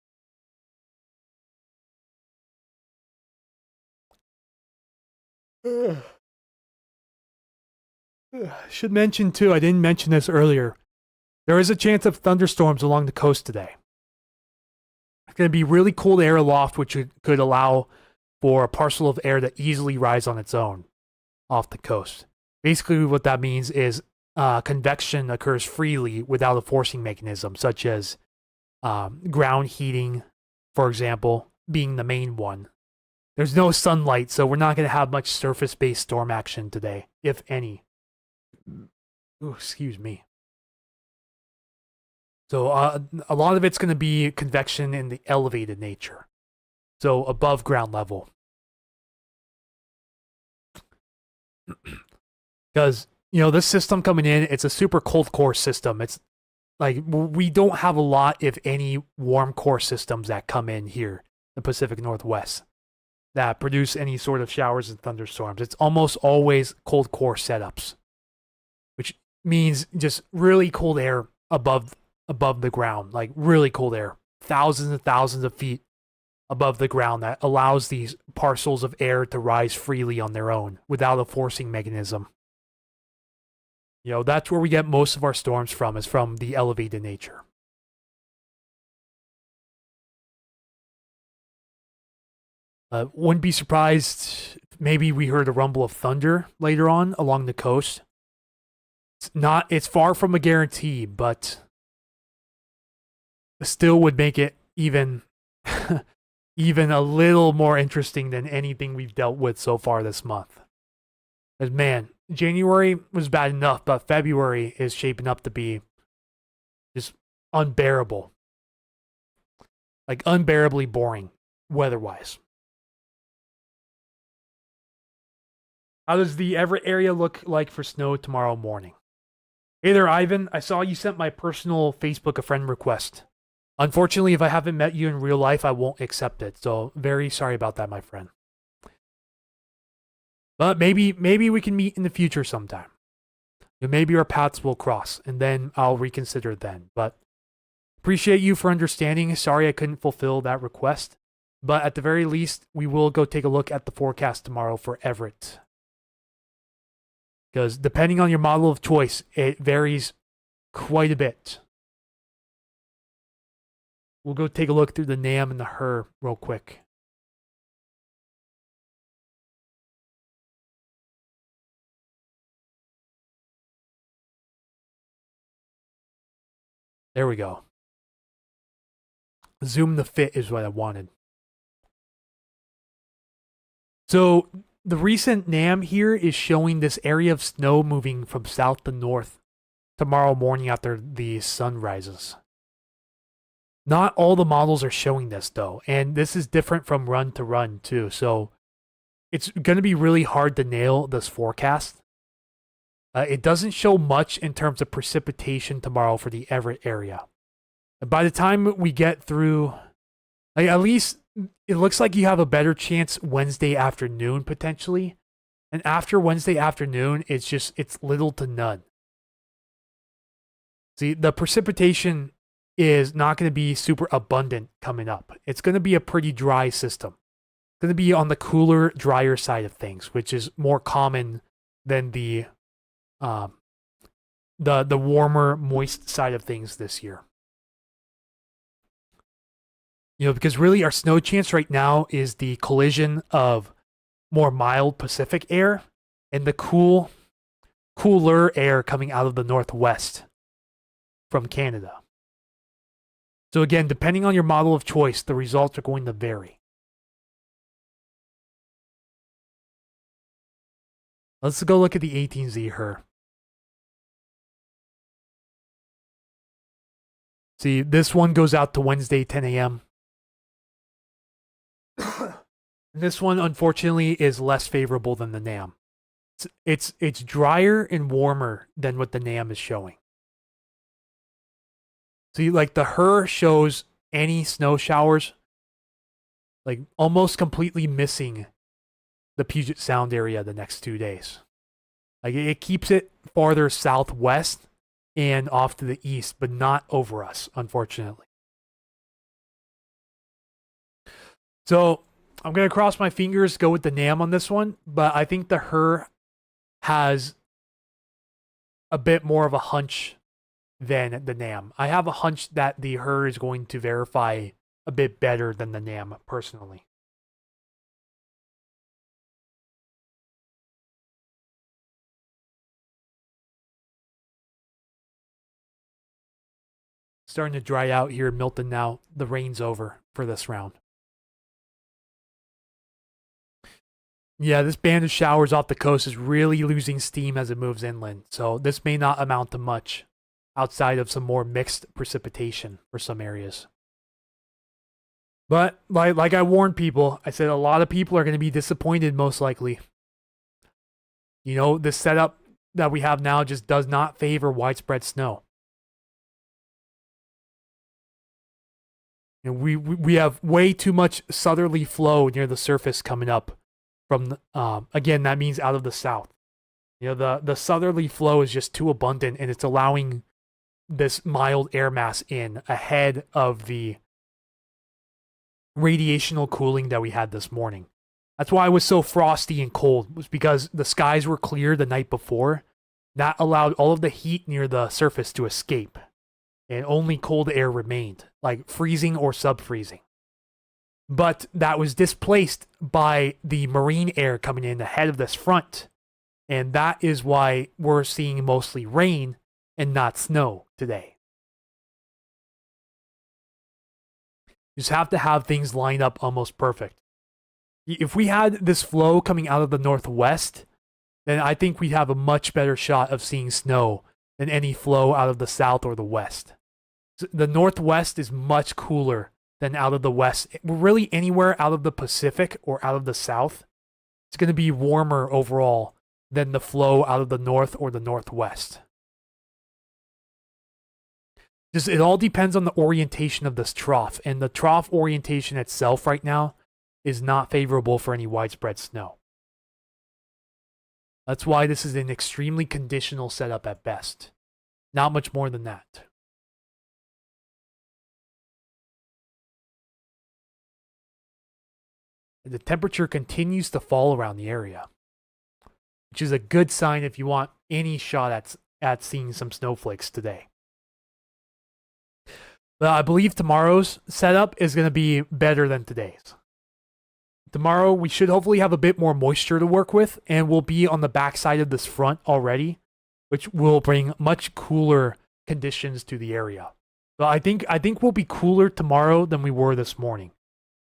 Should mention too, I didn't mention this earlier. There is a chance of thunderstorms along the coast today. It's going to be really cold air aloft, which could allow for a parcel of air to easily rise on its own off the coast. Basically, what that means is convection occurs freely without a forcing mechanism, such as ground heating, for example, being the main one. There's no sunlight, so we're not going to have much surface-based storm action today, if any. Ooh, excuse me. So a lot of it's going to be convection in the elevated nature. So above ground level. Because, you know, this system coming in, it's a super cold core system. It's like we don't have a lot, if any, warm core systems that come in here in the Pacific Northwest that produce any sort of showers and thunderstorms. It's almost always cold core setups, which means just really cold air above the ground, like really cold air, thousands and thousands of feet above the ground, that allows these parcels of air to rise freely on their own without a forcing mechanism. You know, that's where we get most of our storms from, is from the elevated nature. Wouldn't be surprised if maybe we heard a rumble of thunder later on along the coast. It's far from a guarantee, but still would make it even even a little more interesting than anything we've dealt with so far this month. Because man, January was bad enough, but February is shaping up to be just unbearable. Like unbearably boring weather-wise. How does the Everett area look like for snow tomorrow morning? Hey there, Ivan. I saw you sent my personal Facebook a friend request. Unfortunately, if I haven't met you in real life, I won't accept it. So very sorry about that, my friend. But maybe we can meet in the future sometime. Maybe our paths will cross, and then I'll reconsider then. But appreciate you for understanding. Sorry I couldn't fulfill that request. But at the very least, we will go take a look at the forecast tomorrow for Everett. Because depending on your model of choice, it varies quite a bit. we'll go take a look through the NAM and the HER real quick. There we go. Zoom the fit is what I wanted. So the recent NAM here is showing this area of snow moving from south to north tomorrow morning after the sun rises. Not all the models are showing this though, and this is different from run to run too. So it's going to be really hard to nail this forecast. It doesn't show much in terms of precipitation tomorrow for the Everett area. By the time we get through, like, at least it looks like you have a better chance Wednesday afternoon potentially. And after Wednesday afternoon, it's little to none. See, the precipitation is not going to be super abundant coming up. It's going to be a pretty dry system. It's going to be on the cooler, drier side of things, which is more common than the warmer, moist side of things this year. Because really our snow chance right now is the collision of more mild Pacific air and the cooler air coming out of the northwest from Canada. So again, depending on your model of choice, the results are going to vary. Let's go look at the 18Z HER. See, this one goes out to Wednesday, 10 a.m. This one, unfortunately, is less favorable than the NAM. It's drier and warmer than what the NAM is showing. See, like the HER shows any snow showers, like almost completely missing the Puget Sound area the next 2 days. Like it keeps it farther southwest and off to the east, but not over us, unfortunately. So I'm going to cross my fingers, go with the NAM on this one, but I think the HER has a bit more of a hunch than the NAM. I have a hunch that the HER is going to verify a bit better than the NAM, personally. Starting to dry out here in Milton now. The rain's over for this round. Yeah, this band of showers off the coast is really losing steam as it moves inland, so this may not amount to much outside of some more mixed precipitation for some areas. But like I warned people, I said a lot of people are going to be disappointed most likely. The setup that we have now just does not favor widespread snow. We have way too much southerly flow near the surface coming up from, again, that means out of the south. The southerly flow is just too abundant, and it's allowing this mild air mass in ahead of the radiational cooling that we had this morning. That's why it was so frosty and cold, was because the skies were clear the night before. That allowed all of the heat near the surface to escape, and only cold air remained, like freezing or sub-freezing. But that was displaced by the marine air coming in ahead of this front. And that is why we're seeing mostly rain and not snow today. You just have to have things lined up almost perfect. If we had this flow coming out of the northwest, then I think we'd have a much better shot of seeing snow than any flow out of the south or the west. The northwest is much cooler than out of the west. Really anywhere out of the Pacific or out of the south, it's going to be warmer overall than the flow out of the north or the northwest. It all depends on the orientation of this trough, and the trough orientation itself right now is not favorable for any widespread snow. That's why this is an extremely conditional setup at best. Not much more than that. The temperature continues to fall around the area, which is a good sign if you want any shot at seeing some snowflakes today. But I believe tomorrow's setup is going to be better than today's. Tomorrow, we should hopefully have a bit more moisture to work with, and we'll be on the backside of this front already, which will bring much cooler conditions to the area. So I think we'll be cooler tomorrow than we were this morning.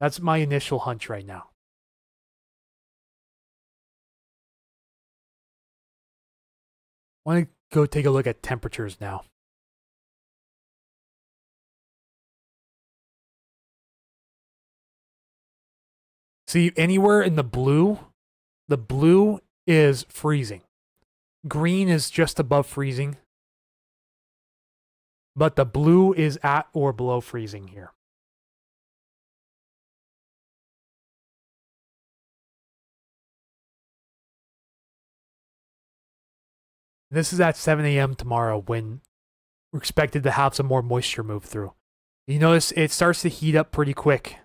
That's my initial hunch right now. I want to go take a look at temperatures now. See, anywhere in the blue is freezing. Green is just above freezing. But the blue is at or below freezing here. This is at 7 a.m. tomorrow when we're expected to have some more moisture move through. You notice it starts to heat up pretty quick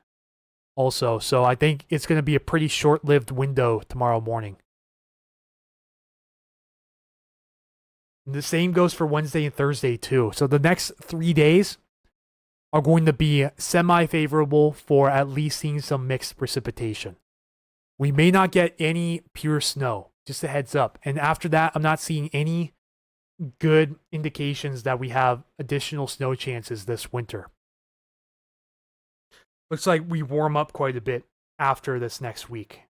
also, so I think it's going to be a pretty short-lived window tomorrow morning. And the same goes for Wednesday and Thursday too. So the next 3 days are going to be semi-favorable for at least seeing some mixed precipitation. We may not get any pure snow, just a heads up. And after that, I'm not seeing any good indications that we have additional snow chances this winter. Looks like we warm up quite a bit after this next week.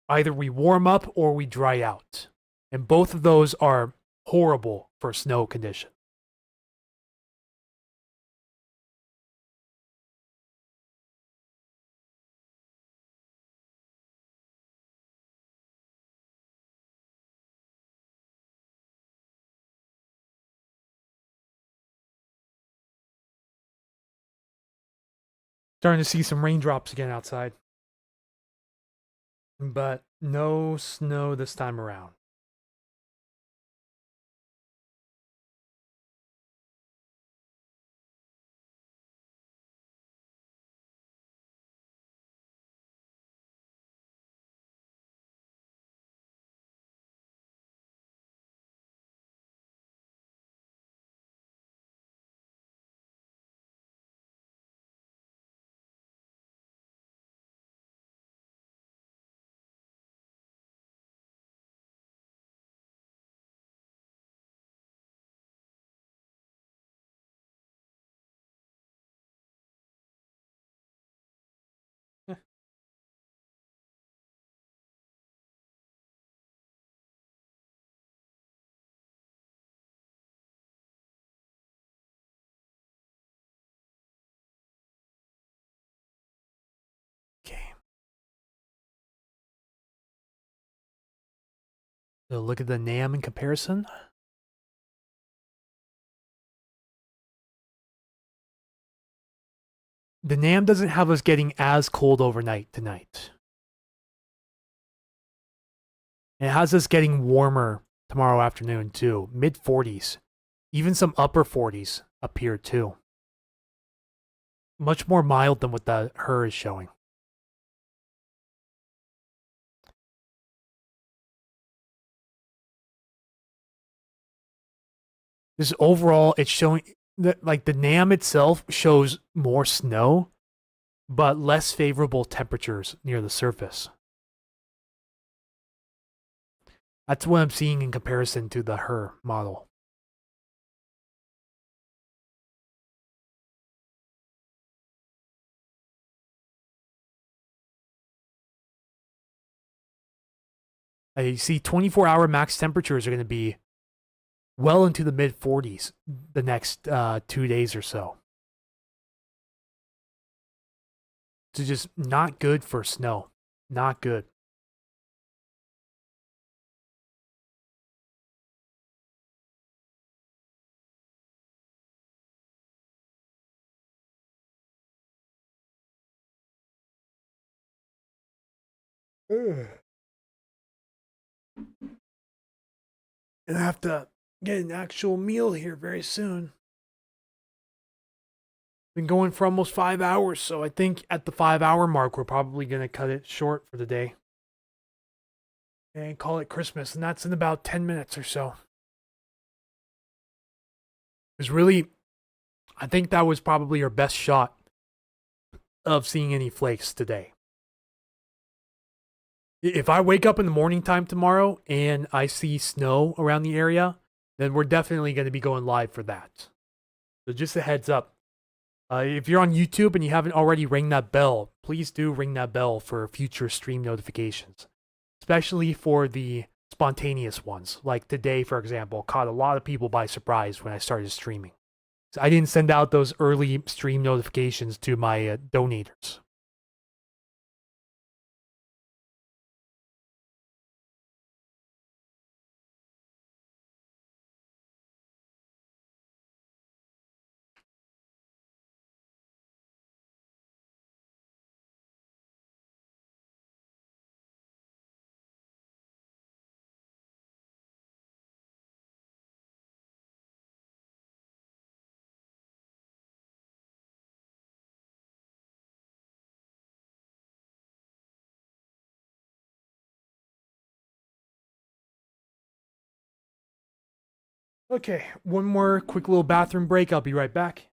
Either we warm up or we dry out. And both of those are horrible for snow condition. Starting to see some raindrops again outside. But no snow this time around. Okay. So look at the NAM in comparison. The NAM doesn't have us getting as cold overnight tonight. And it has us getting warmer tomorrow afternoon too. Mid 40s. Even some upper 40s up here too. Much more mild than what the HER is showing. This overall, it's showing that like the NAM itself shows more snow, but less favorable temperatures near the surface. That's what I'm seeing in comparison to the HER model. I see 24-hour max temperatures are going to be well into the mid 40s the next 2 days or so. So just not good for snow. Not good. Ugh. And I have to get an actual meal here very soon. Been going for almost 5 hours, so I think at the 5-hour mark, we're probably going to cut it short for the day. And call it Christmas, and that's in about 10 minutes or so. Because really, I think that was probably our best shot of seeing any flakes today. If I wake up in the morning time tomorrow and I see snow around the area, then we're definitely going to be going live for that. So just a heads up. If you're on YouTube and you haven't already ring that bell, please do ring that bell for future stream notifications, especially for the spontaneous ones. Like today, for example, caught a lot of people by surprise when I started streaming. So I didn't send out those early stream notifications to my donators. Okay, one more quick little bathroom break. I'll be right back.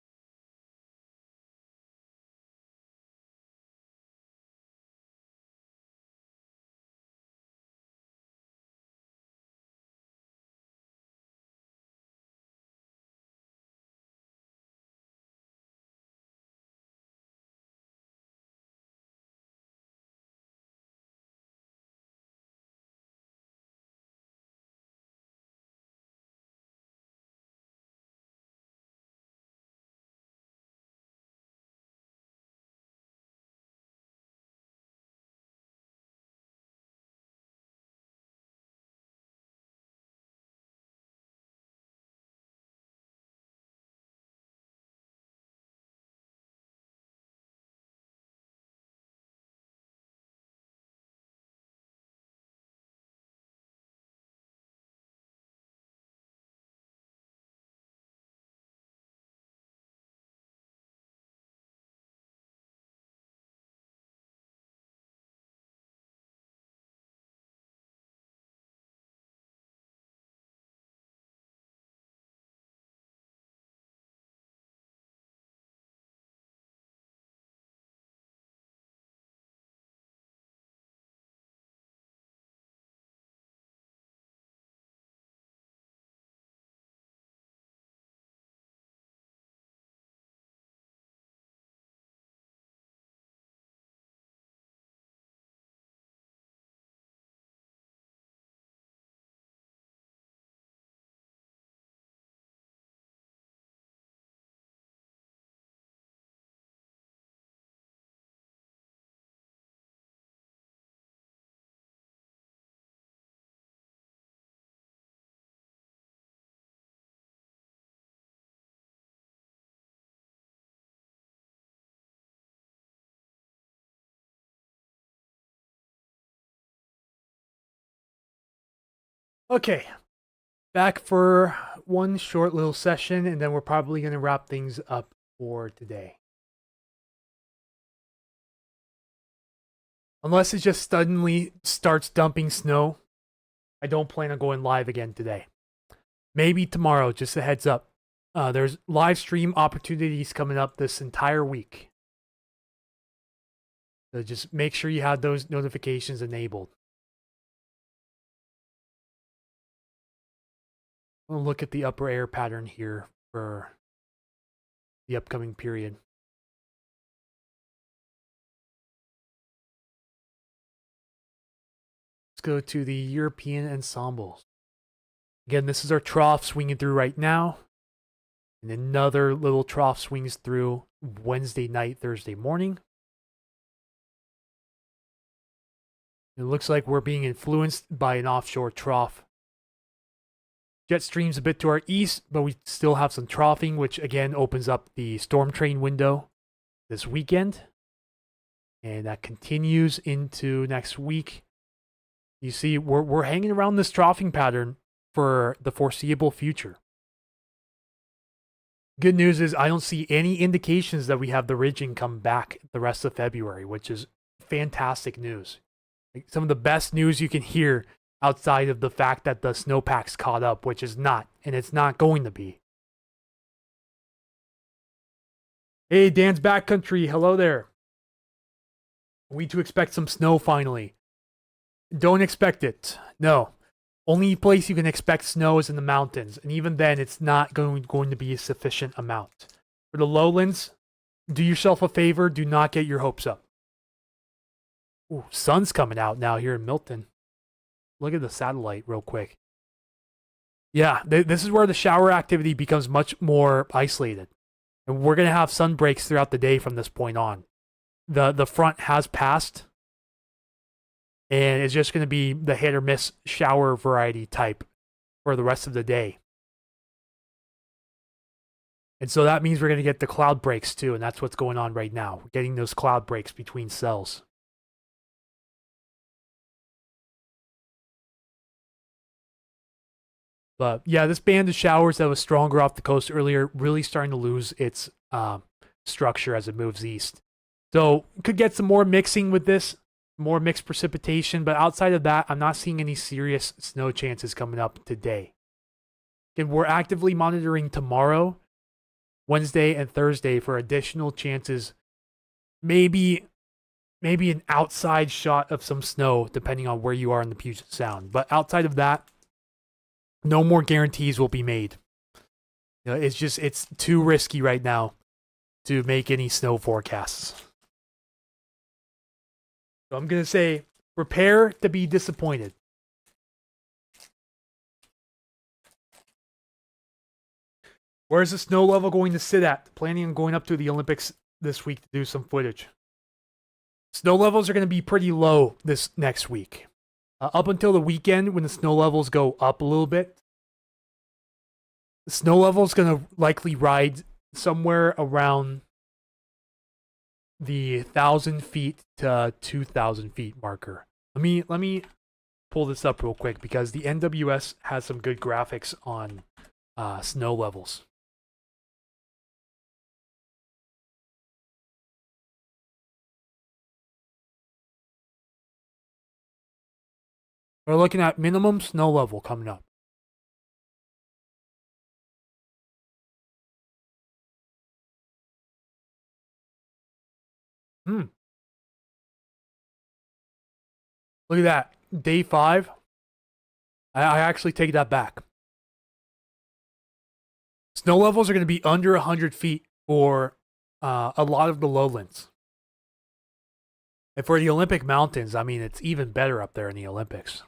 Okay, back for one short little session, and then we're probably going to wrap things up for today. Unless it just suddenly starts dumping snow, I don't plan on going live again today. Maybe tomorrow, just a heads up. There's live stream opportunities coming up this entire week. So just make sure you have those notifications enabled. We'll look at the upper air pattern here for the upcoming period. Let's go to the European ensembles. Again, this is our trough swinging through right now. And another little trough swings through Wednesday night, Thursday morning. It looks like we're being influenced by an offshore trough. Jet streams a bit to our east, but we still have some troughing, which again opens up the storm train window this weekend. And that continues into next week. You see, we're hanging around this troughing pattern for the foreseeable future. Good news is I don't see any indications that we have the ridging come back the rest of February, which is fantastic news. Like some of the best news you can hear outside of the fact that the snowpack's caught up, which is not, and it's not going to be. Hey, Dan's Backcountry. Hello there. We to expect some snow finally. Don't expect it. No. Only place you can expect snow is in the mountains, and even then, it's not going to be a sufficient amount. For the lowlands, do yourself a favor. Do not get your hopes up. Ooh, sun's coming out now here in Milton. Look at the satellite real quick. Yeah, this is where the shower activity becomes much more isolated. And we're going to have sun breaks throughout the day from this point on. The front has passed, and it's just going to be the hit or miss shower variety type for the rest of the day. And so that means we're going to get the cloud breaks too, and that's what's going on right now. We're getting those cloud breaks between cells. But yeah, this band of showers that was stronger off the coast earlier really starting to lose its structure as it moves east. So could get some more mixing with this, more mixed precipitation. But outside of that, I'm not seeing any serious snow chances coming up today. And we're actively monitoring tomorrow, Wednesday, and Thursday for additional chances. Maybe an outside shot of some snow, depending on where you are in the Puget Sound. But outside of that, no more guarantees will be made. You know, it's too risky right now to make any snow forecasts. So I'm going to say, prepare to be disappointed. Where's the snow level going to sit at? Planning on going up to the Olympics this week to do some footage. Snow levels are going to be pretty low this next week. Up until the weekend when the snow levels go up a little bit. The snow level is going to likely ride somewhere around the 1,000 feet to 2,000 feet marker. Let me pull this up real quick because the NWS has some good graphics on snow levels. We're looking at minimum snow level coming up. Look at that. Day 5. I actually take that back. Snow levels are going to be under 100 feet for a lot of the lowlands. And for the Olympic mountains, I mean, it's even better up there in the Olympics.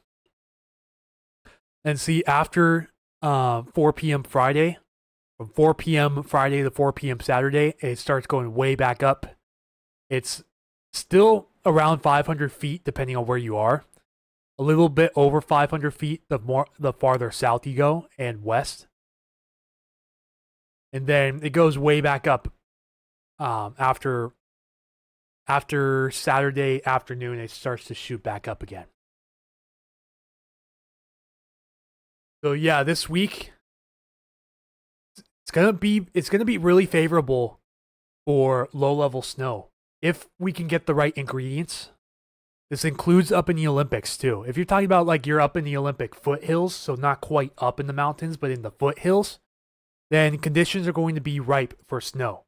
And see, after 4 p.m. Friday, from 4 p.m. Friday to 4 p.m. Saturday, it starts going way back up. It's still around 500 feet, depending on where you are. A little bit over 500 feet, the farther south you go and west. And then it goes way back up after Saturday afternoon. It starts to shoot back up again. So yeah, this week it's gonna be really favorable for low level snow if we can get the right ingredients. This includes up in the Olympics too. If you're talking about like you're up in the Olympic foothills, so not quite up in the mountains, but in the foothills, then conditions are going to be ripe for snow.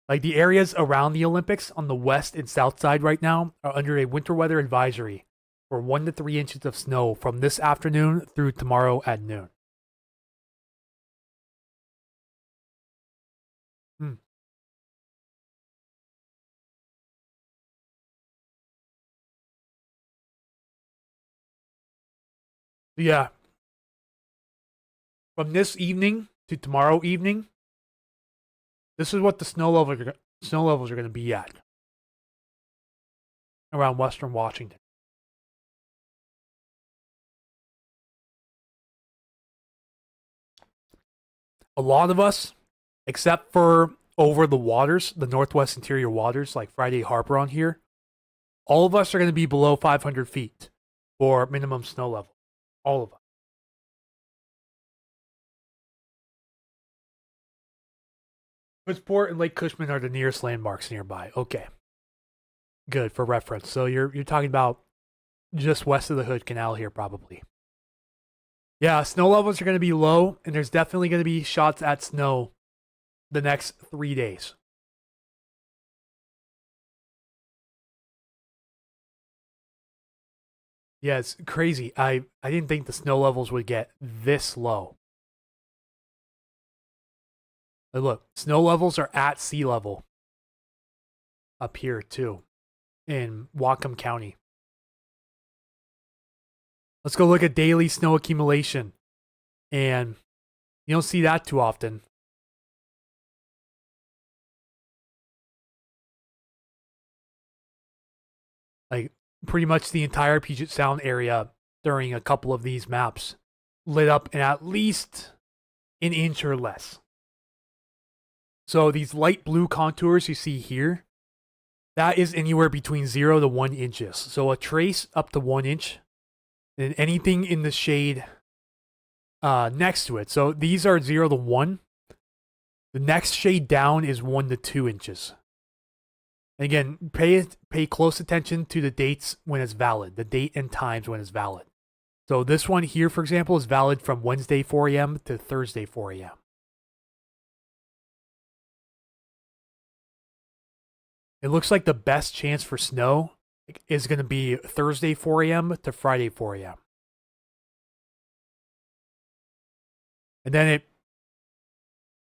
Like the areas around the Olympics on the west and south side right now are under a winter weather advisory for 1 to 3 inches of snow from this afternoon through tomorrow at noon. Yeah. From this evening to tomorrow evening, this is what the snow levels are going to be at around Western Washington. A lot of us, except for over the waters, the Northwest Interior waters, like Friday Harbor on here, all of us are going to be below 500 feet for minimum snow level. All of us. Bridgeport and Lake Cushman are the nearest landmarks nearby. Okay. Good for reference. So you're talking about just west of the Hood Canal here, probably. Yeah, snow levels are going to be low, and there's definitely going to be shots at snow the next 3 days. Yeah, it's crazy. I didn't think the snow levels would get this low. But look, snow levels are at sea level up here too in Whatcom County. Let's go look at daily snow accumulation. And you don't see that too often. Like pretty much the entire Puget Sound area during a couple of these maps lit up in at least an inch or less. So these light blue contours you see here, that is anywhere between 0 to 1 inches. So a trace up to 1 inch, and anything in the shade next to it. So these are 0 to 1. The next shade down is 1 to 2 inches. And again, pay close attention to the dates when it's valid, the date and times when it's valid. So this one here, for example, is valid from Wednesday 4 a.m. to Thursday 4 a.m. It looks like the best chance for snow is going to be Thursday 4 a.m. to Friday 4 a.m. And then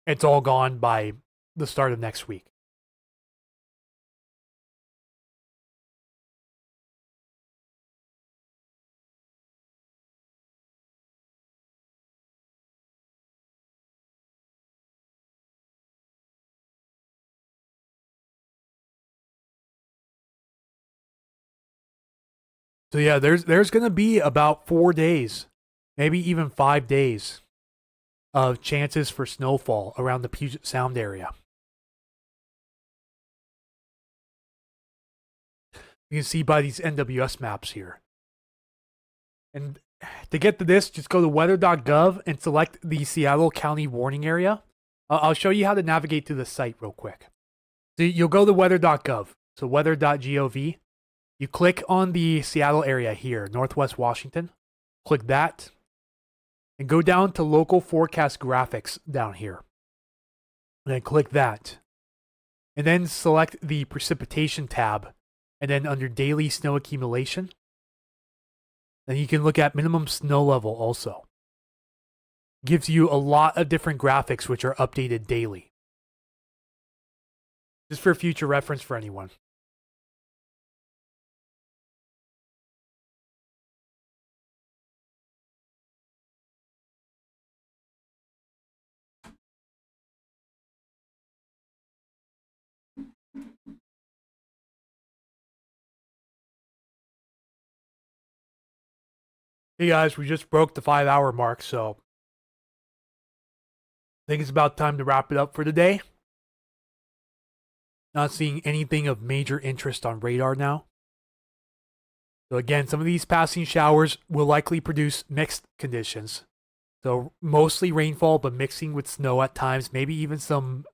it's all gone by the start of next week. So yeah, there's going to be about 4 days, maybe even 5 days of chances for snowfall around the Puget Sound area. You can see by these NWS maps here. And to get to this, just go to weather.gov and select the Seattle County warning area. I'll show you how to navigate to the site real quick. So you'll go to weather.gov, so weather.gov. You click on the Seattle area here, Northwest Washington. Click that. And go down to local forecast graphics down here. And then click that. And then select the precipitation tab. And then under daily snow accumulation. Then you can look at minimum snow level also. Gives you a lot of different graphics which are updated daily. Just for future reference for anyone. Hey guys, we just broke the 5-hour mark, so I think it's about time to wrap it up for today. Not seeing anything of major interest on radar now. So again, some of these passing showers will likely produce mixed conditions. So mostly rainfall, but mixing with snow at times, maybe even some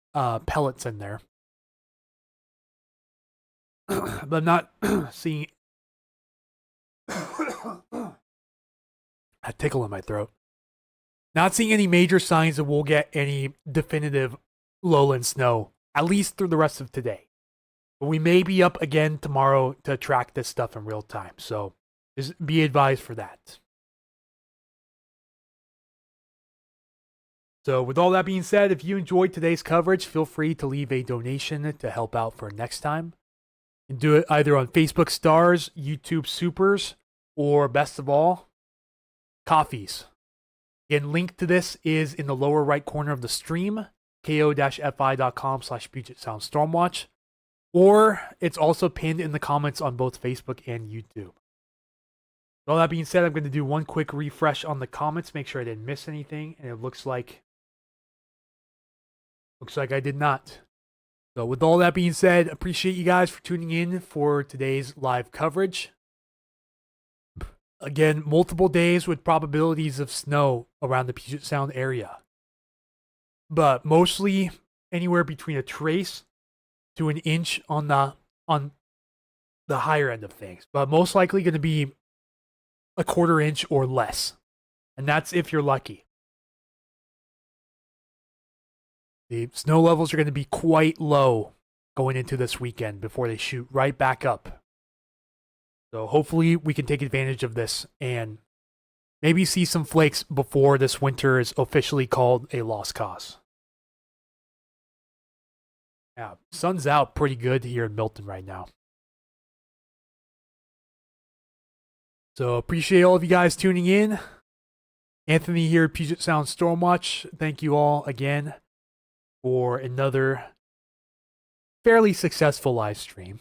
pellets in there. But I'm not seeing a tickle in my throat. Not seeing any major signs that we'll get any definitive lowland snow, at least through the rest of today. But we may be up again tomorrow to track this stuff in real time, so just be advised for that. So with all that being said, if you enjoyed today's coverage, feel free to leave a donation to help out for next time. And do it either on Facebook Stars, YouTube Supers, or best of all, Coffees. Again, link to this is in the lower right corner of the stream, ko-fi.com/Puget Sound Stormwatch, or it's also pinned in the comments on both Facebook and YouTube. With all that being said, I'm going to do one quick refresh on the comments, make sure I didn't miss anything, and it looks like I did not. So with all that being said, appreciate you guys for tuning in for today's live coverage. Again, multiple days with probabilities of snow around the Puget Sound area. But mostly anywhere between a trace to an inch on the higher end of things. But most likely going to be a 1/4 inch or less. And that's if you're lucky. The snow levels are going to be quite low going into this weekend before they shoot right back up. So hopefully we can take advantage of this and maybe see some flakes before this winter is officially called a lost cause. Yeah, sun's out pretty good here in Milton right now. So appreciate all of you guys tuning in. Anthony here at Puget Sound Stormwatch. Thank you all again for another fairly successful live stream.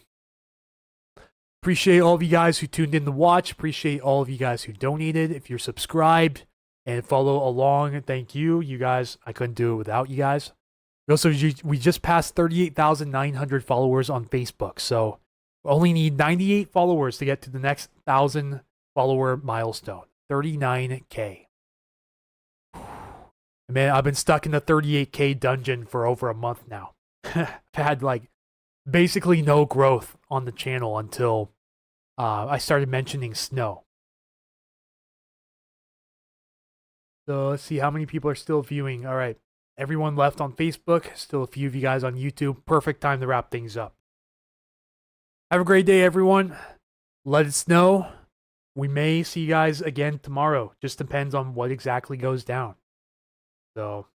Appreciate all of you guys who tuned in to watch. Appreciate all of you guys who donated. If you're subscribed and follow along, thank you. You guys, I couldn't do it without you guys. We just passed 38,900 followers on Facebook. So we only need 98 followers to get to the next 1,000 follower milestone. 39K. Man, I've been stuck in the 38K dungeon for over a month now. I've had like basically no growth on the channel until I started mentioning snow. So let's see how many people are still viewing. All right. Everyone left on Facebook. Still a few of you guys on YouTube. Perfect time to wrap things up. Have a great day, everyone. Let it snow. We may see you guys again tomorrow. Just depends on what exactly goes down. So